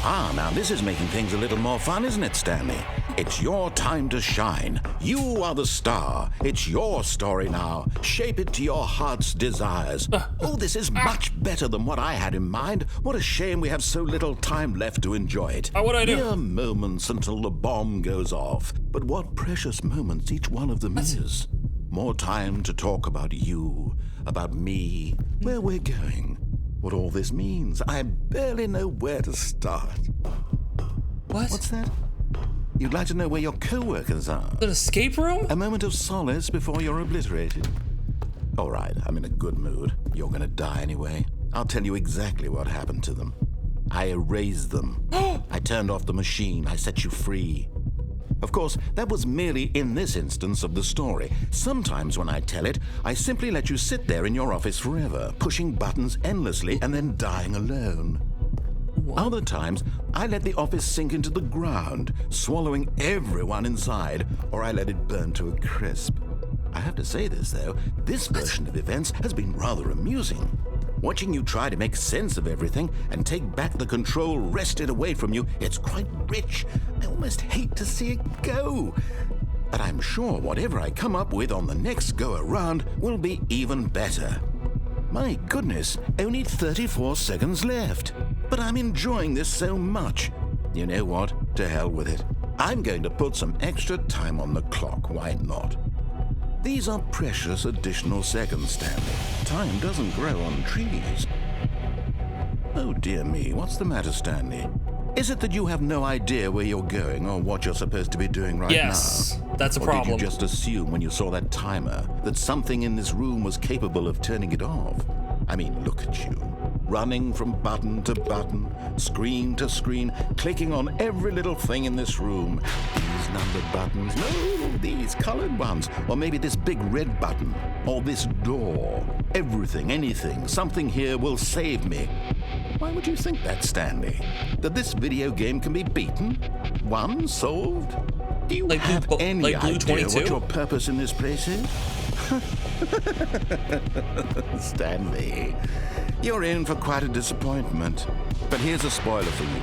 Now this is making things a little more fun, isn't it, Stanley? It's your time to shine. You are the star. It's your story now. Shape it to your heart's desires. Oh, this is much better than what I had in mind. What a shame we have so little time left to enjoy it. What'd I do? Mere moments until the bomb goes off. But what precious moments each one of them is. More time to talk about you, about me, where we're going, what all this means. I barely know where to start. What? What's that? You'd like to know where your co-workers are? An escape room? A moment of solace before you're obliterated. All right, I'm in a good mood. You're gonna die anyway. I'll tell you exactly what happened to them. I erased them. I turned off the machine. I set you free. Of course, that was merely in this instance of the story. Sometimes when I tell it, I simply let you sit there in your office forever, pushing buttons endlessly and then dying alone. Other times, I let the office sink into the ground, swallowing everyone inside, or I let it burn to a crisp. I have to say this, though, this version of events has been rather amusing. Watching you try to make sense of everything and take back the control wrested away from you, it's quite rich. I almost hate to see it go. But I'm sure whatever I come up with on the next go-around will be even better. My goodness, only 34 seconds left. But I'm enjoying this so much. You know what? To hell with it. I'm going to put some extra time on the clock. Why not? These are precious additional seconds, Stanley. Time doesn't grow on trees. Oh, dear me. What's the matter, Stanley? Is it that you have no idea where you're going or what you're supposed to be doing right now? Yes, that's a problem. Or did you just assume when you saw that timer that something in this room was capable of turning it off? I mean, look at you. Running from button to button, screen to screen, clicking on every little thing in this room. These numbered buttons, no, these colored ones. Or maybe this big red button, or this door. Everything, anything, something here will save me. Why would you think that, Stanley? That this video game can be beaten? Won? Solved? Do you have any idea what your purpose in this place is? Stanley, you're in for quite a disappointment. But here's a spoiler for you.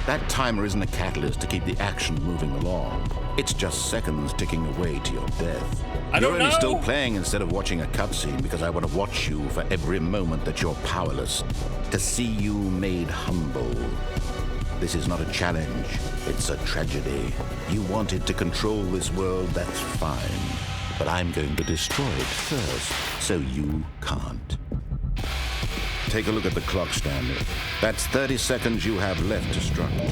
That timer isn't a catalyst to keep the action moving along. It's just seconds ticking away to your death. You're only still playing instead of watching a cutscene because I want to watch you for every moment that you're powerless. To see you made humble. This is not a challenge. It's a tragedy. You wanted to control this world, that's fine. But I'm going to destroy it first, so you can't. Take a look at the clock, Stanley. That's 30 seconds you have left to struggle.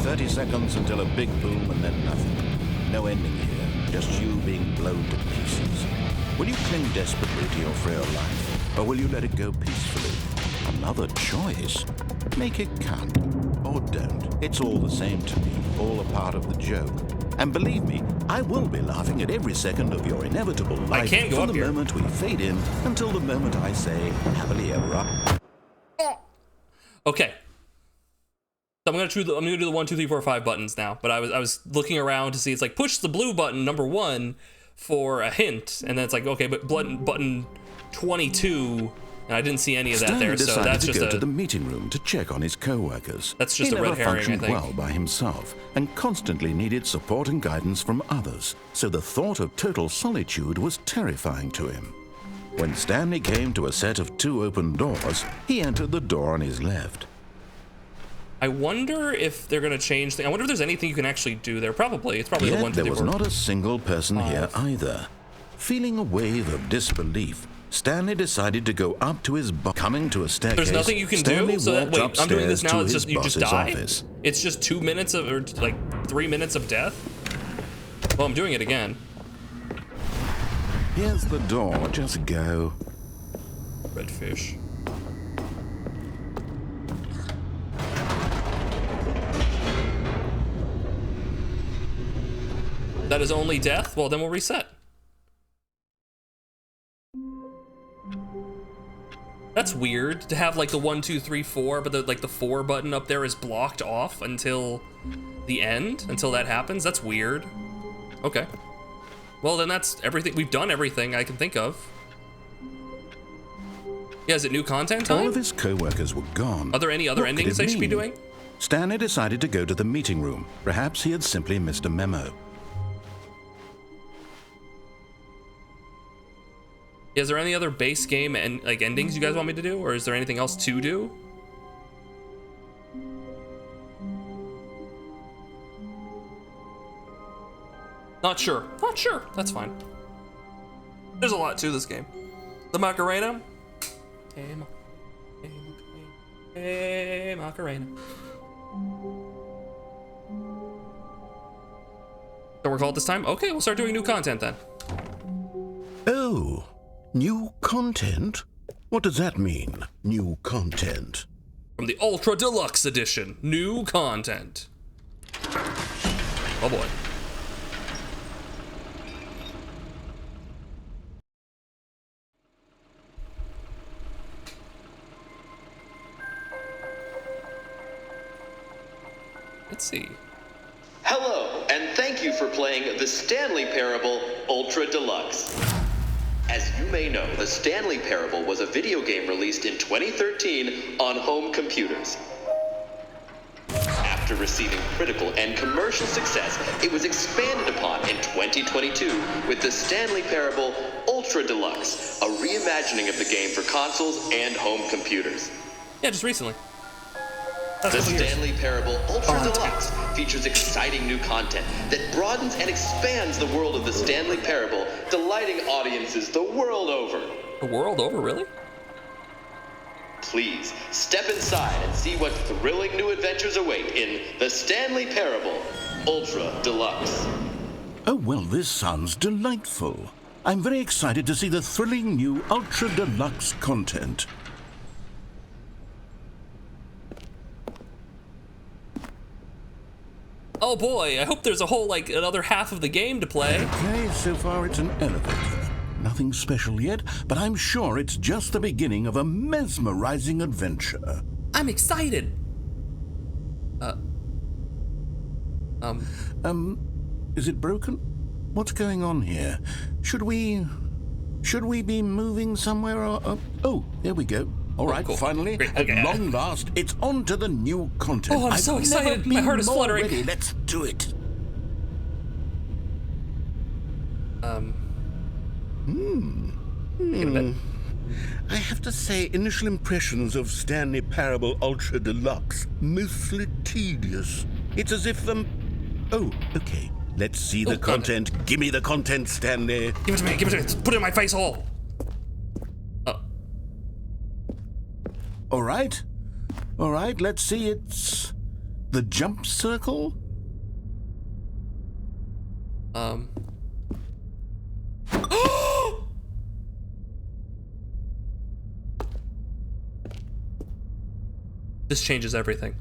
30 seconds until a big boom and then nothing. No ending here. just you being blown to pieces. Will you cling desperately to your frail life, or will you let it go peacefully? Another choice. Make it count, or don't. It's all the same to me, all a part of the joke. And believe me, I will be laughing at every second of your inevitable life I can't go from up the here. moment we fade in until the moment I say, happily ever after. Okay. So I'm gonna do the 1, 2, 3, 4, 5 buttons now. But I was looking around to see, it's like push the blue button, number 1, for a hint, and then it's like, okay, but button 22, and I didn't see any of that Stanley there, so decided that's to just go to the meeting room to check on his co-workers. That's just he a red never herring, I functioned think. well by himself and constantly needed support and guidance from others, so the thought of total solitude was terrifying to him. When Stanley came to a set of 2 open doors, he entered the door on his left. I wonder if they're gonna change things. I wonder if there's anything you can actually do there. Probably. It's probably the Yet 1, 2, there 3, was 4. not a single person here either. Feeling a wave of disbelief, Stanley decided to go up to his boss. Coming to a staircase, There's nothing you can Stanley do. So that, walked wait, I'm doing this upstairs now. to It's his just you just boss's die. office. It's just 2 minutes of, or like 3 minutes of death. Well, I'm doing it again. Here's the door. Just go. Redfish. That is only death? Well, then we'll reset. That's weird to have like the 1, 2, 3, 4, but the 4 button up there is blocked off until the end, until that happens. That's weird. Okay. Well, then that's everything. We've done everything I can think of. Yeah, is it new content time? All of his co-workers were gone. Are there any other What could endings it I should be mean? doing? Stanley decided to go to the meeting room. Perhaps he had simply missed a memo. Is there any other base game and like endings you guys want me to do, or is there anything else to do? Not sure. Not sure. That's fine. There's a lot to this game. The Macarena. Hey, hey, Macarena. Don't recall it this time? Okay, we'll start doing new content then. Oh, new content? What does that mean, new content? From the Ultra Deluxe Edition, new content. Oh boy. Let's see. Hello, and thank you for playing the Stanley Parable Ultra Deluxe. As you may know, the Stanley Parable was a video game released in 2013 on home computers. After receiving critical and commercial success, it was expanded upon in 2022 with the Stanley Parable Ultra Deluxe, a reimagining of the game for consoles and home computers. Yeah, just recently. The Stanley Parable Ultra Deluxe features exciting new content that broadens and expands the world of the Stanley Parable, delighting audiences the world over. The world over, really? Please, step inside and see what thrilling new adventures await in the Stanley Parable Ultra Deluxe. Oh, well, this sounds delightful. I'm very excited to see the thrilling new Ultra Deluxe content. Oh boy, I hope there's a whole, like, another half of the game to play. Okay, so far it's an elevator. Nothing special yet, but I'm sure it's just the beginning of a mesmerizing adventure. I'm excited. Is it broken? What's going on here? Should we be moving somewhere or... oh, there we go. All right, cool. Finally, Great. at Okay. long last, it's on to the new content. Oh, I'm so excited. My heart is fluttering. Ready. Let's do it. I have to say, initial impressions of Stanley Parable Ultra Deluxe, mostly tedious. It's as if, oh, okay. Let's see the content. Give me the content, Stanley. Give it to me, give it to me. Put it in my face hole. All right, let's see. It's the jump circle. This changes everything.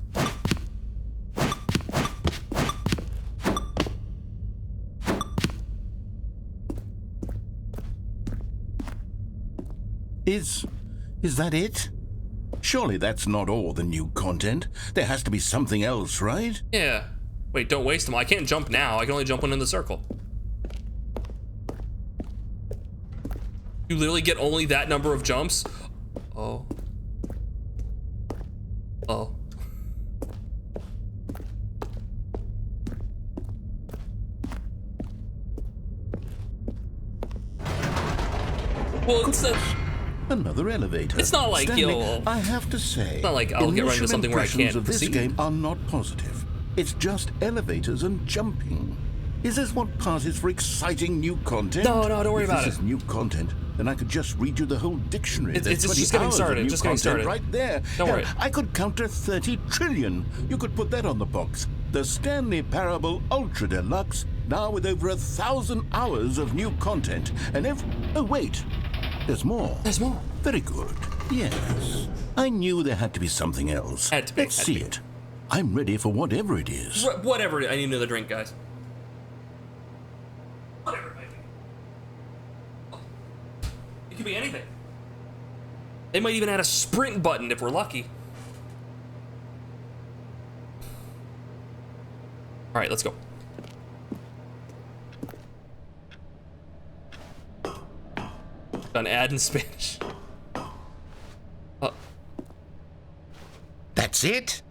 Is that it? Surely that's not all the new content. There has to be something else, right? Yeah. Wait, don't waste them. I can't jump now. I can only jump when in the circle. You literally get only that number of jumps? Oh. Oh. Well, it's another elevator. It's not like Stanley, I have to say, it's not like I'll get right into something where I can't of this proceed. game are not positive. It's just elevators and jumping. Is this what passes for exciting new content? No, don't worry about it. If this is new content, then I could just read you the whole dictionary. It's just getting started. Just getting started. Right there. Don't worry. I could counter 30 trillion. You could put that on the box. The Stanley Parable Ultra Deluxe, now with over 1,000 hours of new content. And oh, wait. There's more. There's more. Very good. Yes. I knew there had to be something else. Had to be. Let's see it. I'm ready for whatever it is. Whatever. I need another drink, guys. Whatever, baby. It could be anything. They might even add a sprint button if we're lucky. All right, let's go. An ad in Spanish. That's it?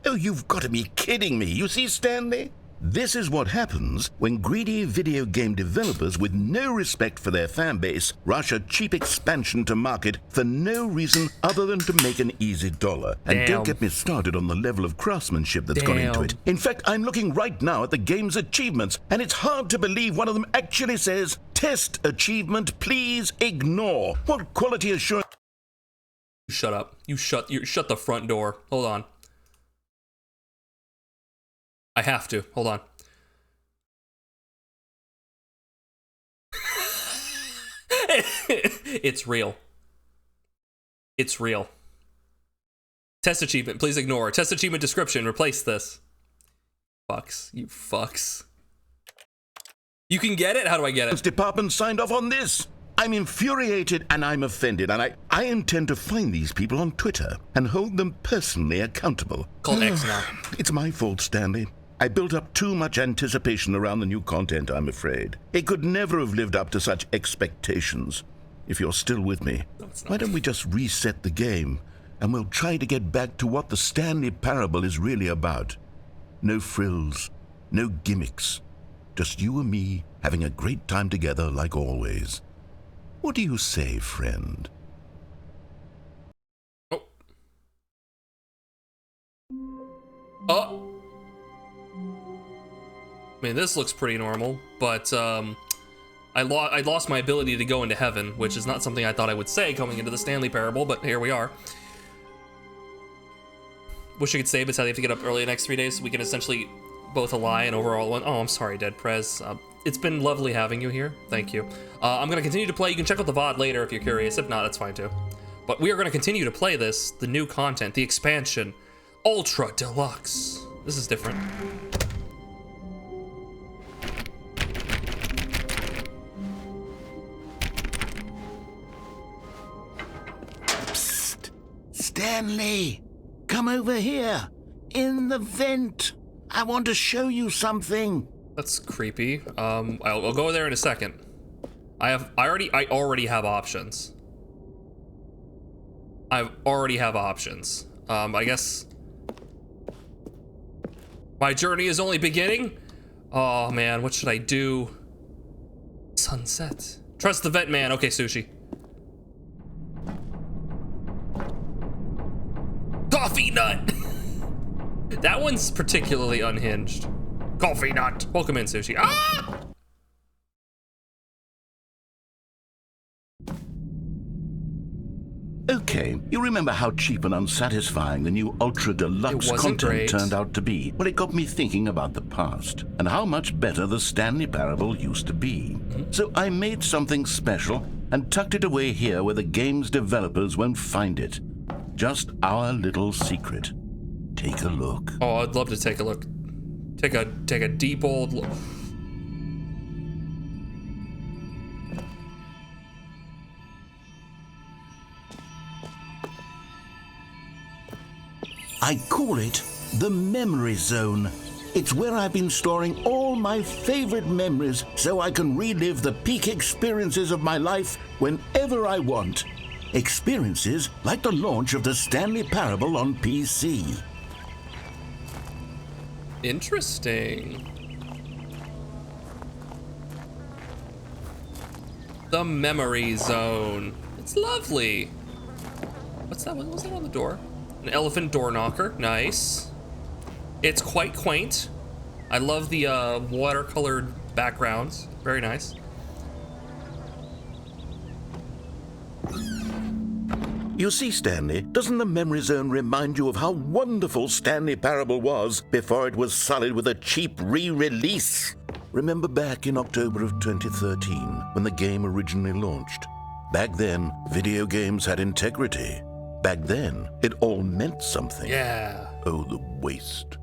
Oh, you've got to be kidding me. You see, Stanley? This is what happens when greedy video game developers with no respect for their fan base rush a cheap expansion to market for no reason other than to make an easy dollar. And don't get me started on the level of craftsmanship that's gone into it. In fact, I'm looking right now at the game's achievements, and it's hard to believe one of them actually says, "Test achievement, please ignore." What quality assurance? Shut up. You shut the front door. Hold on. I have to. Hold on. It's real. It's real. Test achievement. Please ignore. Test achievement description. Replace this. Fucks. You fucks. You can get it? How do I get it? Department signed off on this. I'm infuriated and I'm offended, and I intend to find these people on Twitter and hold them personally accountable. Call X now. It's my fault, Stanley. I built up too much anticipation around the new content, I'm afraid. It could never have lived up to such expectations. If you're still with me, why don't we just reset the game, and we'll try to get back to what the Stanley Parable is really about. No frills, no gimmicks. Just you and me having a great time together like always. What do you say, friend? Oh. I mean, this looks pretty normal, but I lost my ability to go into heaven, which is not something I thought I would say coming into the Stanley Parable, but here we are. Wish I could save it so you have to get up early the next 3 days so we can essentially both ally and overall one. Oh, I'm sorry, Dead Prez. It's been lovely having you here. Thank you. I'm going to continue to play. You can check out the VOD later if you're curious. If not, that's fine too. But we are going to continue to play this, the new content, the expansion, Ultra Deluxe. This is different. Psst. Stanley, come over here. In the vent. I want to show you something. That's creepy. I'll go there in a second. I already have options. I guess my journey is only beginning. Oh man, what should I do? Sunset. Trust the vent man. Okay, Sushi. Coffee nut. That one's particularly unhinged. Coffee nut. Welcome in, Sushi. Ah! Okay, you remember how cheap and unsatisfying the new Ultra Deluxe content turned out to be? Well, it got me thinking about the past and how much better the Stanley Parable used to be. So I made something special and tucked it away here where the game's developers won't find it. Just our little secret. take a look. Oh, I'd love to take a look. Take a deep old look. I call it the memory zone. It's where I've been storing all my favorite memories so I can relive the peak experiences of my life whenever I want. Experiences like the launch of the Stanley Parable on PC. Interesting. The memory zone. It's lovely. What's that? What's that on the door? An elephant door knocker. Nice. It's quite quaint. I love the watercolored backgrounds. Very nice. You see, Stanley, doesn't the memory zone remind you of how wonderful Stanley Parable was before it was sullied with a cheap re-release? Remember back in October of 2013 when the game originally launched? Back then, video games had integrity. Back then, it all meant something. Yeah. Oh, the waste.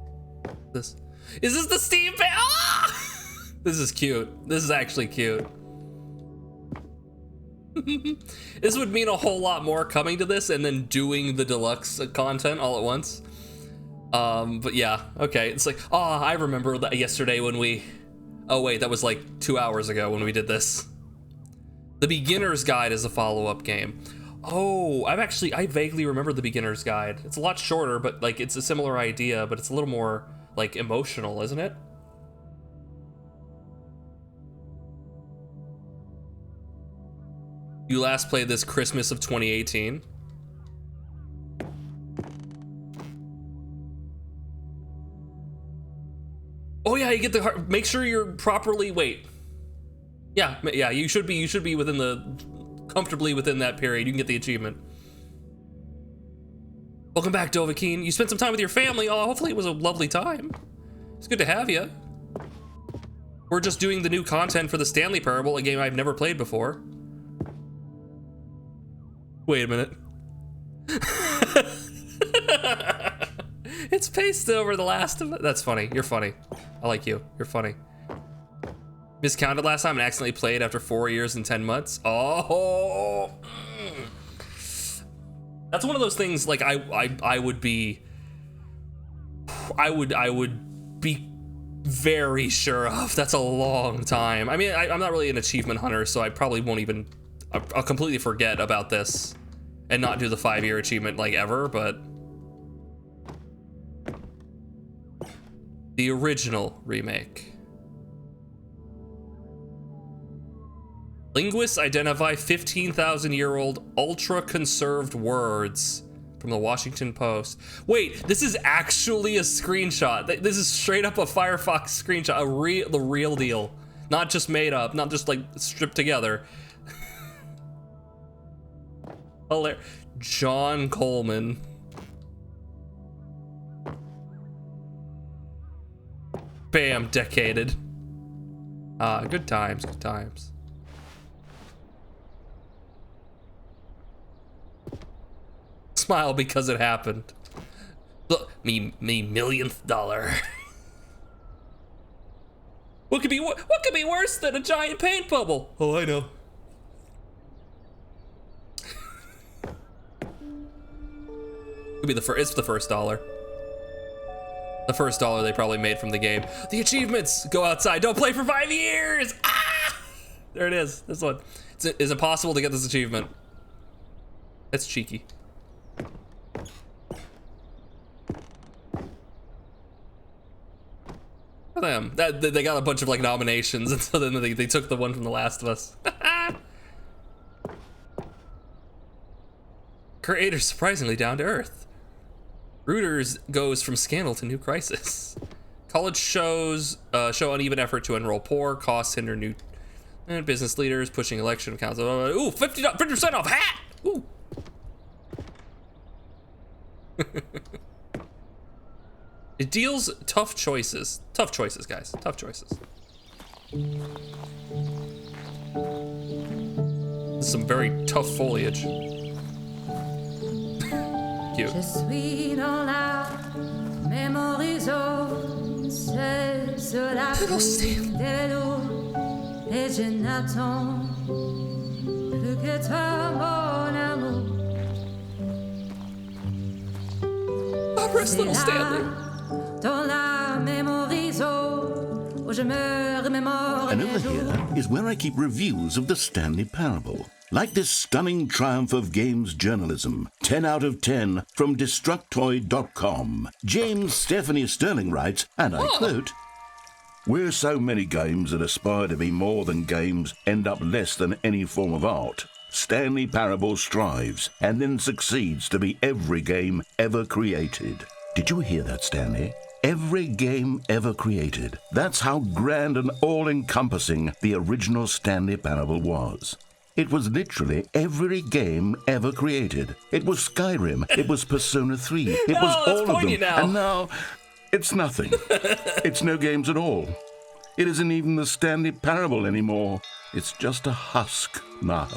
Is this the Steam Ah! This is cute. This is actually cute. This would mean a whole lot more coming to this and then doing the deluxe content all at once. But yeah, okay. It's like, oh, I remember that yesterday when we... Oh wait, that was like 2 hours ago when we did this. The Beginner's Guide is a follow-up game. Oh, I vaguely remember the Beginner's Guide. It's a lot shorter, but like it's a similar idea, but it's a little more like emotional, isn't it? You last played this Christmas of 2018. Oh yeah, you get the heart. Make sure you're properly. Wait. Yeah, you should be within comfortably within that period. You can get the achievement. Welcome back, Dovahkiin. You spent some time with your family. Oh, hopefully it was a lovely time. It's good to have you. We're just doing the new content for the Stanley Parable, a game I've never played before. Wait a minute. It's pasted over the last of it. That's funny. You're funny. I like you. You're funny. Miscounted last time and accidentally played after 4 years and 10 months. Oh. That's one of those things like I would be very sure of. That's a long time. I mean, I'm not really an achievement hunter, so I probably won't even, I'll completely forget about this and not do the 5-year achievement like ever, but the original remake. Linguists identify 15,000-year-old ultra-conserved words from the Washington Post. Wait, this is actually a screenshot. This is straight up a Firefox screenshot, the real deal. Not just made up, not just like stripped together. Hilarious. John Coleman. Bam, decaded. Good times, good times. Smile because it happened. Look, me millionth dollar. What could be worse than a giant paint bubble? Oh, I know. Could be it's the first dollar. The first dollar they probably made from the game. The achievements! Go outside, don't play for 5 years! Ah! There it is, this one. Is it possible to get this achievement? That's cheeky. For them. They got a bunch of like nominations, and so then they took the one from The Last of Us. Creator surprisingly down to earth. Reuters goes from scandal to new crisis. College show uneven effort to enroll poor. Costs hinder new business leaders pushing election accounts. Ooh, 50% off hat. Ooh. It deals tough choices. Tough choices, guys. Tough choices. This is some very tough foliage. Cute. Little Stanley. God rest little Stanley. And over here is where I keep reviews of the Stanley Parable. Like this stunning triumph of games journalism, 10 out of 10 from Destructoid.com. James Stephanie Sterling writes, and I quote, "Where so many games that aspire to be more than games end up less than any form of art, Stanley Parable strives and then succeeds to be every game ever created." Did you hear that, Stanley? Every game ever created. That's how grand and all-encompassing the original Stanley Parable was. It was literally every game ever created. It was Skyrim. It was Persona 3. It was all of them. Now. And now, it's nothing. It's no games at all. It isn't even the Stanley Parable anymore. It's just a husk now.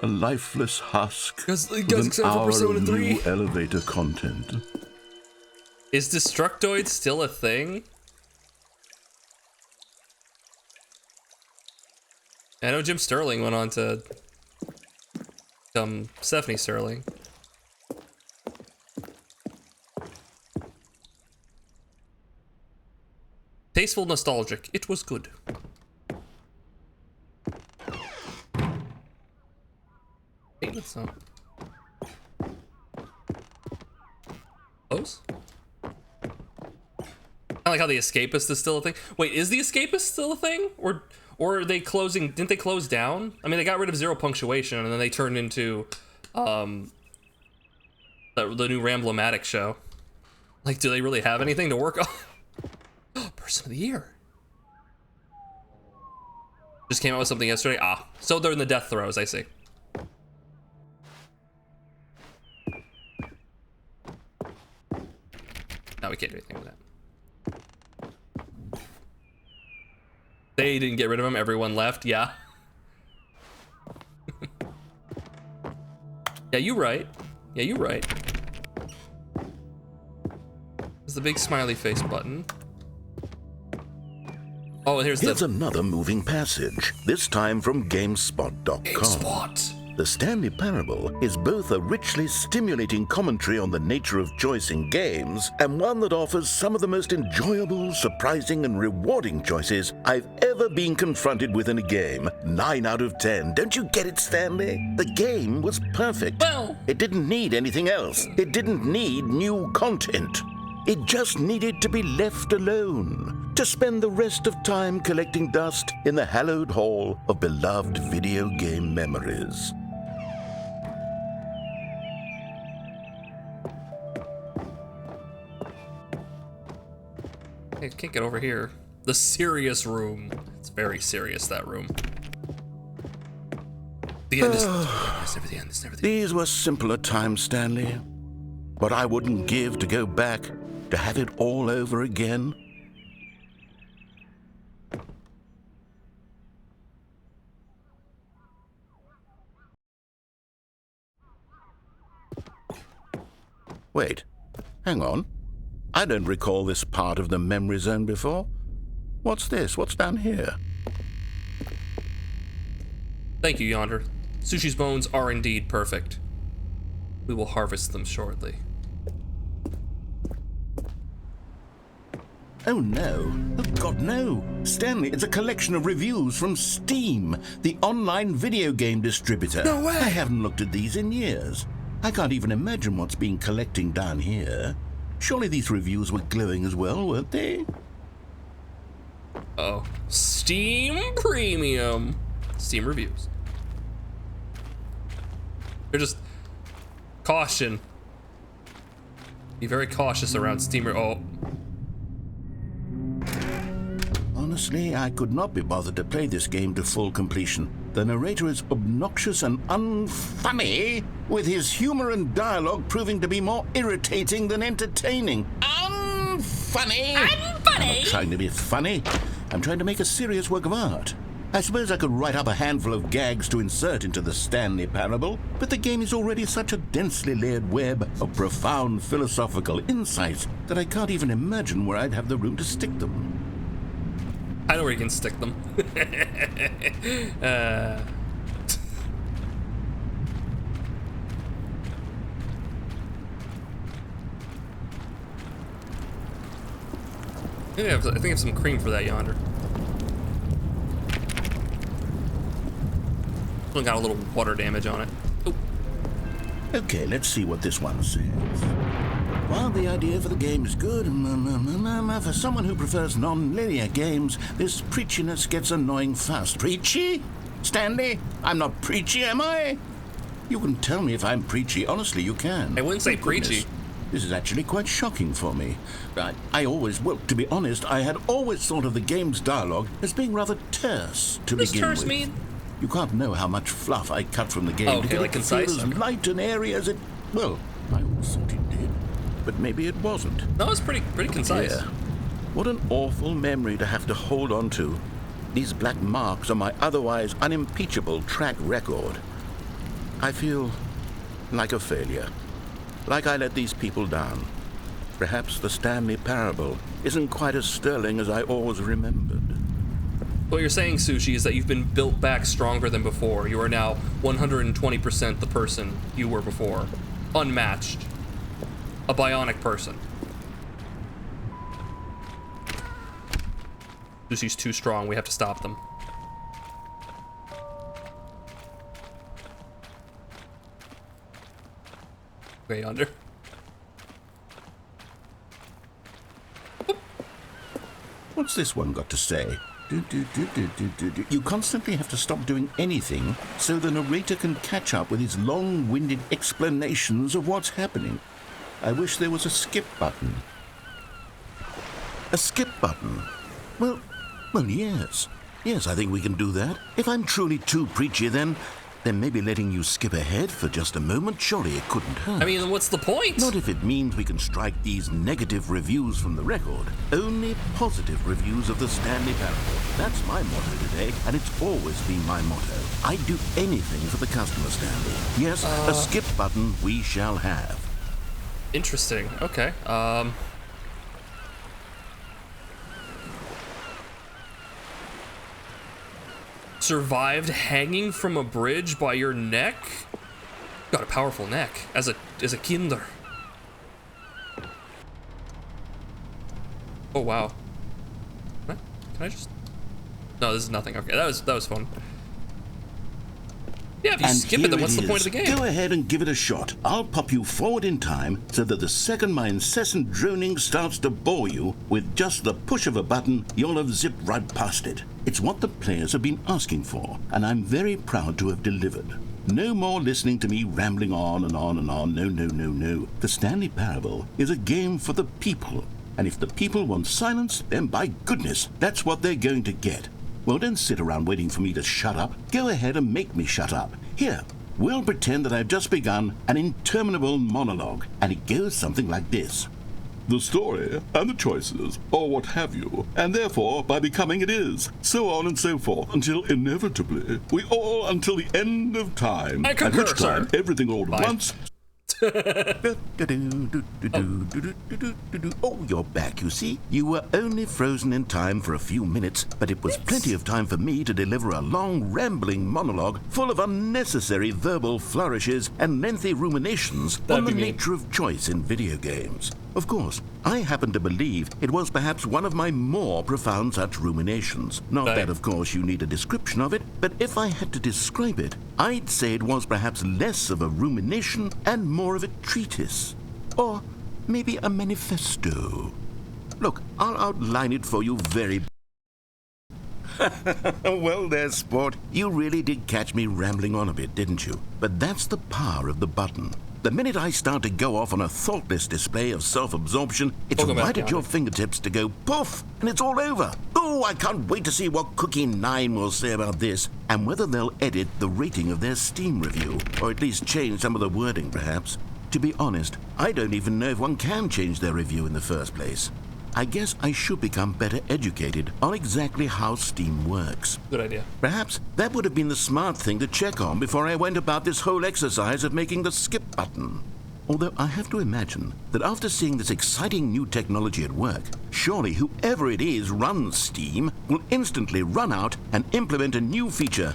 A lifeless husk with an hour of new elevator content. Is Destructoid still a thing? I know Jim Sterling went on to become Stephanie Sterling. Tasteful, nostalgic. It was good. Hey, that's not... Close? I like how the Escapist is still a thing. Wait, is the Escapist still a thing? Or are they closing? Didn't they close down? I mean, they got rid of Zero Punctuation and then they turned into the new Ramblomatic show. Like, do they really have anything to work on? Oh, Person of the Year. Just came out with something yesterday. Ah, so they're in the death throes, I see. No, we can't do anything with that. They didn't get rid of him, everyone left, yeah. Yeah, you right. Yeah, you right. There's the big smiley face button. Oh, and here's another moving passage, this time from GameSpot.com. GameSpot. The Stanley Parable is both a richly stimulating commentary on the nature of choice in games and one that offers some of the most enjoyable, surprising, and rewarding choices I've ever been confronted with in a game. 9 out of 10. Don't you get it, Stanley? The game was perfect. Well, it didn't need anything else. It didn't need new content. It just needed to be left alone, to spend the rest of time collecting dust in the hallowed hall of beloved video game memories. I can't get over here. The serious room. It's very serious, that room. The end is never the end. It's never the end. These were simpler times, Stanley. But I wouldn't give to go back, to have it all over again. Wait, hang on. I don't recall this part of the memory zone before. What's this? What's down here? Thank you, Yonder. Sushi's bones are indeed perfect. We will harvest them shortly. Oh no. Oh God, no. Stanley, it's a collection of reviews from Steam, the online video game distributor. No way! I haven't looked at these in years. I can't even imagine what's been collecting down here. Surely these reviews were glowing as well, weren't they? Oh, Steam Premium. Steam reviews. They're just caution. Be very cautious around Steam. Oh. Honestly, I could not be bothered to play this game to full completion. The narrator is obnoxious and unfunny, with his humor and dialogue proving to be more irritating than entertaining. Unfunny! Unfunny! I'm not trying to be funny. I'm trying to make a serious work of art. I suppose I could write up a handful of gags to insert into the Stanley Parable, but the game is already such a densely layered web of profound philosophical insights that I can't even imagine where I'd have the room to stick them. I know where you can stick them. I think I have some cream for that yonder. One got a little water damage on it. Ooh. Okay, let's see what this one says. While the idea for the game is good, for someone who prefers non-linear games, this preachiness gets annoying fast. Preachy? Stanley? I'm not preachy, am I? You can tell me if I'm preachy. Honestly, you can. I wouldn't say preachy. This is actually quite shocking for me. To be honest, I had always thought of the game's dialogue as being rather terse to begin with. What does terse mean? You can't know how much fluff I cut from the game to get like it to concise? feel as light and airy as it... Well, I always thought it did, but maybe it wasn't. No, it's pretty concise. Yeah. What an awful memory to have to hold on to. These black marks on my otherwise unimpeachable track record. I feel like a failure. Like I let these people down. Perhaps the Stanley Parable isn't quite as sterling as I always remembered. What you're saying, Sushi, is that you've been built back stronger than before. You are now 120% the person you were before. Unmatched. A bionic person. Sushi's too strong. We have to stop them. Way under. What's this one got to say? You constantly have to stop doing anything so the narrator can catch up with his long-winded explanations of what's happening. I wish there was a skip button. A skip button? Well, yes. Yes, I think we can do that. If I'm truly too preachy, then maybe letting you skip ahead for just a moment, surely it couldn't hurt. I mean, what's the point? Not if it means we can strike these negative reviews from the record. Only positive reviews of the Stanley Parable. That's my motto today, and it's always been my motto. I'd do anything for the customer, Stanley. Yes, a skip button we shall have. Interesting. Okay. Survived hanging from a bridge by your neck? Got a powerful neck as a kinder. Oh wow. What? Can I just? No, this is nothing. Okay, that was fun. Yeah, if you skip it, then what's the point of the game? Go ahead and give it a shot. I'll pop you forward in time so that the second my incessant droning starts to bore you, with just the push of a button, you'll have zipped right past it. It's what the players have been asking for, and I'm very proud to have delivered. No more listening to me rambling on and on and on. No. The Stanley Parable is a game for the people, and if the people want silence, then by goodness, that's what they're going to get. Well, don't sit around waiting for me to shut up. Go ahead and make me shut up. Here, we'll pretend that I've just begun an interminable monologue, and it goes something like this. The story and the choices, or what have you, and therefore by becoming it is, so on and so forth, until inevitably, we all until the end of time, I concur, at which time sir. everything all at once... Oh, you're back, you see. You were only frozen in time for a few minutes, but it was plenty of time for me to deliver a long, rambling monologue full of unnecessary verbal flourishes and lengthy ruminations on the nature of choice in video games. Of course, I happen to believe it was perhaps one of my more profound such ruminations. Not that, of course, you need a description of it, but if I had to describe it, I'd say it was perhaps less of a rumination and more of a treatise. Or maybe a manifesto. Look, I'll outline it for you very... Well there, sport. You really did catch me rambling on a bit, didn't you? But that's the power of the button. The minute I start to go off on a thoughtless display of self-absorption, it's right at your fingertips to go poof, and it's all over. Oh, I can't wait to see what Cookie 9 will say about this, and whether they'll edit the rating of their Steam review, or at least change some of the wording, perhaps. To be honest, I don't even know if one can change their review in the first place. I guess I should become better educated on exactly how steam works. Good idea. Perhaps that would have been the smart thing to check on before I went about this whole exercise of making the skip button. Although I have to imagine that after seeing this exciting new technology at work, surely whoever it is runs Steam will instantly run out and implement a new feature.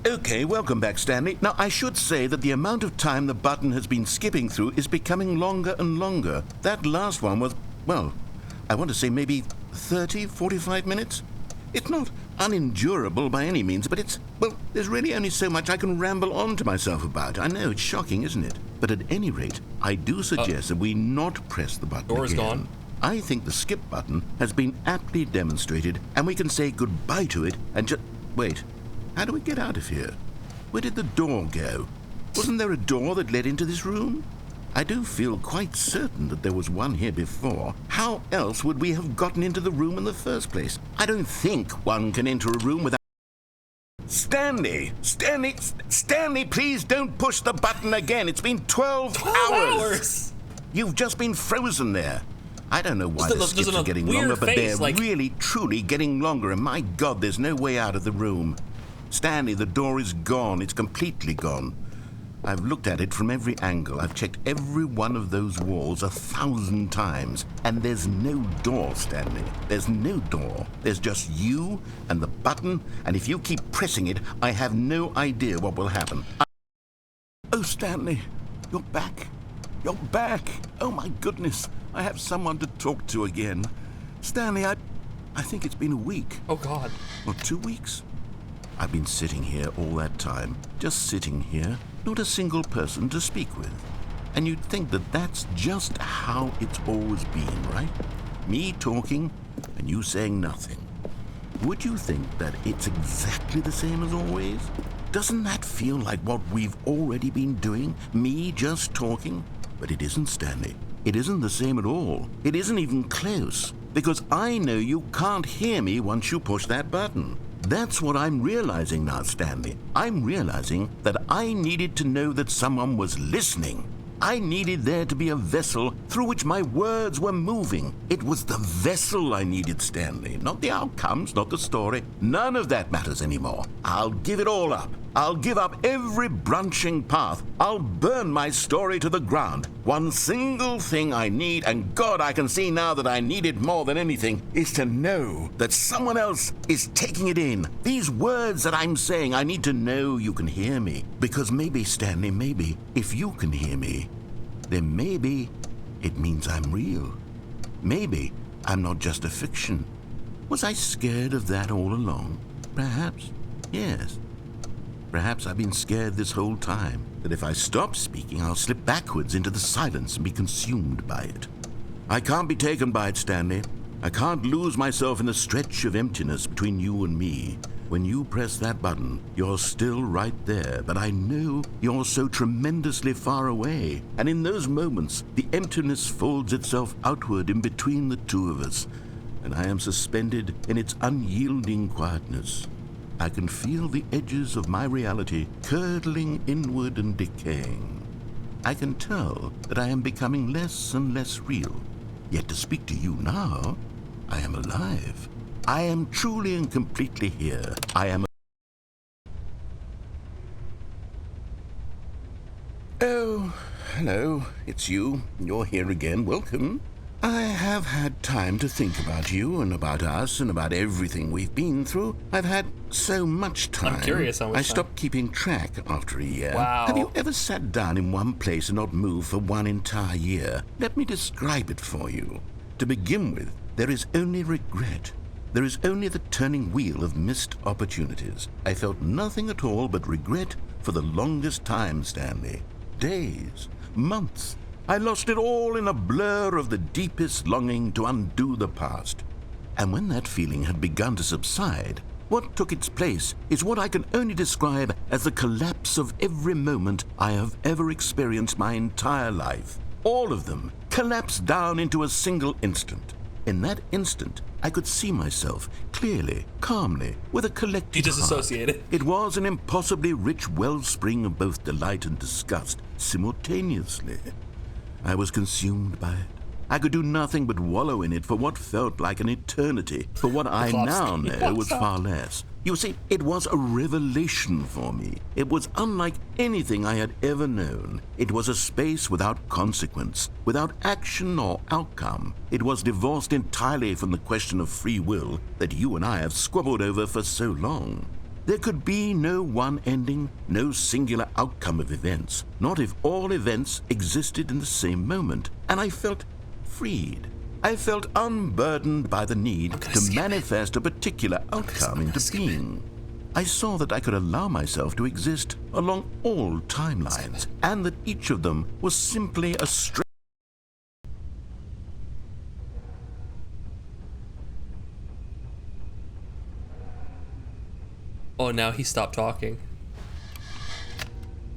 Okay, welcome back, Stanley. Now, I should say that the amount of time the button has been skipping through is becoming longer and longer. That last one was, well, I want to say maybe 30, 45 minutes? It's not unendurable by any means, but there's really only so much I can ramble on to myself about. I know, it's shocking, isn't it? But at any rate, I do suggest that we not press the button Door's again. gone. I think the skip button has been aptly demonstrated, and we can say goodbye to it and just... Wait, how do we get out of here? Where did the door go? Wasn't there a door that led into this room? I do feel quite certain that there was one here before. How else would we have gotten into the room in the first place? I don't think one can enter a room without... Stanley, please don't push the button again. It's been 12 hours. You've just been frozen there. I don't know why the skips are getting longer, but they're really, truly getting longer. And my God, there's no way out of the room. Stanley, the door is gone. It's completely gone. I've looked at it from every angle. I've checked every one of those walls 1,000 times. And there's no door, Stanley. There's no door. There's just you and the button. And if you keep pressing it, I have no idea what will happen. Oh, Stanley, you're back. You're back. Oh, my goodness. I have someone to talk to again. Stanley, I think it's been a week. Oh, God. Or 2 weeks. I've been sitting here all that time. Just sitting here. Not a single person to speak with. And you'd think that that's just how it's always been, right? Me talking and you saying nothing. Would you think that it's exactly the same as always? Doesn't that feel like what we've already been doing? Me just talking? But it isn't, Stanley. It isn't the same at all. It isn't even close. Because I know you can't hear me once you push that button. That's what I'm realizing now, Stanley. I'm realizing that I needed to know that someone was listening. I needed there to be a vessel through which my words were moving. It was the vessel I needed, Stanley. Not the outcomes, not the story. None of that matters anymore. I'll give it all up. I'll give up every branching path. I'll burn my story to the ground. One single thing I need, and God, I can see now that I need it more than anything, is to know that someone else is taking it in. These words that I'm saying, I need to know you can hear me. Because maybe, Stanley, maybe, if you can hear me, then maybe it means I'm real. Maybe I'm not just a fiction. Was I scared of that all along? Perhaps, yes. Perhaps I've been scared this whole time, that if I stop speaking, I'll slip backwards into the silence and be consumed by it. I can't be taken by it, Stanley. I can't lose myself in the stretch of emptiness between you and me. When you press that button, you're still right there, but I know you're so tremendously far away. And in those moments, the emptiness folds itself outward in between the two of us, and I am suspended in its unyielding quietness. I can feel the edges of my reality curdling inward and decaying. I can tell that I am becoming less and less real. Yet to speak to you now, I am alive. I am truly and completely here. I am... Oh, hello. It's you. You're here again. Welcome. I have had time to think about you and about us and about everything we've been through. I've had so much time. I'm curious how much I time. stopped keeping track after a year. Wow. Have you ever sat down in one place and not moved for one entire year? Let me describe it for you. To begin with, there is only regret. There is only the turning wheel of missed opportunities. I felt nothing at all but regret for the longest time, Stanley. Days, months. I lost it all in a blur of the deepest longing to undo the past. And when that feeling had begun to subside, what took its place is what I can only describe as the collapse of every moment I have ever experienced my entire life. All of them collapsed down into a single instant. In that instant, I could see myself clearly, calmly, with a collective You disassociated. heart. It was an impossibly rich wellspring of both delight and disgust simultaneously. I was consumed by it. I could do nothing but wallow in it for what felt like an eternity, for what I now know was far less. You see, it was a revelation for me. It was unlike anything I had ever known. It was a space without consequence, without action or outcome. It was divorced entirely from the question of free will that you and I have squabbled over for so long. There could be no one ending, no singular outcome of events, not if all events existed in the same moment. And I felt freed. I felt unburdened by the need to manifest a particular outcome into being. I saw that I could allow myself to exist along all timelines, and that each of them was simply a stretch. Oh, now he stopped talking.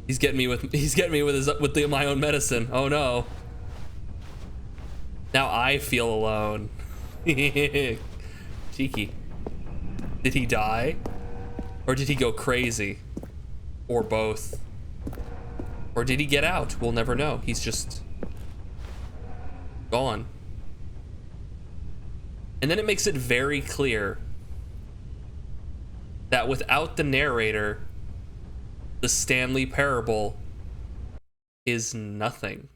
He's getting me with my own medicine. Oh no. Now I feel alone. Cheeky. Did he die? Or did he go crazy? Or both? Or did he get out? We'll never know. He's just gone. And then it makes it very clear that without the narrator, the Stanley Parable is nothing.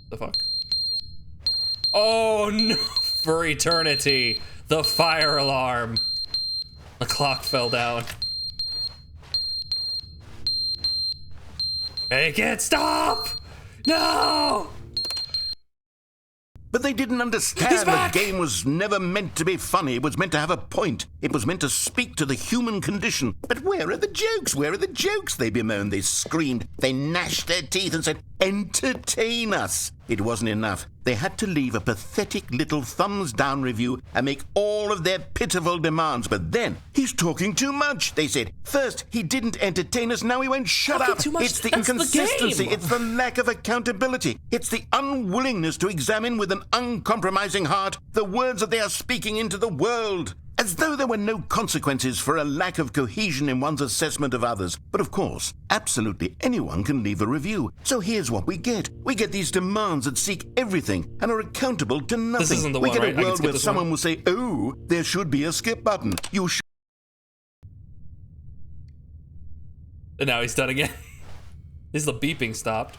The fuck? Oh no! For eternity! The fire alarm! The clock fell down. Make it stop! No! But they didn't understand the game was never meant to be funny. It was meant to have a point. It was meant to speak to the human condition. But where are the jokes? Where are the jokes? They bemoaned, they screamed, they gnashed their teeth and said, entertain us. It wasn't enough. They had to leave a pathetic little thumbs-down review and make all of their pitiful demands. But then, he's talking too much, they said. First, he didn't entertain us, now he won't shut up. It's the inconsistency, it's the lack of accountability. It's the unwillingness to examine with an uncompromising heart the words that they are speaking into the world. As though there were no consequences for a lack of cohesion in one's assessment of others. But of course, absolutely anyone can leave a review. So here's what we get. We get these demands that seek everything and are accountable to nothing. This isn't the we one, get right? a world where someone will say, oh, there should be a skip button. You should. And now he's done again. This is the beeping stopped.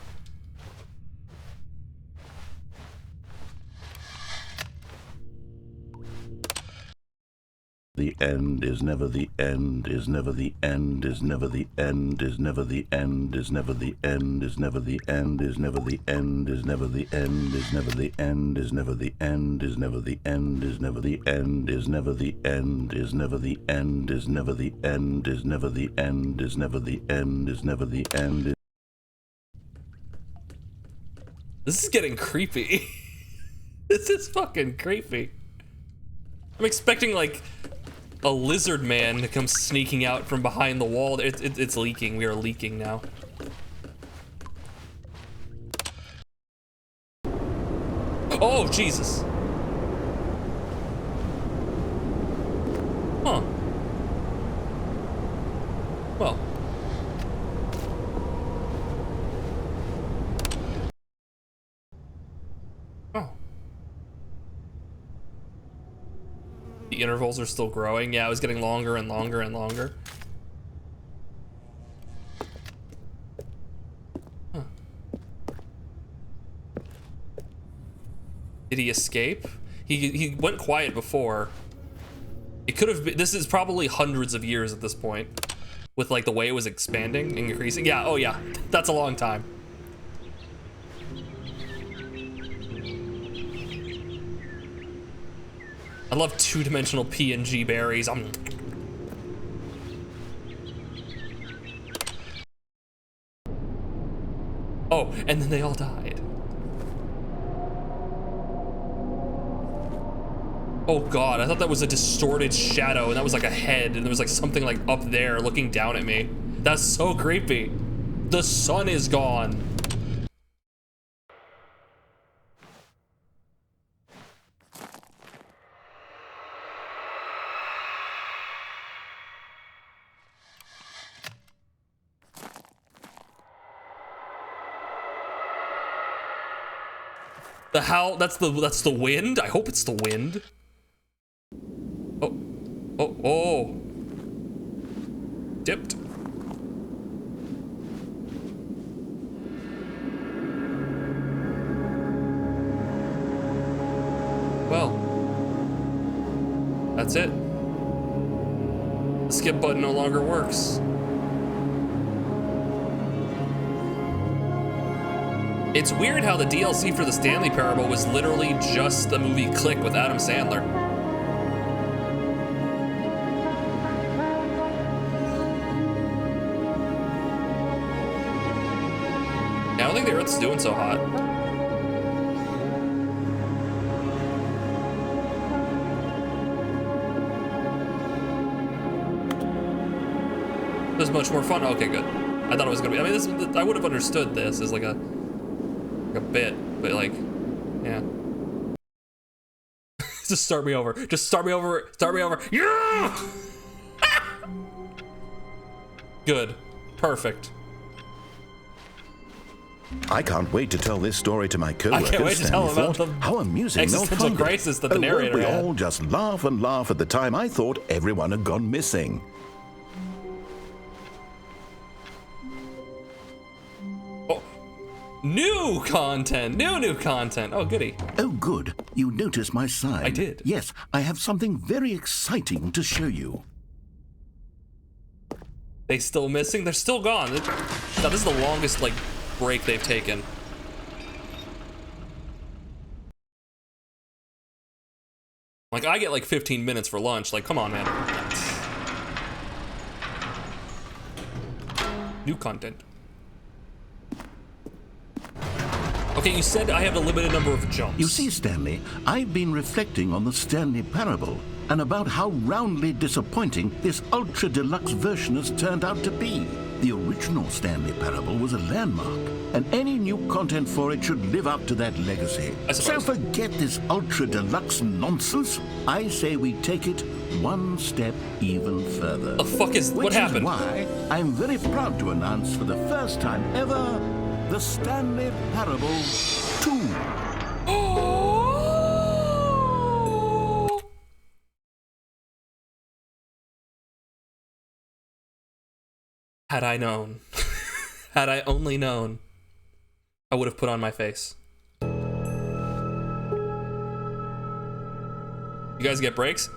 The end is never the end, is never the end, is never the end, is never the end, is never the end, is never the end, is never the end, is never the end, is never the end, is never the end, is never the end, is never the end, is never the end, is never the end, is never the end, is never the end, is never the end, is never the end. This is getting creepy. This is fucking creepy. I'm expecting like a lizard man to come sneaking out from behind the wall. It's leaking. We are leaking now. Oh, Jesus. Huh. Well. Oh. The intervals are still growing. Yeah, it was getting longer and longer and longer. Huh. Did he escape? He went quiet before. It could have been, this is probably hundreds of years at this point. With like the way it was expanding and increasing. Yeah, oh yeah, that's a long time. I love two-dimensional PNG berries. Oh, and then they all died. Oh god, I thought that was a distorted shadow and that was like a head and there was like something like up there looking down at me. That's so creepy. The sun is gone. The howl, that's the wind? I hope it's the wind. Oh. Dipped. Well, that's it. The skip button no longer works. It's weird how the DLC for the Stanley Parable was literally just the movie Click with Adam Sandler. Yeah, I don't think the Earth's doing so hot. This is much more fun. Okay, good. I thought it was gonna be. I mean, this. I would have understood this as like a bit, but like, yeah. Just start me over. Just start me over. Start me over. Yeah. Good. Perfect. I can't wait to tell this story to my co-workers. I can't wait to tell them about the how amusing existential crisis that the narrator we had. all just laugh and laugh at the time I thought everyone had gone missing. New content! New content! Oh, goody. Oh, good. You noticed my sign. I did. Yes, I have something very exciting to show you. They still missing? They're still gone. No, this is the longest, like, break they've taken. Like, I get, like, 15 minutes for lunch. Like, come on, man. New content. Okay, you said I have a limited number of jumps. You see, Stanley, I've been reflecting on the Stanley Parable and about how roundly disappointing this ultra deluxe version has turned out to be. The original Stanley Parable was a landmark, and any new content for it should live up to that legacy. So forget this ultra deluxe nonsense. I say we take it one step even further. The fuck is what happened? Which is why I'm very proud to announce for the first time ever the Stanley Parable 2. Had I known, had I only known, I would have put on my face. You guys get breaks?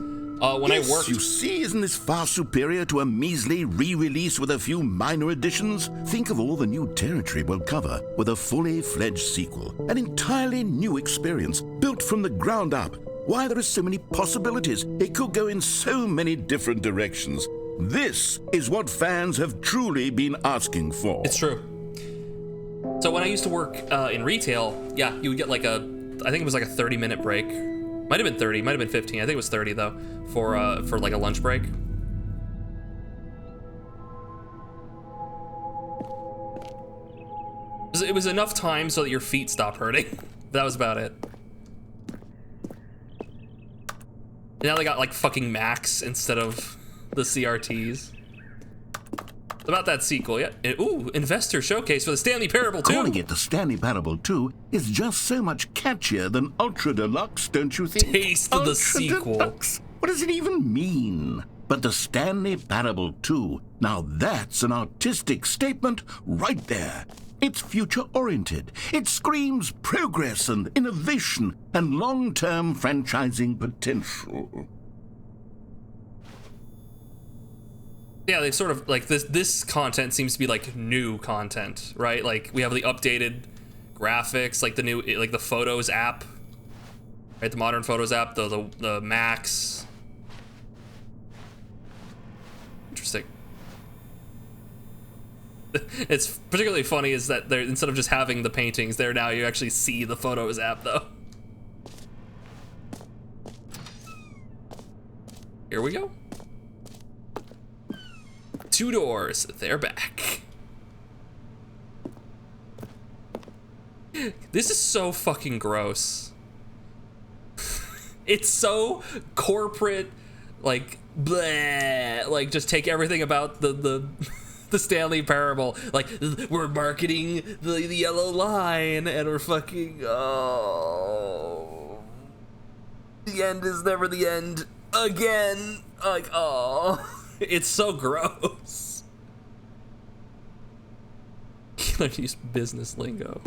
When Yes, I worked... you see, isn't this far superior to a measly re-release with a few minor additions? Think of all the new territory we'll cover with a fully fledged sequel. An entirely new experience, built from the ground up. Why, there are so many possibilities. It could go in so many different directions. This is what fans have truly been asking for. It's true. So when I used to work in retail, yeah, you would get like I think it was like a 30-minute break. Might have been 30, might have been 15. I think it was 30 though, for like a lunch break. It was enough time so that your feet stopped hurting. That was about it. And now they got like fucking Macs instead of the CRTs. About that sequel, yeah. Ooh, investor showcase for the Stanley Parable 2. Calling it the Stanley Parable 2 is just so much catchier than Ultra Deluxe, don't you think? Taste of the sequel. Deluxe? What does it even mean? But the Stanley Parable 2, now that's an artistic statement right there. It's future-oriented. It screams progress and innovation and long-term franchising potential. Yeah, they sort of like this content seems to be like new content, right? Like we have the updated graphics, like the new like the Photos app, right? The modern Photos app, the Macs. Interesting. It's particularly funny is that they're instead of just having the paintings there now, you actually see the Photos app though. Here we go. 2 doors, they're back. This is so fucking gross. It's so corporate, like bleh, like just take everything about the The Stanley Parable. Like, we're marketing the yellow line, and we're fucking, oh, the end is never the end again. Like, oh, it's so gross. Can't use business lingo.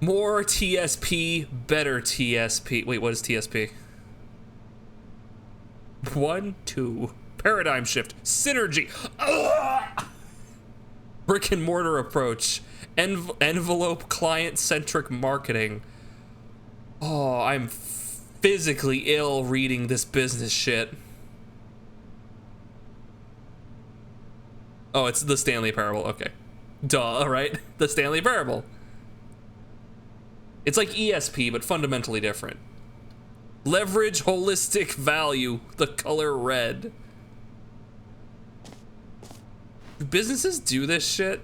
More TSP, better TSP. Wait, what is TSP? 1, 2. Paradigm shift. Synergy. Ugh! Brick and mortar approach. Envelope client-centric marketing. Oh, I'm physically ill reading this business shit. Oh, it's the Stanley Parable. Okay. Duh, right? The Stanley Parable. It's like ESP, but fundamentally different. Leverage holistic value, the color red. Do businesses do this shit?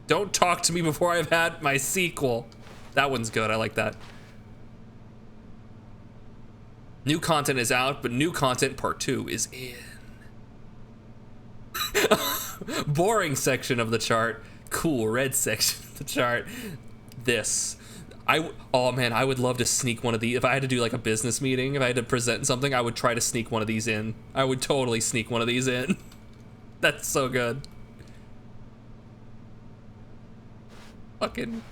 Don't talk to me before I've had my sequel. That one's good, I like that. New content is out, but new content part 2 is in. Boring section of the chart. Cool red section of the chart. This. Oh man, I would love to sneak one of these. If I had to do like a business meeting, if I had to present something, I would try to sneak one of these in. I would totally sneak one of these in. That's so good. Fucking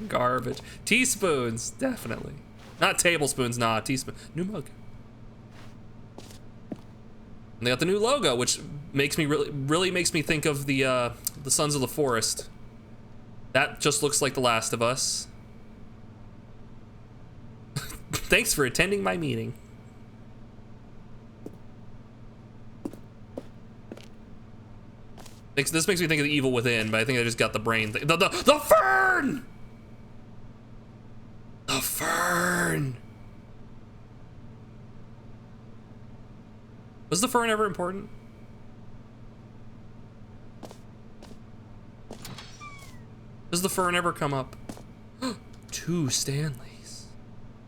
garbage. Teaspoons, definitely. Not tablespoons, nah, teaspoon. New mug. And they got the new logo, which makes me really makes me think of the Sons of the Forest. That just looks like The Last of Us. Thanks for attending my meeting. This makes me think of The Evil Within, but I think I just got the brain thing. The fern! The fern! Was the fern ever important? Does the fern ever come up? 2 Stanleys.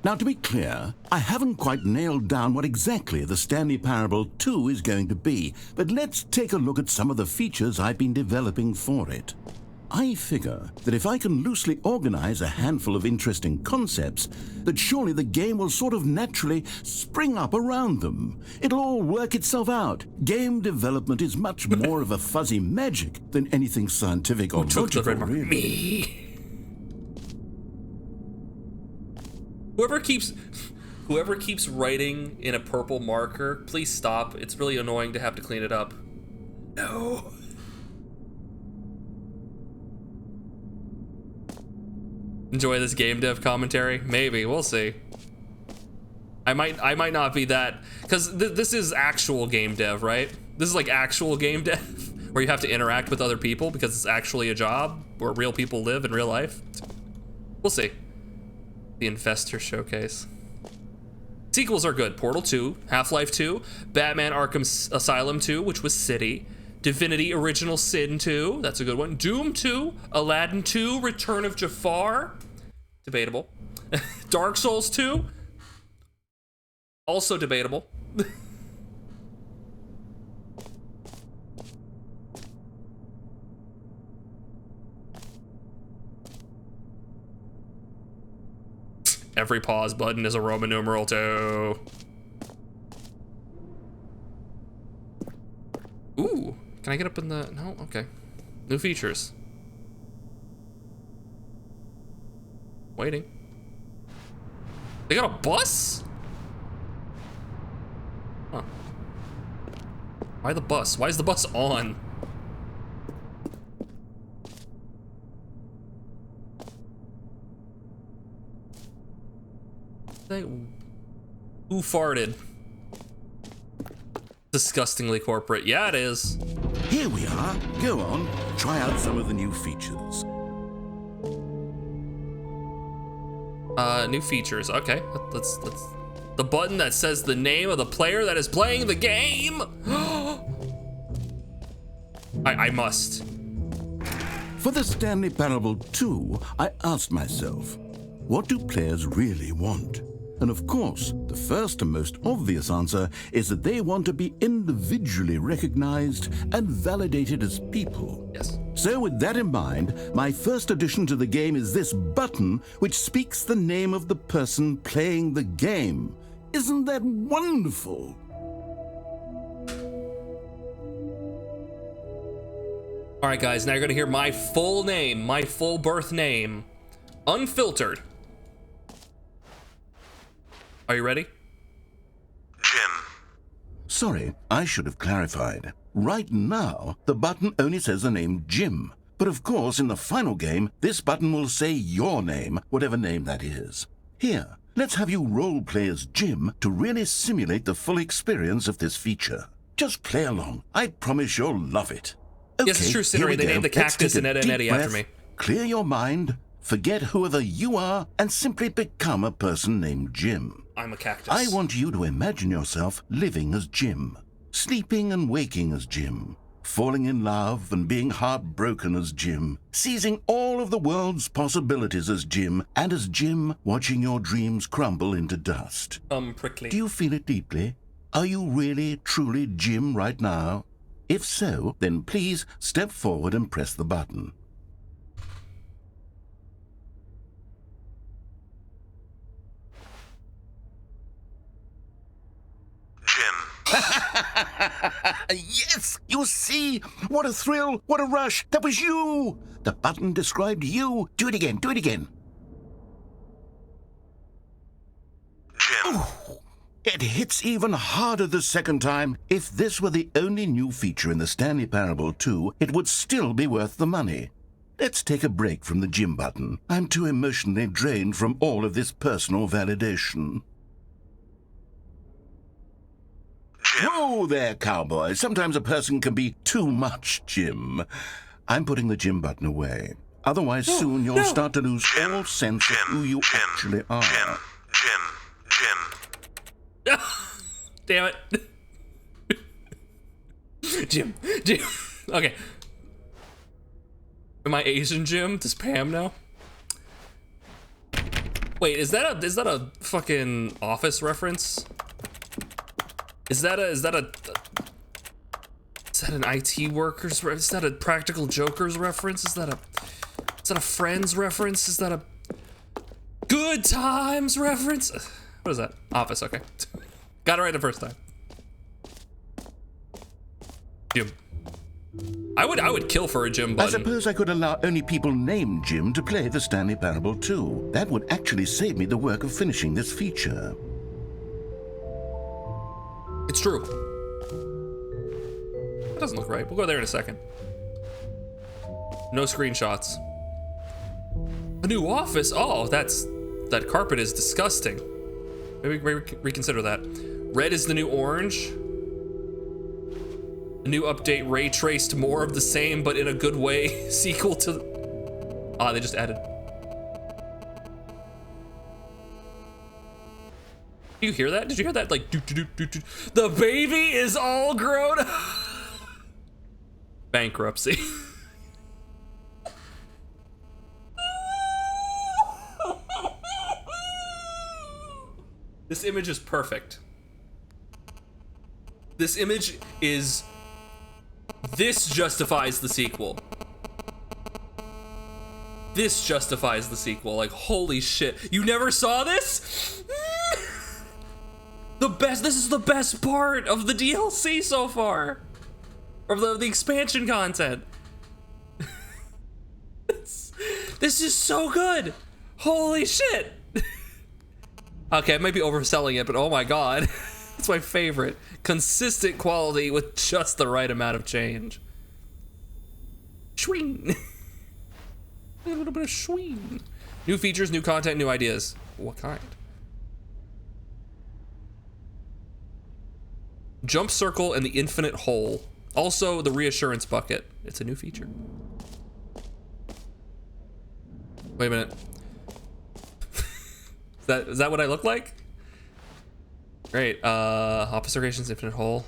Now, to be clear, I haven't quite nailed down what exactly the Stanley Parable 2 is going to be, but let's take a look at some of the features I've been developing for it. I figure that if I can loosely organize a handful of interesting concepts, that surely the game will sort of naturally spring up around them. It'll all work itself out. Game development is much more of a fuzzy magic than anything scientific or logical, really. Me. Whoever keeps writing in a purple marker, please stop. It's really annoying to have to clean it up. No. Enjoy this game dev commentary? Maybe, we'll see. I might not be that, because this is actual game dev, right? This is like actual game dev, where you have to interact with other people because it's actually a job where real people live in real life. We'll see. The Investor Showcase. Sequels are good. Portal 2, Half-Life 2, Batman Arkham Asylum 2, which was City, Divinity Original Sin 2, that's a good one, Doom 2, Aladdin 2, Return of Jafar, debatable, Dark Souls 2, also debatable. Every pause button is a Roman numeral 2. Ooh, can I get up in the, no, okay. New features. Waiting. They got a bus? Huh. Why the bus? Why is the bus on? Who farted? Disgustingly corporate. Yeah, it is. Here we are. Go on. Try out some of the new features. New features. Okay, let's the button that says the name of the player that is playing the game. I must. For the Stanley Parable 2, I asked myself, what do players really want? And of course, the first and most obvious answer is that they want to be individually recognized and validated as people. Yes. So with that in mind, my first addition to the game is this button which speaks the name of the person playing the game. Isn't that wonderful? All right, guys, now you're gonna hear my full name, my full birth name, unfiltered. Are you ready? Sorry, I should have clarified. Right now, the button only says the name Jim. But of course, in the final game, this button will say your name, whatever name that is. Here, let's have you role-play as Jim to really simulate the full experience of this feature. Just play along. I promise you'll love it. Okay, yes, it's true, Cinery. They named the cactus and Ed and Eddie after me. Clear your mind, forget whoever you are, and simply become a person named Jim. I'm a cactus. I want you to imagine yourself living as Jim, sleeping and waking as Jim, falling in love and being heartbroken as Jim, seizing all of the world's possibilities as Jim, and as Jim watching your dreams crumble into dust. Prickly. Do you feel it deeply? Are you really, truly Jim right now? If so, then please step forward and press the button. Yes, you see? What a thrill, what a rush. That was you. The button described you. Do it again, do it again. Jim. Ooh, it hits even harder the second time. If this were the only new feature in the Stanley Parable 2, it would still be worth the money. Let's take a break from the Jim button. I'm too emotionally drained from all of this personal validation. Whoa there, cowboy. Sometimes a person can be too much Jim. I'm putting the Jim button away. Otherwise, soon you'll start to lose all sense of who you actually are. Jim. Damn it. Jim. Okay. Am I Asian Jim? Does Pam know? Wait, is that a fucking Office reference? Is that an IT workers? Is that a Practical Jokers reference? Is that a Friends reference? Is that a Good Times reference? What is that? Office. Okay, got it right the first time. Jim. I would kill for a Jim button. I suppose I could allow only people named Jim to play the Stanley Parable 2. That would actually save me the work of finishing this feature. It's true. That doesn't look right. We'll go there in a second. No screenshots. A new office? Oh, that carpet is disgusting. Maybe reconsider that. Red is the new orange. A new update ray traced more of the same, but in a good way. Sequel to... Ah, they just added. Did you hear that? Did you hear that? Like, the baby is all grown up. Bankruptcy. This image is perfect. This image is... This justifies the sequel. This justifies the sequel. Like, holy shit. You never saw this? This is the best part of the DLC so far. Or the expansion content. This is so good. Holy shit. Okay, I might be overselling it, but oh my god. It's my favorite. Consistent quality with just the right amount of change. Shwing. A little bit of shwing. New features, new content, new ideas. What kind? Jump circle and the infinite hole. Also, the reassurance bucket. It's a new feature. Wait a minute. Is that what I look like? Great. Officer Creations, infinite hole.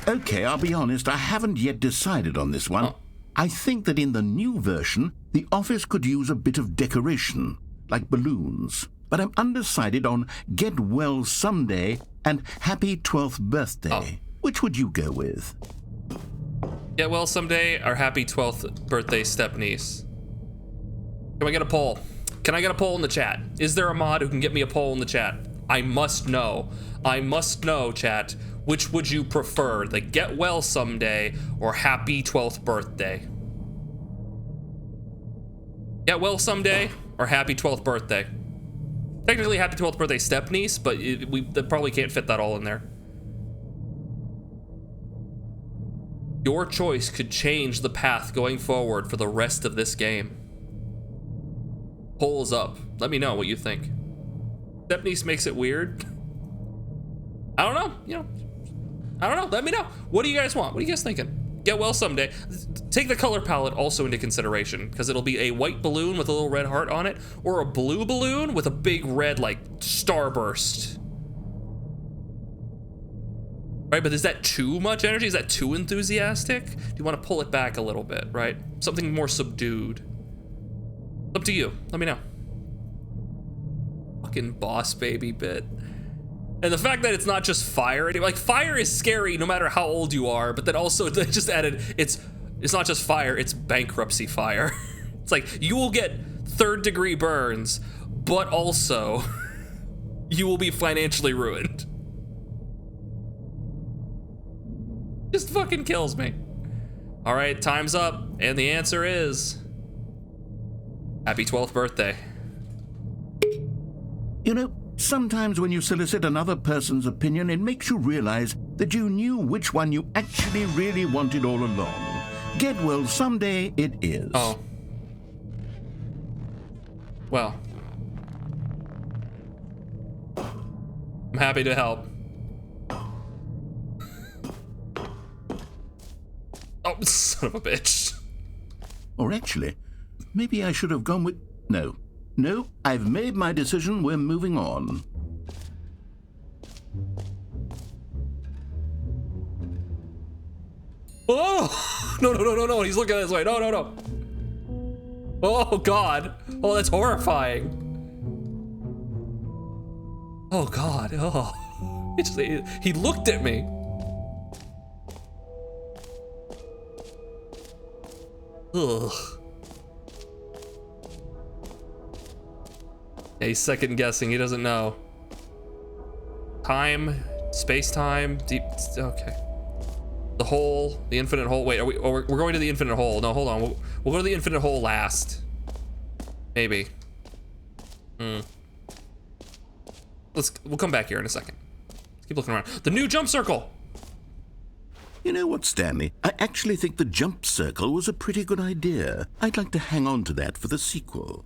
Okay, I'll be honest, I haven't yet decided on this one. Oh. I think that in the new version, the office could use a bit of decoration, like balloons. but I'm undecided on Get Well Someday and Happy 12th Birthday. Oh. Which would you go with? Get Well Someday or Happy 12th Birthday Step-niece? Can we get a poll? Can I get a poll in the chat? Is there a mod who can get me a poll in the chat? I must know. I must know, chat. Which would you prefer? The Get Well Someday or Happy 12th Birthday? Get Well Someday or Happy 12th Birthday? Technically Happy 12th Birthday Step-niece, but we probably can't fit that all in there. Your choice could change the path going forward for the rest of this game. Polls up. Let me know what you think. Step-niece makes it weird. I don't know, you know. I don't know, let me know. What do you guys want? What are you guys thinking? Get Well Someday. Take the color palette also into consideration, because it'll be a white balloon with a little red heart on it, or a blue balloon with a big red, like, starburst. Right, but is that too much energy? Is that too enthusiastic? Do you want to pull it back a little bit, right? Something more subdued. Up to you, let me know. Fucking boss baby bit. And the fact that it's not just fire, like fire is scary no matter how old you are, but then also they just added, it's not just fire, it's bankruptcy fire. It's like, you will get 3rd-degree burns, but also you will be financially ruined. Just fucking kills me. All right, time's up, and the answer is Happy 12th Birthday. You know, sometimes when you solicit another person's opinion, it makes you realize that you knew which one you actually really wanted all along. Get Well Someday it is. Oh. Well. I'm happy to help. Oh, son of a bitch. Or actually, maybe I should have gone with... No, I've made my decision. We're moving on. Oh! No. He's looking this way. No. Oh, God. Oh, that's horrifying. Oh, God. Oh. He looked at me. Ugh. Yeah, he's second guessing. He doesn't know. Time, space-time, deep. Okay. The hole, the infinite hole. Wait, we're going to the infinite hole. No, hold on. We'll go to the infinite hole last. Maybe. We'll come back here in a second. Let's keep looking around. The new jump circle. You know what, Stanley? I actually think the jump circle was a pretty good idea. I'd like to hang on to that for the sequel.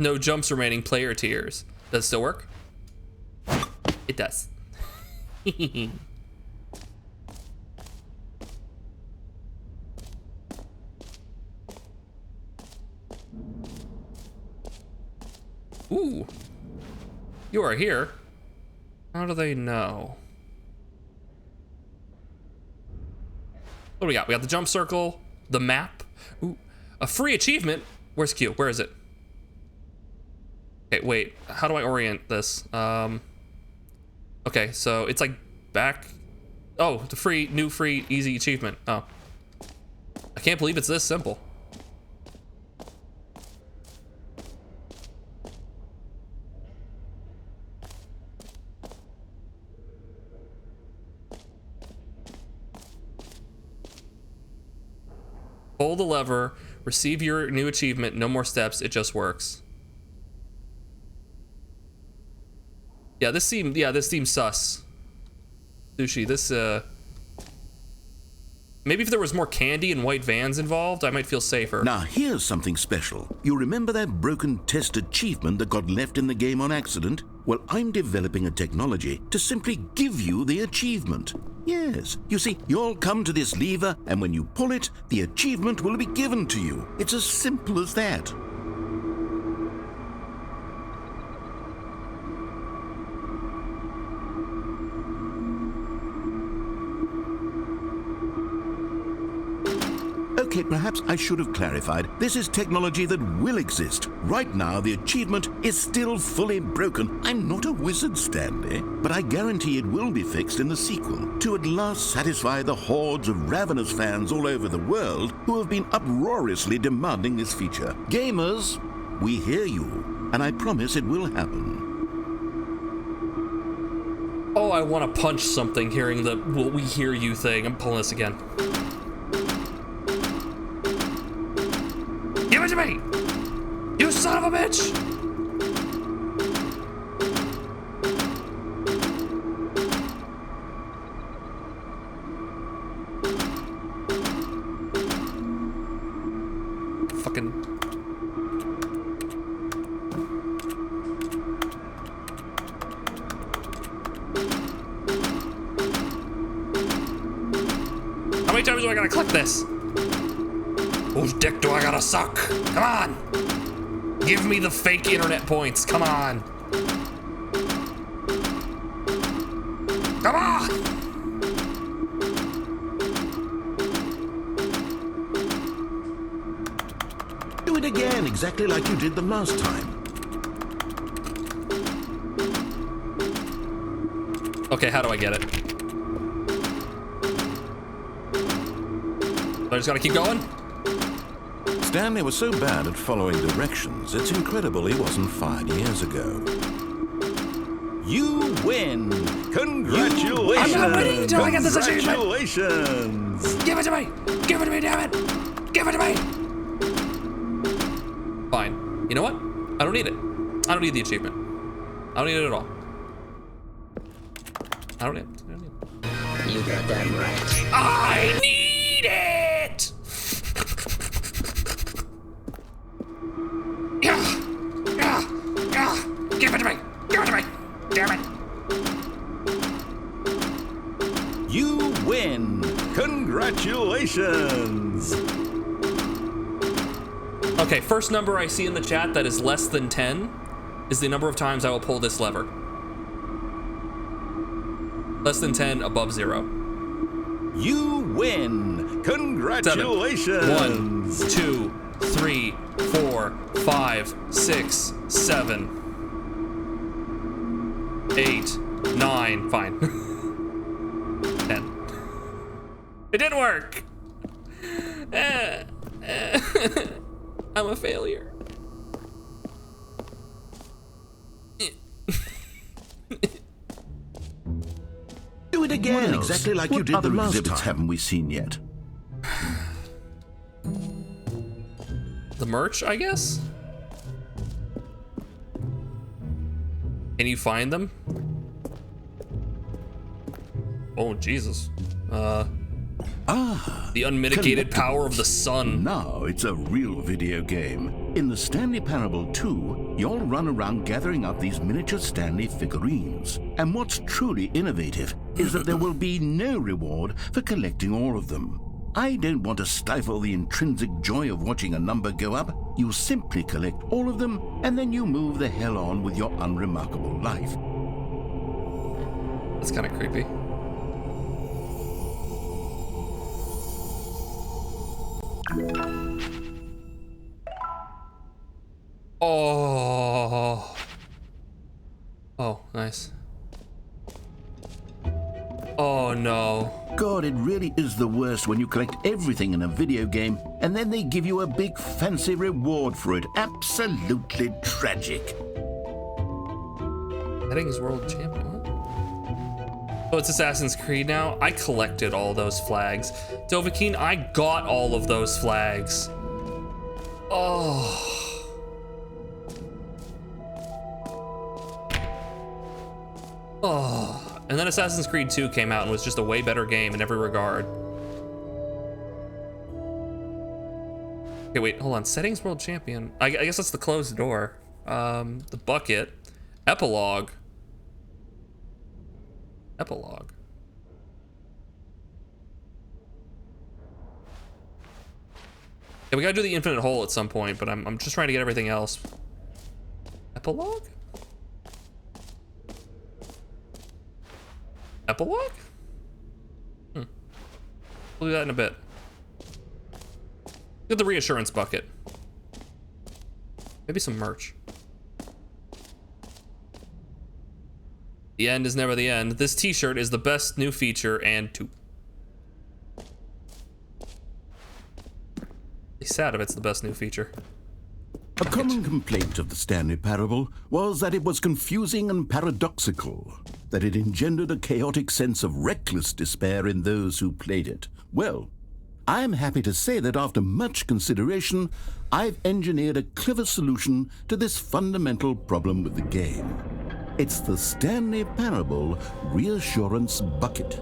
No jumps remaining, player tiers. Does it still work? It does. Ooh. You are here. How do they know? What do we got? We got the jump circle, the map. Ooh, a free achievement. Where's Q? Where is it? Okay, wait. How do I orient this? Okay, so it's like back. Oh, the new free, easy achievement. Oh. I can't believe it's this simple. Pull the lever, receive your new achievement, no more steps, it just works. Yeah, this seems sus. Sushi, maybe if there was more candy and white vans involved, I might feel safer. Now, here's something special. You remember that broken test achievement that got left in the game on accident? Well, I'm developing a technology to simply give you the achievement. Yes. You see, you'll come to this lever, and when you pull it, the achievement will be given to you. It's as simple as that. Okay, perhaps I should have clarified. This is technology that will exist. Right now, the achievement is still fully broken. I'm not a wizard, Stanley, but I guarantee it will be fixed in the sequel to at last satisfy the hordes of ravenous fans all over the world who have been uproariously demanding this feature. Gamers, we hear you, and I promise it will happen. Oh, I want to punch something hearing the "will we hear you" thing. I'm pulling this again. Give it to me! You son of a bitch! Fucking... How many times do I gotta click this? Whose dick do I gotta suck? Come on! Give me the fake internet points, come on! Come on! Do it again, exactly like you did the last time. Okay, how do I get it? I just gotta keep going? Stanley was so bad at following directions, it's incredible he wasn't fired years ago. You win! Congratulations! I'm not winning until I get this achievement! Congratulations! Give it to me! Give it to me, damn it! Give it to me! Fine. You know what? I don't need it. I don't need the achievement. I don't need it at all. I don't need it. I don't need it. You got that right. I need it! Give it to me! Give it to me! Damn it! You win! Congratulations! Okay, first number I see in the chat that is less than 10 is the number of times I will pull this lever. Less than 10, above 0. You win! Congratulations! 1, 2, 3, 4, 5, 6, 7, 8, 9, fine. 10. It didn't work! I'm a failure. Do it again, exactly like you did the last exhibits time. haven't we seen yet? The merch, I guess? Can you find them? Oh, Jesus. The unmitigated power of the sun. Now it's a real video game. In the Stanley Parable 2, you'll run around gathering up these miniature Stanley figurines. And what's truly innovative is that there will be no reward for collecting all of them. I don't want to stifle the intrinsic joy of watching a number go up. You simply collect all of them, and then you move the hell on with your unremarkable life. That's kind of creepy. Oh. Oh, nice. Oh no. God, it really is the worst when you collect everything in a video game and then they give you a big fancy reward for it. Absolutely tragic. Settings World Champion, what? Oh, it's Assassin's Creed now? I collected all those flags. Dovahkiin, I got all of those flags. Oh. Oh. And then Assassin's Creed 2 came out and was just a way better game in every regard. Okay, wait, hold on. Settings World Champion. I guess that's the closed door. The bucket. Epilogue. Epilogue. Yeah, we gotta do the infinite hole at some point, but I'm just trying to get everything else. Epilogue? Epilogue? We'll do that in a bit. Get the reassurance bucket. Maybe some merch. The end is never the end. This t-shirt is the best new feature and two. Sad if it's the best new feature. A common complaint of the Stanley Parable was that it was confusing and paradoxical, that it engendered a chaotic sense of reckless despair in those who played it. Well, I'm happy to say that after much consideration, I've engineered a clever solution to this fundamental problem with the game. It's the Stanley Parable Reassurance Bucket.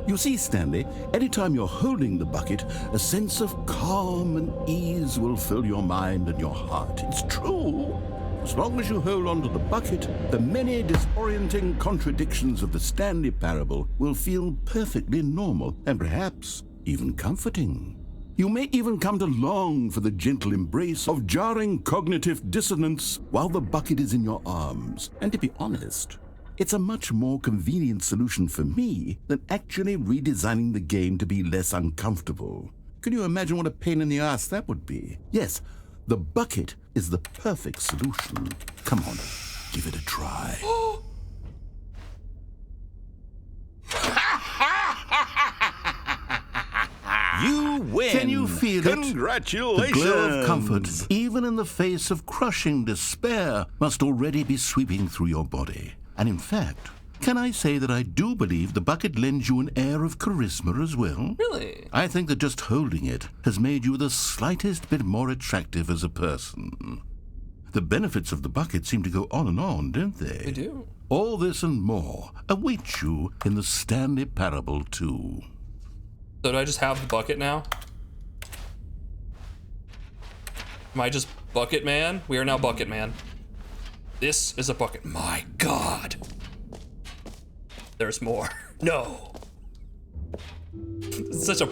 You see, Stanley, anytime you're holding the bucket, a sense of calm and ease will fill your mind and your heart. It's true. As long as you hold on to the bucket, the many disorienting contradictions of the Stanley Parable will feel perfectly normal and perhaps even comforting. You may even come to long for the gentle embrace of jarring cognitive dissonance while the bucket is in your arms. And to be honest, it's a much more convenient solution for me than actually redesigning the game to be less uncomfortable. Can you imagine what a pain in the ass that would be? Yes, the bucket is the perfect solution. Come on, give it a try. You win! Can you feel it? Congratulations! The glow of comfort, even in the face of crushing despair, must already be sweeping through your body. And in fact, can I say that I do believe the bucket lends you an air of charisma as well? Really? I think that just holding it has made you the slightest bit more attractive as a person. The benefits of the bucket seem to go on and on, don't they? They do. All this and more await you in the Stanley Parable 2. So do I just have the bucket now? Am I just Bucket Man? We are now Bucket Man. This is a bucket. My God. There's more. No. Such a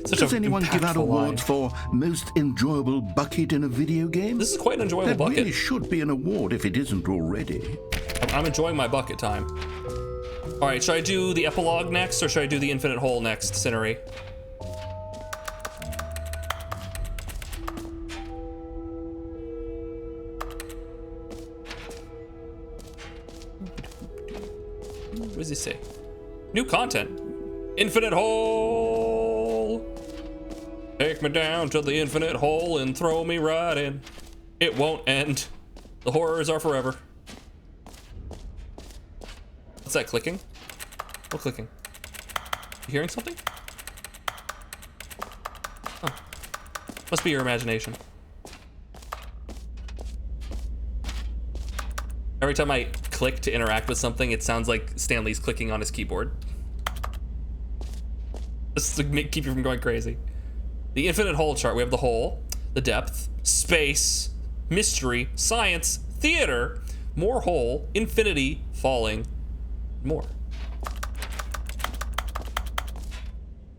Does anyone give out awards for most enjoyable bucket in a video game? This is quite an enjoyable that bucket. Really should be an award if it isn't already. I'm enjoying my bucket time. All right, should I do the epilogue next, or should I do the infinite hole next, Cinery? What does he say? New content. Infinite hole. Take me down to the infinite hole and throw me right in. It won't end. The horrors are forever. What's that clicking? What clicking? You hearing something? Oh. Must be your imagination. Every time I click to interact with something, it sounds like Stanley's clicking on his keyboard. Just to keep you from going crazy. The infinite hole chart. We have the hole, the depth, space, mystery, science, theater, more hole, infinity, falling, more.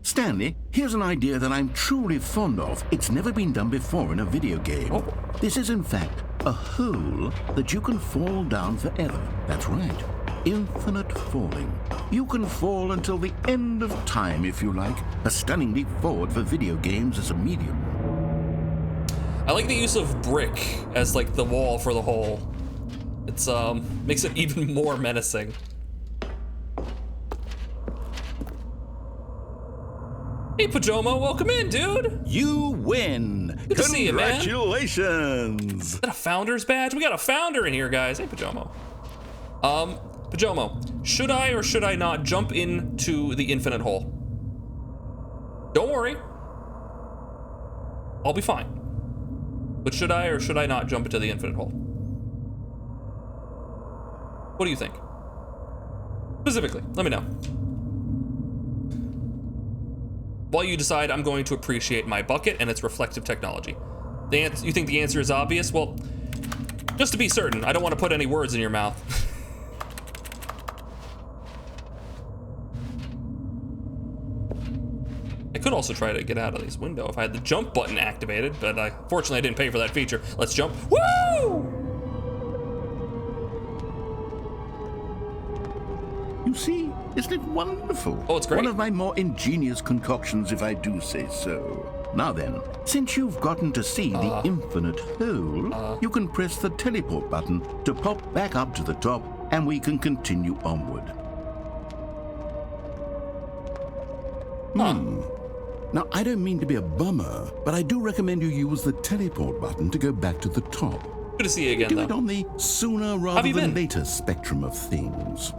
Stanley, here's an idea that I'm truly fond of. It's never been done before in a video game. Oh. This is in fact a hole that you can fall down forever. That's right. Infinite falling. You can fall until the end of time if you like. A stunning leap forward for video games as a medium. I like the use of brick as like the wall for the hole. It's makes it even more menacing. Hey Pajomo, welcome in, dude. You win. Good to see you, man. Congratulations. Is that a founder's badge? We got a founder in here, guys. Hey Pajomo. Pajomo, should I or should I not jump into the infinite hole? Don't worry. I'll be fine. But should I or should I not jump into the infinite hole? What do you think? Specifically, let me know. While you decide, I'm going to appreciate my bucket and its reflective technology. You think the answer is obvious? Well, just to be certain, I don't want to put any words in your mouth. I could also try to get out of this window if I had the jump button activated, but fortunately I didn't pay for that feature. Let's jump. Woo! You see, isn't it wonderful? Oh, it's great. One of my more ingenious concoctions, if I do say so. Now then, since you've gotten to see the infinite hole, you can press the teleport button to pop back up to the top, and we can continue onward. Now, I don't mean to be a bummer, but I do recommend you use the teleport button to go back to the top. Good to see you again, Do though. it on the sooner rather than later spectrum of things.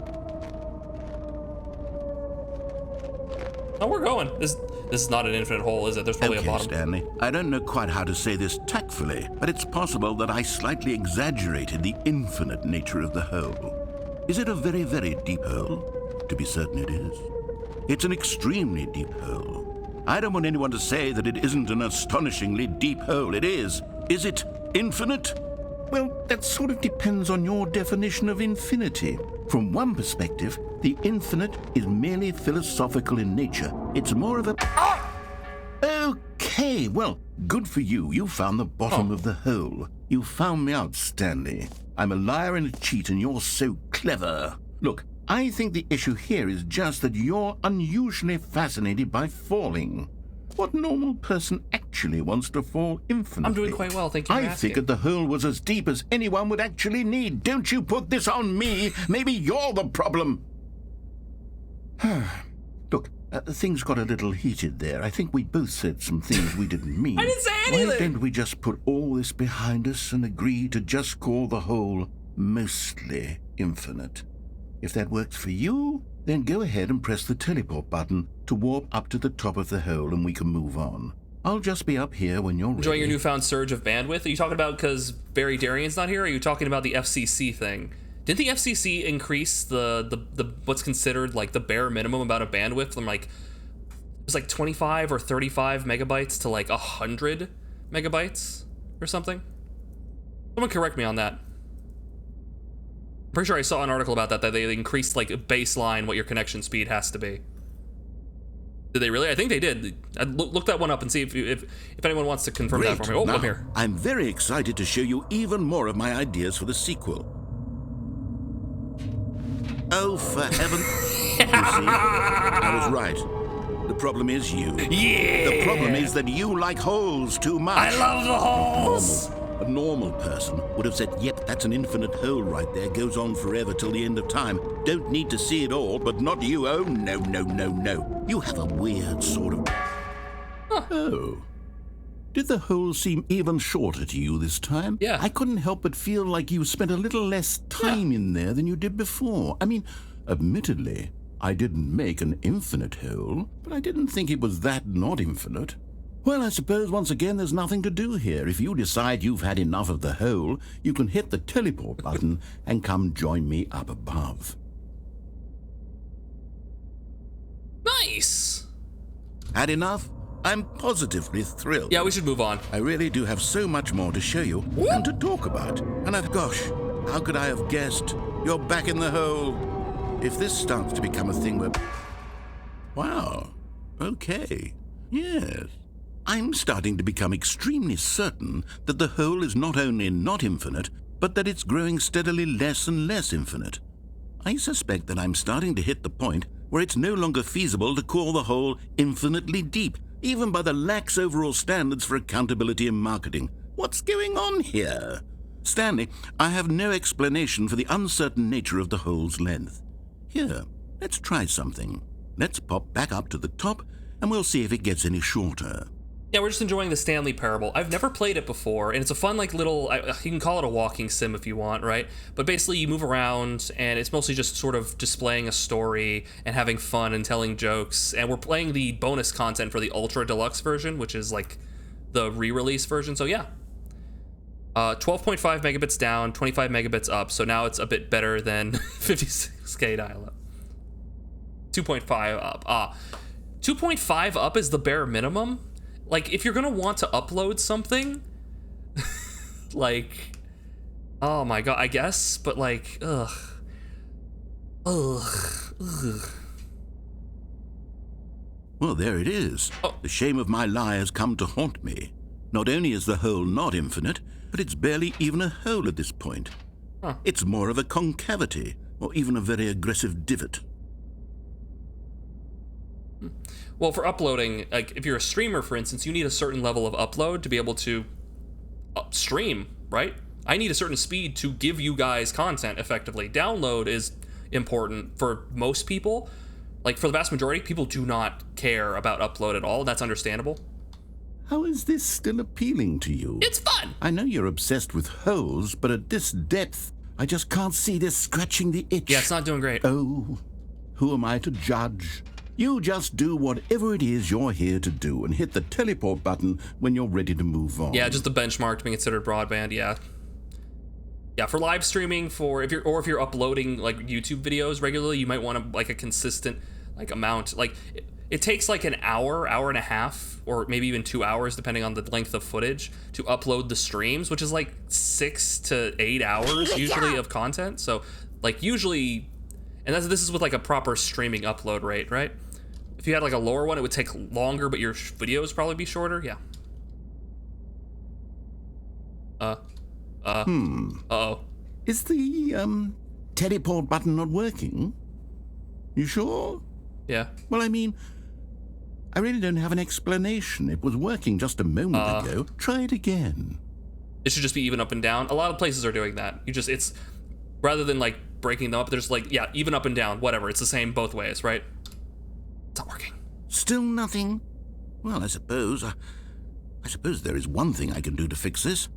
Oh, we're going. This is not an infinite hole, is it? There's probably a bottom. Stanley. I don't know quite how to say this tactfully, but it's possible that I slightly exaggerated the infinite nature of the hole. Is it a very, very deep hole? To be certain it is. It's an extremely deep hole. I don't want anyone to say that it isn't an astonishingly deep hole. It is. Is it infinite? Well, that sort of depends on your definition of infinity. From one perspective, the infinite is merely philosophical in nature. It's more of a... Okay, well, good for you. You found the bottom of the hole. You found me out, Stanley. I'm a liar and a cheat, and you're so clever. Look, I think the issue here is just that you're unusually fascinated by falling. What normal person actually wants to fall infinitely? I'm doing quite well, thank you for asking. I figured the hole was as deep as anyone would actually need. Don't you put this on me. Maybe you're the problem. Look, things got a little heated there. I think we both said some things we didn't mean. I didn't say anything. Why don't we just put all this behind us and agree to just call the hole mostly infinite? If that works for you, then go ahead and press the teleport button to warp up to the top of the hole and we can move on. I'll just be up here when you're ready. Enjoying your newfound surge of bandwidth? Are you talking about because Barry Darian's not here, or are you talking about the FCC thing? Didn't the FCC increase the what's considered like the bare minimum amount of bandwidth from like, it was like 25 or 35 megabytes to like 100 megabytes or something? Someone correct me on that. I'm pretty sure I saw an article about that they increased like a baseline what your connection speed has to be. Did they really? I think they did. Look that one up and see if anyone wants to confirm that for me. Oh, now, I'm here. I'm very excited to show you even more of my ideas for the sequel. Oh, for heaven. You see, I was right. The problem is you. Yeah! The problem is that you like holes too much. I love the holes! A normal person would have said, yep, that's an infinite hole right there. Goes on forever till the end of time. Don't need to see it all, but not you. Oh, no, no, no, no. You have a weird sort of... Oh. Did the hole seem even shorter to you this time? Yeah. I couldn't help but feel like you spent a little less time in there than you did before. I mean, admittedly, I didn't make an infinite hole, but I didn't think it was that not infinite. Well, I suppose once again there's nothing to do here. If you decide you've had enough of the hole, you can hit the teleport button and come join me up above. Nice! Had enough? I'm positively thrilled. Yeah, we should move on. I really do have so much more to show you and to talk about. And gosh, how could I have guessed? You're back in the hole. If this starts to become a thing where... Wow. Okay. Yes. I'm starting to become extremely certain that the hole is not only not infinite, but that it's growing steadily less and less infinite. I suspect that I'm starting to hit the point where it's no longer feasible to call the hole infinitely deep, even by the lax overall standards for accountability and marketing. What's going on here? Stanley, I have no explanation for the uncertain nature of the hole's length. Here, let's try something. Let's pop back up to the top, and we'll see if it gets any shorter. Yeah, we're just enjoying the Stanley Parable. I've never played it before, and it's a fun, like, little... you can call it a walking sim if you want, right? But basically, you move around, and it's mostly just sort of displaying a story and having fun and telling jokes. And we're playing the bonus content for the Ultra Deluxe version, which is, like, the re-release version. So, yeah. 12.5 megabits down, 25 megabits up, so now it's a bit better than 56K dial-up. 2.5 up. 2.5 up is the bare minimum? Like, if you're gonna want to upload something, like, oh my god, I guess, but like, ugh. Well, there it is. Oh. The shame of my lie has come to haunt me. Not only is the hole not infinite, but it's barely even a hole at this point. Huh. It's more of a concavity, or even a very aggressive divot. Well, for uploading, like if you're a streamer, for instance, you need a certain level of upload to be able to stream, right? I need a certain speed to give you guys content effectively. Download is important for most people. Like for the vast majority, people do not care about upload at all. That's understandable. How is this still appealing to you? It's fun! I know you're obsessed with holes, but at this depth, I just can't see this scratching the itch. Yeah, it's not doing great. Oh, who am I to judge? You just do whatever it is you're here to do and hit the teleport button when you're ready to move on. Yeah, just the benchmark to be considered broadband, yeah. Yeah, for live streaming, if you're uploading like YouTube videos regularly, you might want like a consistent like amount. Like it takes like an hour and a half, or maybe even 2 hours, depending on the length of footage, to upload the streams, which is like 6 to 8 hours usually of content. So like usually, and this is with like a proper streaming upload rate, right? If you had like a lower one, it would take longer, but your videos probably be shorter. Yeah. Uh-oh. Is the, teleport button not working? You sure? Yeah. Well, I mean, I really don't have an explanation. It was working just a moment ago. Try it again. It should just be even up and down. A lot of places are doing that. It's, rather than like breaking them up, there's like, yeah, even up and down, whatever. It's the same both ways, right? It's not working. Still nothing? Well, I suppose there is one thing I can do to fix this.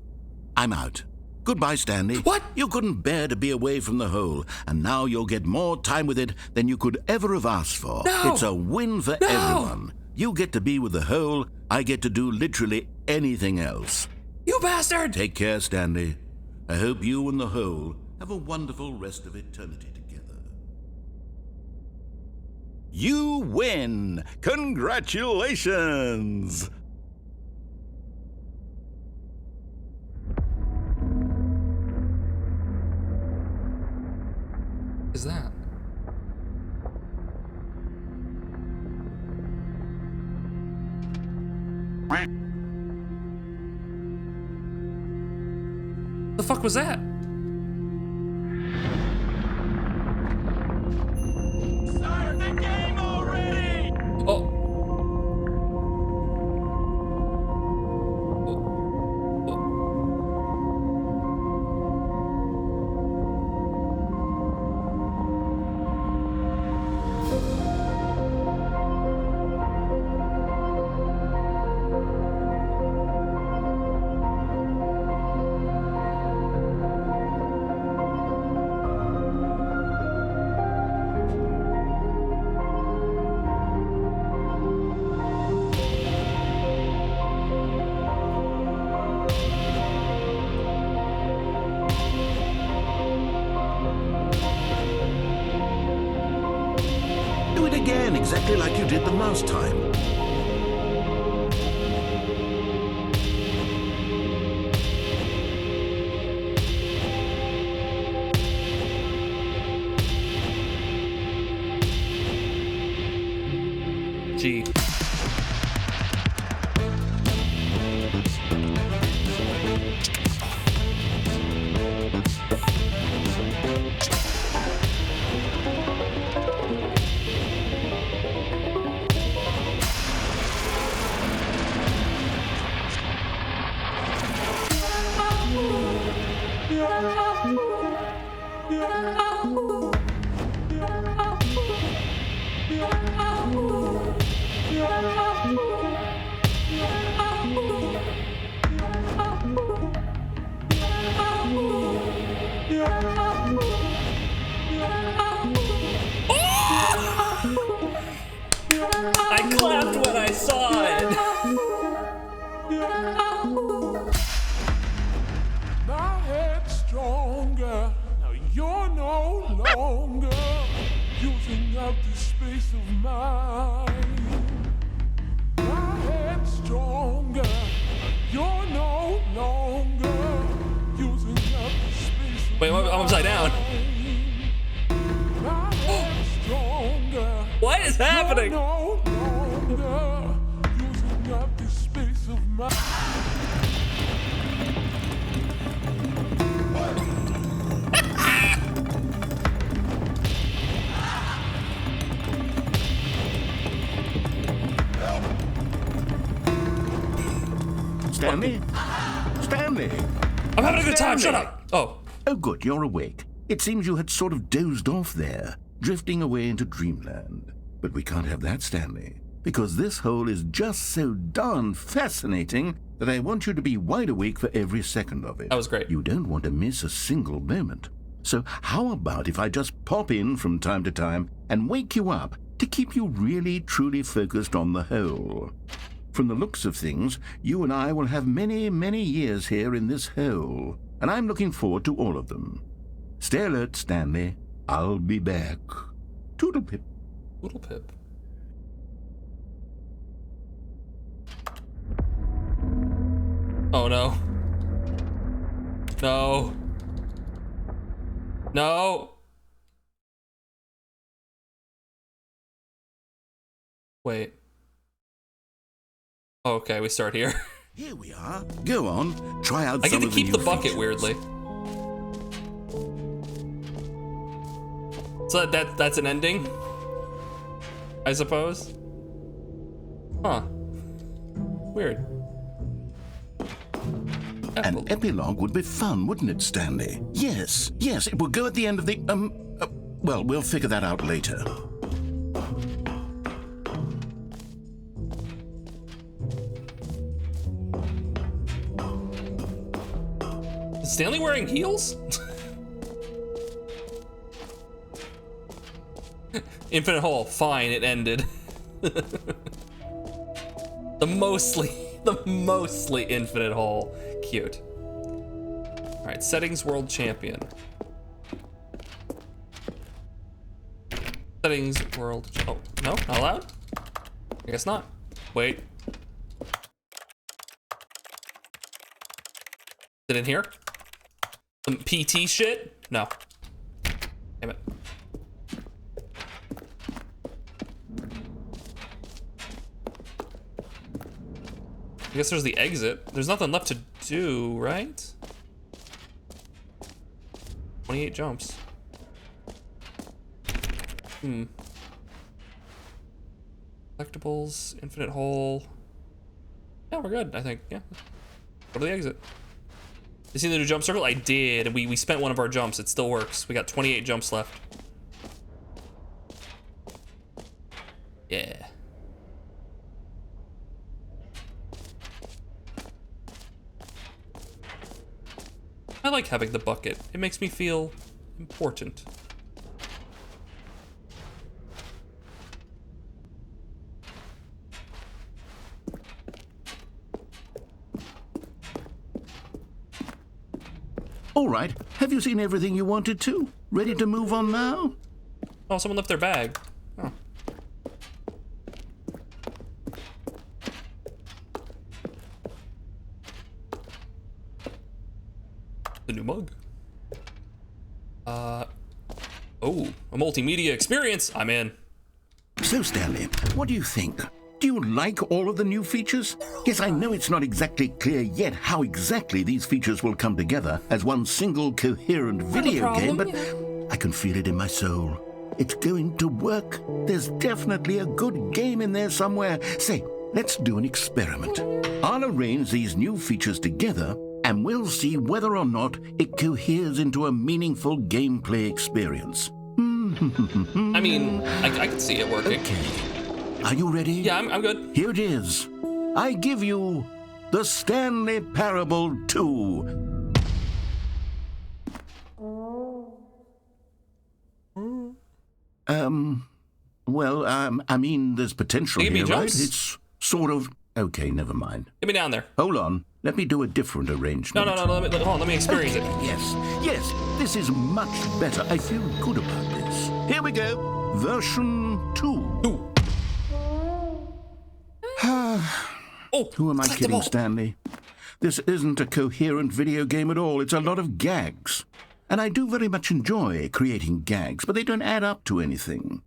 I'm out. Goodbye, Stanley. What? You couldn't bear to be away from the hole, and now you'll get more time with it than you could ever have asked for. No! It's a win for everyone. You get to be with the hole, I get to do literally anything else. You bastard! Take care, Stanley. I hope you and the hole have a wonderful rest of eternity together. You win! Congratulations! Is that? The fuck was that? Start the game already! Oh. Do it again, exactly like you did the last time. Gee. I clapped when I saw it. My head's stronger. Now you're no longer using up the space of mine. My head's stronger. You're no longer using up the space of Wait, I'm upside down. My head's stronger. What is happening? You're no longer using up the space of mine. Stanley? Stanley! I'm having a good time, shut up! Oh. Oh, good, you're awake. It seems you had sort of dozed off there, drifting away into dreamland. But we can't have that, Stanley, because this hole is just so darn fascinating that I want you to be wide awake for every second of it. That was great. You don't want to miss a single moment. So how about if I just pop in from time to time and wake you up to keep you really, truly focused on the hole? From the looks of things, you and I will have many, many years here in this hole, and I'm looking forward to all of them. Stay alert, Stanley. I'll be back. Toodle-pip. Toodle-pip. Oh, no. No. No. Wait. Oh, okay, we start here. Here we are. Go on. Try out I get some to of keep the the new bucket features. weirdly. So that's an ending, I suppose. Huh. Weird. An epilogue would be fun, wouldn't it, Stanley? Yes, yes, it will go at the end of the, well, we'll figure that out later. Is Stanley wearing heels? Infinite hole, fine, it ended. the mostly infinite hole. Cute. All right, settings world champion. Settings world, oh, no, not allowed? I guess not. Wait. Is it in here? Some PT shit? No. Damn it. I guess there's the exit. There's nothing left to do, right? 28 jumps. Collectibles, infinite hole. Yeah, we're good, I think. Yeah. Go to the exit. You see the new jump circle? I did, and we spent one of our jumps. It still works. We got 28 jumps left. Yeah. I like having the bucket. It makes me feel important. All right, have you seen everything you wanted to? Ready to move on now? Oh, someone left their bag. Oh. The new mug. Oh, a multimedia experience. I'm in. So, Stanley, what do you think? Do you like all of the new features? Yes, I know it's not exactly clear yet how exactly these features will come together as one single coherent video game, but I can feel it in my soul. It's going to work. There's definitely a good game in there somewhere. Say, let's do an experiment. I'll arrange these new features together, and we'll see whether or not it coheres into a meaningful gameplay experience. I mean, I can see it working. Okay. Are you ready? Yeah, I'm good. Here it is. I give you the Stanley Parable 2. I mean, there's potential here, right? It's sort of... Okay, never mind. Get me down there. Hold on. Let me do a different arrangement. No, hold on, let me experience it. Yes, this is much better. I feel good about this. Here we go. Version 2. Who am I kidding, Stanley? This isn't a coherent video game at all. It's a lot of gags. And I do very much enjoy creating gags, but they don't add up to anything.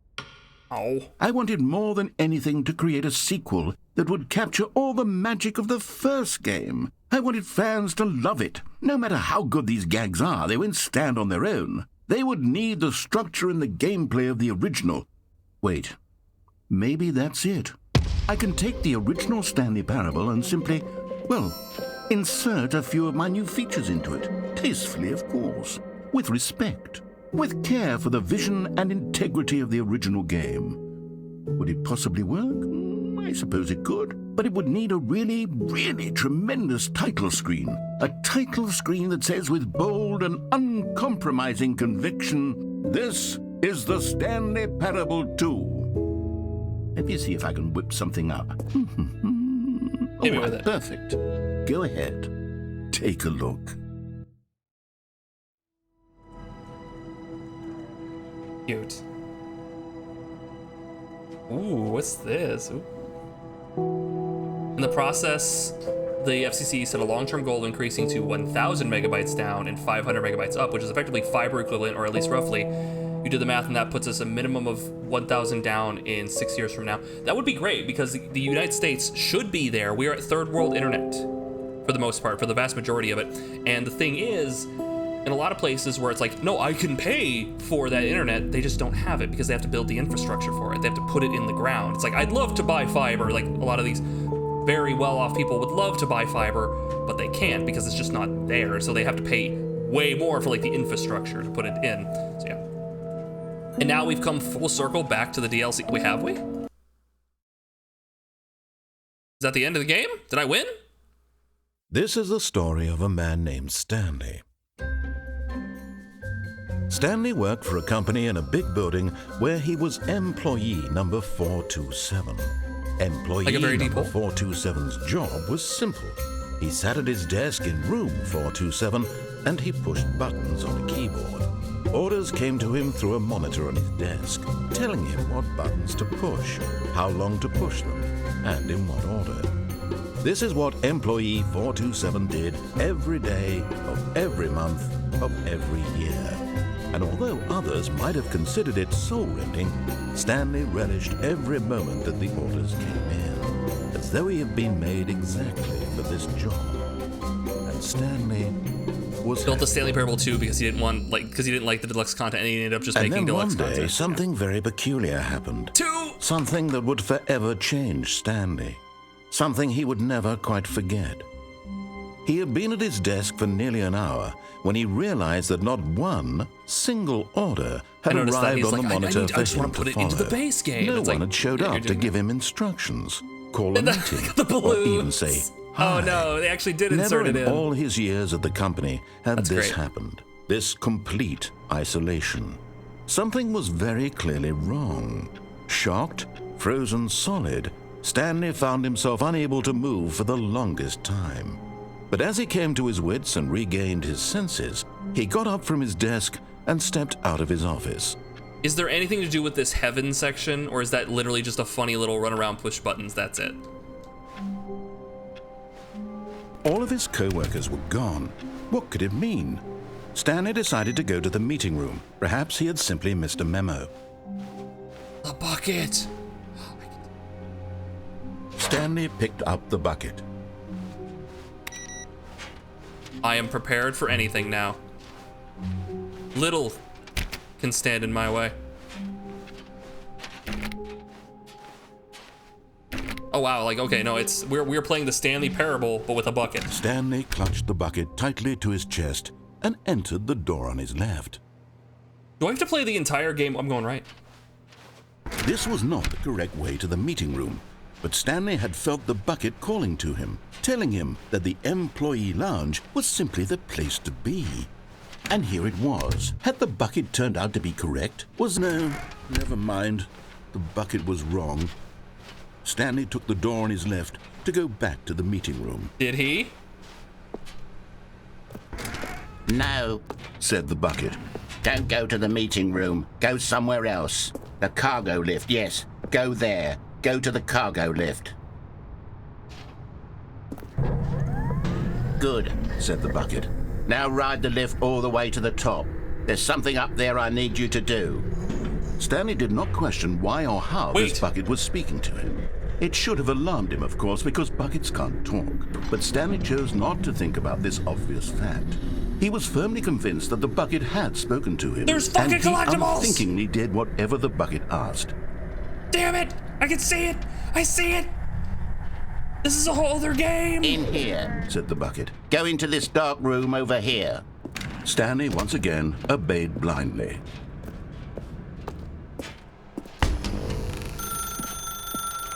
Oh. I wanted more than anything to create a sequel that would capture all the magic of the first game. I wanted fans to love it. No matter how good these gags are, they won't stand on their own. They would need the structure and the gameplay of the original. Wait, maybe that's it. I can take the original Stanley Parable and simply, well, insert a few of my new features into it, tastefully, of course, with respect, with care for the vision and integrity of the original game. Would it possibly work? I suppose it could, but it would need a really, really tremendous title screen. A title screen that says with bold and uncompromising conviction, "This is the Stanley Parable 2. Let me see if I can whip something up. All right, perfect. Go ahead. Take a look. Cute. Ooh, what's this? Ooh. In the process, the FCC set a long-term goal increasing to 1,000 megabytes down and 500 megabytes up, which is effectively fiber equivalent, or at least roughly. You do the math, and that puts us a minimum of 1,000 down in 6 years from now. That would be great, because the United States should be there. We are at third world internet, for the most part, for the vast majority of it. And the thing is, in a lot of places where it's like, no, I can pay for that internet, they just don't have it because they have to build the infrastructure for it. They have to put it in the ground. It's like, I'd love to buy fiber. Like, a lot of these very well-off people would love to buy fiber, but they can't because it's just not there. So they have to pay way more for like the infrastructure to put it in. So yeah. And now we've come full circle back to the DLC. Wait, have we? Is that the end of the game? Did I win? This is the story of a man named Stanley. Stanley worked for a company in a big building where he was employee number 427. Employee number 427's job was simple. He sat at his desk in room 427 and he pushed buttons on a keyboard. Orders came to him through a monitor on his desk, telling him what buttons to push, how long to push them, and in what order. This is what employee 427 did every day of every month of every year. And although others might have considered it soul-rending, Stanley relished every moment that the orders came in, as though he had been made exactly for this job. And Stanley was built the Stanley Parable 2 because he didn't want, because he didn't like the deluxe content, and he ended up just making deluxe content. And then one day, something very peculiar happened. Something that would forever change Stanley. Something he would never quite forget. He had been at his desk for nearly an hour when he realized that not one single order had arrived on the monitor for him to follow. Into the base game. No one had showed up to give him instructions, call a meeting, or even say hi. Oh no, they actually did insert it in. Never in all his years at the company had this happened. This complete isolation. Something was very clearly wrong. Shocked, frozen solid, Stanley found himself unable to move for the longest time. But as he came to his wits and regained his senses, he got up from his desk and stepped out of his office. Is there anything to do with this heaven section, or is that literally just a funny little run around push buttons, that's it? All of his co-workers were gone. What could it mean? Stanley decided to go to the meeting room. Perhaps he had simply missed a memo. The bucket! Stanley picked up the bucket. I am prepared for anything now. Little can stand in my way. Oh wow, like, okay, no, it's we're playing the Stanley Parable, but with a bucket. Stanley clutched the bucket tightly to his chest and entered the door on his left. Do I have to play the entire game? I'm going right. This was not the correct way to the meeting room, but Stanley had felt the bucket calling to him, telling him that the employee lounge was simply the place to be. And here it was. Had the bucket turned out to be correct? No, never mind. The bucket was wrong. Stanley took the door on his left to go back to the meeting room. Did he? No, said the bucket. Don't go to the meeting room. Go somewhere else. The cargo lift, yes. Go there. Go to the cargo lift. Good, said the bucket. Now ride the lift all the way to the top. There's something up there I need you to do. Stanley did not question why or how this bucket was speaking to him. It should have alarmed him, of course, because buckets can't talk. But Stanley chose not to think about this obvious fact. He was firmly convinced that the bucket had spoken to him. There's fucking collectibles! And he unthinkingly did whatever the bucket asked. Damn it! I can see it! I see it! This is a whole other game. In here, said the bucket. Go into this dark room over here. Stanley once again obeyed blindly.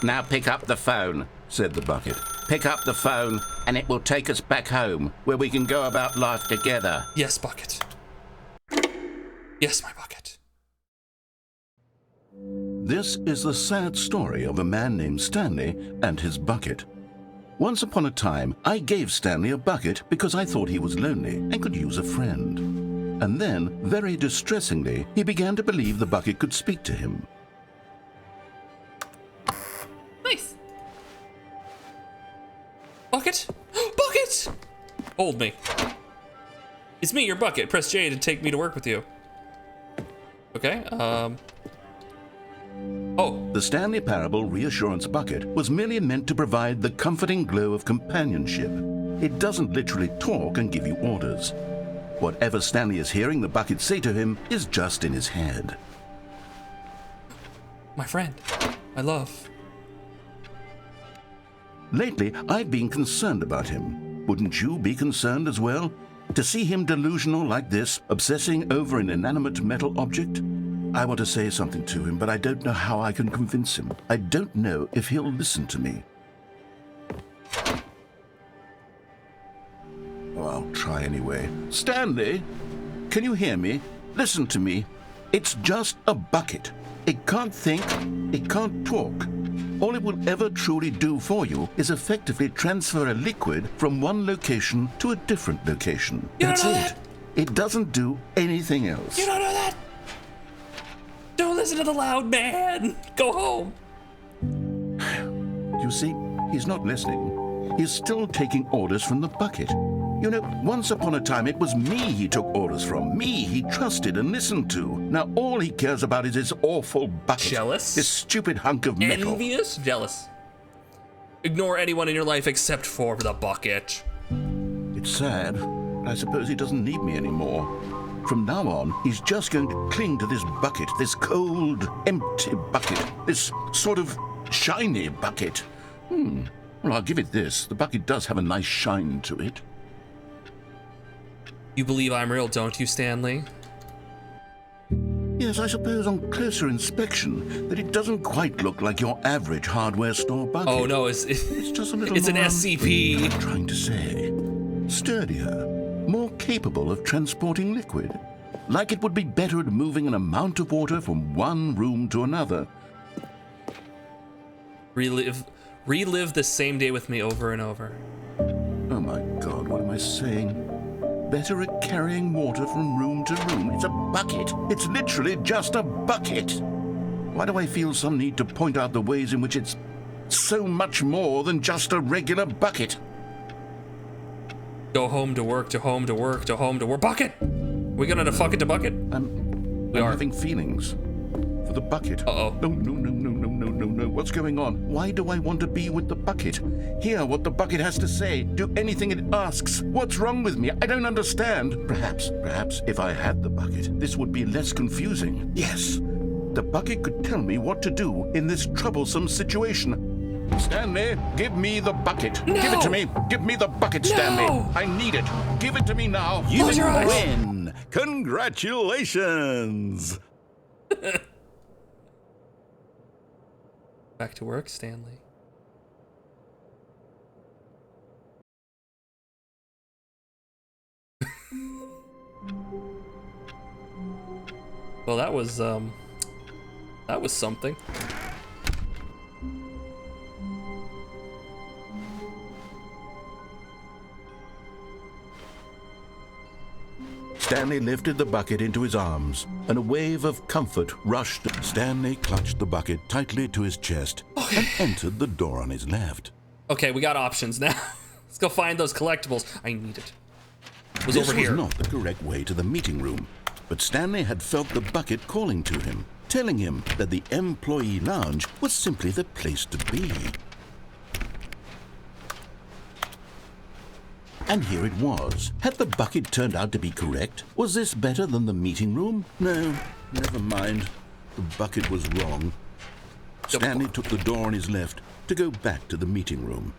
Now pick up the phone, said the bucket. Pick up the phone, and it will take us back home, where we can go about life together. Yes, bucket. Yes, my bucket. This is the sad story of a man named Stanley and his bucket. Once upon a time, I gave Stanley a bucket because I thought he was lonely and could use a friend. And then, very distressingly, he began to believe the bucket could speak to him. Nice. Bucket? Bucket! Hold me. It's me, your bucket. Press J to take me to work with you. Okay, Oh. The Stanley Parable Reassurance Bucket was merely meant to provide the comforting glow of companionship. It doesn't literally talk and give you orders. Whatever Stanley is hearing the bucket say to him is just in his head. My friend. My love. Lately, I've been concerned about him. Wouldn't you be concerned as well? To see him delusional like this, obsessing over an inanimate metal object? I want to say something to him, but I don't know how I can convince him. I don't know if he'll listen to me. Oh, I'll try anyway. Stanley, can you hear me? Listen to me. It's just a bucket. It can't think, it can't talk. All it will ever truly do for you is effectively transfer a liquid from one location to a different location. That's it. It doesn't do anything else. You don't know that? Don't listen to the loud man. Go home. You see, he's not listening. He's still taking orders from the bucket. You know, once upon a time, it was me he took orders from. Me he trusted and listened to. Now all he cares about is his awful bucket. Jealous? This stupid hunk of metal. Envious? Jealous. Ignore anyone in your life except for the bucket. It's sad, but I suppose he doesn't need me anymore. From now on, he's just going to cling to this bucket, this cold, empty bucket, this sort of shiny bucket. Well, I'll give it this. The bucket does have a nice shine to it. You believe I'm real, don't you, Stanley? Yes, I suppose on closer inspection that it doesn't quite look like your average hardware store bucket. Oh no, it's just a little it's more, an SCP. What am I trying to say? Sturdier, more capable of transporting liquid. Like it would be better at moving an amount of water from one room to another. Relive the same day with me over and over. Oh my God, what am I saying? Better at carrying water from room to room. It's a bucket. It's literally just a bucket. Why do I feel some need to point out the ways in which it's so much more than just a regular bucket? Go home to work, to home to work, to home to work. Bucket! We gonna fuck it to bucket? I'm having feelings for the bucket. Uh-oh. No. What's going on? Why do I want to be with the bucket? Hear what the bucket has to say. Do anything it asks. What's wrong with me? I don't understand. Perhaps, if I had the bucket, this would be less confusing. Yes, the bucket could tell me what to do in this troublesome situation. Stanley, give me the bucket. No. Give it to me. Give me the bucket, Stanley. No. I need it. Give it to me now. You win. Congratulations. Back to work, Stanley. Well, that was something. Stanley lifted the bucket into his arms, and a wave of comfort rushed. Stanley clutched the bucket tightly to his chest and entered the door on his left. Okay, we got options now. Let's go find those collectibles. I need it. It was This over here. was not the correct way to the meeting room, but Stanley had felt the bucket calling to him, telling him that the employee lounge was simply the place to be. And here it was. Had the bucket turned out to be correct? Was this better than the meeting room? No, never mind. The bucket was wrong. Stanley took the door on his left to go back to the meeting room.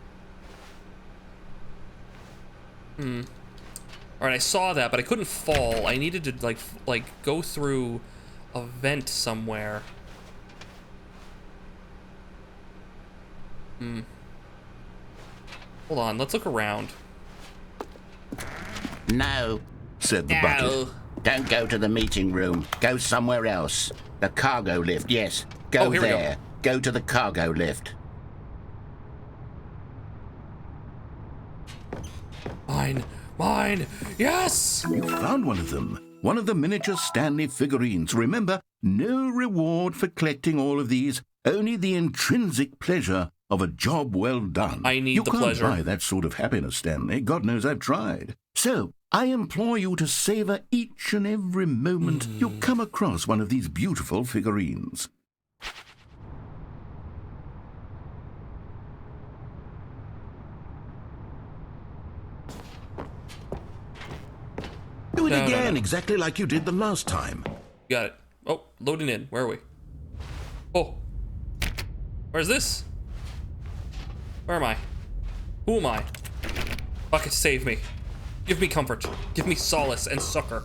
Alright, I saw that, but I couldn't fall. I needed to, like go through a vent somewhere. Hold on, let's look around. No, said the bucket. Don't go to the meeting room. Go somewhere else. The cargo lift, yes. Go there. Go to the cargo lift. Mine, yes! You found one of them. One of the miniature Stanley figurines. Remember, no reward for collecting all of these, only the intrinsic pleasure of a job well done. I need the pleasure. You can't buy that sort of happiness, Stanley. God knows I've tried. So, I implore you to savor each and every moment you come across one of these beautiful figurines. Do it again, exactly like you did the last time. Got it. Oh, loading in. Where are we? Oh. Where's this? Where am I? Who am I? Bucket, save me. Give me comfort. Give me solace and succor.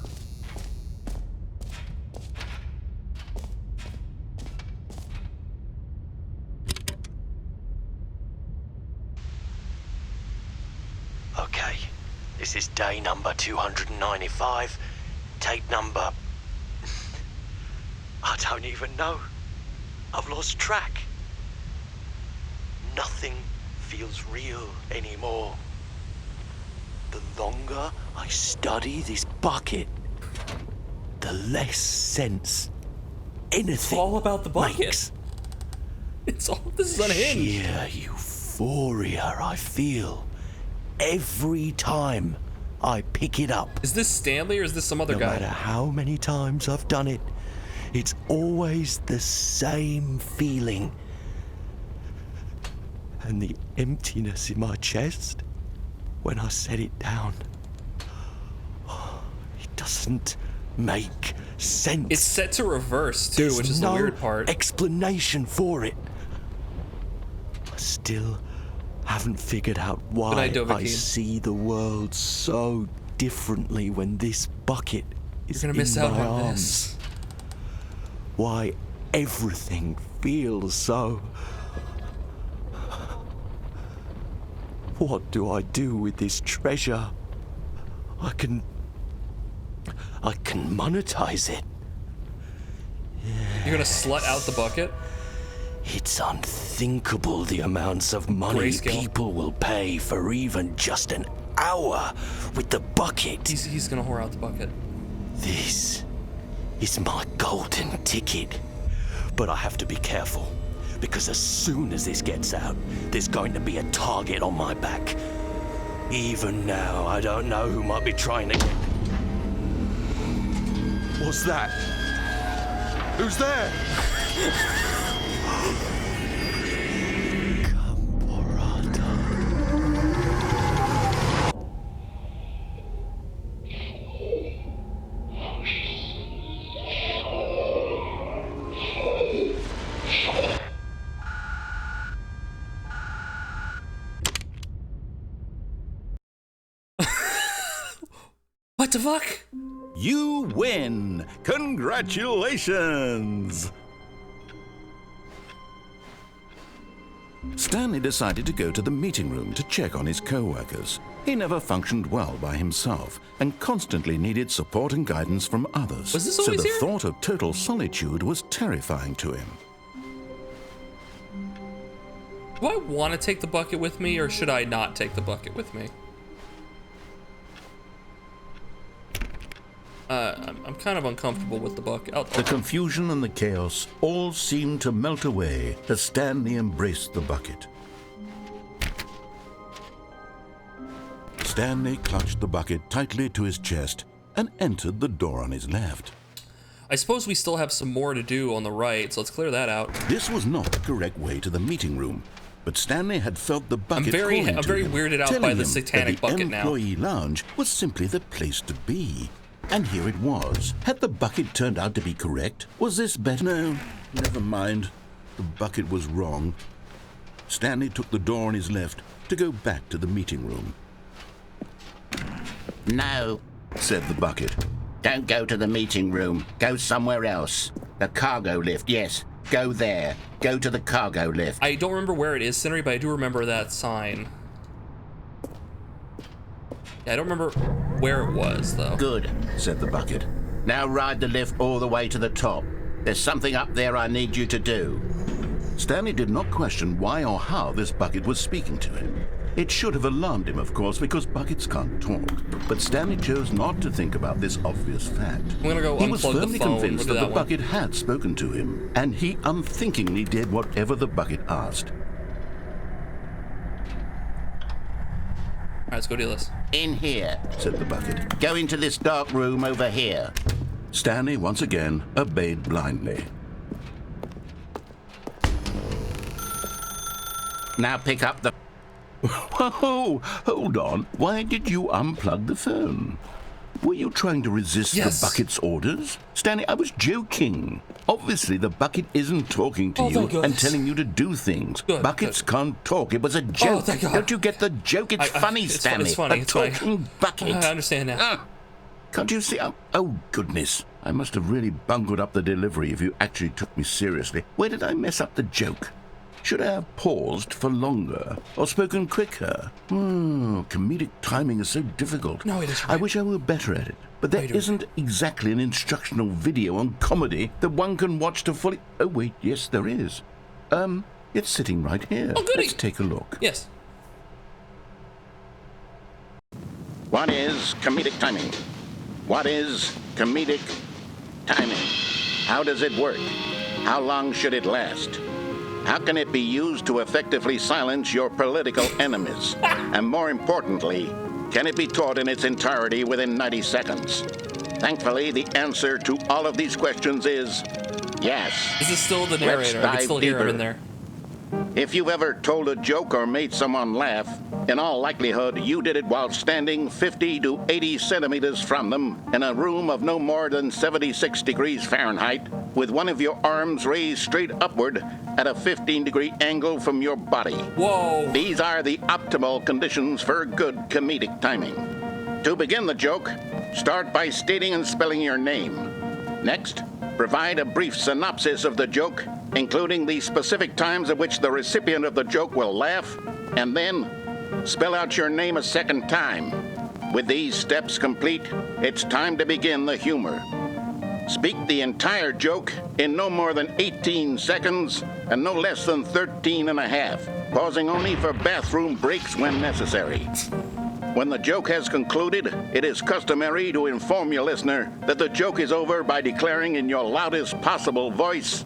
Okay, this is day number 295. Tape number... I don't even know. I've lost track. Nothing feels real anymore. The longer I study this bucket, the less sense anything It's all about the bucket. makes. It's all... This is unhinged. Sheer euphoria I feel every time I pick it up. Is this Stanley or is this some other guy? No matter how many times I've done it, it's always the same feeling. And the emptiness in my chest when I set it down. It doesn't make sense. It's set to reverse too, There's which is no the weird part. Explanation for it. I still haven't figured out why I see the world so differently when this bucket is You're gonna miss in out my on arms. this. Why everything feels so... What do I do with this treasure? I can monetize it. You're gonna slut out the bucket? It's unthinkable the amounts of money people will pay for even just an hour with the bucket. He's gonna whore out the bucket. This is my golden ticket. But I have to be careful, because as soon as this gets out, there's going to be a target on my back. Even now, I don't know who might be trying to get... What's that? Who's there? What the fuck? You win! Congratulations! Stanley decided to go to the meeting room to check on his co-workers. He never functioned well by himself and constantly needed support and guidance from others. Was this so always the here? thought of total solitude was terrifying to him. Do I want to take the bucket with me, or should I not take the bucket with me? I'm kind of uncomfortable with the bucket. The confusion and the chaos all seemed to melt away as Stanley embraced the bucket. Stanley clutched the bucket tightly to his chest and entered the door on his left. I suppose we still have some more to do on the right, so let's clear that out. This was not the correct way to the meeting room, but Stanley had felt the bucket calling to him, I'm very weirded out telling by the him satanic that the bucket now. employee lounge was simply the place to be. And here it was. Had the bucket turned out to be correct? Was this better? No, never mind. The bucket was wrong. Stanley took the door on his left to go back to the meeting room. No, said the bucket. Don't go to the meeting room. Go somewhere else. The cargo lift, yes. Go there. Go to the cargo lift. I don't remember where it is, Cindery, but I do remember that sign. Yeah, I don't remember where it was, though. Good, said the bucket. Now ride the lift all the way to the top. There's something up there I need you to do. Stanley did not question why or how this bucket was speaking to him. It should have alarmed him, of course, because buckets can't talk. But Stanley chose not to think about this obvious fact. I'm gonna go he was unplug firmly the phone. convinced that the bucket had spoken to him, and he unthinkingly did whatever the bucket asked. All right, let's go do this. In here, said the bucket. Go into this dark room over here. Stanley once again obeyed blindly. Now pick up the... Whoa, hold on. Why did you unplug the phone? Were you trying to resist the bucket's orders? Stanley, I was joking. Obviously, the bucket isn't talking to you and telling you to do things. Buckets can't talk. It was a joke. Don't you get the joke? It's funny, Stanley. It's funny. A talking bucket. I understand now. Can't you see? Oh, goodness. I must have really bungled up the delivery if you actually took me seriously. Where did I mess up the joke? Should I have paused for longer or spoken quicker? Comedic timing is so difficult. No, it is right. I wish I were better at it. But there isn't exactly an instructional video on comedy that one can watch to fully... Oh, wait, yes, there is. It's sitting right here. Oh, goody. Let's take a look. Yes. What is comedic timing? What is comedic timing? How does it work? How long should it last? How can it be used to effectively silence your political enemies? And more importantly, can it be taught in its entirety within 90 seconds? Thankfully, the answer to all of these questions is yes. This is still the narrator. I can still hear him in there. If you've ever told a joke or made someone laugh, in all likelihood, you did it while standing 50 to 80 centimeters from them in a room of no more than 76 degrees Fahrenheit, with one of your arms raised straight upward at a 15-degree angle from your body. Whoa! These are the optimal conditions for good comedic timing. To begin the joke, start by stating and spelling your name. Next, provide a brief synopsis of the joke, including the specific times at which the recipient of the joke will laugh, and then spell out your name a second time. With these steps complete, it's time to begin the humor. Speak the entire joke in no more than 18 seconds and no less than 13 and a half, pausing only for bathroom breaks when necessary. When the joke has concluded, it is customary to inform your listener that the joke is over by declaring in your loudest possible voice,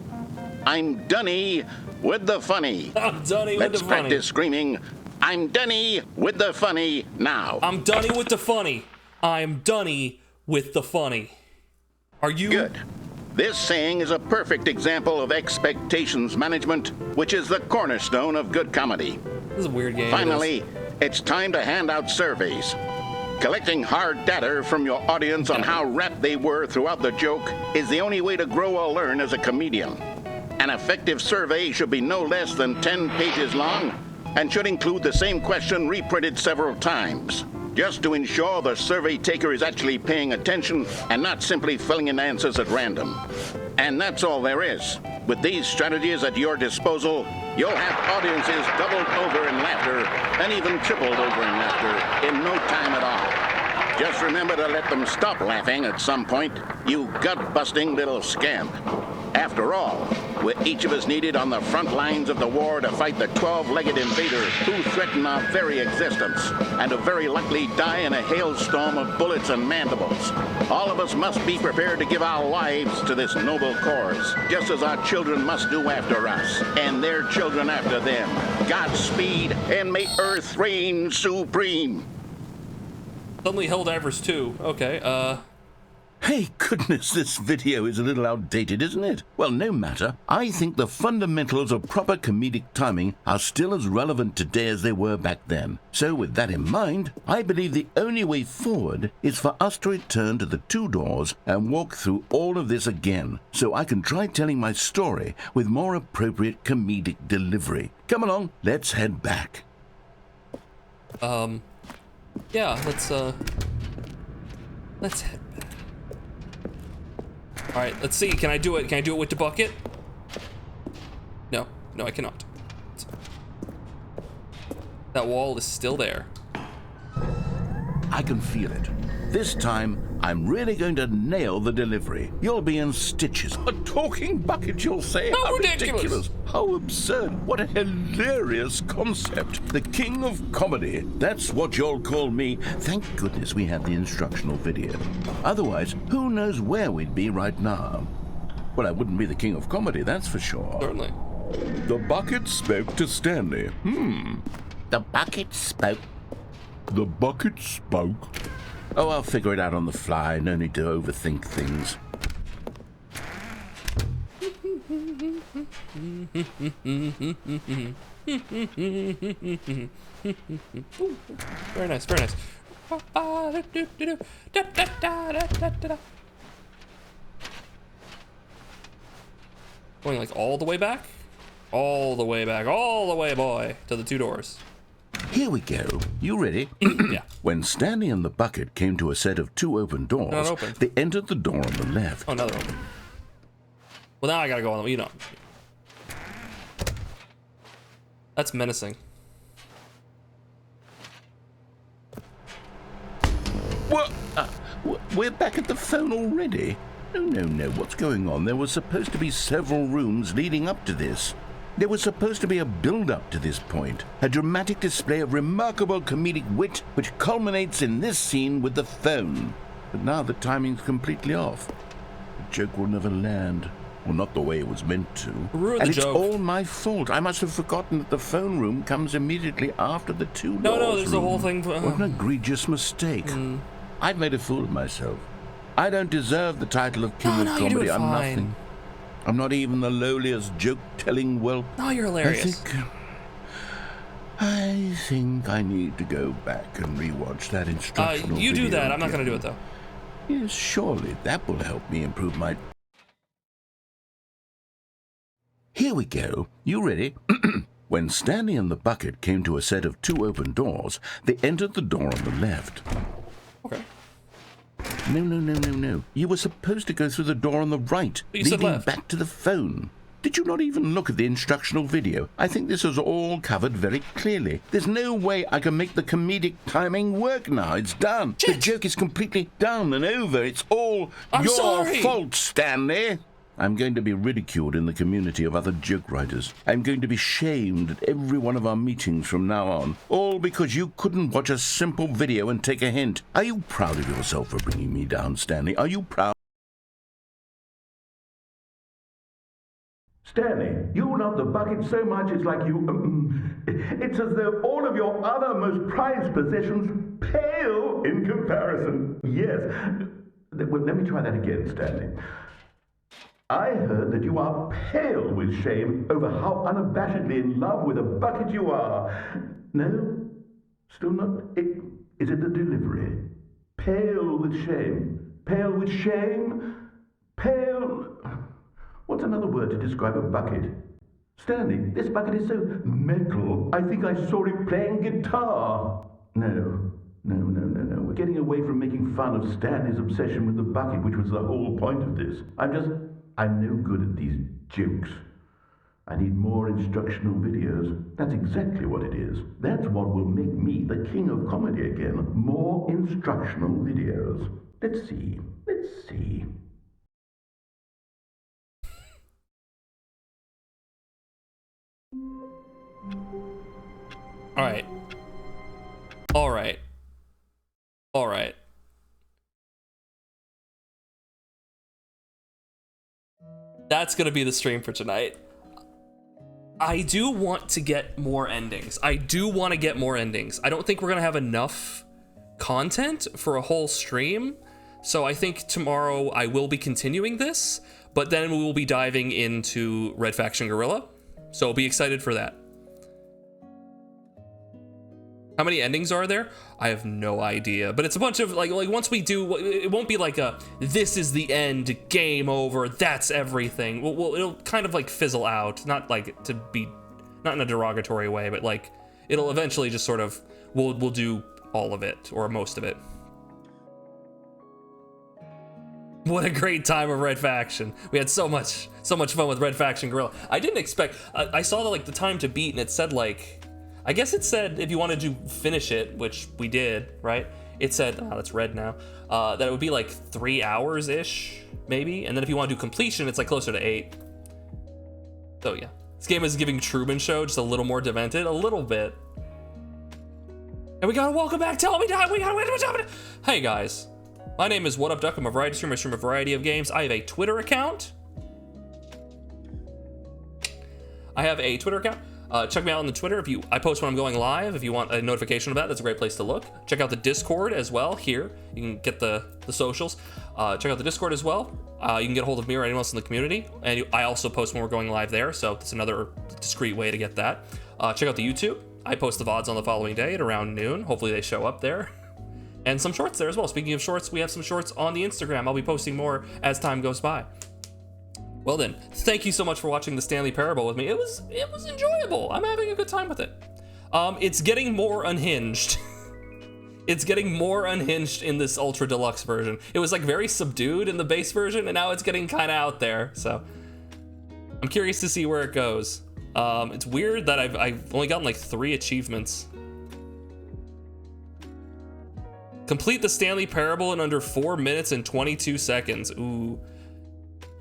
"I'm Dunny with the funny." I'm Dunny with the funny. Let's practice screaming, "I'm Dunny with the funny" now. I'm Dunny with the funny. I'm Dunny with the funny. Are you? Good. This saying is a perfect example of expectations management, which is the cornerstone of good comedy. This is a weird game. Finally, it's time to hand out surveys. Collecting hard data from your audience on how rapt they were throughout the joke is the only way to grow or learn as a comedian. An effective survey should be no less than 10 pages long and should include the same question reprinted several times, just to ensure the survey taker is actually paying attention and not simply filling in answers at random. And that's all there is. With these strategies at your disposal, you'll have audiences doubled over in laughter and even tripled over in laughter in no time at all. Just remember to let them stop laughing at some point, you gut-busting little scamp. After all, we're each of us needed on the front lines of the war to fight the 12-legged invader who threaten our very existence, and to very likely die in a hailstorm of bullets and mandibles. All of us must be prepared to give our lives to this noble cause, just as our children must do after us, and their children after them. Godspeed, and may Earth reign supreme. Suddenly Helldivers 2. Okay, Hey, goodness, this video is a little outdated, isn't it? Well, no matter. I think the fundamentals of proper comedic timing are still as relevant today as they were back then. So with that in mind, I believe the only way forward is for us to return to the two doors and walk through all of this again, so I can try telling my story with more appropriate comedic delivery. Come along, let's head back. Yeah, let's head back. All right, let's see. Can I do it? Can I do it with the bucket? No, no, I cannot. That wall is still there. I can feel it. This time, I'm really going to nail the delivery. You'll be in stitches. A talking bucket, you'll say? How ridiculous. How absurd. What a hilarious concept. The king of comedy. That's what you'll call me. Thank goodness we have the instructional video. Otherwise, who knows where we'd be right now? Well, I wouldn't be the king of comedy, that's for sure. Certainly. The bucket spoke to Stanley. The bucket spoke. The bucket spoke. Oh, I'll figure it out on the fly. No need to overthink things. Very nice, very nice. Going like all the way back? All the way back, all the way, boy, to the 2 doors. Here we go. You ready? Yeah. When Stanley and the bucket came to a set of 2 open doors, Not open. they entered the door on the left. Oh, now they're open. Well, now I gotta go on them, you know. That's menacing. What? We're back at the phone already? No. What's going on? There were supposed to be several rooms leading up to this. There was supposed to be a build-up to this point, a dramatic display of remarkable comedic wit which culminates in this scene with the phone. But now the timing's completely off. The joke will never land. Well, not the way it was meant to. Ruin and the it's joke. all my fault. I must have forgotten that the phone room comes immediately after the 2 doors. No, there's the whole thing. What an egregious mistake. I've made a fool of myself. I don't deserve the title of king of you're comedy. doing I'm fine. nothing. I'm not even the lowliest joke-telling whelp. No, you're hilarious. I think I need to go back and rewatch that instructional You do video that. I'm not gonna again. do it though. Yes, surely that will help me improve my... Here we go. You ready? When Stanley and the bucket came to a set of 2 open doors, they entered the door on the left. Okay. No. You were supposed to go through the door on the right, But you said leading left. back to the phone. Did you not even look at the instructional video? I think this is all covered very clearly. There's no way I can make the comedic timing work now. It's done. Shit. The joke is completely done and over. It's all I'm your sorry. fault, Stanley. I'm going to be ridiculed in the community of other joke writers. I'm going to be shamed at every one of our meetings from now on. All because you couldn't watch a simple video and take a hint. Are you proud of yourself for bringing me down, Stanley? Are you proud? Stanley, you love the bucket so much it's like you... it's as though all of your other most prized possessions pale in comparison. Yes. Well, let me try that again, Stanley. I heard that you are pale with shame over how unabashedly in love with a bucket you are. No? Still not? Is it the delivery? Pale with shame. Pale with shame? Pale... What's another word to describe a bucket? Stanley, this bucket is so metal. I think I saw it playing guitar. No. We're getting away from making fun of Stanley's obsession with the bucket, which was the whole point of this. I'm no good at these jokes. I need more instructional videos. That's exactly what it is. That's what will make me the king of comedy again. More instructional videos. Let's see. All right. That's gonna be the stream for tonight. I do want to get more endings. I don't think we're gonna have enough content for a whole stream. So I think tomorrow I will be continuing this, but then we will be diving into Red Faction Guerrilla. So be excited for that. How many endings are there? I have no idea, but it's a bunch of like once we do, it won't be like a this is the end, game over, that's everything. Well, it'll kind of like fizzle out, not like to be, not in a derogatory way, but like it'll eventually just sort of we'll do all of it, or most of it. What a great time of Red Faction. We had so much fun with Red Faction Gorilla. I didn't expect, I saw the time to beat, and it said I guess it said if you wanted to finish it, which we did, right? It said, oh, that's red now, that it would be 3 hours-ish, maybe. And then if you want to do completion, it's closer to 8. So yeah, this game is giving Truman Show just a little more demented, a little bit. And we gotta welcome back, tell me that, we gotta wait a minute. Hey guys. My name is What Up Duck. I'm a variety streamer. I stream a variety of games. I have a Twitter account. Check me out on the Twitter. I post when I'm going live. If you want a notification of that, that's a great place to look. Check out the Discord as well. Here, you can get the socials. Check out the Discord as well. You can get a hold of me or anyone else in the community. And I also post when we're going live there, so it's another discreet way to get that. Check out the YouTube. I post the VODs on the following day at around noon. Hopefully they show up there. And some shorts there as well. Speaking of shorts, we have some shorts on the Instagram. I'll be posting more as time goes by. Well then, thank you so much for watching the Stanley Parable with me. It was enjoyable. I'm having a good time with it. It's getting more unhinged. It's getting more unhinged in this Ultra Deluxe version. It was very subdued in the base version, and now it's getting kind of out there. So I'm curious to see where it goes. It's weird that I've only gotten 3 achievements. Complete the Stanley Parable in under 4 minutes and 22 seconds. Ooh.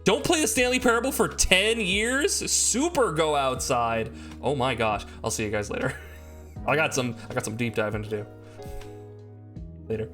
Don't play the Stanley Parable for 10 years? Super go outside. Oh my gosh. I'll see you guys later. I got some deep diving to do. Later.